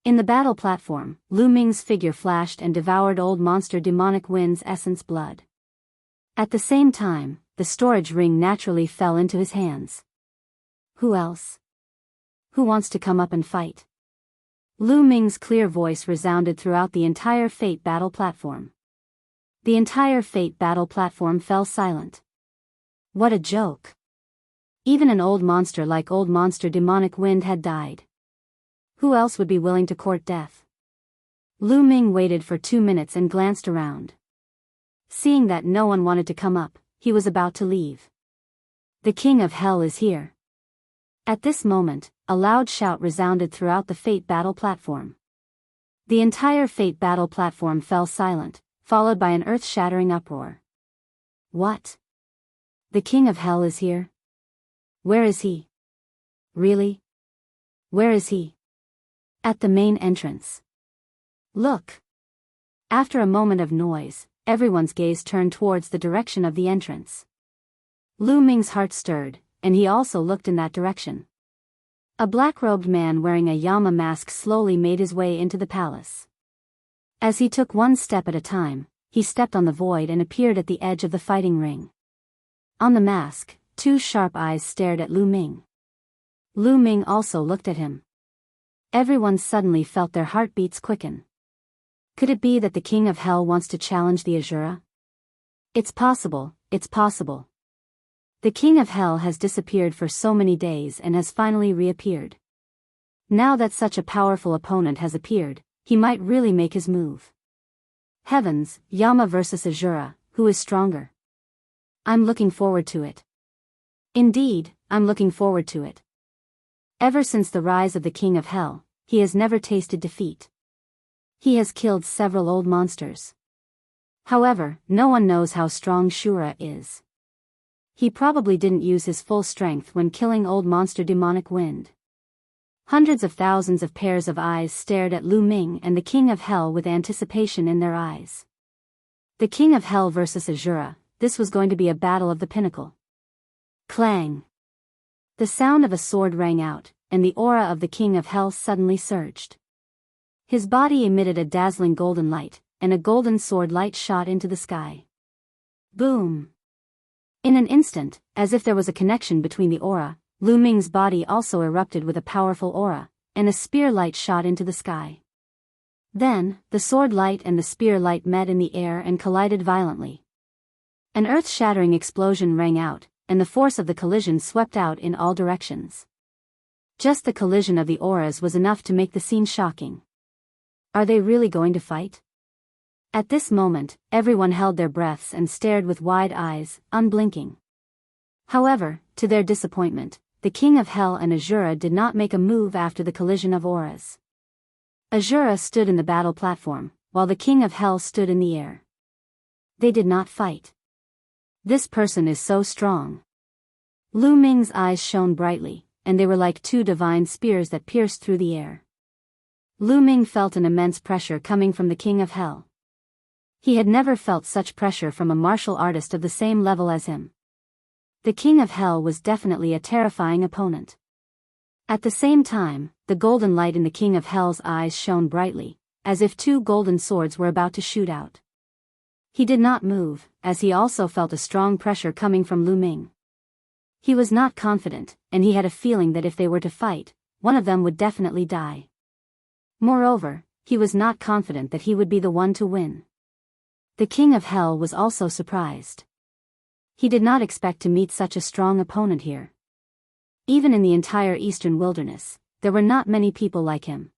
In the battle platform, Lu Ming's figure flashed and devoured old monster demonic wind's essence blood. At the same time, the storage ring naturally fell into his hands. Who else? Who wants to come up and fight? Lu Ming's clear voice resounded throughout the entire Fate battle platform. The entire Fate battle platform fell silent. What a joke. Even an old monster like old monster demonic wind had died. Who else would be willing to court death? Lu Ming waited for 2 minutes and glanced around. Seeing that no one wanted to come up, he was about to leave. The King of Hell is here. At this moment, a loud shout resounded throughout the Fate battle platform. The entire Fate battle platform fell silent, followed by an earth-shattering uproar. What? The King of Hell is here? Where is he? Really? Where is he? At the main entrance. Look! After a moment of noise, everyone's gaze turned towards the direction of the entrance. Lu Ming's heart stirred, and he also looked in that direction. A black-robed man wearing a Yama mask slowly made his way into the palace. As he took one step at a time, he stepped on the void and appeared at the edge of the fighting ring. On the mask, 2 sharp eyes stared at Lu Ming. Lu Ming also looked at him. Everyone suddenly felt their heartbeats quicken. Could it be that the King of Hell wants to challenge the Azura? It's possible, it's possible. The King of Hell has disappeared for so many days and has finally reappeared. Now that such a powerful opponent has appeared, he might really make his move. Heavens, Yama versus Azura, who is stronger? I'm looking forward to it. Indeed, I'm looking forward to it. Ever since the rise of the King of Hell, he has never tasted defeat. He has killed several old monsters. However, no one knows how strong Shura is. He probably didn't use his full strength when killing old monster demonic wind. Hundreds of thousands of pairs of eyes stared at Lu Ming and the King of Hell with anticipation in their eyes. The King of Hell versus Azura, this was going to be a battle of the pinnacle. Clang! The sound of a sword rang out, and the aura of the King of Hell suddenly surged. His body emitted a dazzling golden light, and a golden sword light shot into the sky. Boom! In an instant, as if there was a connection between the aura, Lu Ming's body also erupted with a powerful aura, and a spear light shot into the sky. Then, the sword light and the spear light met in the air and collided violently. An earth-shattering explosion rang out, and the force of the collision swept out in all directions. Just the collision of the auras was enough to make the scene shocking. Are they really going to fight? At this moment, everyone held their breaths and stared with wide eyes, unblinking. However, to their disappointment, the King of Hell and Azura did not make a move after the collision of auras. Azura stood in the battle platform, while the King of Hell stood in the air. They did not fight. This person is so strong. Lu Ming's eyes shone brightly, and they were like 2 divine spears that pierced through the air. Lu Ming felt an immense pressure coming from the King of Hell. He had never felt such pressure from a martial artist of the same level as him. The King of Hell was definitely a terrifying opponent. At the same time, the golden light in the King of Hell's eyes shone brightly, as if 2 golden swords were about to shoot out. He did not move, as he also felt a strong pressure coming from Lu Ming. He was not confident, and he had a feeling that if they were to fight, one of them would definitely die. Moreover, he was not confident that he would be the one to win. The King of Hell was also surprised. He did not expect to meet such a strong opponent here. Even in the entire Eastern Wilderness, there were not many people like him.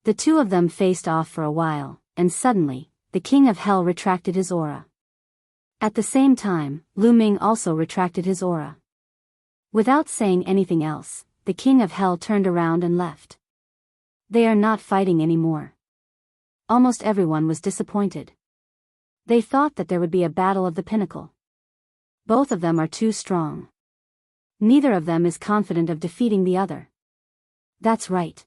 The two of them faced off for a while, and suddenly, the king of hell retracted his aura. At the same time, Lu Ming also retracted his aura. Without saying anything else, the king of hell turned around and left. They are not fighting anymore. Almost everyone was disappointed. They thought that there would be a battle of the pinnacle. Both of them are too strong. Neither of them is confident of defeating the other. That's right.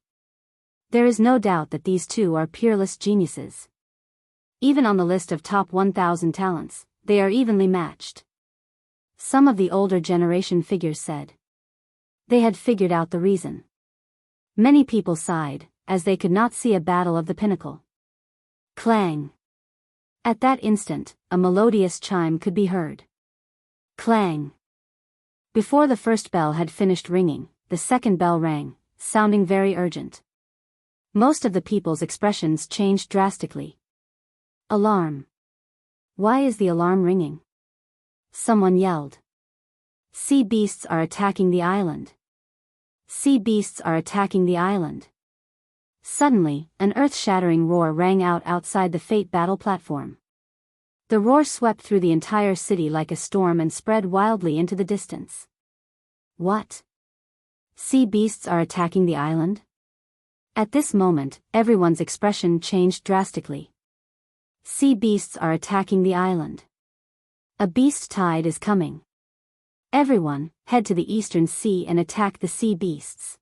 There is no doubt that these two are peerless geniuses. Even on the list of top 1,000 talents, they are evenly matched. Some of the older generation figures said. They had figured out the reason. Many people sighed, as they could not see a battle of the pinnacle. Clang. At that instant, a melodious chime could be heard. Clang. Before the first bell had finished ringing, the second bell rang, sounding very urgent. Most of the people's expressions changed drastically. Alarm. Why is the alarm ringing? Someone yelled. Sea beasts are attacking the island. Sea beasts are attacking the island. Suddenly, an earth-shattering roar rang out outside the Fate battle platform. The roar swept through the entire city like a storm and spread wildly into the distance. What? Sea beasts are attacking the island? At this moment, everyone's expression changed drastically. Sea beasts are attacking the island. A beast tide is coming. Everyone, head to the eastern sea and attack the sea beasts.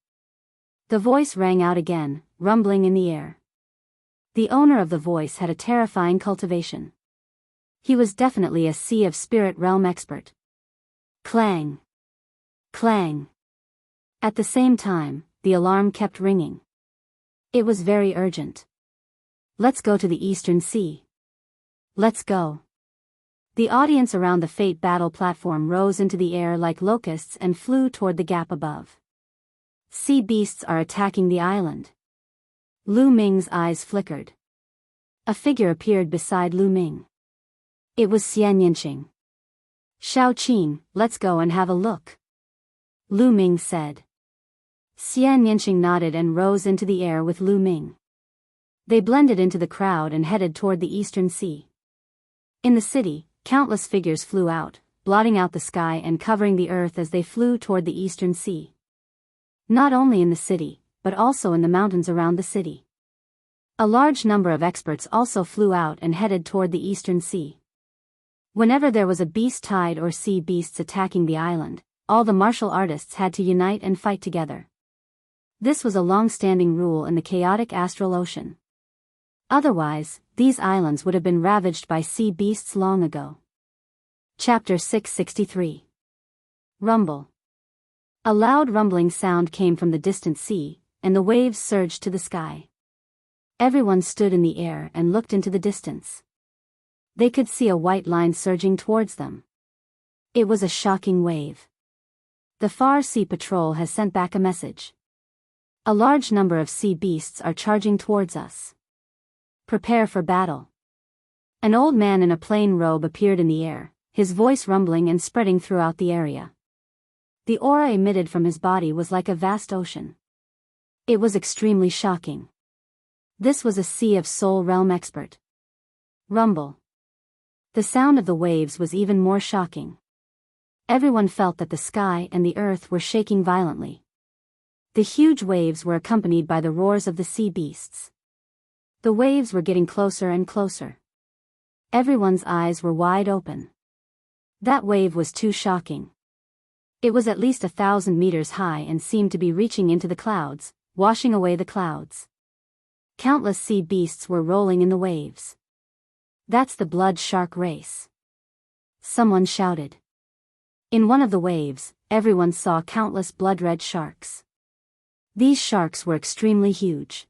The voice rang out again, rumbling in the air. The owner of the voice had a terrifying cultivation. He was definitely a Sea of Spirit realm expert. Clang. Clang. At the same time, the alarm kept ringing. It was very urgent. Let's go to the Eastern Sea. Let's go. The audience around the Fate battle platform rose into the air like locusts and flew toward the gap above. Sea beasts are attacking the island. Lu Ming's eyes flickered. A figure appeared beside Lu Ming. It was Xianyinqing. Shao Qing, let's go and have a look. Lu Ming said. Xianyinqing nodded and rose into the air with Lu Ming. They blended into the crowd and headed toward the Eastern Sea. In the city, countless figures flew out, blotting out the sky and covering the earth as they flew toward the Eastern Sea. Not only in the city, but also in the mountains around the city. A large number of experts also flew out and headed toward the Eastern Sea. Whenever there was a beast tide or sea beasts attacking the island, all the martial artists had to unite and fight together. This was a long-standing rule in the chaotic astral ocean. Otherwise, these islands would have been ravaged by sea beasts long ago. Chapter 663. Rumble. A loud rumbling sound came from the distant sea, and the waves surged to the sky. Everyone stood in the air and looked into the distance. They could see a white line surging towards them. It was a shocking wave. The Far Sea Patrol has sent back a message. A large number of sea beasts are charging towards us. Prepare for battle. An old man in a plain robe appeared in the air, his voice rumbling and spreading throughout the area. The aura emitted from his body was like a vast ocean. It was extremely shocking. This was a Sea of Soul realm expert. Rumble. The sound of the waves was even more shocking. Everyone felt that the sky and the earth were shaking violently. The huge waves were accompanied by the roars of the sea beasts. The waves were getting closer and closer. Everyone's eyes were wide open. That wave was too shocking. It was at least 1,000 meters high and seemed to be reaching into the clouds, washing away the clouds. Countless sea beasts were rolling in the waves. That's the blood shark race. Someone shouted. In one of the waves, everyone saw countless blood-red sharks. These sharks were extremely huge.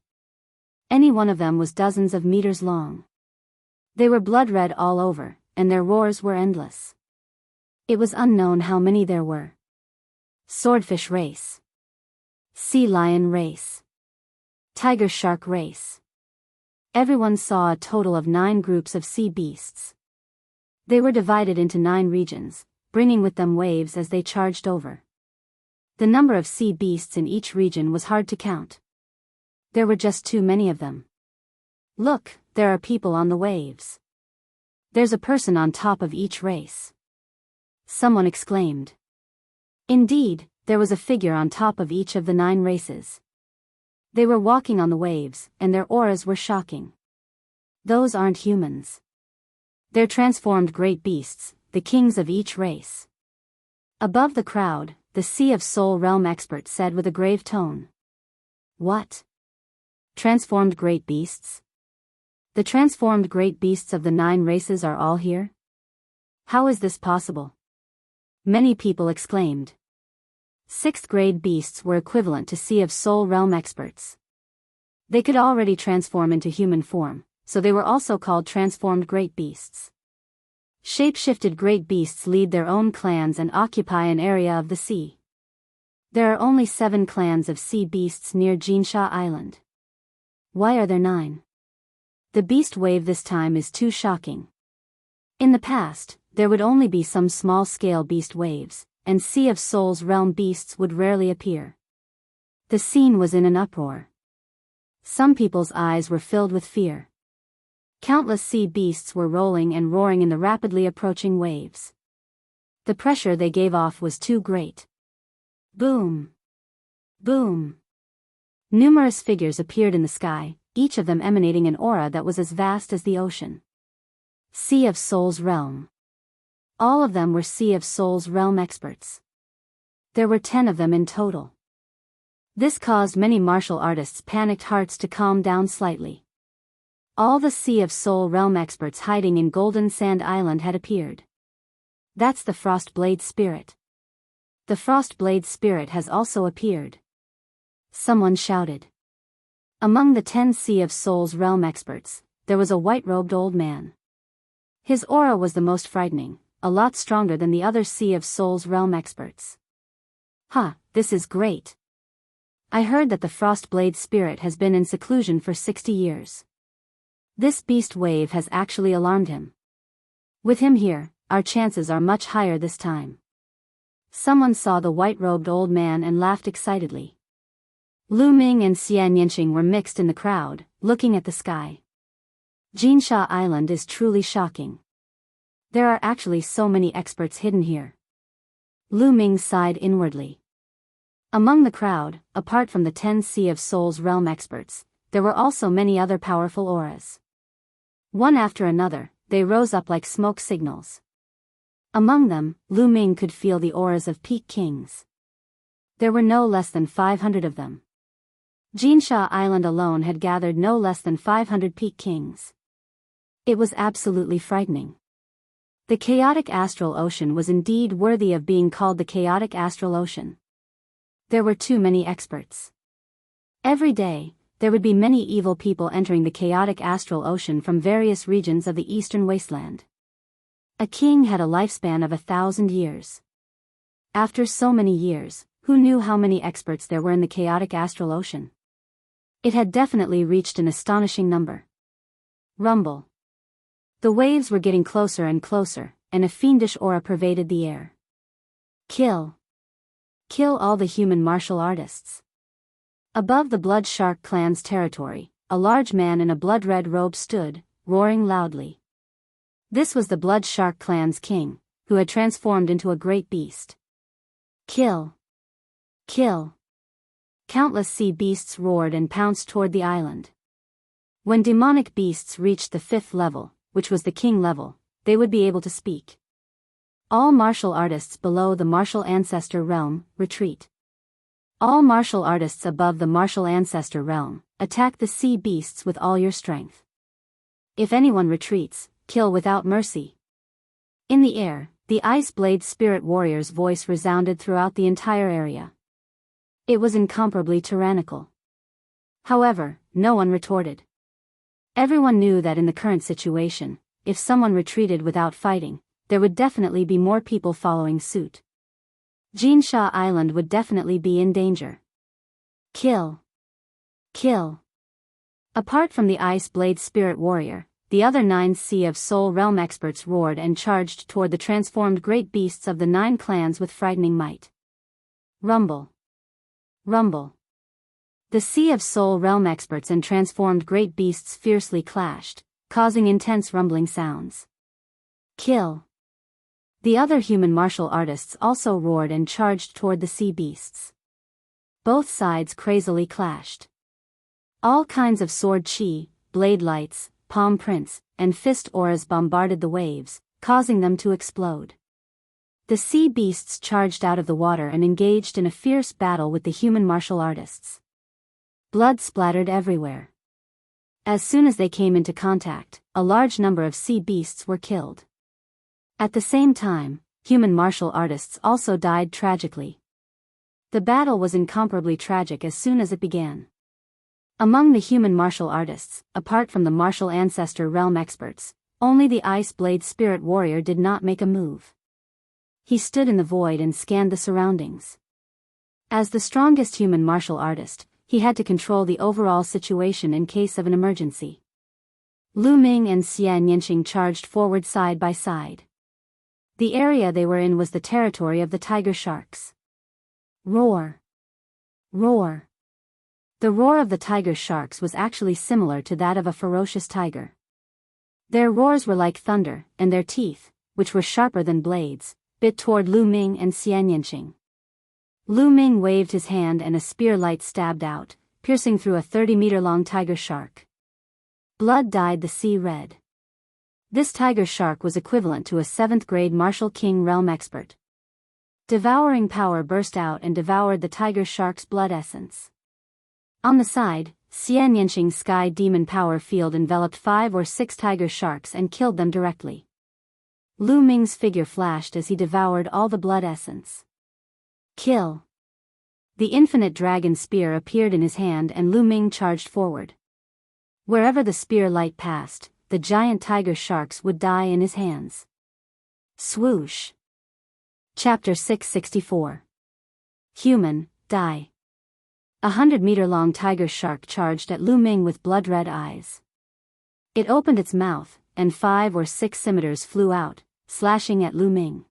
Any one of them was dozens of meters long. They were blood-red all over, and their roars were endless. It was unknown how many there were. Swordfish race. Sea lion race. Tiger shark race. Everyone saw a total of 9 groups of sea beasts. They were divided into 9 regions, bringing with them waves as they charged over. The number of sea beasts in each region was hard to count. There were just too many of them. Look, there are people on the waves. There's a person on top of each race. Someone exclaimed. Indeed, there was a figure on top of each of the 9 races. They were walking on the waves, and their auras were shocking. Those aren't humans. They're transformed great beasts, the kings of each race. Above the crowd, the Sea of Soul Realm expert said with a grave tone. What? Transformed great beasts? The transformed great beasts of the 9 races are all here? How is this possible? Many people exclaimed. 6th grade beasts were equivalent to Sea of Soul Realm experts. They could already transform into human form, so they were also called transformed great beasts. Shape-shifted great beasts lead their own clans and occupy an area of the sea. There are only 7 clans of sea beasts near Jinsha Island. Why are there 9? The beast wave this time is too shocking. In the past, there would only be some small-scale beast waves, and Sea of Souls realm beasts would rarely appear. The scene was in an uproar. Some people's eyes were filled with fear. Countless sea beasts were rolling and roaring in the rapidly approaching waves. The pressure they gave off was too great. Boom! Boom! Numerous figures appeared in the sky, each of them emanating an aura that was as vast as the ocean. Sea of Souls realm. All of them were Sea of Souls realm experts. There were 10 of them in total. This caused many martial artists' panicked hearts to calm down slightly. All the Sea of Soul realm experts hiding in Golden Sand Island had appeared. That's the Frostblade Spirit. The Frostblade Spirit has also appeared. Someone shouted. Among the 10 Sea of Souls realm experts, there was a white-robed old man. His aura was the most frightening, a lot stronger than the other Sea of Souls realm experts. This is great. I heard that the Frostblade Spirit has been in seclusion for 60 years. This beast wave has actually alarmed him. With him here, our chances are much higher this time. Someone saw the white-robed old man and laughed excitedly. Lu Ming and Xian Yanqing were mixed in the crowd, looking at the sky. Jinsha Island is truly shocking. There are actually so many experts hidden here. Lu Ming sighed inwardly. Among the crowd, apart from the 10 Sea of Souls realm experts, there were also many other powerful auras. One after another, they rose up like smoke signals. Among them, Lu Ming could feel the auras of peak kings. There were no less than 500 of them. Jinsha Island alone had gathered no less than 500 peak kings. It was absolutely frightening. The chaotic astral ocean was indeed worthy of being called the chaotic astral ocean. There were too many experts. Every day, there would be many evil people entering the chaotic astral ocean from various regions of the eastern wasteland. A king had a lifespan of 1,000 years. After so many years, who knew how many experts there were in the chaotic astral ocean? It had definitely reached an astonishing number. Rumble. The waves were getting closer and closer, and a fiendish aura pervaded the air. Kill. Kill all the human martial artists. Above the Blood Shark clan's territory, a large man in a blood-red robe stood, roaring loudly. This was the Blood Shark clan's king, who had transformed into a great beast. Kill. Kill. Countless sea beasts roared and pounced toward the island. When demonic beasts reached the 5th level, which was the king level, they would be able to speak. All martial artists below the martial ancestor realm, retreat. All martial artists above the martial ancestor realm, attack the sea beasts with all your strength. If anyone retreats, kill without mercy. In the air, the Ice Blade Spirit Warrior's voice resounded throughout the entire area. It was incomparably tyrannical. However, no one retorted. Everyone knew that in the current situation, if someone retreated without fighting, there would definitely be more people following suit. Jinsha Island would definitely be in danger. Kill. Kill. Apart from the Ice Blade Spirit Warrior, the other 9 Sea of Soul realm experts roared and charged toward the transformed great beasts of the 9 clans with frightening might. Rumble. Rumble. The Sea of Soul realm experts and transformed great beasts fiercely clashed, causing intense rumbling sounds. Kill! The other human martial artists also roared and charged toward the sea beasts. Both sides crazily clashed. All kinds of sword chi, blade lights, palm prints, and fist auras bombarded the waves, causing them to explode. The sea beasts charged out of the water and engaged in a fierce battle with the human martial artists. Blood splattered everywhere. As soon as they came into contact, a large number of sea beasts were killed. At the same time, human martial artists also died tragically. The battle was incomparably tragic as soon as it began. Among the human martial artists, apart from the martial ancestor realm experts, only the Ice Blade Spirit Warrior did not make a move. He stood in the void and scanned the surroundings. As the strongest human martial artist, he had to control the overall situation in case of an emergency. Lu Ming and Xian Yanqing charged forward side by side. The area they were in was the territory of the tiger sharks. Roar! Roar! The roar of the tiger sharks was actually similar to that of a ferocious tiger. Their roars were like thunder, and their teeth, which were sharper than blades, bit toward Lu Ming and Xian Yanqing. Lu Ming waved his hand and a spear light stabbed out, piercing through a 30-meter-long tiger shark. Blood dyed the sea red. This tiger shark was equivalent to a 7th-grade martial king realm expert. Devouring power burst out and devoured the tiger shark's blood essence. On the side, Xian Yanqing's sky demon power field enveloped 5 or 6 tiger sharks and killed them directly. Lu Ming's figure flashed as he devoured all the blood essence. Kill! The infinite dragon spear appeared in his hand and Lu Ming charged forward. Wherever the spear light passed, the giant tiger sharks would die in his hands. Swoosh! Chapter 664. Human, die. 100-meter-long tiger shark charged at Lu Ming with blood-red eyes. It opened its mouth, and 5 or 6 scimitars flew out, slashing at Lu Ming.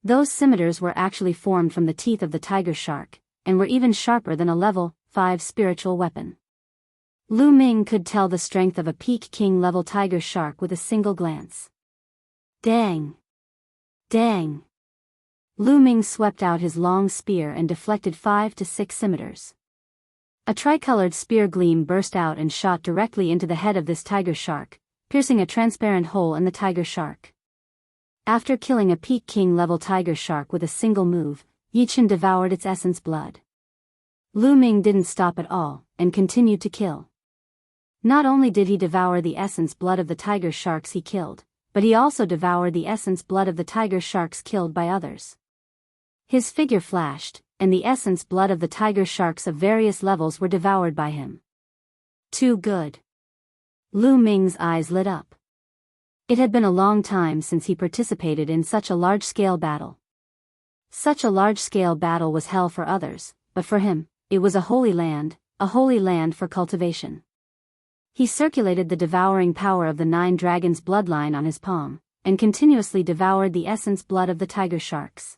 Those scimitars were actually formed from the teeth of the tiger shark, and were even sharper than a level 5 spiritual weapon. Lu Ming could tell the strength of a peak king-level tiger shark with a single glance. Dang! Dang! Lu Ming swept out his long spear and deflected 5 to 6 scimitars. A tricolored spear gleam burst out and shot directly into the head of this tiger shark, piercing a transparent hole in the tiger shark. After killing a peak king-level tiger shark with a single move, Yichen devoured its essence blood. Lu Ming didn't stop at all, and continued to kill. Not only did he devour the essence blood of the tiger sharks he killed, but he also devoured the essence blood of the tiger sharks killed by others. His figure flashed, and the essence blood of the tiger sharks of various levels were devoured by him. Too good. Lu Ming's eyes lit up. It had been a long time since he participated in such a large-scale battle. Such a large-scale battle was hell for others, but for him, it was a holy land for cultivation. He circulated the devouring power of the 9 dragons' bloodline on his palm, and continuously devoured the essence blood of the tiger sharks.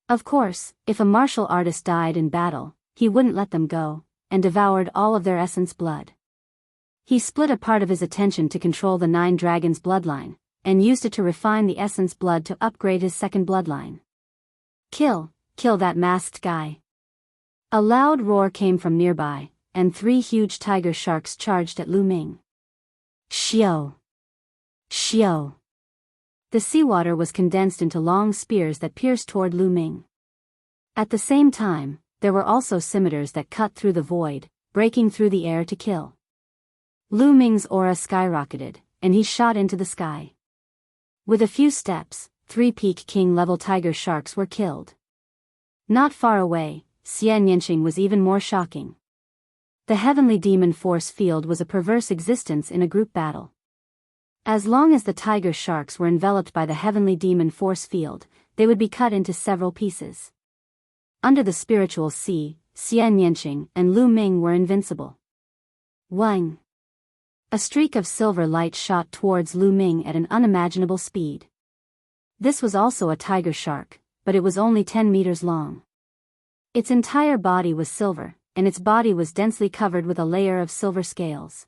Of course, if a martial artist died in battle, he wouldn't let them go, and devoured all of their essence blood. He split a part of his attention to control the 9 dragons' bloodline, and used it to refine the essence blood to upgrade his second bloodline. Kill that masked guy. A loud roar came from nearby, and 3 huge tiger sharks charged at Lu Ming. Xiao! Xiao! The seawater was condensed into long spears that pierced toward Lu Ming. At the same time, there were also scimitars that cut through the void, breaking through the air to kill. Lu Ming's aura skyrocketed, and he shot into the sky. With a few steps, 3 peak king-level tiger sharks were killed. Not far away, Xian Yanqing was even more shocking. The heavenly demon force field was a perverse existence in a group battle. As long as the tiger sharks were enveloped by the heavenly demon force field, they would be cut into several pieces. Under the spiritual sea, Xian Yanqing and Lu Ming were invincible. Wang! A streak of silver light shot towards Lu Ming at an unimaginable speed. This was also a tiger shark, but it was only 10 meters long. Its entire body was silver, and its body was densely covered with a layer of silver scales.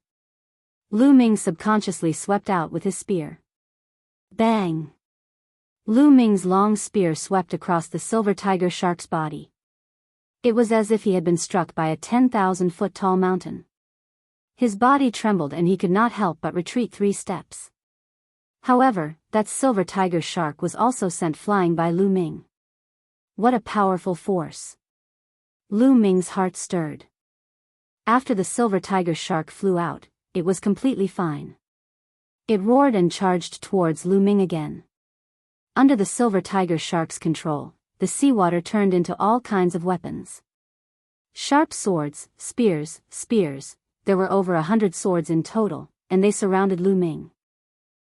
Lu Ming subconsciously swept out with his spear. Bang! Lu Ming's long spear swept across the silver tiger shark's body. It was as if he had been struck by a 10,000-foot tall mountain. His body trembled and he could not help but retreat 3 steps. However, that silver tiger shark was also sent flying by Lu Ming. What a powerful force! Lu Ming's heart stirred. After the silver tiger shark flew out, it was completely fine. It roared and charged towards Lu Ming again. Under the silver tiger shark's control, the seawater turned into all kinds of weapons. Sharp swords, spears, there were over 100 swords in total, and they surrounded Lu Ming.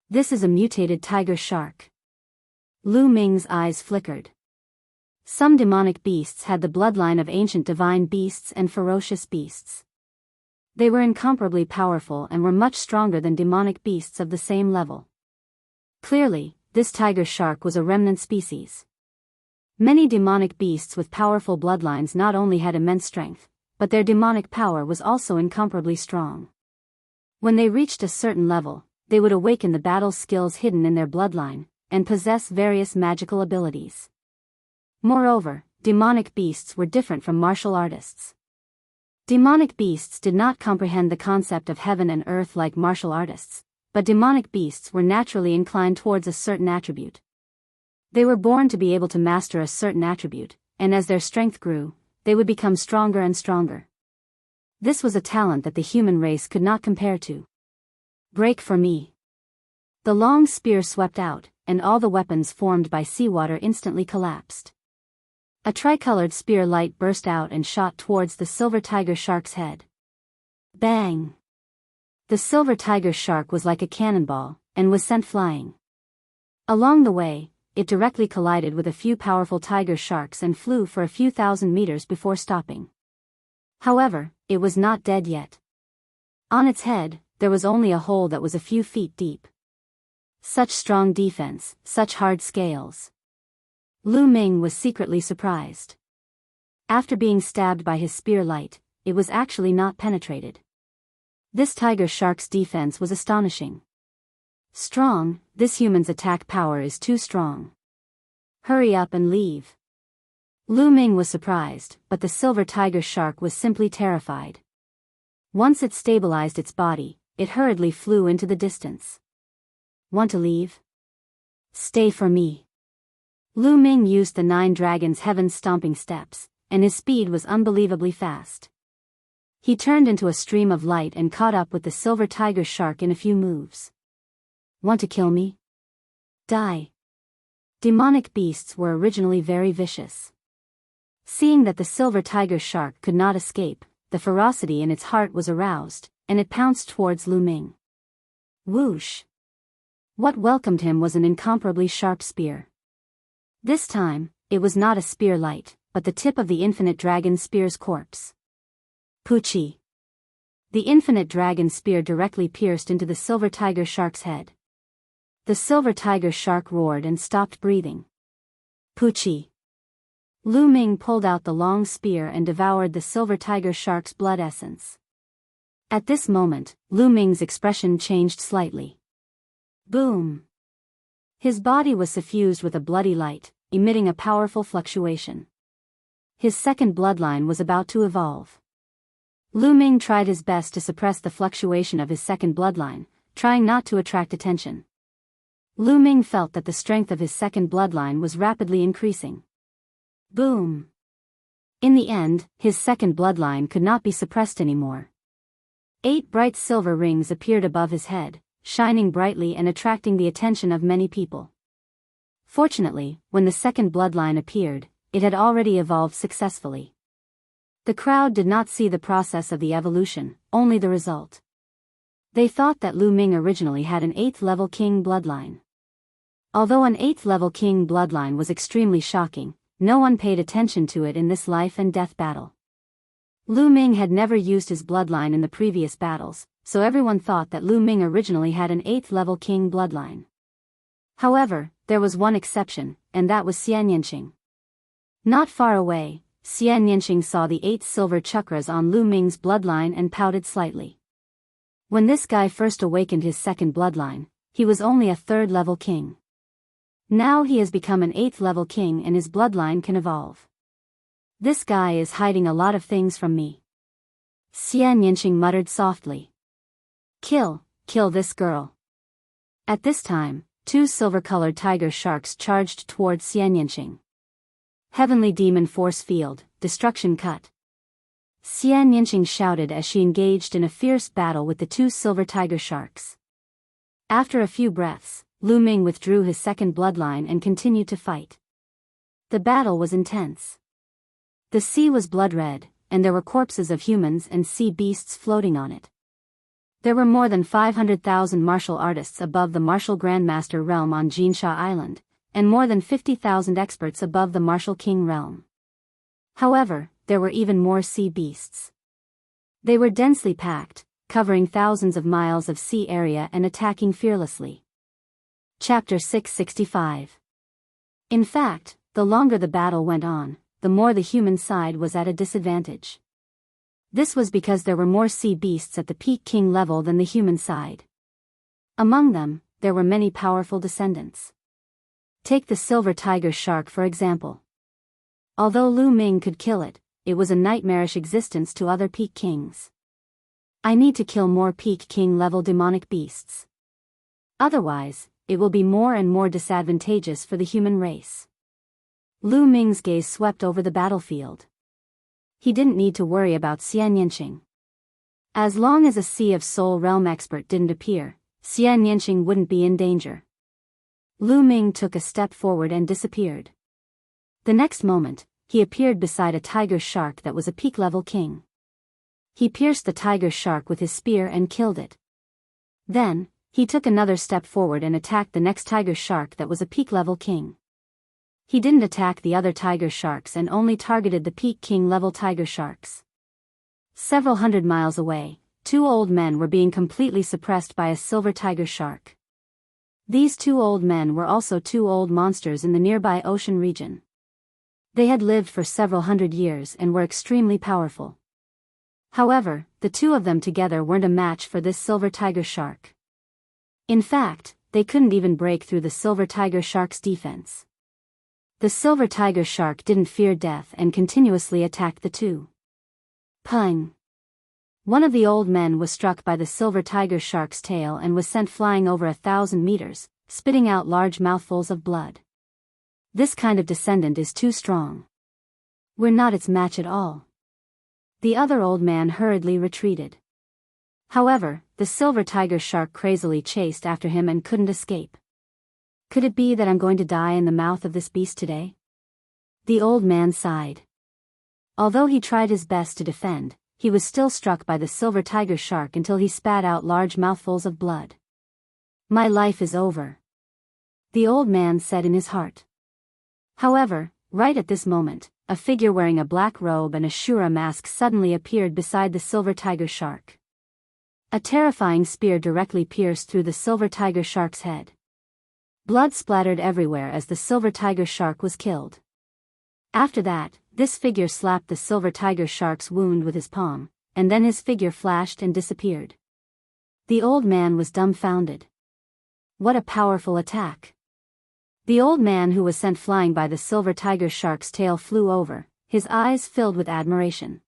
This is a mutated tiger shark. Lu Ming's eyes flickered. Some demonic beasts had the bloodline of ancient divine beasts and ferocious beasts. They were incomparably powerful and were much stronger than demonic beasts of the same level. Clearly, this tiger shark was a remnant species. Many demonic beasts with powerful bloodlines not only had immense strength, but their demonic power was also incomparably strong. When they reached a certain level, they would awaken the battle skills hidden in their bloodline, and possess various magical abilities. Moreover, demonic beasts were different from martial artists. Demonic beasts did not comprehend the concept of heaven and earth like martial artists, but demonic beasts were naturally inclined towards a certain attribute. They were born to be able to master a certain attribute, and as their strength grew, they would become stronger and stronger. This was a talent that the human race could not compare to. Break for me. The long spear swept out, and all the weapons formed by seawater instantly collapsed. A tricolored spear light burst out and shot towards the silver tiger shark's head. Bang! The silver tiger shark was like a cannonball, and was sent flying. Along the way, it directly collided with a few powerful tiger sharks and flew for a few thousand meters before stopping. However, it was not dead yet. On its head, there was only a hole that was a few feet deep. Such strong defense, such hard scales. Lu Ming was secretly surprised. After being stabbed by his spear light, it was actually not penetrated. This tiger shark's defense was astonishing. Strong, this human's attack power is too strong. Hurry up and leave. Lu Ming was surprised, but the silver tiger shark was simply terrified. Once it stabilized its body, it hurriedly flew into the distance. Want to leave? Stay for me. Lu Ming used the 9 dragons' heaven-stomping steps, and his speed was unbelievably fast. He turned into a stream of light and caught up with the silver tiger shark in a few moves. Want to kill me? Die. Demonic beasts were originally very vicious. Seeing that the silver tiger shark could not escape, the ferocity in its heart was aroused, and it pounced towards Lu Ming. Whoosh! What welcomed him was an incomparably sharp spear. This time, it was not a spear light, but the tip of the infinite dragon spear's corpse. Poochie! The infinite dragon spear directly pierced into the silver tiger shark's head. The silver tiger shark roared and stopped breathing. Poochie! Lu Ming pulled out the long spear and devoured the silver tiger shark's blood essence. At this moment, Lu Ming's expression changed slightly. Boom! His body was suffused with a bloody light, emitting a powerful fluctuation. His second bloodline was about to evolve. Lu Ming tried his best to suppress the fluctuation of his second bloodline, trying not to attract attention. Lu Ming felt that the strength of his second bloodline was rapidly increasing. Boom! In the end, his second bloodline could not be suppressed anymore. 8 bright silver rings appeared above his head, shining brightly and attracting the attention of many people. Fortunately, when the second bloodline appeared, it had already evolved successfully. The crowd did not see the process of the evolution, only the result. They thought that Lu Ming originally had an 8th-level king bloodline. Although an 8th-level king bloodline was extremely shocking, no one paid attention to it in this life and death battle. Lu Ming had never used his bloodline in the previous battles, so everyone thought that Lu Ming originally had an 8th-level king bloodline. However, there was one exception, and that was Xianyanqing. Not far away, Enchanting saw the 8 silver chakras on Lu Ming's bloodline and pouted slightly. When this guy first awakened his second bloodline, he was only a 3rd level king. Now he has become an 8th level king and his bloodline can evolve. This guy is hiding a lot of things from me. Enchanting muttered softly. Kill this girl. At this time, 2 silver-colored tiger sharks charged towards Enchanting. Heavenly Demon Force Field, Destruction Cut. Enchanting shouted as she engaged in a fierce battle with the 2 silver tiger sharks. After a few breaths, Lu Ming withdrew his second bloodline and continued to fight. The battle was intense. The sea was blood-red, and there were corpses of humans and sea beasts floating on it. There were more than 500,000 martial artists above the martial grandmaster realm on Jinsha Island, and more than 50,000 experts above the martial king realm. However, there were even more sea beasts. They were densely packed, covering thousands of miles of sea area and attacking fearlessly. Chapter 665. In fact, the longer the battle went on, the more the human side was at a disadvantage. This was because there were more sea beasts at the peak king level than the human side. Among them, there were many powerful descendants. Take the silver tiger shark for example. Although Lu Ming could kill it, it was a nightmarish existence to other peak kings. I need to kill more peak king level demonic beasts. Otherwise, it will be more and more disadvantageous for the human race. Lu Ming's gaze swept over the battlefield. He didn't need to worry about Enchanting. As long as a Sea of Soul Realm expert didn't appear, Enchanting wouldn't be in danger. Lu Ming took a step forward and disappeared. The next moment, he appeared beside a tiger shark that was a peak-level king. He pierced the tiger shark with his spear and killed it. Then, he took another step forward and attacked the next tiger shark that was a peak-level king. He didn't attack the other tiger sharks and only targeted the peak king-level tiger sharks. Several hundred miles away, 2 old men were being completely suppressed by a silver tiger shark. These 2 old men were also 2 old monsters in the nearby ocean region. They had lived for several hundred years and were extremely powerful. However, the 2 of them together weren't a match for this silver tiger shark. In fact, they couldn't even break through the silver tiger shark's defense. The silver tiger shark didn't fear death and continuously attacked the 2. Pung! One of the old men was struck by the silver tiger shark's tail and was sent flying over 1,000 meters, spitting out large mouthfuls of blood. This kind of descendant is too strong. We're not its match at all. The other old man hurriedly retreated. However, the silver tiger shark crazily chased after him and couldn't escape. Could it be that I'm going to die in the mouth of this beast today? The old man sighed. Although he tried his best to defend, he was still struck by the silver tiger shark until he spat out large mouthfuls of blood. My life is over, the old man said in his heart. However, right at this moment, a figure wearing a black robe and a Shura mask suddenly appeared beside the silver tiger shark. A terrifying spear directly pierced through the silver tiger shark's head. Blood splattered everywhere as the silver tiger shark was killed. After that, this figure slapped the silver tiger shark's wound with his palm, and then his figure flashed and disappeared. The old man was dumbfounded. What a powerful attack! The old man who was sent flying by the silver tiger shark's tail flew over, his eyes filled with admiration.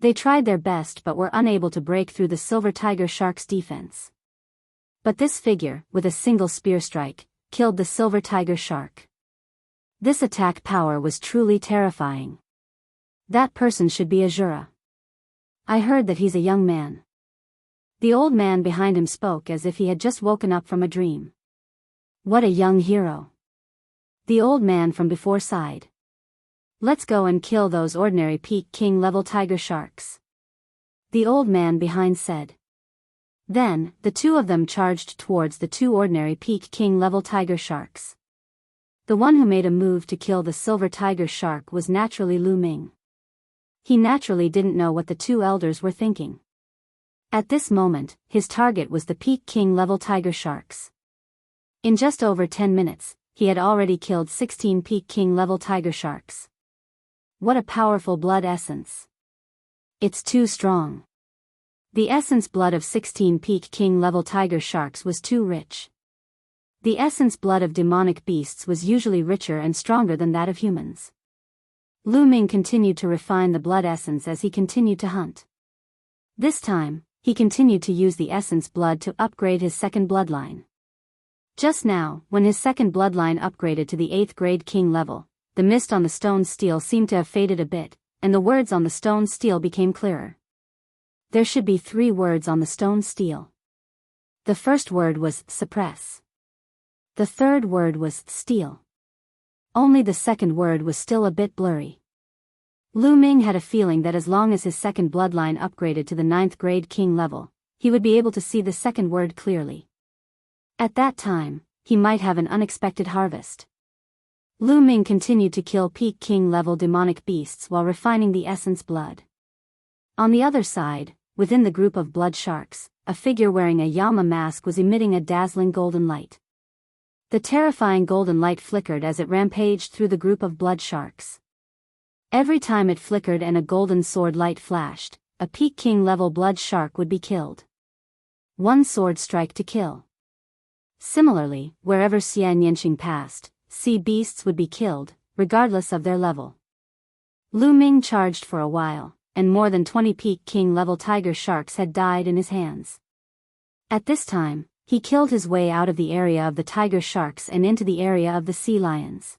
They tried their best but were unable to break through the silver tiger shark's defense. But this figure, with a single spear strike, killed the silver tiger shark. This attack power was truly terrifying. That person should be a Jura. I heard that he's a young man. The old man behind him spoke as if he had just woken up from a dream. What a young hero. The old man from before sighed. Let's go and kill those ordinary peak king level tiger sharks. The old man behind said. Then, the 2 of them charged towards the 2 ordinary peak king level tiger sharks. The one who made a move to kill the silver tiger shark was naturally Lu Ming. He naturally didn't know what the 2 elders were thinking. At this moment, his target was the peak king level tiger sharks. In just over 10 minutes, he had already killed 16 peak king level tiger sharks. What a powerful blood essence. It's too strong. The essence blood of 16 peak king level tiger sharks was too rich. The essence blood of demonic beasts was usually richer and stronger than that of humans. Lu Ming continued to refine the blood essence as he continued to hunt. This time, he continued to use the essence blood to upgrade his second bloodline. Just now, when his second bloodline upgraded to the 8th grade king level, the mist on the stone steel seemed to have faded a bit, and the words on the stone steel became clearer. There should be 3 words on the stone steel. The first word was suppress. The third word was steal. Only the second word was still a bit blurry. Lu Ming had a feeling that as long as his second bloodline upgraded to the 9th grade king level, he would be able to see the second word clearly. At that time, he might have an unexpected harvest. Lu Ming continued to kill peak king level demonic beasts while refining the essence blood. On the other side, within the group of blood sharks, a figure wearing a Yama mask was emitting a dazzling golden light. The terrifying golden light flickered as it rampaged through the group of blood sharks. Every time it flickered and a golden sword light flashed, a peak king level blood shark would be killed. 1 sword strike to kill. Similarly, wherever Xian Yanqing passed, sea beasts would be killed, regardless of their level. Lu Ming charged for a while, and more than 20 peak king level tiger sharks had died in his hands. At this time, he killed his way out of the area of the tiger sharks and into the area of the sea lions.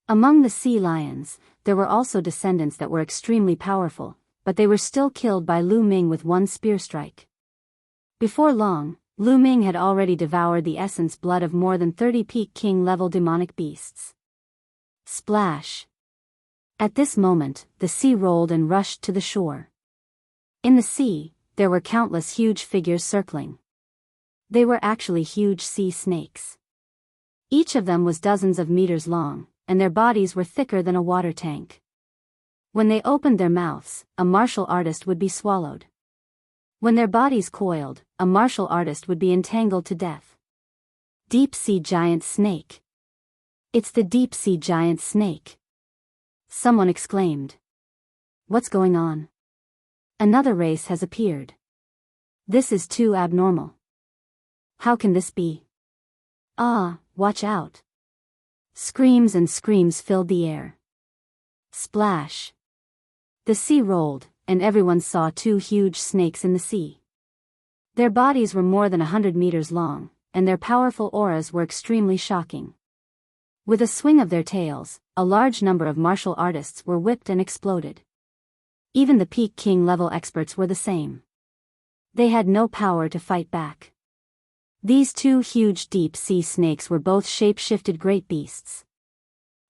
Among the sea lions, there were also descendants that were extremely powerful, but they were still killed by Lu Ming with 1 spear strike. Before long, Lu Ming had already devoured the essence blood of more than 30 peak king level demonic beasts. Splash! At this moment, the sea rolled and rushed to the shore. In the sea, there were countless huge figures circling. They were actually huge sea snakes. Each of them was dozens of meters long, and their bodies were thicker than a water tank. When they opened their mouths, a martial artist would be swallowed. When their bodies coiled, a martial artist would be entangled to death. Deep sea giant snake. It's the deep sea giant snake. Someone exclaimed. What's going on? Another race has appeared. This is too abnormal. How can this be? Ah, watch out. Screams and screams filled the air. Splash. The sea rolled, and everyone saw 2 huge snakes in the sea. Their bodies were more than 100 meters long, and their powerful auras were extremely shocking. With a swing of their tails, a large number of martial artists were whipped and exploded. Even the peak king level experts were the same. They had no power to fight back. These 2 huge deep-sea snakes were both shape-shifted great beasts.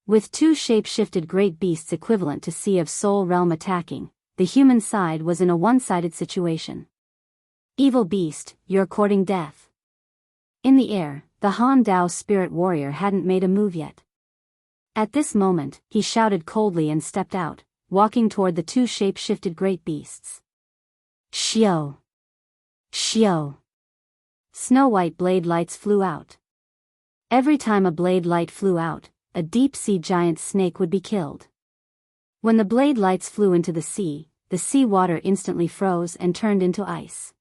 With 2 shape-shifted great beasts equivalent to Sea of Soul realm attacking, the human side was in a one-sided situation. Evil beast, you're courting death. In the air, the Han Dao spirit warrior hadn't made a move yet. At this moment, he shouted coldly and stepped out, walking toward the 2 shape-shifted great beasts. Xiao! Xiao! Snow-white blade lights flew out. Every time a blade light flew out, a deep-sea giant snake would be killed. When the blade lights flew into the sea water instantly froze and turned into ice.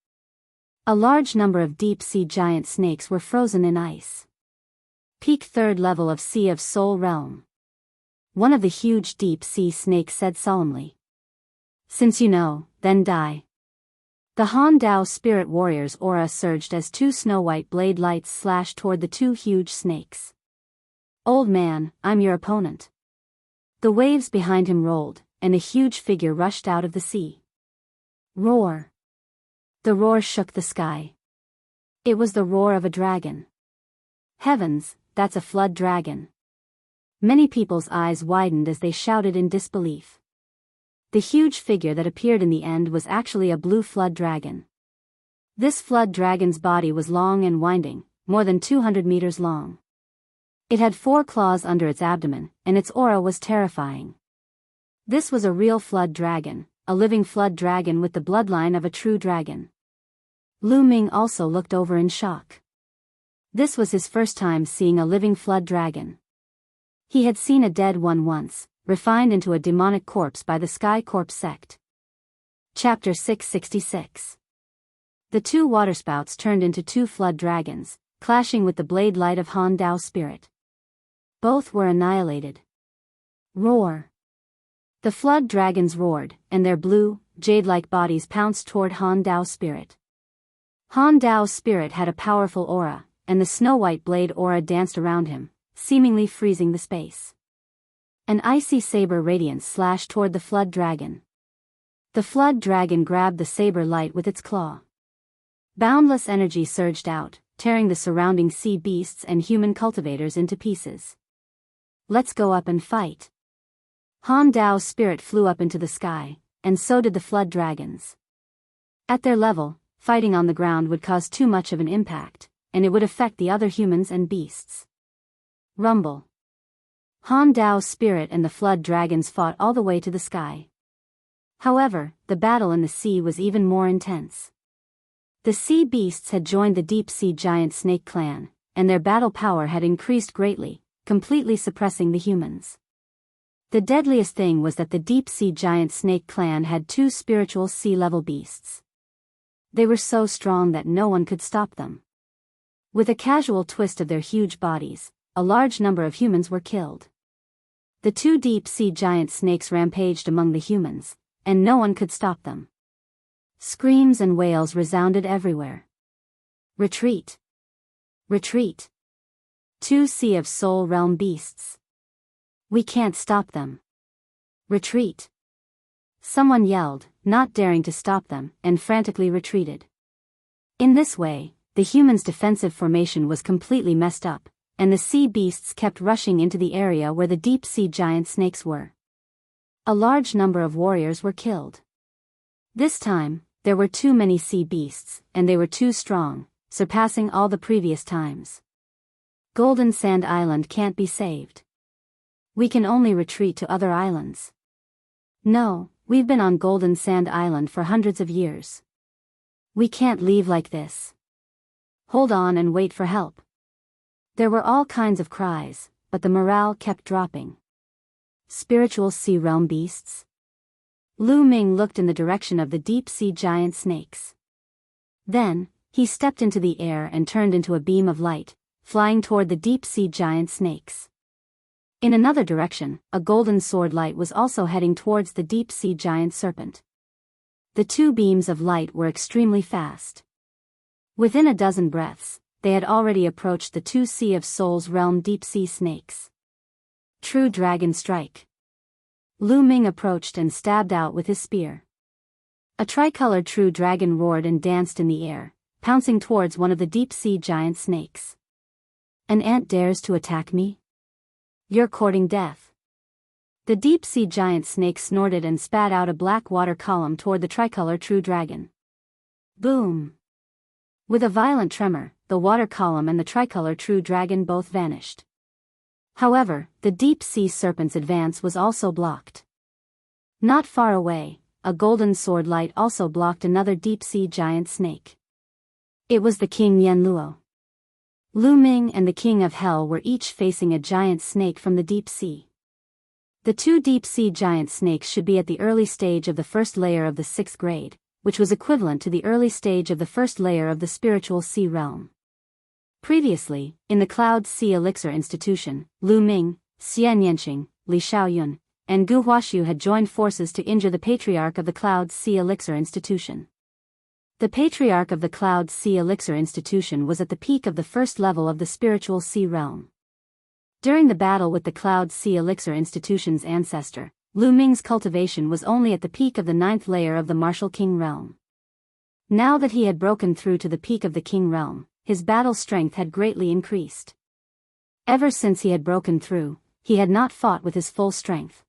A large number of deep-sea giant snakes were frozen in ice. Peak 3rd level of Sea of Soul realm. One of the huge deep-sea snakes said solemnly. Since you know, then die. The Han Dao spirit warrior's aura surged as 2 snow-white blade lights slashed toward the 2 huge snakes. Old man, I'm your opponent. The waves behind him rolled, and a huge figure rushed out of the sea. Roar. The roar shook the sky. It was the roar of a dragon. Heavens, that's a flood dragon. Many people's eyes widened as they shouted in disbelief. The huge figure that appeared in the end was actually a blue flood dragon. This flood dragon's body was long and winding, more than 200 meters long. It had 4 claws under its abdomen, and its aura was terrifying. This was a real flood dragon, a living flood dragon with the bloodline of a true dragon. Lu Ming also looked over in shock. This was his first time seeing a living flood dragon. He had seen a dead one once, refined into a demonic corpse by the Sky Corpse sect. Chapter 666. The two waterspouts turned into two flood dragons, clashing with the blade light of Han Dao spirit. Both were annihilated. Roar. The flood dragons roared, and their blue, jade-like bodies pounced toward Han Dao spirit. Han Dao's spirit had a powerful aura, and the snow-white blade aura danced around him, seemingly freezing the space. An icy saber radiance slashed toward the flood dragon. The flood dragon grabbed the saber light with its claw. Boundless energy surged out, tearing the surrounding sea beasts and human cultivators into pieces. Let's go up and fight. Han Dao's spirit flew up into the sky, and so did the flood dragons. At their level, fighting on the ground would cause too much of an impact, and it would affect the other humans and beasts. Rumble. Han Dao's spirit and the flood dragons fought all the way to the sky. However, the battle in the sea was even more intense. The sea beasts had joined the deep-sea giant snake clan, and their battle power had increased greatly, completely suppressing the humans. The deadliest thing was that the deep-sea giant snake clan had two spiritual sea-level beasts. They were so strong that no one could stop them. With a casual twist of their huge bodies, a large number of humans were killed. The two deep-sea giant snakes rampaged among the humans, and no one could stop them. Screams and wails resounded everywhere. Retreat! Retreat! Two Sea of Soul Realm beasts. We can't stop them. Retreat! Someone yelled, not daring to stop them, and frantically retreated. In this way, the humans' defensive formation was completely messed up, and the sea beasts kept rushing into the area where the deep-sea giant snakes were. A large number of warriors were killed. This time, there were too many sea beasts, and they were too strong, surpassing all the previous times. Golden Sand Island can't be saved. We can only retreat to other islands. No, we've been on Golden Sand Island for hundreds of years. We can't leave like this. Hold on and wait for help. There were all kinds of cries, but the morale kept dropping. Spiritual sea realm beasts? Lu Ming looked in the direction of the deep-sea giant snakes. Then, he stepped into the air and turned into a beam of light, flying toward the deep-sea giant snakes. In another direction, a golden sword light was also heading towards the deep-sea giant serpent. The two beams of light were extremely fast. Within a dozen breaths, they had already approached the two Sea of Souls realm deep-sea snakes. True Dragon Strike. Lu Ming approached and stabbed out with his spear. A tricolored true dragon roared and danced in the air, pouncing towards one of the deep-sea giant snakes. An ant dares to attack me? You're courting death. The deep-sea giant snake snorted and spat out a black water column toward the tricolor true dragon. Boom! With a violent tremor, the water column and the tricolor true dragon both vanished. However, the deep-sea serpent's advance was also blocked. Not far away, a golden sword light also blocked another deep-sea giant snake. It was the King Yen Luo. Lu Ming and the King of Hell were each facing a giant snake from the deep sea. The two deep-sea giant snakes should be at the early stage of the first layer of the 6th grade, which was equivalent to the early stage of the first layer of the spiritual sea realm. Previously, in the Cloud Sea Elixir Institution, Lu Ming, Xian Yanqing, Li Xiaoyun, and Gu Huaxiu had joined forces to injure the Patriarch of the Cloud Sea Elixir Institution. The Patriarch of the Cloud Sea Elixir Institution was at the peak of the first level of the spiritual sea realm. During the battle with the Cloud Sea Elixir Institution's ancestor, Lu Ming's cultivation was only at the peak of the 9th layer of the Martial King realm. Now that he had broken through to the peak of the King realm, his battle strength had greatly increased. Ever since he had broken through, he had not fought with his full strength.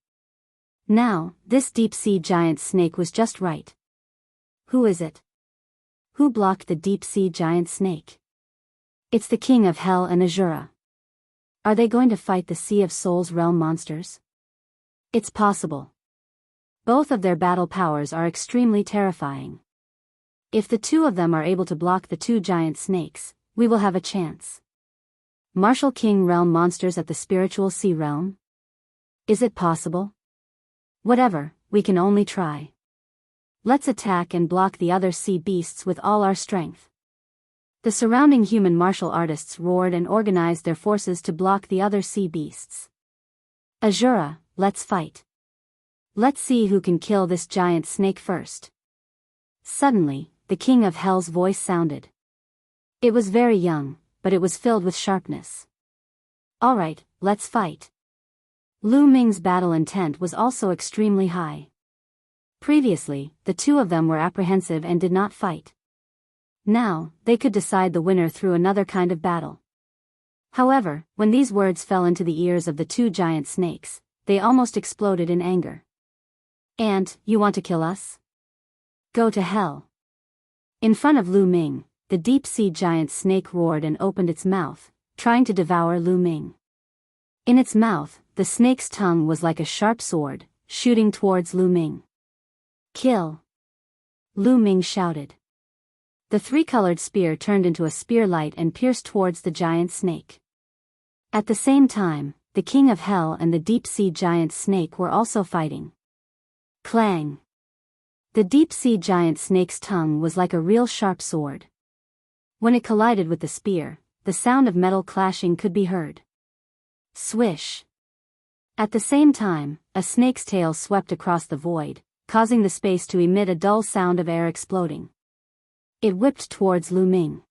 Now, this deep-sea giant snake was just right. Who is it? Who blocked the deep-sea giant snake? It's the King of Hell and Azura. Are they going to fight the Sea of Souls realm monsters? It's possible. Both of their battle powers are extremely terrifying. If the two of them are able to block the two giant snakes, we will have a chance. Martial King realm monsters at the spiritual sea realm? Is it possible? Whatever, we can only try. Let's attack and block the other sea beasts with all our strength. The surrounding human martial artists roared and organized their forces to block the other sea beasts. Azura, let's fight. Let's see who can kill this giant snake first. Suddenly, the King of Hell's voice sounded. It was very young, but it was filled with sharpness. Alright, let's fight. Lu Ming's battle intent was also extremely high. Previously, the two of them were apprehensive and did not fight. Now, they could decide the winner through another kind of battle. However, when these words fell into the ears of the two giant snakes, they almost exploded in anger. And, you want to kill us? Go to hell. In front of Lu Ming, the deep-sea giant snake roared and opened its mouth, trying to devour Lu Ming. In its mouth, the snake's tongue was like a sharp sword, shooting towards Lu Ming. Kill! Lu Ming shouted. The three-colored spear turned into a spear light and pierced towards the giant snake. At the same time, the King of Hell and the deep-sea giant snake were also fighting. Clang! The deep-sea giant snake's tongue was like a real sharp sword. When it collided with the spear, the sound of metal clashing could be heard. Swish! At the same time, a snake's tail swept across the void, causing the space to emit a dull sound of air exploding. It whipped towards Lu Ming.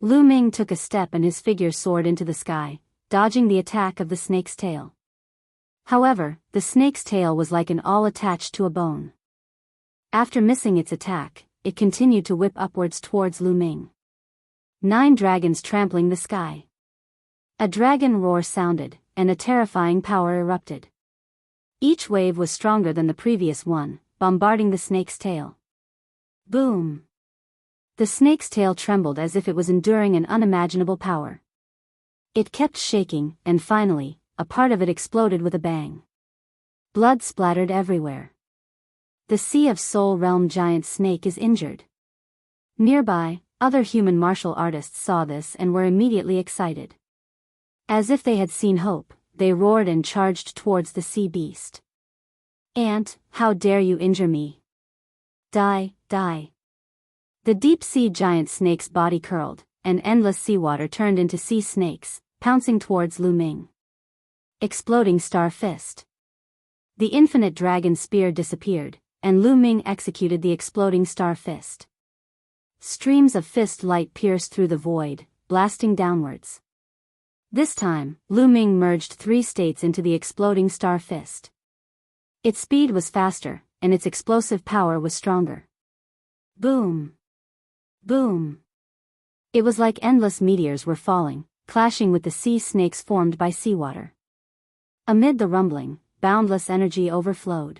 Lu Ming took a step and his figure soared into the sky, dodging the attack of the snake's tail. However, the snake's tail was like an awl attached to a bone. After missing its attack, it continued to whip upwards towards Lu Ming. 9 dragons trampling the sky. A dragon roar sounded, and a terrifying power erupted. Each wave was stronger than the previous one, bombarding the snake's tail. Boom! The snake's tail trembled as if it was enduring an unimaginable power. It kept shaking, and finally, a part of it exploded with a bang. Blood splattered everywhere. The Sea of Soul Realm giant snake is injured. Nearby, other human martial artists saw this and were immediately excited. As if they had seen hope, they roared and charged towards the sea beast. Ant, how dare you injure me? Die, die. The deep-sea giant snake's body curled, and endless seawater turned into sea snakes, pouncing towards Lu Ming. Exploding Star Fist. The infinite dragon spear disappeared, and Lu Ming executed the exploding Star Fist. Streams of fist light pierced through the void, blasting downwards. This time, Lu Ming merged 3 states into the exploding Star Fist. Its speed was faster, and its explosive power was stronger. Boom! Boom! It was like endless meteors were falling, clashing with the sea snakes formed by seawater. Amid the rumbling, boundless energy overflowed.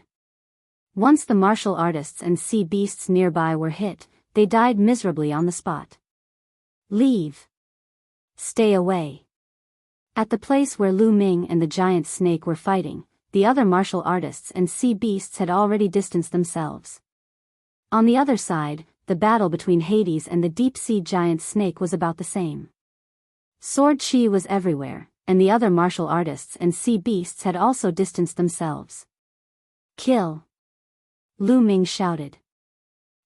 Once the martial artists and sea beasts nearby were hit, they died miserably on the spot. Leave! Stay away! At the place where Lu Ming and the giant snake were fighting, the other martial artists and sea beasts had already distanced themselves. On the other side, the battle between Hades and the deep-sea giant snake was about the same. Sword chi was everywhere, and the other martial artists and sea beasts had also distanced themselves. Kill! Lu Ming shouted.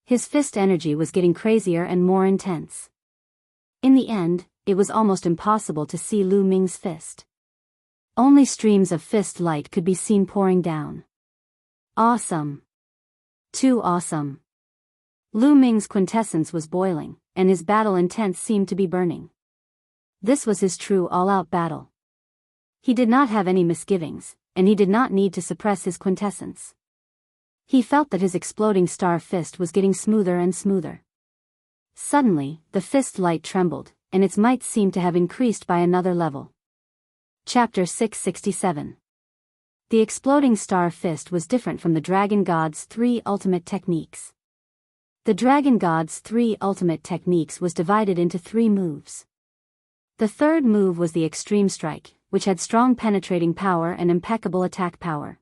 His fist energy was getting crazier and more intense. In the end, it was almost impossible to see Lu Ming's fist. Only streams of fist light could be seen pouring down. Awesome! Too awesome! Lu Ming's quintessence was boiling, and his battle intent seemed to be burning. This was his true all-out battle. He did not have any misgivings, and he did not need to suppress his quintessence. He felt that his exploding star fist was getting smoother and smoother. Suddenly, the fist light trembled, and its might seemed to have increased by another level. Chapter 667. The exploding star fist was different from the Dragon God's 3 ultimate techniques. The Dragon God's 3 ultimate techniques was divided into 3 moves. The third move was the Extreme Strike, which had strong penetrating power and impeccable attack power.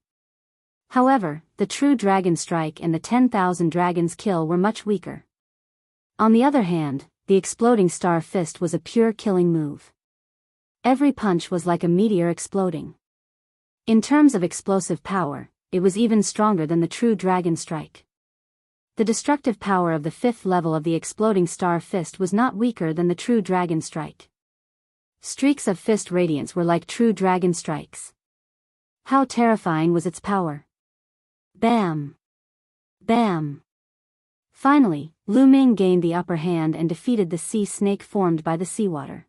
However, the True Dragon Strike and the 10,000 Dragons Kill were much weaker. On the other hand, the Exploding Star Fist was a pure killing move. Every punch was like a meteor exploding. In terms of explosive power, it was even stronger than the true dragon strike. The destructive power of the 5th level of the exploding star fist was not weaker than the true dragon strike. Streaks of fist radiance were like true dragon strikes. How terrifying was its power! Bam! Bam! Finally, Lu Ming gained the upper hand and defeated the sea snake formed by the seawater.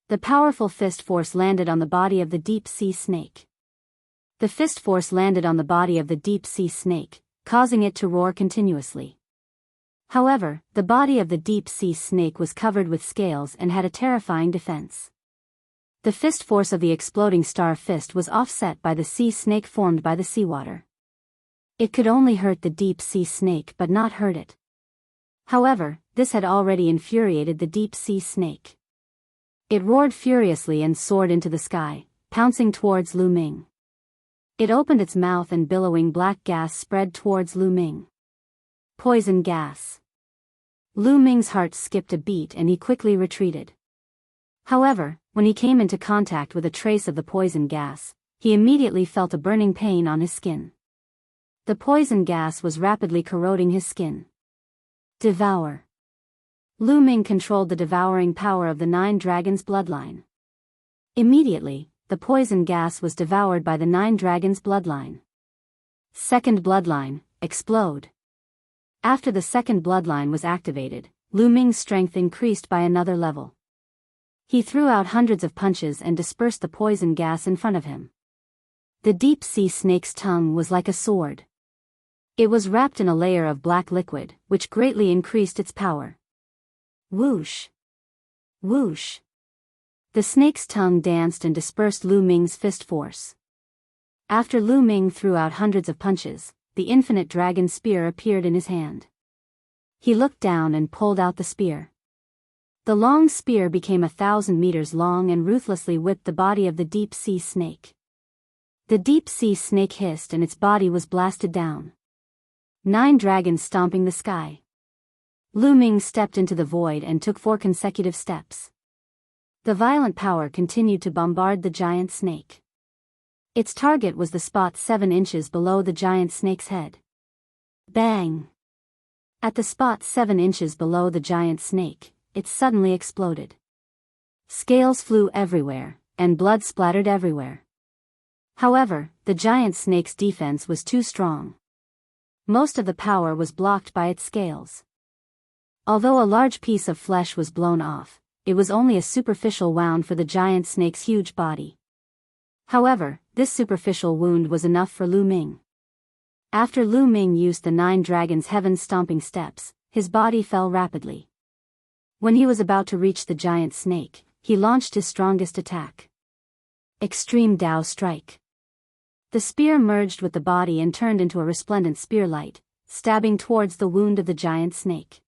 The powerful fist force landed on the body of the deep sea snake. The fist force landed on the body of the deep sea snake, causing it to roar continuously. However, the body of the deep sea snake was covered with scales and had a terrifying defense. The fist force of the exploding star fist was offset by the sea snake formed by the seawater. It could only hurt the deep sea snake but not hurt it. However, this had already infuriated the deep sea snake. It roared furiously and soared into the sky, pouncing towards Lu Ming. It opened its mouth and billowing black gas spread towards Lu Ming. Poison gas. Lu Ming's heart skipped a beat and he quickly retreated. However, when he came into contact with a trace of the poison gas, he immediately felt a burning pain on his skin. The poison gas was rapidly corroding his skin. Devour. Lu Ming controlled the devouring power of the 9 dragons' bloodline. Immediately, the poison gas was devoured by the 9 dragons' bloodline. Second bloodline, explode. After the second bloodline was activated, Lu Ming's strength increased by another level. He threw out hundreds of punches and dispersed the poison gas in front of him. The deep sea snake's tongue was like a sword. It was wrapped in a layer of black liquid, which greatly increased its power. Whoosh! Whoosh! The snake's tongue danced and dispersed Lu Ming's fist force. After Lu Ming threw out hundreds of punches, the infinite dragon spear appeared in his hand. He looked down and pulled out the spear. The long spear became 1,000 meters long and ruthlessly whipped the body of the deep sea snake. The deep sea snake hissed and its body was blasted down. 9 dragons stomping the sky. Lu Ming stepped into the void and took 4 consecutive steps. The violent power continued to bombard the giant snake. Its target was the spot 7 inches below the giant snake's head. Bang! At the spot 7 inches below the giant snake, it suddenly exploded. Scales flew everywhere, and blood splattered everywhere. However, the giant snake's defense was too strong. Most of the power was blocked by its scales. Although a large piece of flesh was blown off, it was only a superficial wound for the giant snake's huge body. However, this superficial wound was enough for Lu Ming. After Lu Ming used the 9 dragons' heaven-stomping steps, his body fell rapidly. When he was about to reach the giant snake, he launched his strongest attack. Extreme Dao Strike. The spear merged with the body and turned into a resplendent spearlight, stabbing towards the wound of the giant snake.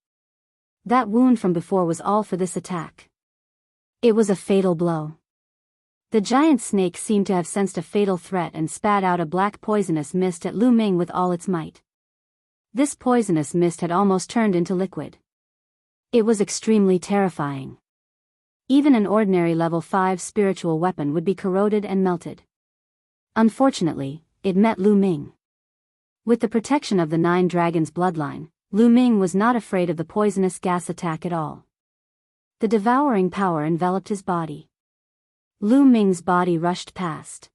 That wound from before was all for this attack. It was a fatal blow. The giant snake seemed to have sensed a fatal threat and spat out a black poisonous mist at Lu Ming with all its might. This poisonous mist had almost turned into liquid. It was extremely terrifying. Even an ordinary level 5 spiritual weapon would be corroded and melted. Unfortunately, it met Lu Ming. With the protection of the 9 dragons' bloodline, Lu Ming was not afraid of the poisonous gas attack at all. The devouring power enveloped his body. Lu Ming's body rushed past.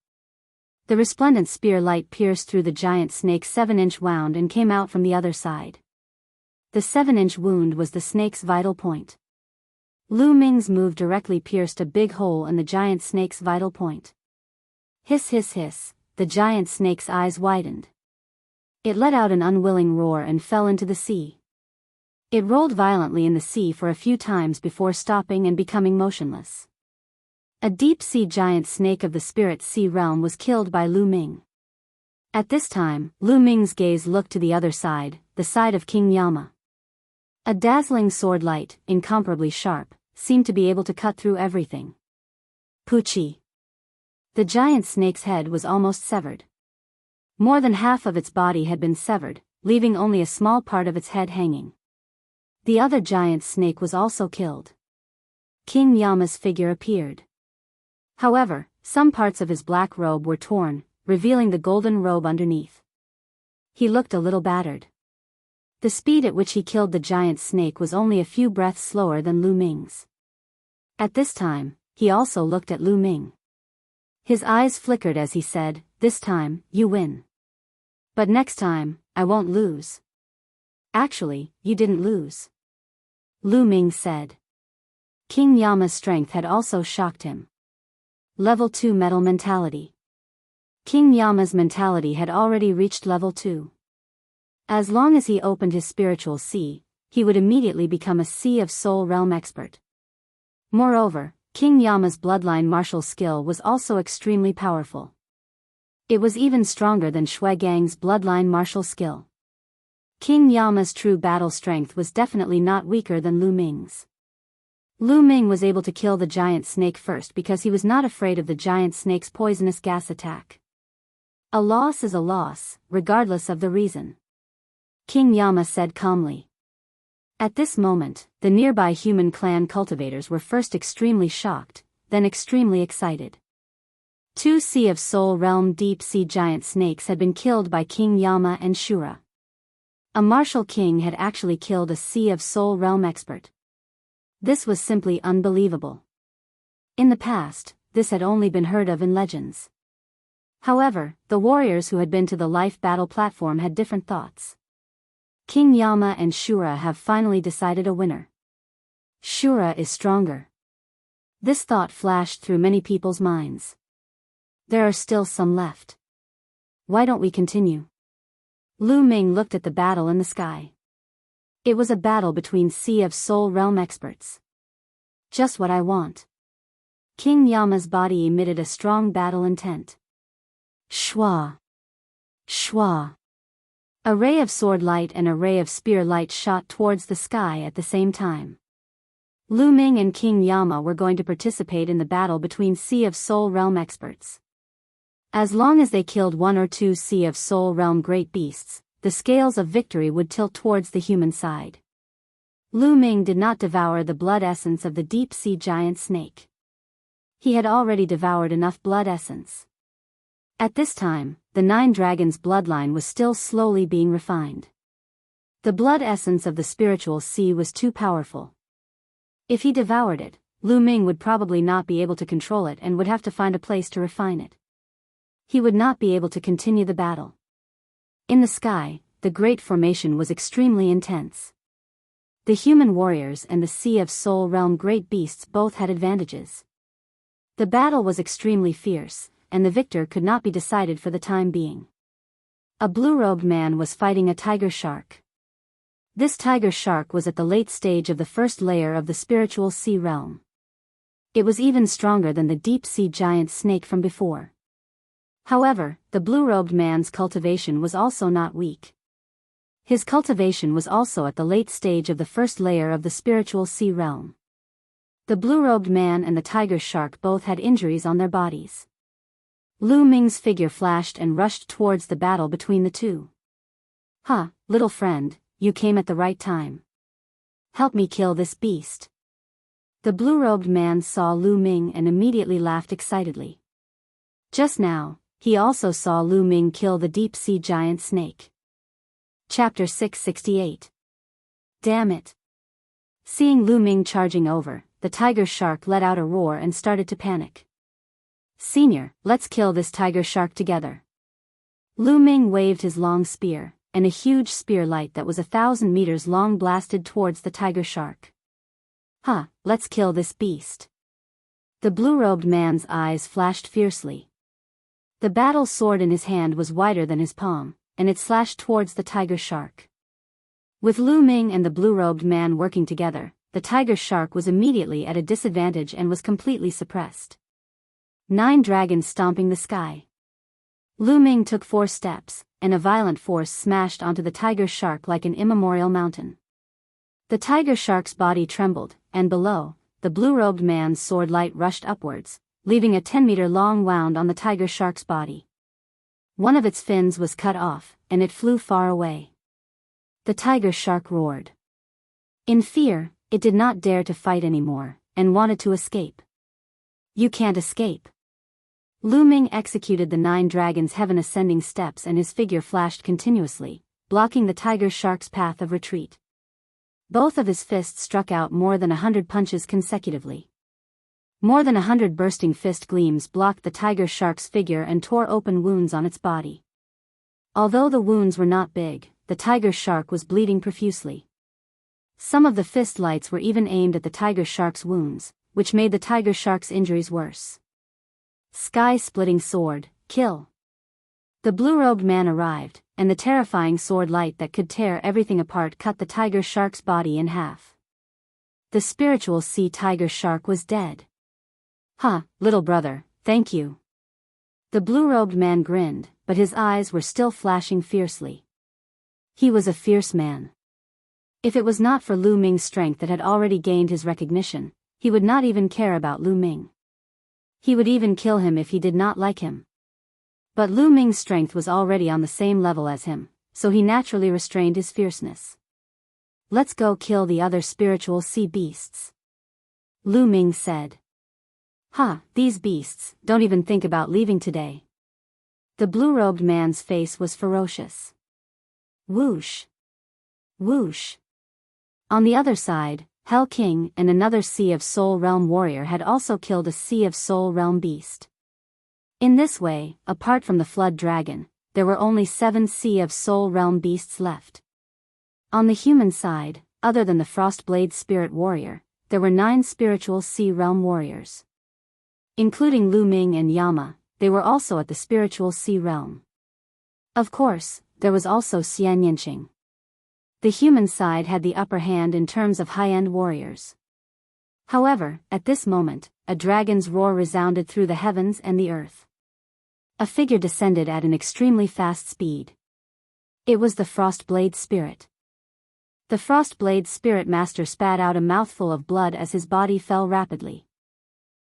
The resplendent spear light pierced through the giant snake's 7-inch wound and came out from the other side. The 7-inch wound was the snake's vital point. Lu Ming's move directly pierced a big hole in the giant snake's vital point. Hiss hiss hiss, the giant snake's eyes widened. It let out an unwilling roar and fell into the sea. It rolled violently in the sea for a few times before stopping and becoming motionless. A deep-sea giant snake of the spirit sea realm was killed by Lu Ming. At this time, Lu Ming's gaze looked to the other side, the side of King Yama. A dazzling sword light, incomparably sharp, seemed to be able to cut through everything. Poochie. The giant snake's head was almost severed. More than half of its body had been severed, leaving only a small part of its head hanging. The other giant snake was also killed. King Yama's figure appeared. However, Some parts of his black robe were torn, revealing the golden robe underneath. He looked a little battered. The speed at which he killed the giant snake was only a few breaths slower than Lu Ming's. At this time, he also looked at Lu Ming. His eyes flickered as he said, "This time, you win. But next time, I won't lose." "Actually, you didn't lose," Lu Ming said. King Yama's strength had also shocked him. Level 2 Metal Mentality. King Yama's mentality had already reached level 2. As long as he opened his spiritual sea, he would immediately become a Sea of Soul Realm expert. Moreover, King Yama's bloodline martial skill was also extremely powerful. It was even stronger than Shui Gang's bloodline martial skill. King Yama's true battle strength was definitely not weaker than Lu Ming's. Lu Ming was able to kill the giant snake first because he was not afraid of the giant snake's poisonous gas attack. A loss is a loss, regardless of the reason, King Yama said calmly. At this moment, the nearby human clan cultivators were first extremely shocked, then extremely excited. 2 Sea of Soul Realm deep sea giant snakes had been killed by King Yama and Shura. A martial king had actually killed a Sea of Soul Realm expert. This was simply unbelievable. In the past, this had only been heard of in legends. However, the warriors who had been to the life battle platform had different thoughts. King Yama and Shura have finally decided a winner. Shura is stronger. This thought flashed through many people's minds. There are still some left. Why don't we continue? Lu Ming looked at the battle in the sky. It was a battle between Sea of Soul Realm experts. Just what I want. King Yama's body emitted a strong battle intent. Shwa. Shwa. A ray of sword light and a ray of spear light shot towards the sky at the same time. Lu Ming and King Yama were going to participate in the battle between Sea of Soul Realm experts. As long as they killed 1 or 2 Sea of Soul Realm great beasts, the scales of victory would tilt towards the human side. Lu Ming did not devour the blood essence of the deep sea giant snake. He had already devoured enough blood essence. At this time, the 9 dragons' bloodline was still slowly being refined. The blood essence of the spiritual sea was too powerful. If he devoured it, Lu Ming would probably not be able to control it and would have to find a place to refine it. He would not be able to continue the battle. In the sky, the great formation was extremely intense. The human warriors and the Sea of Soul Realm great beasts both had advantages. The battle was extremely fierce, and the victor could not be decided for the time being. A blue-robed man was fighting a tiger shark. This tiger shark was at the late stage of the first layer of the spiritual sea realm. It was even stronger than the deep-sea giant snake from before. However, the blue-robed man's cultivation was also not weak. His cultivation was also at the late stage of the first layer of the spiritual sea realm. The blue-robed man and the tiger shark both had injuries on their bodies. Lu Ming's figure flashed and rushed towards the battle between the two. "Ha, little friend, you came at the right time. Help me kill this beast." The blue-robed man saw Lu Ming and immediately laughed excitedly. Just now, he also saw Lu Ming kill the deep-sea giant snake. Chapter 668. Damn it. Seeing Lu Ming charging over, the tiger shark let out a roar and started to panic. "Senior, let's kill this tiger shark together." Lu Ming waved his long spear, and a huge spear light that was 1,000 meters long blasted towards the tiger shark. "Ha, let's kill this beast." The blue-robed man's eyes flashed fiercely. The battle sword in his hand was wider than his palm, and it slashed towards the tiger shark. With Lu Ming and the blue-robed man working together, the tiger shark was immediately at a disadvantage and was completely suppressed. 9 dragons stomping the sky. Lu Ming took 4 steps, and a violent force smashed onto the tiger shark like an immemorial mountain. The tiger shark's body trembled, and below, the blue-robed man's sword light rushed upwards, leaving a 10-meter-long wound on the tiger shark's body. One of its fins was cut off, and it flew far away. The tiger shark roared. In fear, it did not dare to fight anymore, and wanted to escape. "You can't escape. Lu Ming executed the 9 dragons' heaven-ascending steps and his figure flashed continuously, blocking the tiger shark's path of retreat. Both of his fists struck out more than 100 punches consecutively. More than 100 bursting fist gleams blocked the tiger shark's figure and tore open wounds on its body. Although the wounds were not big, the tiger shark was bleeding profusely. Some of the fist lights were even aimed at the tiger shark's wounds, which made the tiger shark's injuries worse. Sky-splitting sword, kill. The blue-robed man arrived, and the terrifying sword light that could tear everything apart cut the tiger shark's body in half. The spiritual sea tiger shark was dead. "Huh, little brother, thank you." The blue-robed man grinned, but his eyes were still flashing fiercely. He was a fierce man. If it was not for Lu Ming's strength that had already gained his recognition, he would not even care about Lu Ming. He would even kill him if he did not like him. But Lu Ming's strength was already on the same level as him, so he naturally restrained his fierceness. "Let's go kill the other spiritual sea beasts," Lu Ming said. These beasts don't even think about leaving today." The blue-robed man's face was ferocious. Whoosh! Whoosh! On the other side, Hell King and another Sea of Soul Realm warrior had also killed a Sea of Soul Realm beast. In this way, apart from the Flood Dragon, there were only 7 Sea of Soul Realm beasts left. On the human side, other than the Frostblade Spirit Warrior, there were 9 spiritual Sea Realm warriors. Including Lu Ming and Yama, they were also at the spiritual Sea Realm. Of course, there was also Xianyanqing. The human side had the upper hand in terms of high-end warriors. However, at this moment, a dragon's roar resounded through the heavens and the earth. A figure descended at an extremely fast speed. It was the Frostblade Spirit. The Frostblade Spirit Master spat out a mouthful of blood as his body fell rapidly.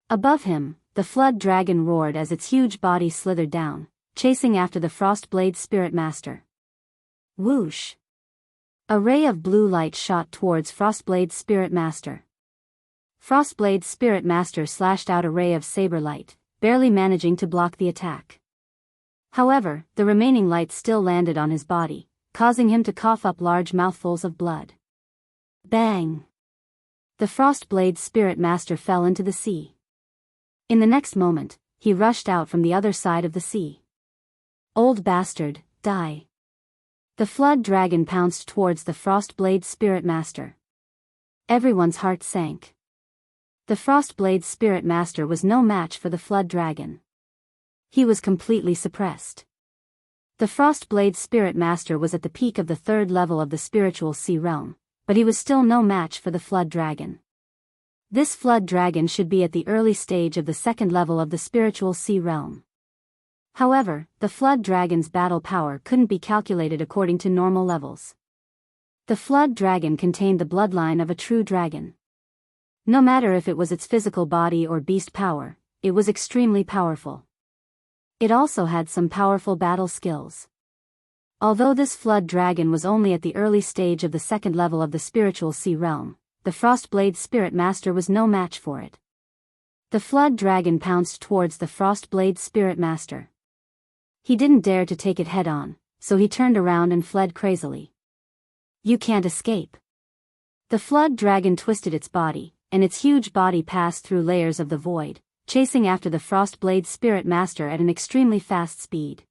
Above him, the Flood Dragon roared as its huge body slithered down, chasing after the Frostblade Spirit Master. Whoosh! A ray of blue light shot towards Frostblade Spirit Master. Frostblade Spirit Master slashed out a ray of saber light, barely managing to block the attack. However, the remaining light still landed on his body, causing him to cough up large mouthfuls of blood. Bang! The Frostblade Spirit Master fell into the sea. In the next moment, he rushed out from the other side of the sea. Old bastard, die! The Flood Dragon pounced towards the Frostblade Spirit Master. Everyone's heart sank. The Frostblade Spirit Master was no match for the Flood Dragon. He was completely suppressed. The Frostblade Spirit Master was at the peak of the 3rd level of the spiritual sea realm, but he was still no match for the Flood Dragon. This Flood Dragon should be at the early stage of the 2nd level of the spiritual sea realm. However, the Flood Dragon's battle power couldn't be calculated according to normal levels. The Flood Dragon contained the bloodline of a true dragon. No matter if it was its physical body or beast power, it was extremely powerful. It also had some powerful battle skills. Although this Flood Dragon was only at the early stage of the 2nd level of the spiritual sea realm, the Frostblade Spirit Master was no match for it. The Flood Dragon pounced towards the Frostblade Spirit Master. He didn't dare to take it head-on, so he turned around and fled crazily. "You can't escape." The Flood Dragon twisted its body, and its huge body passed through layers of the void, chasing after the Frostblade Spirit Master at an extremely fast speed.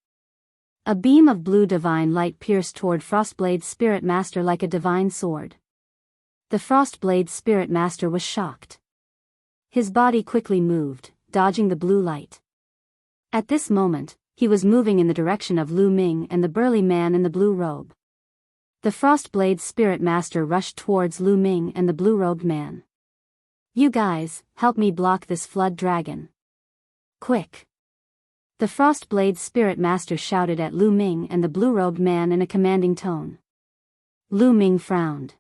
A beam of blue divine light pierced toward Frostblade Spirit Master like a divine sword. The Frostblade Spirit Master was shocked. His body quickly moved, dodging the blue light. At this moment, he was moving in the direction of Lu Ming and the burly man in the blue robe. The Frostblade Spirit Master rushed towards Lu Ming and the blue-robed man. "You guys, help me block this Flood Dragon. Quick!" The Frostblade Spirit Master shouted at Lu Ming and the blue-robed man in a commanding tone. Lu Ming frowned.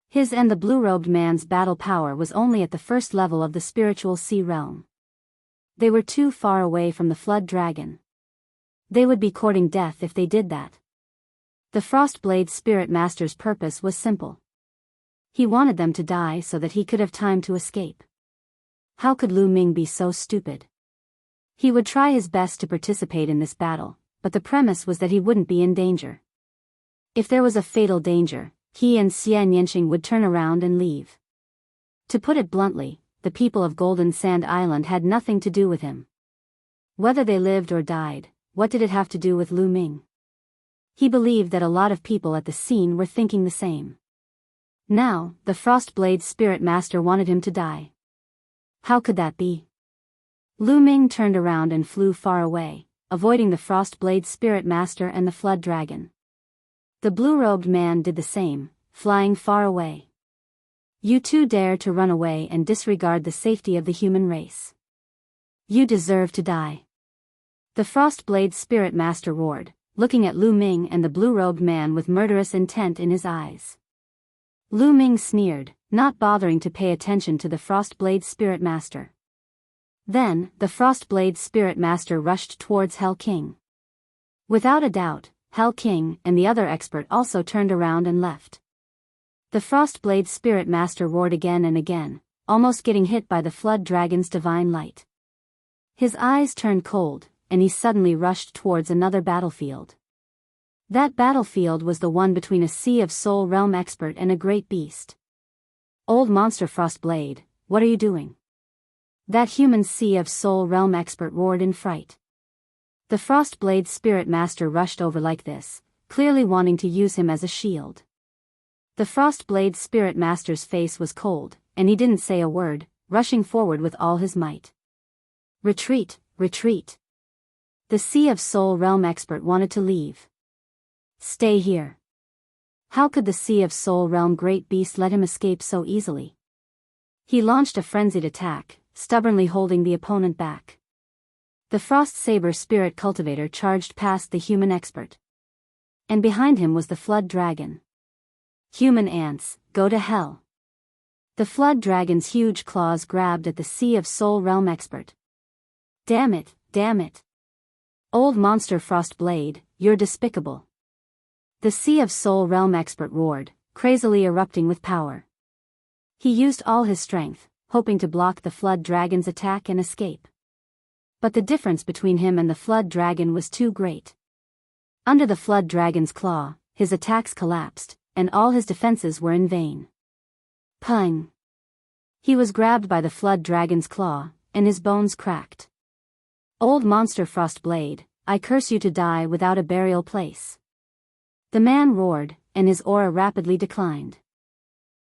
His and the blue-robed man's battle power was only at the 1st level of the spiritual sea realm. They were too far away from the Flood Dragon. They would be courting death if they did that. The Frostblade Spirit Master's purpose was simple. He wanted them to die so that he could have time to escape. How could Lu Ming be so stupid? He would try his best to participate in this battle, but the premise was that he wouldn't be in danger. If there was a fatal danger, he and Enchanting would turn around and leave. To put it bluntly, the people of Golden Sand Island had nothing to do with him. Whether they lived or died, what did it have to do with Lu Ming? He believed that a lot of people at the scene were thinking the same. Now, the Frostblade Spirit Master wanted him to die. How could that be? Lu Ming turned around and flew far away, avoiding the Frostblade Spirit Master and the Flood Dragon. The blue-robed man did the same, flying far away. You two dare to run away and disregard the safety of the human race. You deserve to die. The Frostblade Spirit Master roared, looking at Lu Ming and the blue-robed man with murderous intent in his eyes. Lu Ming sneered, not bothering to pay attention to the Frostblade Spirit Master. Then, the Frostblade Spirit Master rushed towards Hell King. Without a doubt, Hell King and the other expert also turned around and left. The Frostblade Spirit Master roared again and again, almost getting hit by the Flood Dragon's divine light. His eyes turned cold, and he suddenly rushed towards another battlefield. That battlefield was the one between a Sea of Soul Realm expert and a great beast. Old monster Frostblade, what are you doing? That human Sea of Soul Realm expert roared in fright. The Frostblade Spirit Master rushed over like this, clearly wanting to use him as a shield. The Frostblade Spirit Master's face was cold, and he didn't say a word, rushing forward with all his might. Retreat, retreat. The Sea of Soul Realm expert wanted to leave. Stay here. How could the Sea of Soul Realm great beast let him escape so easily? He launched a frenzied attack, stubbornly holding the opponent back. The Frost Saber Spirit Cultivator charged past the human expert. And behind him was the Flood Dragon. Human ants, go to hell. The Flood Dragon's huge claws grabbed at the Sea of Soul Realm expert. Damn it, damn it. Old monster Frostblade, you're despicable. The Sea of Soul Realm expert roared, crazily erupting with power. He used all his strength, hoping to block the Flood Dragon's attack and escape. But the difference between him and the Flood Dragon was too great. Under the Flood Dragon's claw, his attacks collapsed, and all his defenses were in vain. Pung! He was grabbed by the Flood Dragon's claw, and his bones cracked. Old monster Frostblade, I curse you to die without a burial place. The man roared, and his aura rapidly declined.